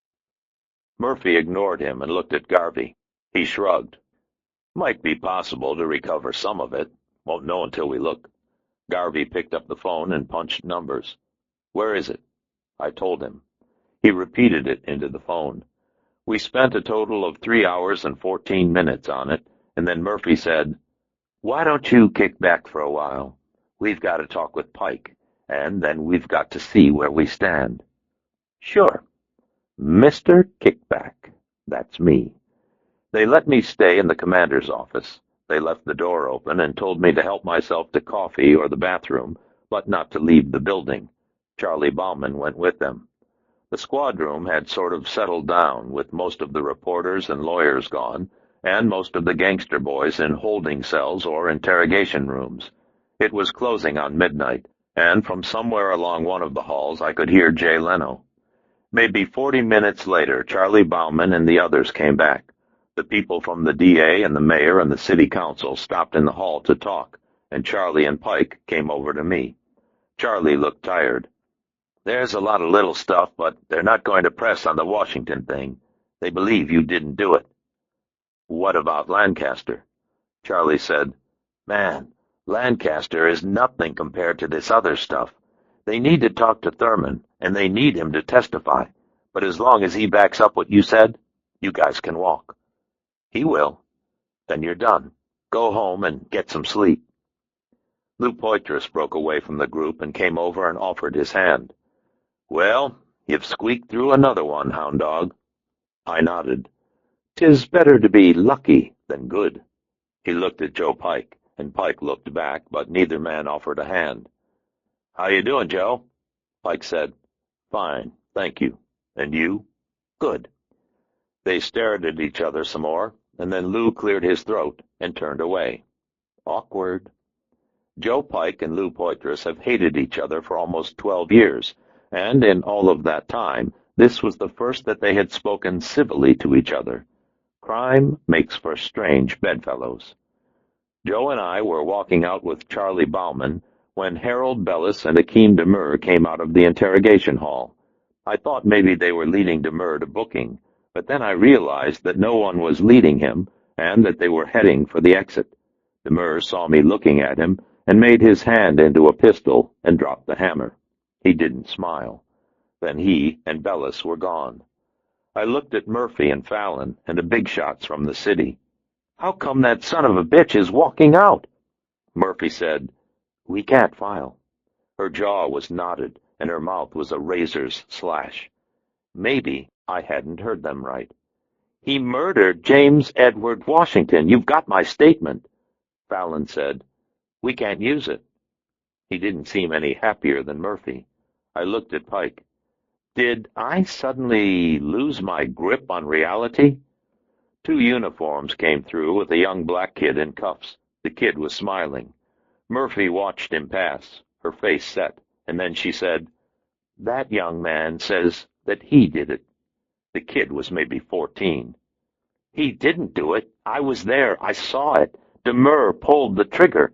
Murphy ignored him and looked at Garvey. He shrugged. "Might be possible to recover some of it. Won't know until we look." Garvey picked up the phone and punched numbers. "Where is it?" I told him. He repeated it into the phone. We spent a total of 3 hours and 14 minutes on it, and then Murphy said, "Why don't you kick back for a while? We've got to talk with Pike, and then we've got to see where we stand." "Sure. Mr. Kickback. That's me." They let me stay in the commander's office. They left the door open and told me to help myself to coffee or the bathroom, but not to leave the building. Charlie Bauman went with them. The squad room had sort of settled down, with most of the reporters and lawyers gone, and most of the gangster boys in holding cells or interrogation rooms. It was closing on midnight, and from somewhere along one of the halls I could hear Jay Leno. Maybe 40 minutes later, Charlie Bauman and the others came back. The people from the DA and the mayor and the city council stopped in the hall to talk, and Charlie and Pike came over to me. Charlie looked tired. "There's a lot of little stuff, but they're not going to press on the Washington thing. They believe you didn't do it." "What about Lancaster?" Charlie said, "Man, Lancaster is nothing compared to this other stuff. They need to talk to Thurman, and they need him to testify. But as long as he backs up what you said, you guys can walk." "He will." "Then you're done. Go home and get some sleep." Lou Poitras broke away from the group and came over and offered his hand. "Well, you've squeaked through another one, hound dog." I nodded. "'Tis better to be lucky than good." He looked at Joe Pike, and Pike looked back, but neither man offered a hand. "How you doing, Joe?" Pike said, "Fine, thank you. And you?" "Good." They stared at each other some more, and then Lou cleared his throat and turned away. Awkward. Joe Pike and Lou Poitras have hated each other for almost 12 years, and in all of that time, this was the first that they had spoken civilly to each other. Crime makes for strange bedfellows. Joe and I were walking out with Charlie Bauman when Harold Bellis and Akeem Demur came out of the interrogation hall. I thought maybe they were leading Demur to booking, but then I realized that no one was leading him and that they were heading for the exit. Demur saw me looking at him and made his hand into a pistol and dropped the hammer. He didn't smile. Then he and Bellis were gone. I looked at Murphy and Fallon and the big shots from the city. "How come that son of a bitch is walking out?" Murphy said, "We can't file." Her jaw was knotted, and her mouth was a razor's slash. Maybe I hadn't heard them right. "He murdered James Edward Washington. You've got my statement." Fallon said, "We can't use it." He didn't seem any happier than Murphy. I looked at Pike. Did I suddenly lose my grip on reality? 2 uniforms came through with a young black kid in cuffs. The kid was smiling. Murphy watched him pass, her face set, and then she said, "That young man says that he did it." The kid was maybe 14. "He didn't do it. I was there. I saw it. Demur pulled the trigger."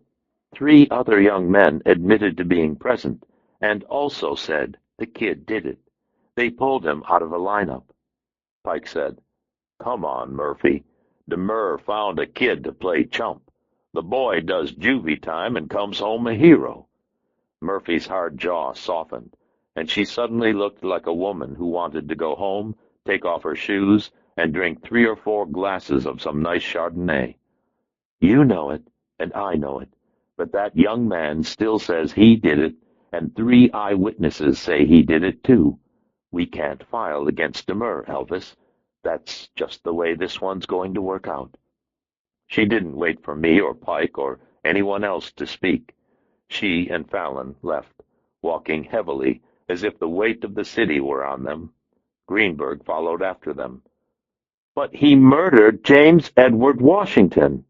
3 other young men admitted to being present, and also said the kid did it. They pulled him out of a lineup. Pike said, "Come on, Murphy. Demur found a kid to play chump. The boy does juvie time and comes home a hero." Murphy's hard jaw softened, and she suddenly looked like a woman who wanted to go home, take off her shoes, and drink 3 or 4 glasses of some nice Chardonnay. "You know it, and I know it, but that young man still says he did it, and 3 eyewitnesses say he did it too. We can't file against Demur, Elvis. That's just the way this one's going to work out." She didn't wait for me or Pike or anyone else to speak. She and Fallon left, walking heavily as if the weight of the city were on them. Greenberg followed after them. But he murdered James Edward Washington.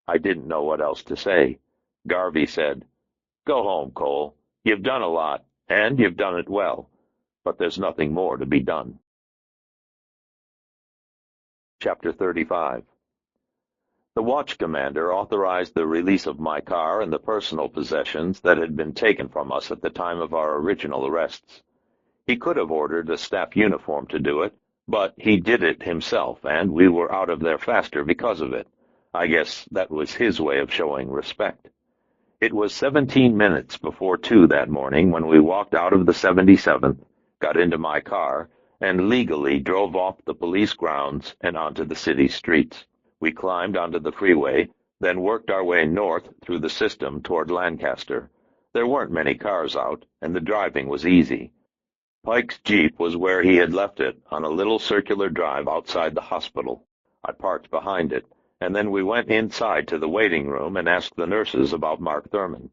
I didn't know what else to say. Garvey said, "Go home, Cole. You've done a lot, and you've done it well, but there's nothing more to be done." Chapter 35. The watch commander authorized the release of my car and the personal possessions that had been taken from us at the time of our original arrests. He could have ordered a staff uniform to do it, but he did it himself, and we were out of there faster because of it. I guess that was his way of showing respect. It was 17 minutes before 2 that morning when we walked out of the 77th, got into my car, and legally drove off the police grounds and onto the city streets. We climbed onto the freeway, then worked our way north through the system toward Lancaster. There weren't many cars out, and the driving was easy. Pike's Jeep was where he had left it, on a little circular drive outside the hospital. I parked behind it, and then we went inside to the waiting room and asked the nurses about Mark Thurman.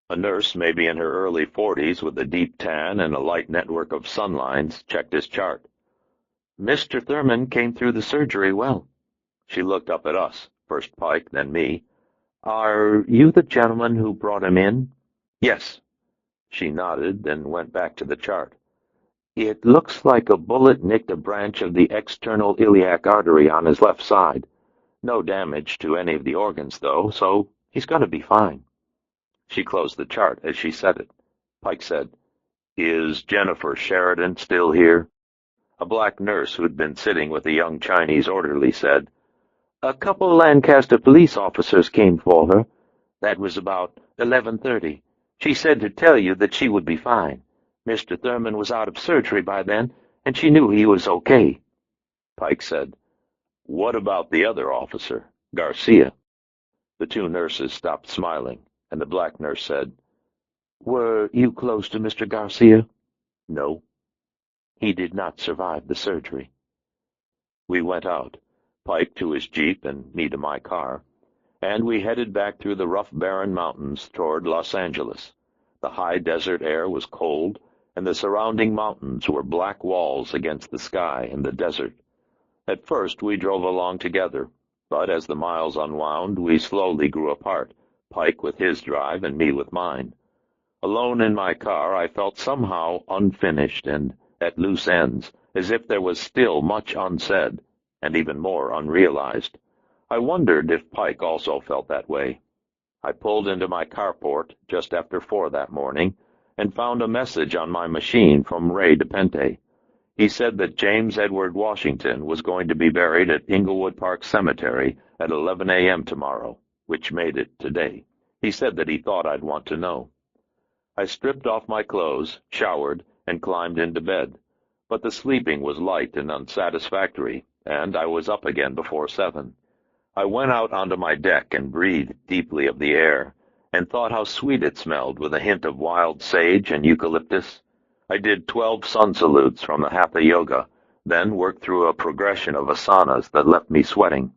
A nurse, maybe in her early 40s, with a deep tan and a light network of sunlines, checked his chart. "Mr. Thurman came through the surgery well." She looked up at us, first Pike, then me. "Are you the gentleman who brought him in?" "Yes." She nodded, then went back to the chart. "It looks like a bullet nicked a branch of the external iliac artery on his left side. No damage to any of the organs, though, so he's going to be fine." She closed the chart as she said it. Pike said, "Is Jennifer Sheridan still here?" A black nurse who'd been sitting with a young Chinese orderly said, "A couple Lancaster police officers came for her. That was about 11:30. She said to tell you that she would be fine. Mr. Thurman was out of surgery by then, and she knew he was okay." Pike said, "What about the other officer, Garcia?" The two nurses stopped smiling, and the black nurse said, "Were you close to Mr. Garcia?" "No." "He did not survive the surgery." We went out, Pike to his Jeep and me to my car, and we headed back through the rough barren mountains toward Los Angeles. The high desert air was cold, and the surrounding mountains were black walls against the sky and the desert. At first we drove along together, but as the miles unwound, we slowly grew apart, Pike with his drive and me with mine. Alone in my car, I felt somehow unfinished and at loose ends, as if there was still much unsaid, and even more unrealized. I wondered if Pike also felt that way. I pulled into my carport just after 4 that morning and found a message on my machine from Ray DePente. He said that James Edward Washington was going to be buried at Inglewood Park Cemetery at 11 a.m. tomorrow, which made it today. He said that he thought I'd want to know. I stripped off my clothes, showered, and climbed into bed, but the sleeping was light and unsatisfactory, and I was up again before 7. I went out onto my deck and breathed deeply of the air, and thought how sweet it smelled with a hint of wild sage and eucalyptus. I did 12 sun salutes from the Hatha Yoga, then worked through a progression of asanas that left me sweating.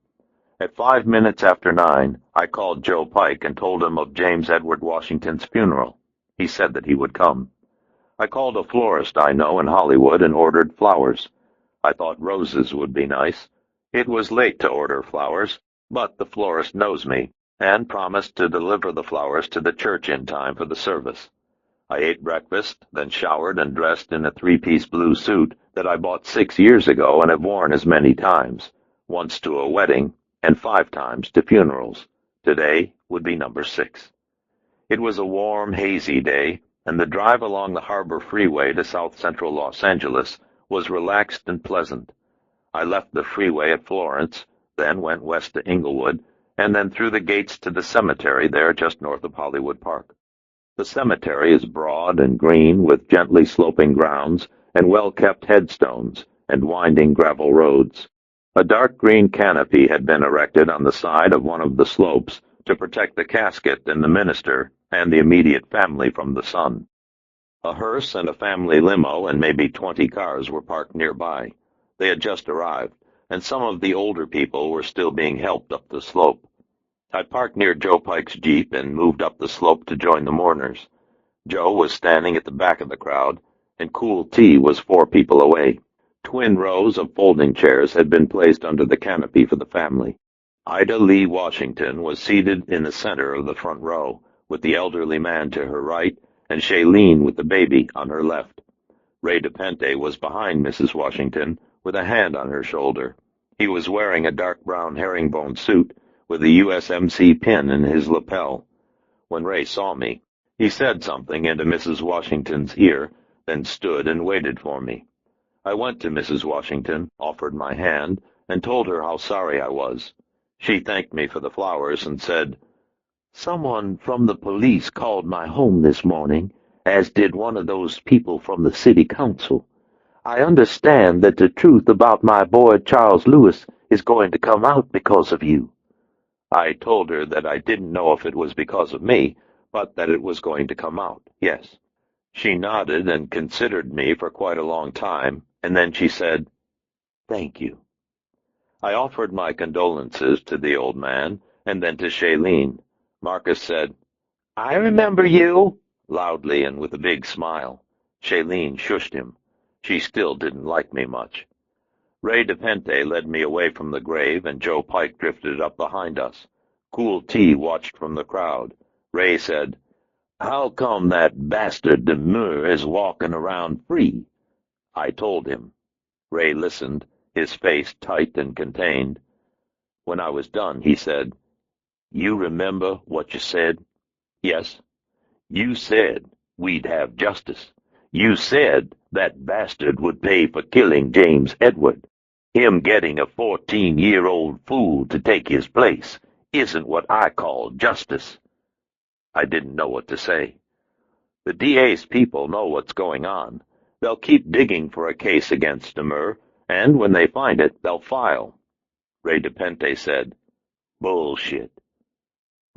At 5 minutes after 9, I called Joe Pike and told him of James Edward Washington's funeral. He said that he would come. I called a florist I know in Hollywood and ordered flowers. I thought roses would be nice. It was late to order flowers, but the florist knows me, and promised to deliver the flowers to the church in time for the service. I ate breakfast, then showered and dressed in a 3-piece blue suit that I bought 6 years ago and have worn as many times, once to a wedding and 5 times to funerals. Today would be number 6. It was a warm, hazy day, and the drive along the Harbor Freeway to south-central Los Angeles was relaxed and pleasant. I left the freeway at Florence, then went west to Inglewood, and then through the gates to the cemetery there just north of Hollywood Park. The cemetery is broad and green with gently sloping grounds and well-kept headstones and winding gravel roads. A dark green canopy had been erected on the side of one of the slopes to protect the casket and the minister and the immediate family from the sun. A hearse and a family limo and maybe 20 cars were parked nearby. They had just arrived, and some of the older people were still being helped up the slope. I parked near Joe Pike's Jeep and moved up the slope to join the mourners. Joe was standing at the back of the crowd, and Cool T was 4 people away. Twin rows of folding chairs had been placed under the canopy for the family. Ida Lee Washington was seated in the center of the front row, with the elderly man to her right and Shailene with the baby on her left. Ray DePente was behind Mrs. Washington, with a hand on her shoulder. He was wearing a dark brown herringbone suit with a USMC pin in his lapel. When Ray saw me, he said something into Mrs. Washington's ear, then stood and waited for me. I went to Mrs. Washington, offered my hand, and told her how sorry I was. She thanked me for the flowers and said, "Someone from the police called my home this morning, as did one of those people from the city council. I understand that the truth about my boy Charles Lewis is going to come out because of you." I told her that I didn't know if it was because of me, but that it was going to come out, yes. She nodded and considered me for quite a long time, and then she said, "Thank you." I offered my condolences to the old man, and then to Shailene. Marcus said, "I remember you," loudly and with a big smile. Shailene shushed him. She still didn't like me much. Ray DePente led me away from the grave, and Joe Pike drifted up behind us. Cool T watched from the crowd. Ray said, "How come that bastard Demur is walking around free?" I told him. Ray listened, his face tight and contained. When I was done, he said, "You remember what you said?" "Yes." "You said we'd have justice. You said that bastard would pay for killing James Edward. Him getting a 14-year-old fool to take his place isn't what I call justice." I didn't know what to say. The DA's people know what's going on. They'll keep digging for a case against Demur, and when they find it, they'll file. Ray DePente said, "Bullshit."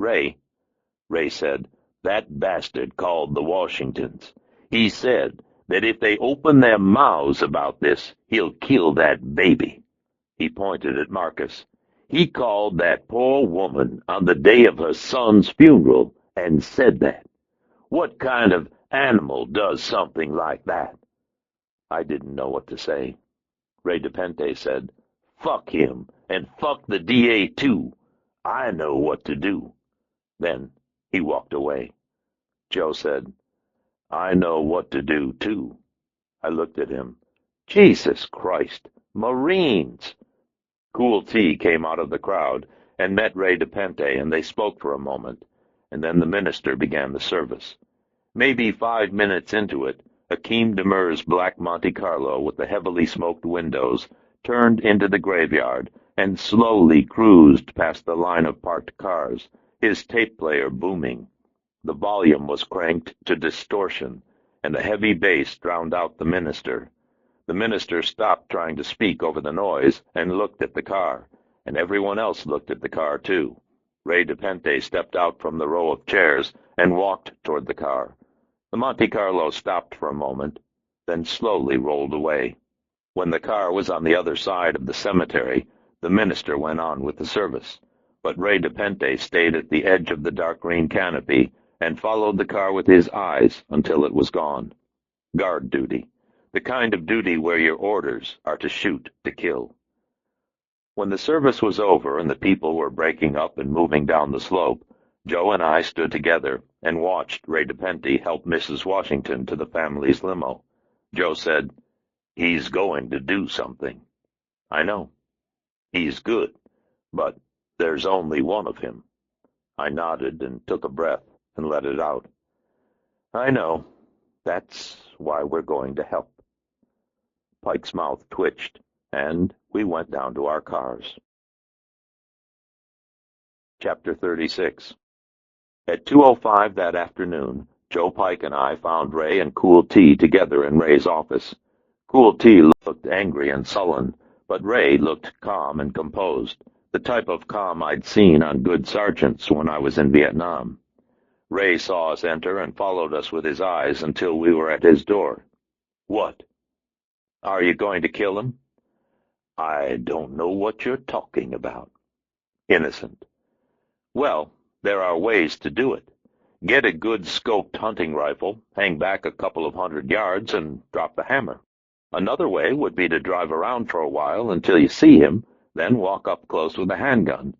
Ray said, "That bastard called the Washingtons. He said that if they open their mouths about this, he'll kill that baby." He pointed at Marcus. "He called that poor woman on the day of her son's funeral and said that. What kind of animal does something like that?" I didn't know what to say. Ray DePente said, "Fuck him, and fuck the DA too. I know what to do." Then he walked away. Joe said, "I know what to do too." I looked at him. Jesus Christ, Marines! Cool T came out of the crowd and met Ray DePente, and they spoke for a moment, and then the minister began the service. Maybe 5 minutes into it, Hakeem Demur's black Monte Carlo with the heavily smoked windows turned into the graveyard and slowly cruised past the line of parked cars, his tape player booming. The volume was cranked to distortion, and the heavy bass drowned out the minister. The minister stopped trying to speak over the noise and looked at the car, and everyone else looked at the car too. Ray DePente stepped out from the row of chairs and walked toward the car. The Monte Carlo stopped for a moment, then slowly rolled away. When the car was on the other side of the cemetery, the minister went on with the service, but Ray DePente stayed at the edge of the dark green canopy and followed the car with his eyes until it was gone. Guard duty, the kind of duty where your orders are to shoot to kill. When the service was over and the people were breaking up and moving down the slope, Joe and I stood together and watched Ray DePente help Mrs. Washington to the family's limo. Joe said, "He's going to do something." "I know. He's good, but there's only one of him." I nodded and took a breath and let it out. "I know. That's why we're going to help." Pike's mouth twitched, and we went down to our cars. Chapter 36. At 2:05 that afternoon, Joe Pike and I found Ray and Cool T together in Ray's office. Cool T looked angry and sullen, but Ray looked calm and composed, the type of calm I'd seen on good sergeants when I was in Vietnam. Ray saw us enter and followed us with his eyes until we were at his door. "What? Are you going to kill him?" "I don't know what you're talking about." "Innocent." "Well, there are ways to do it. Get a good scoped hunting rifle, hang back a couple of 100 yards, and drop the hammer." Another way would be to drive around for a while until you see him, then walk up close with a handgun.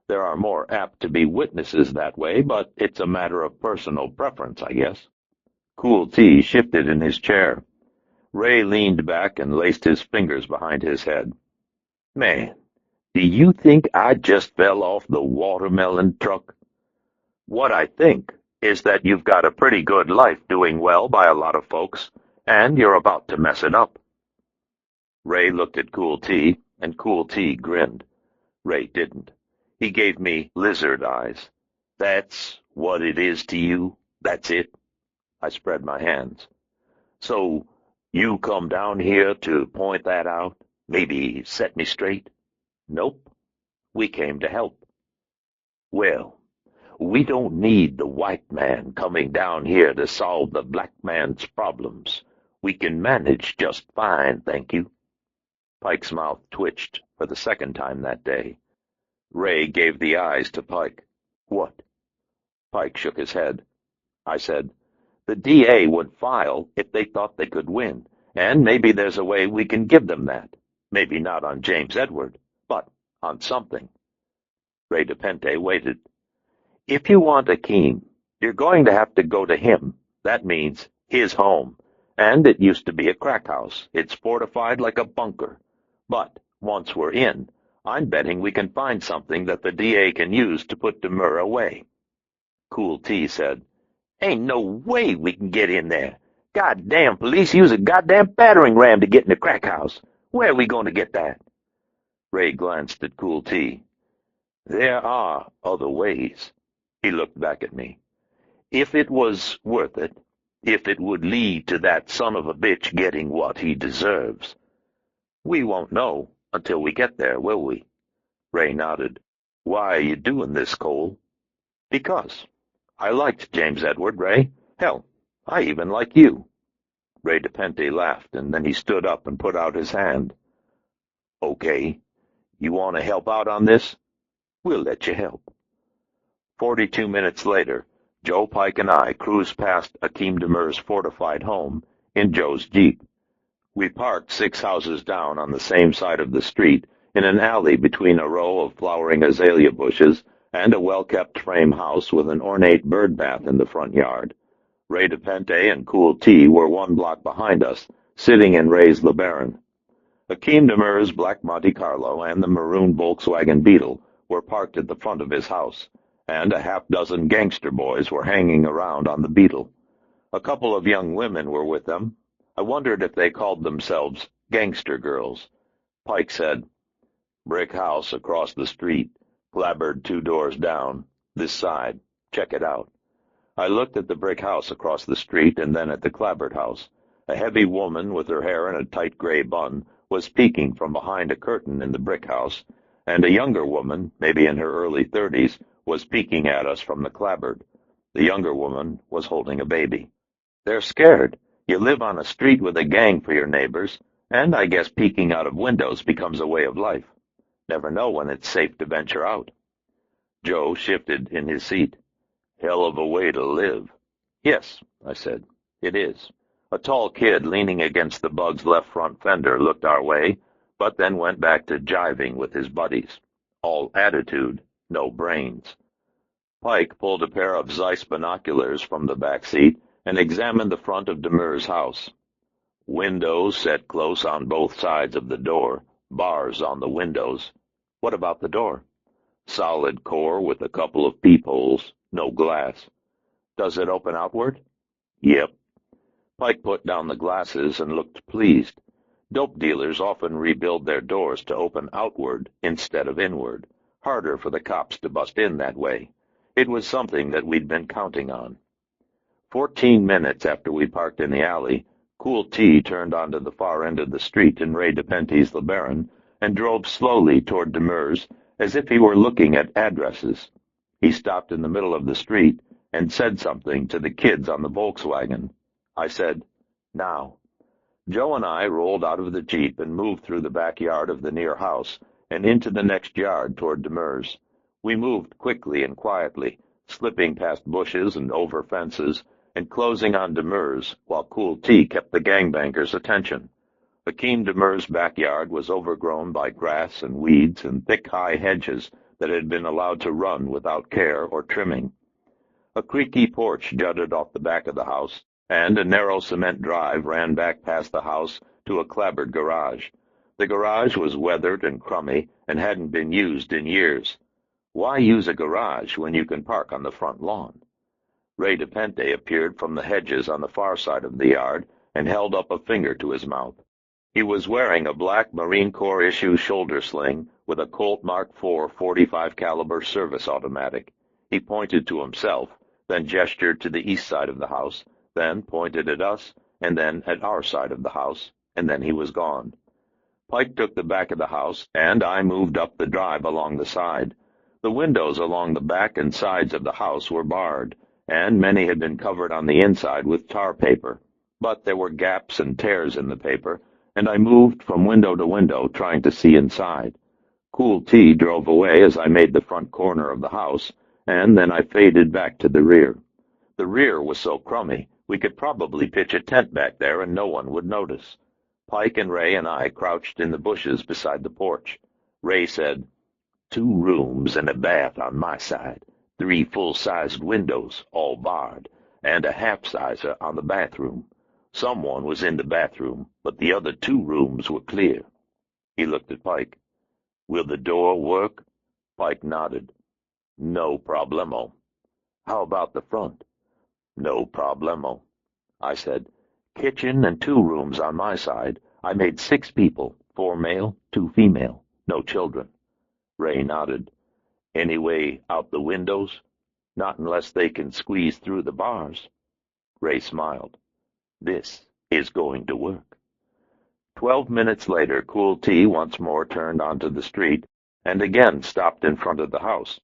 There are more apt to be witnesses that way, but it's a matter of personal preference, I guess. Cool T shifted in his chair. Ray leaned back and laced his fingers behind his head. Man, do you think I just fell off the watermelon truck? What I think is that you've got a pretty good life doing well by a lot of folks, and you're about to mess it up. Ray looked at Cool T, and Cool T grinned. Ray didn't. He gave me lizard eyes. That's what it is to you? That's it? I spread my hands. So, you come down here to point that out? Maybe set me straight? Nope. We came to help. Well, we don't need the white man coming down here to solve the black man's problems. We can manage just fine, thank you. Pike's mouth twitched for the second time that day. Ray gave the eyes to Pike. What? Pike shook his head. I said, the DA would file if they thought they could win, and maybe there's a way we can give them that. Maybe not on James Edward, but on something. Ray DePente waited. If you want Akeem, you're going to have to go to him. That means his home. And it used to be a crack house. It's fortified like a bunker. But once we're in, I'm betting we can find something that the DA can use to put Demur away. Cool T said, Ain't no way we can get in there. Goddamn police use a goddamn battering ram to get in the crack house. Where are we going to get that? Ray glanced at Cool T. There are other ways. He looked back at me. If it was worth it, if it would lead to that son of a bitch getting what he deserves. We won't know until we get there, will we? Ray nodded. Why are you doing this, Cole? Because. I liked James Edward, Ray. Hell, I even like you. Ray DePente laughed, and then he stood up and put out his hand. Okay. You want to help out on this? We'll let you help. 42 minutes later, Joe, Pike, and I cruised past Akeem Demur's fortified home in Joe's Jeep. We parked 6 houses down on the same side of the street in an alley between a row of flowering azalea bushes and a well-kept frame house with an ornate bird bath in the front yard. Ray DePente and Cool T were 1 block behind us, sitting in Ray's LeBaron. Akeem Demur's black Monte Carlo and the maroon Volkswagen Beetle were parked at the front of his house, and a half-dozen gangster boys were hanging around on the Beetle. A couple of young women were with them. I wondered if they called themselves gangster girls. Pike said, Brick house across the street, clapboard 2 doors down, this side, check it out. I looked at the brick house across the street and then at the clapboard house. A heavy woman with her hair in a tight gray bun was peeking from behind a curtain in the brick house, and a younger woman, maybe in her early 30s, was peeking at us from the clapboard. The younger woman was holding a baby. They're scared. You live on a street with a gang for your neighbors, and I guess peeking out of windows becomes a way of life. Never know when it's safe to venture out. Joe shifted in his seat. Hell of a way to live. Yes, I said, it is. A tall kid leaning against the Bug's left front fender looked our way, but then went back to jiving with his buddies. All attitude, no brains. Pike pulled a pair of Zeiss binoculars from the back seat and examined the front of Demur's house. Windows set close on both sides of the door, bars on the windows. What about the door? Solid core with a couple of peepholes, no glass. Does it open outward? Yep. Pike put down the glasses and looked pleased. Dope dealers often rebuild their doors to open outward instead of inward. Harder for the cops to bust in that way. It was something that we'd been counting on. 14 minutes after we parked in the alley, Cool T turned onto the far end of the street in Ray DePente's LeBaron and drove slowly toward Demur's as if he were looking at addresses. He stopped in the middle of the street and said something to the kids on the Volkswagen. I said, now. Joe and I rolled out of the Jeep and moved through the backyard of the near house and into the next yard toward Demur's. We moved quickly and quietly, slipping past bushes and over fences, and closing on Demur's while Cool T kept the gangbangers' attention. Hakeem Demur's backyard was overgrown by grass and weeds and thick high hedges that had been allowed to run without care or trimming. A creaky porch jutted off the back of the house, and a narrow cement drive ran back past the house to a clapboard garage. The garage was weathered and crummy and hadn't been used in years. Why use a garage when you can park on the front lawn? Ray DePente appeared from the hedges on the far side of the yard and held up a finger to his mouth. He was wearing a black Marine Corps issue shoulder sling with a Colt Mark IV .45 caliber service automatic. He pointed to himself, then gestured to the east side of the house, then pointed at us, and then at our side of the house, and then he was gone. Pike took the back of the house, and I moved up the drive along the side. The windows along the back and sides of the house were barred, and many had been covered on the inside with tar paper. But there were gaps and tears in the paper, and I moved from window to window trying to see inside. Cool T drove away as I made the front corner of the house, and then I faded back to the rear. The rear was so crummy, we could probably pitch a tent back there and no one would notice. Pike and Ray and I crouched in the bushes beside the porch. Ray said, "2 rooms and a bath on my side, 3 full-sized windows, all barred, and a half-sizer on the bathroom. Someone was in the bathroom, but the other 2 rooms were clear." He looked at Pike. "Will the door work?" Pike nodded. "No problemo." "How about the front?" "No problemo." I said, "Kitchen and 2 rooms on my side. I made 6 people, 4 male, 2 female, no children." Ray nodded. "Any way out the windows?" "Not unless they can squeeze through the bars." Ray smiled. "This is going to work." 12 minutes later, Cool T once more turned onto the street and again stopped in front of the house.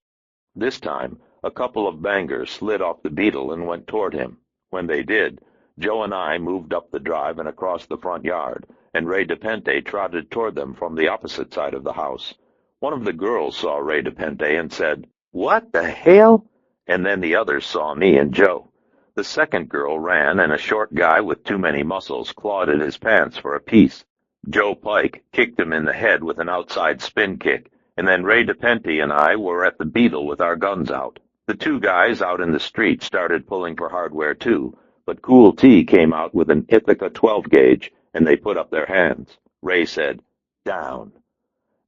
This time, a couple of bangers slid off the beetle and went toward him. When they did, Joe and I moved up the drive and across the front yard, and Ray DePente trotted toward them from the opposite side of the house. One of the girls saw Ray DePente and said, "What the hell?" And then the others saw me and Joe. The second girl ran, and a short guy with too many muscles clawed at his pants for a piece. Joe Pike kicked him in the head with an outside spin kick, and then Ray DePente and I were at the beetle with our guns out. The 2 guys out in the street started pulling for hardware too, but Cool T came out with an Ithaca 12-gauge, and they put up their hands. Ray said, "Down."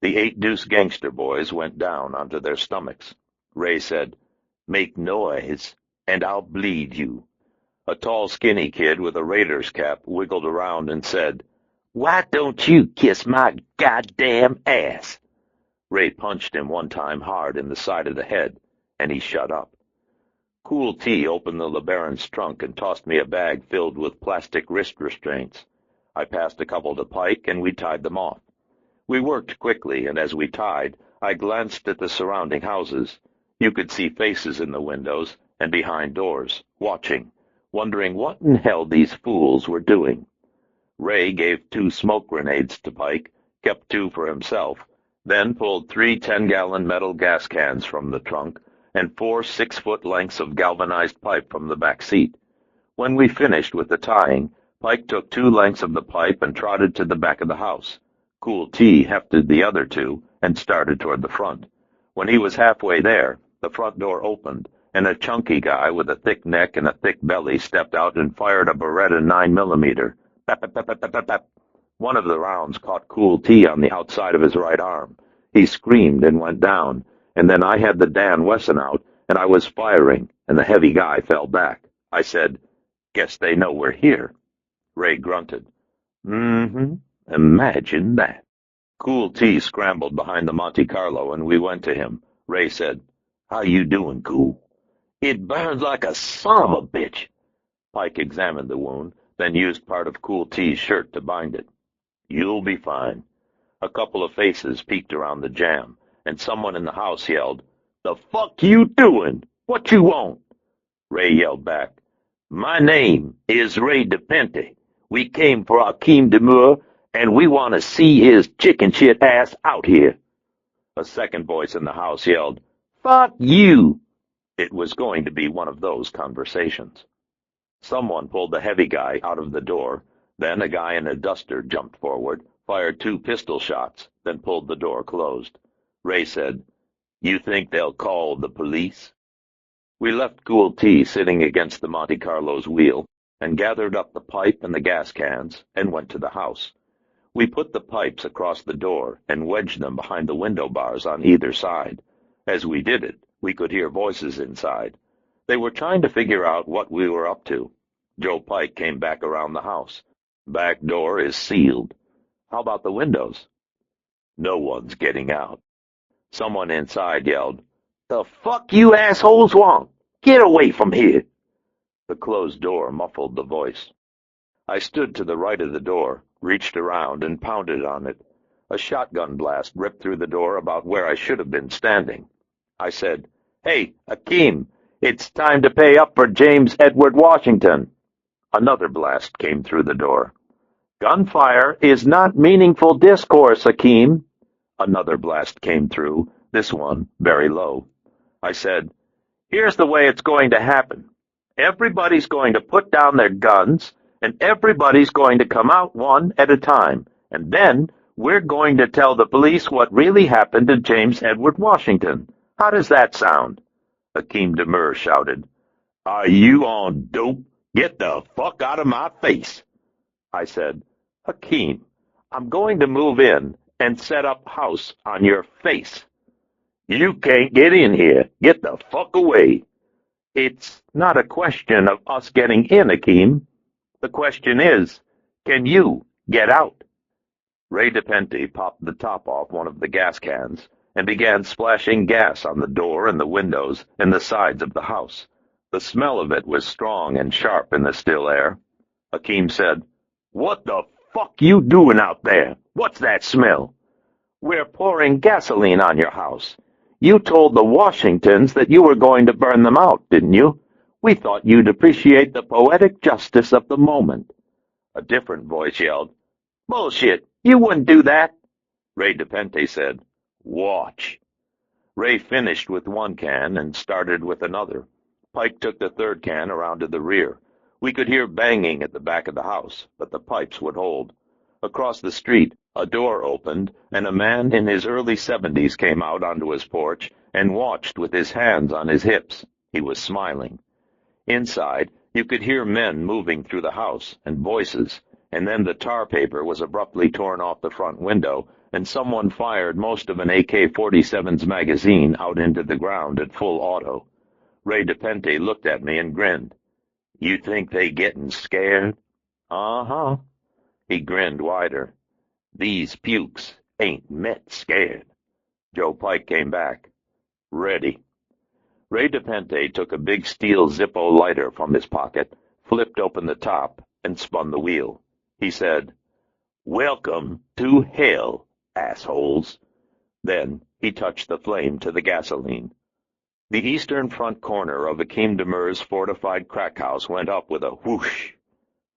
The 8-deuce gangster boys went down onto their stomachs. Ray said, "Make noise, and I'll bleed you." A tall, skinny kid with a Raiders cap wiggled around and said, "Why don't you kiss my goddamn ass?" Ray punched him one time hard in the side of the head, and he shut up. Cool T opened the LeBaron's trunk and tossed me a bag filled with plastic wrist restraints. I passed a couple to Pike, and we tied them off. We worked quickly, and as we tied, I glanced at the surrounding houses. You could see faces in the windows and behind doors, watching, wondering what in hell these fools were doing. Ray gave 2 smoke grenades to Pike, kept 2 for himself, then pulled 3 10-gallon metal gas cans from the trunk and 4 6-foot lengths of galvanized pipe from the back seat. When we finished with the tying, Pike took 2 lengths of the pipe and trotted to the back of the house. Cool T hefted the other 2 and started toward the front. When he was halfway there, the front door opened, and a chunky guy with a thick neck and a thick belly stepped out and fired a Beretta 9mm. Pep, pep, pep, pep, pep, pep. One of the rounds caught Cool T on the outside of his right arm. He screamed and went down, and then I had the Dan Wesson out, and I was firing, and the heavy guy fell back. I said, "Guess they know we're here." Ray grunted. "Mm-hmm. Imagine that." Cool T scrambled behind the Monte Carlo, and we went to him. Ray said, "How you doing, Cool?" "It burns like a son of a bitch." Pike examined the wound, then used part of Cool T's shirt to bind it. "You'll be fine." A couple of faces peeked around the jam, and someone in the house yelled, "The fuck you doing? What you want?" Ray yelled back, "My name is Ray DePente. We came for Hakeem Demur, and we want to see his chicken shit ass out here." A second voice in the house yelled, "Fuck you!" It was going to be one of those conversations. Someone pulled the heavy guy out of the door, Then a guy in a duster jumped forward, fired 2 pistol shots, then pulled the door closed. Ray said, "You think they'll call the police?" We left Cool T sitting against the Monte Carlo's wheel and gathered up the pipe and the gas cans and went to the house. We put the pipes across the door and wedged them behind the window bars on either side. As we did it, we could hear voices inside. They were trying to figure out what we were up to. Joe Pike came back around the house. "Back door is sealed." "How about the windows?" "No one's getting out." Someone inside yelled, "The fuck you assholes want? Get away from here!" The closed door muffled the voice. I stood to the right of the door, reached around, and pounded on it. A shotgun blast ripped through the door about where I should have been standing. I said, "Hey, Akeem, it's time to pay up for James Edward Washington." Another blast came through the door. "Gunfire is not meaningful discourse, Akeem." Another blast came through, this one very low. I said, "Here's the way it's going to happen. Everybody's going to put down their guns, and everybody's going to come out one at a time, and then we're going to tell the police what really happened to James Edward Washington. How does that sound?" Akeem Demur shouted, "Are you on dope? Get the fuck out of my face." I said, "Akeem, I'm going to move in and set up house on your face." "You can't get in here. Get the fuck away." "It's not a question of us getting in, Akeem. The question is, can you get out?" Ray DePente popped the top off one of the gas cans and began splashing gas on the door and the windows and the sides of the house. The smell of it was strong and sharp in the still air. Akeem said, "What the fuck you doing out there? What's that smell?" "We're pouring gasoline on your house. You told the Washingtons that you were going to burn them out, didn't you? We thought you'd appreciate the poetic justice of the moment." A different voice yelled, "Bullshit! You wouldn't do that." Ray DePente said, "Watch." Ray finished with one can and started with another. Pike took the third can around to the rear. We could hear banging at the back of the house, but the pipes would hold. Across the street, a door opened, and a man in his early 70s came out onto his porch and watched with his hands on his hips. He was smiling. Inside, you could hear men moving through the house and voices, and then the tar paper was abruptly torn off the front window, and someone fired most of an AK-47's magazine out into the ground at full auto. Ray DePente looked at me and grinned. "You think they gettin' scared?" "Uh-huh." He grinned wider. "These pukes ain't met scared." Joe Pike came back. "Ready." Ray DePente took a big steel Zippo lighter from his pocket, flipped open the top, and spun the wheel. He said, "Welcome to hell, assholes." Then he touched the flame to the gasoline. The eastern front corner of Akeem Demur's fortified crack house went up with a whoosh.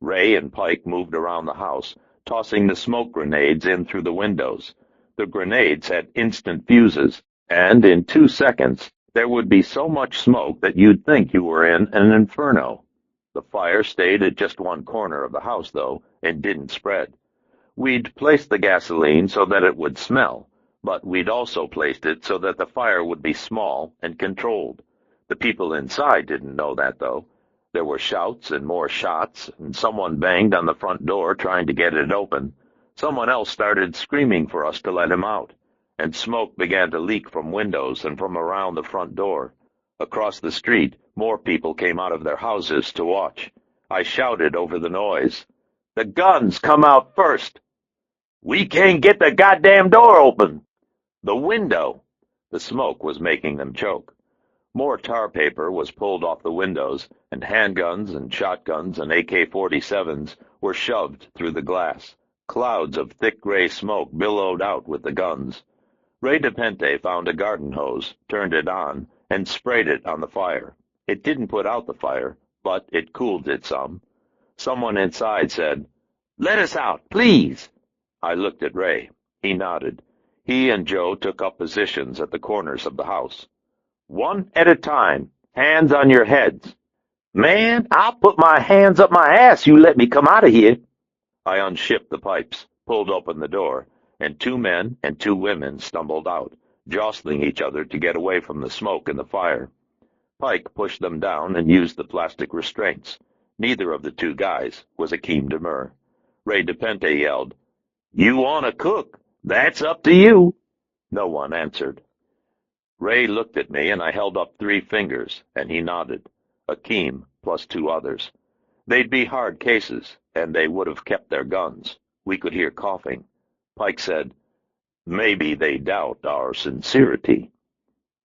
Ray and Pike moved around the house, tossing the smoke grenades in through the windows. The grenades had instant fuses, and in 2 seconds there would be so much smoke that you'd think you were in an inferno. The fire stayed at just one corner of the house, though, and didn't spread. We'd placed the gasoline so that it would smell, but we'd also placed it so that the fire would be small and controlled. The people inside didn't know that, though. There were shouts and more shots, and someone banged on the front door trying to get it open. Someone else started screaming for us to let him out, and smoke began to leak from windows and from around the front door. Across the street, more people came out of their houses to watch. I shouted over the noise, "The guns come out first!" "We can't get the goddamn door open!" "The window!" The smoke was making them choke. More tar paper was pulled off the windows, and handguns and shotguns and AK-47s were shoved through the glass. Clouds of thick gray smoke billowed out with the guns. Ray DePente found a garden hose, turned it on, and sprayed it on the fire. It didn't put out the fire, but it cooled it some. Someone inside said, "Let us out, please." I looked at Ray. He nodded. He and Joe took up positions at the corners of the house. "One at a time. Hands on your heads." "Man, I'll put my hands up my ass you let me come out of here." I unshipped the pipes, pulled open the door, and 2 men and 2 women stumbled out, jostling each other to get away from the smoke and the fire. Pike pushed them down and used the plastic restraints. Neither of the 2 guys was Akeem Demur. Ray DePente yelled, "You want to cook? That's up to you." No one answered. Ray looked at me, and I held up 3 fingers, and he nodded. Akeem plus 2 others. They'd be hard cases, and they would have kept their guns. We could hear coughing. Pike said, "Maybe they doubt our sincerity."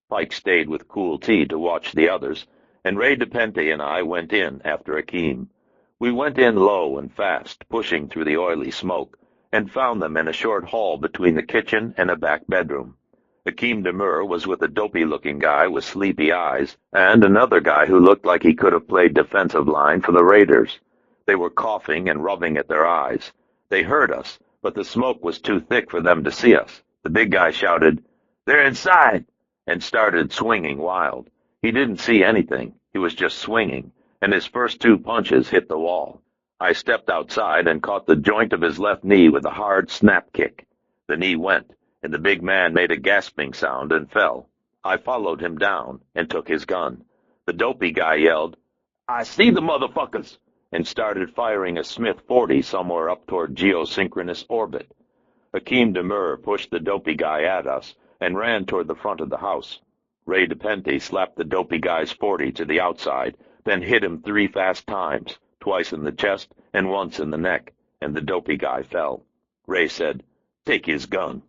Pike stayed with Cool Tea to watch the others, and Ray DePente and I went in after Akeem. We went in low and fast, pushing through the oily smoke, and found them in a short hall between the kitchen and a back bedroom. Akeem Demur was with a dopey-looking guy with sleepy eyes, and another guy who looked like he could have played defensive line for the Raiders. They were coughing and rubbing at their eyes. They heard us, but the smoke was too thick for them to see us. The big guy shouted, "They're inside!" and started swinging wild. He didn't see anything. He was just swinging, and his first 2 punches hit the wall. I stepped outside and caught the joint of his left knee with a hard snap kick. The knee went, and the big man made a gasping sound and fell. I followed him down and took his gun. The dopey guy yelled, "I see the motherfuckers!" and started firing a Smith 40 somewhere up toward geosynchronous orbit. Akeem Demur pushed the dopey guy at us and ran toward the front of the house. Ray DePente slapped the dopey guy's 40 to the outside, then hit him 3 fast times, twice in the chest and once in the neck, and the dopey guy fell. Ray said, "Take his gun."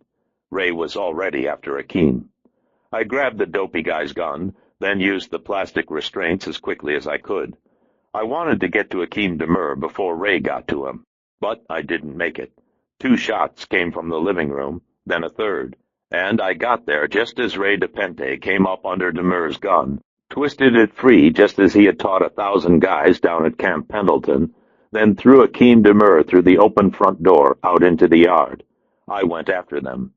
Ray was already after Akeem. I grabbed the dopey guy's gun, then used the plastic restraints as quickly as I could. I wanted to get to Akeem Demur before Ray got to him, but I didn't make it. 2 shots came from the living room, then a third, and I got there just as Ray DePente came up under Demur's gun, twisted it free just as he had taught 1,000 guys down at Camp Pendleton, then threw Akeem Demur through the open front door out into the yard. I went after them.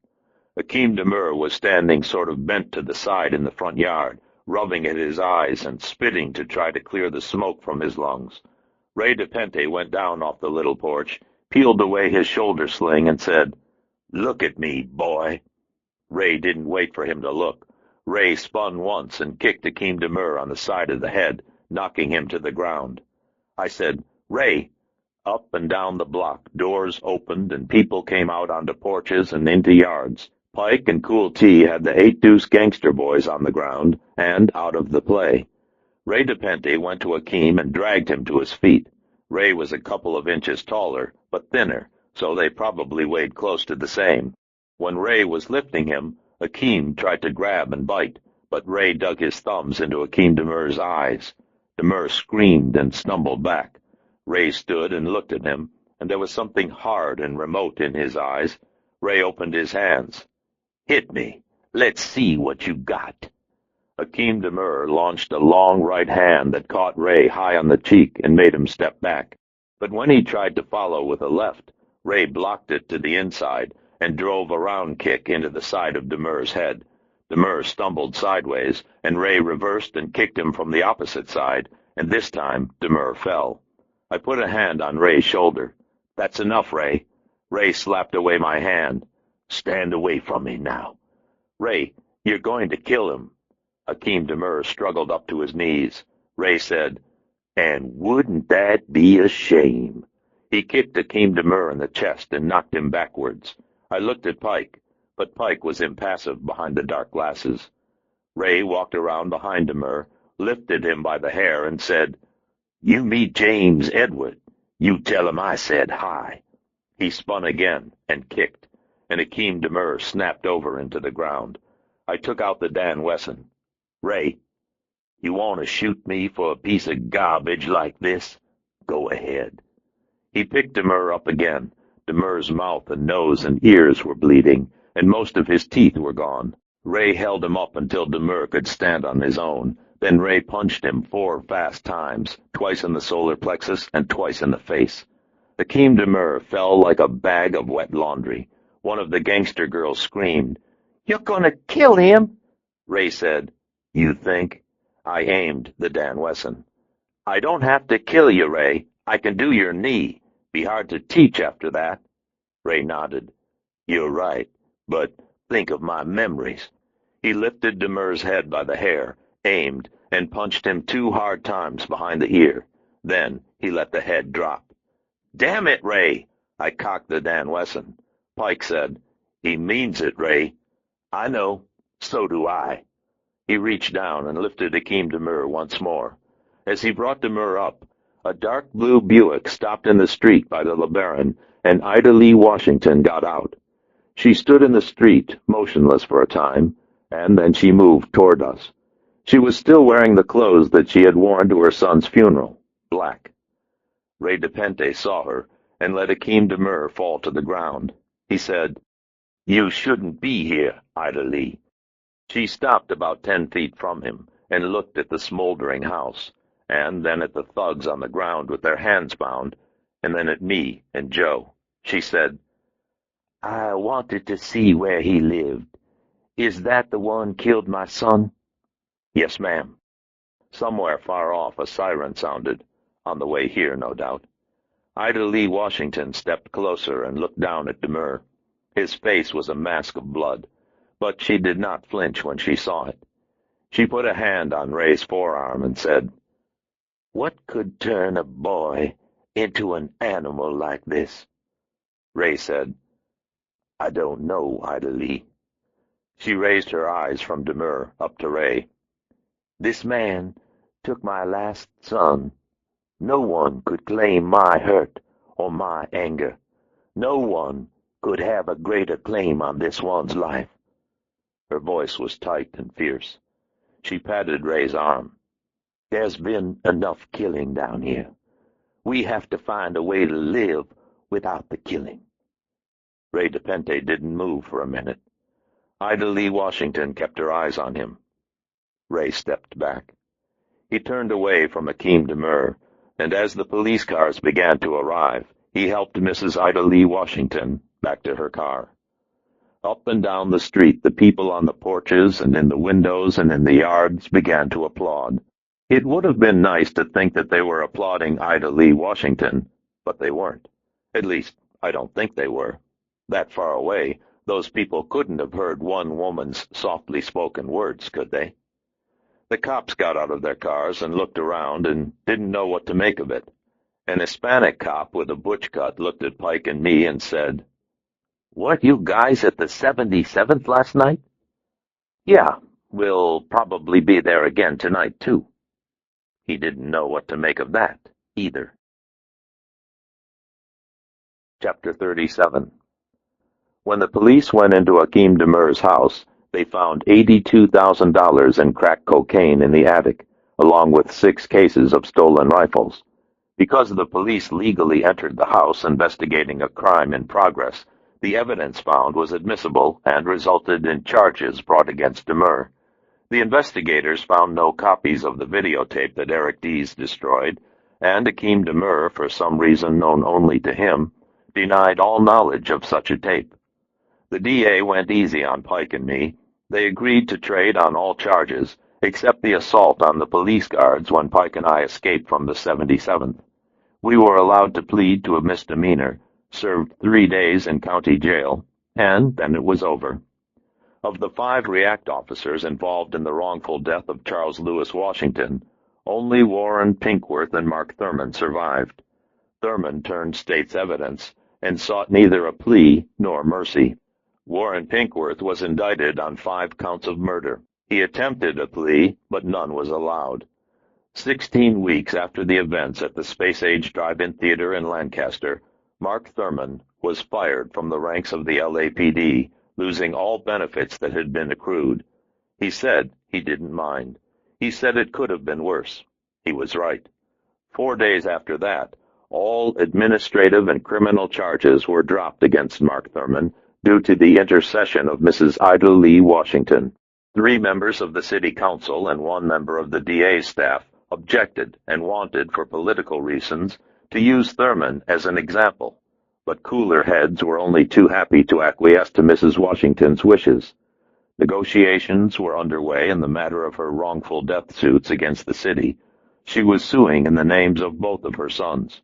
Akeem Demur was standing sort of bent to the side in the front yard, rubbing at his eyes and spitting to try to clear the smoke from his lungs. Ray DePente went down off the little porch, peeled away his shoulder sling, and said, "Look at me, boy." Ray didn't wait for him to look. Ray spun once and kicked Akeem Demur on the side of the head, knocking him to the ground. I said, "Ray." Up and down the block, doors opened and people came out onto porches and into yards. Pike and Cool Tea had the 8-deuce gangster boys on the ground and out of the play. Ray DePente went to Akeem and dragged him to his feet. Ray was a couple of inches taller, but thinner, so they probably weighed close to the same. When Ray was lifting him, Akeem tried to grab and bite, but Ray dug his thumbs into Akeem Demur's eyes. Demur screamed and stumbled back. Ray stood and looked at him, and there was something hard and remote in his eyes. Ray opened his hands. "Hit me. Let's see what you got." Akeem Demur launched a long right hand that caught Ray high on the cheek and made him step back. But when he tried to follow with a left, Ray blocked it to the inside and drove a round kick into the side of Demur's head. Demur stumbled sideways, and Ray reversed and kicked him from the opposite side, and this time Demur fell. I put a hand on Ray's shoulder. "That's enough, Ray." Ray slapped away my hand. "Stand away from me now." "Ray, you're going to kill him." Akeem Demur struggled up to his knees. Ray said, "And wouldn't that be a shame?" He kicked Akeem Demur in the chest and knocked him backwards. I looked at Pike, but Pike was impassive behind the dark glasses. Ray walked around behind Demur, lifted him by the hair, and said, "You meet James Edward. You tell him I said hi." He spun again and kicked, and Akeem Demur snapped over into the ground. I took out the Dan Wesson. "Ray, you want to shoot me for a piece of garbage like this? Go ahead." He picked Demur up again. Demur's mouth and nose and ears were bleeding, and most of his teeth were gone. Ray held him up until Demur could stand on his own. Then Ray punched him 4 fast times, twice in the solar plexus and twice in the face. Akeem Demur fell like a bag of wet laundry. One of the gangster girls screamed, "You're going to kill him!" Ray said, "You think?" I aimed the Dan Wesson. "I don't have to kill you, Ray. I can do your knee. Be hard to teach after that." Ray nodded. "You're right, but think of my memories." He lifted Demur's head by the hair, aimed, and punched him 2 hard times behind the ear. Then he let the head drop. "Damn it, Ray!" I cocked the Dan Wesson. Pike said, "He means it, Ray." "I know. So do I." He reached down and lifted Akeem Demur once more. As he brought Demur up, a dark blue Buick stopped in the street by the LeBaron, and Ida Lee Washington got out. She stood in the street, motionless for a time, and then she moved toward us. She was still wearing the clothes that she had worn to her son's funeral, black. Ray DePente saw her and let Akeem Demur fall to the ground. He said, "You shouldn't be here, Ida Lee." She stopped about 10 feet from him and looked at the smoldering house, and then at the thugs on the ground with their hands bound, and then at me and Joe. She said, "I wanted to see where he lived. Is that the one killed my son?" "Yes, ma'am." Somewhere far off a siren sounded, on the way here, no doubt. Ida Lee Washington stepped closer and looked down at Demur. His face was a mask of blood, but she did not flinch when she saw it. She put a hand on Ray's forearm and said, "What could turn a boy into an animal like this?" Ray said, "I don't know, Ida Lee." She raised her eyes from Demur up to Ray. "This man took my last son. No one could claim my hurt or my anger. No one could have a greater claim on this one's life." Her voice was tight and fierce. She patted Ray's arm. "There's been enough killing down here. We have to find a way to live without the killing." Ray DePente didn't move for a minute. Ida Lee Washington kept her eyes on him. Ray stepped back. He turned away from Akeem Demur, and as the police cars began to arrive, he helped Mrs. Ida Lee Washington back to her car. Up and down the street, the people on the porches and in the windows and in the yards began to applaud. It would have been nice to think that they were applauding Ida Lee Washington, but they weren't. At least, I don't think they were. That far away, those people couldn't have heard one woman's softly spoken words, could they? The cops got out of their cars and looked around and didn't know what to make of it. An Hispanic cop with a butch cut looked at Pike and me and said, "Weren't you guys at the 77th last night?" "Yeah, we'll probably be there again tonight, too." He didn't know what to make of that, either. Chapter 37. When the police went into Akeem Demur's house, they found $82,000 in crack cocaine in the attic, along with 6 cases of stolen rifles. Because the police legally entered the house investigating a crime in progress, the evidence found was admissible and resulted in charges brought against Demur. The investigators found no copies of the videotape that Eric Dees destroyed, and Akeem Demur, for some reason known only to him, denied all knowledge of such a tape. The DA went easy on Pike and me. They agreed to trade on all charges, except the assault on the police guards when Pike and I escaped from the 77th. We were allowed to plead to a misdemeanor, served 3 days in county jail, and then it was over. Of the 5 REACT officers involved in the wrongful death of Charles Lewis Washington, only Warren Pinkworth and Mark Thurman survived. Thurman turned state's evidence and sought neither a plea nor mercy. Warren Pinkworth was indicted on 5 counts of murder. He attempted a plea, but none was allowed. 16 weeks after the events at the Space Age Drive-In Theater in Lancaster, Mark Thurman was fired from the ranks of the LAPD, losing all benefits that had been accrued. He said he didn't mind. He said it could have been worse. He was right. 4 days after that, all administrative and criminal charges were dropped against Mark Thurman due to the intercession of Mrs. Ida Lee Washington. 3 members of the city council and 1 member of the DA's staff objected and wanted, for political reasons, to use Thurman as an example, but cooler heads were only too happy to acquiesce to Mrs. Washington's wishes. Negotiations were underway in the matter of her wrongful death suits against the city. She was suing in the names of both of her sons.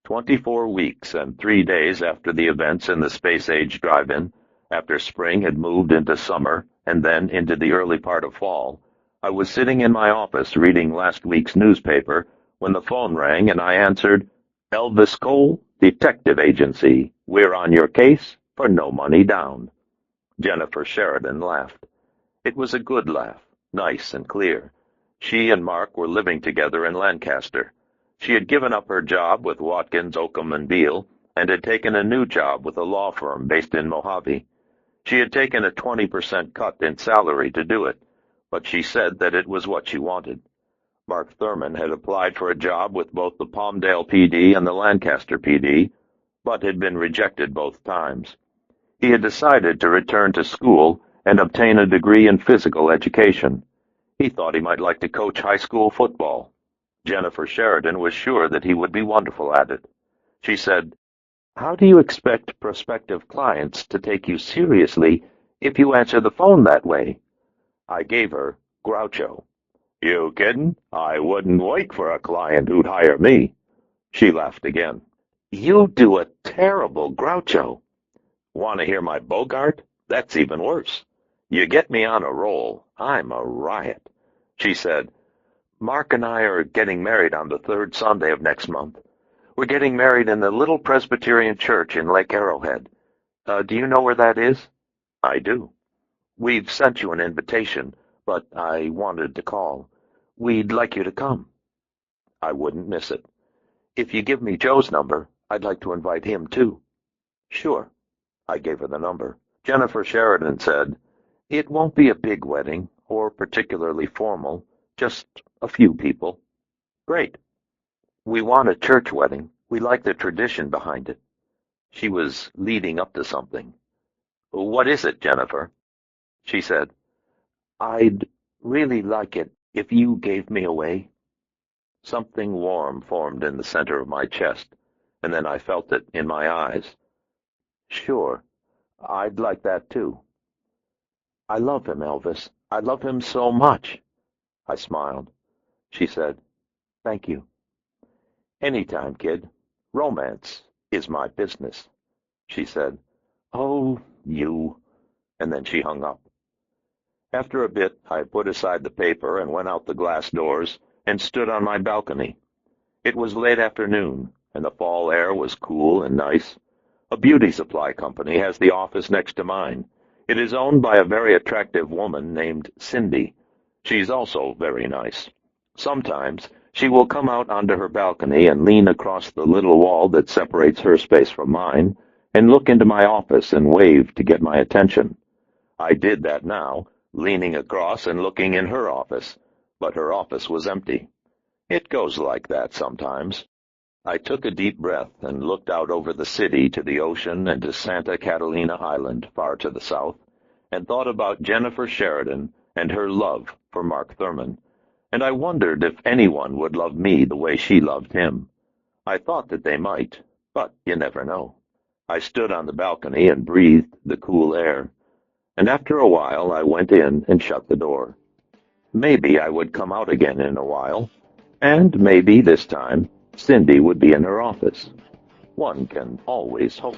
24 weeks and 3 days after the events in the Space Age Drive-In, after spring had moved into summer and then into the early part of fall, I was sitting in my office reading last week's newspaper when the phone rang and I answered, "Elvis Cole, Detective Agency. We're on your case for no money down." Jennifer Sheridan laughed. It was a good laugh, nice and clear. She and Mark were living together in Lancaster. She had given up her job with Watkins, Oakham, and Beale and had taken a new job with a law firm based in Mojave. She had taken a 20% cut in salary to do it, but she said that it was what she wanted. Mark Thurman had applied for a job with both the Palmdale PD and the Lancaster PD, but had been rejected both times. He had decided to return to school and obtain a degree in physical education. He thought he might like to coach high school football. Jennifer Sheridan was sure that he would be wonderful at it. She said, "How do you expect prospective clients to take you seriously if you answer the phone that way?" I gave her Groucho. "You kiddin'? I wouldn't wait for a client who'd hire me." She laughed again. "You do a terrible Groucho." "Want to hear my Bogart? That's even worse. You get me on a roll, I'm a riot." She said, "Mark and I are getting married on the third Sunday of next month. We're getting married in the little Presbyterian church in Lake Arrowhead. Do you know where that is?" "I do." "We've sent you an invitation, but I wanted to call. We'd like you to come." "I wouldn't miss it. If you give me Joe's number, I'd like to invite him too." "Sure." I gave her the number. Jennifer Sheridan said, "It won't be a big wedding, or particularly formal, just a few people." "Great. We want a church wedding. We like the tradition behind it." She was leading up to something. "What is it, Jennifer?" She said, "I'd really like it if you gave me away." Something warm formed in the center of my chest, and then I felt it in my eyes. "Sure, I'd like that too. I love him, Elvis. I love him so much." I smiled. She said, "Thank you." "Anytime, kid. Romance is my business." She said, "Oh, you," and then she hung up. After a bit, I put aside the paper and went out the glass doors and stood on my balcony. It was late afternoon, and the fall air was cool and nice. A beauty supply company has the office next to mine. It is owned by a very attractive woman named Cindy. She's also very nice. Sometimes she will come out onto her balcony and lean across the little wall that separates her space from mine and look into my office and wave to get my attention. I did that now, leaning across and looking in her office, but her office was empty. It goes like that sometimes. I took a deep breath and looked out over the city to the ocean and to Santa Catalina Island far to the south, and thought about Jennifer Sheridan and her love for Mark Thurman, and I wondered if anyone would love me the way she loved him. I thought that they might, but you never know. I stood on the balcony and breathed the cool air, and after a while I went in and shut the door. Maybe I would come out again in a while, and maybe this time Cindy would be in her office. One can always hope.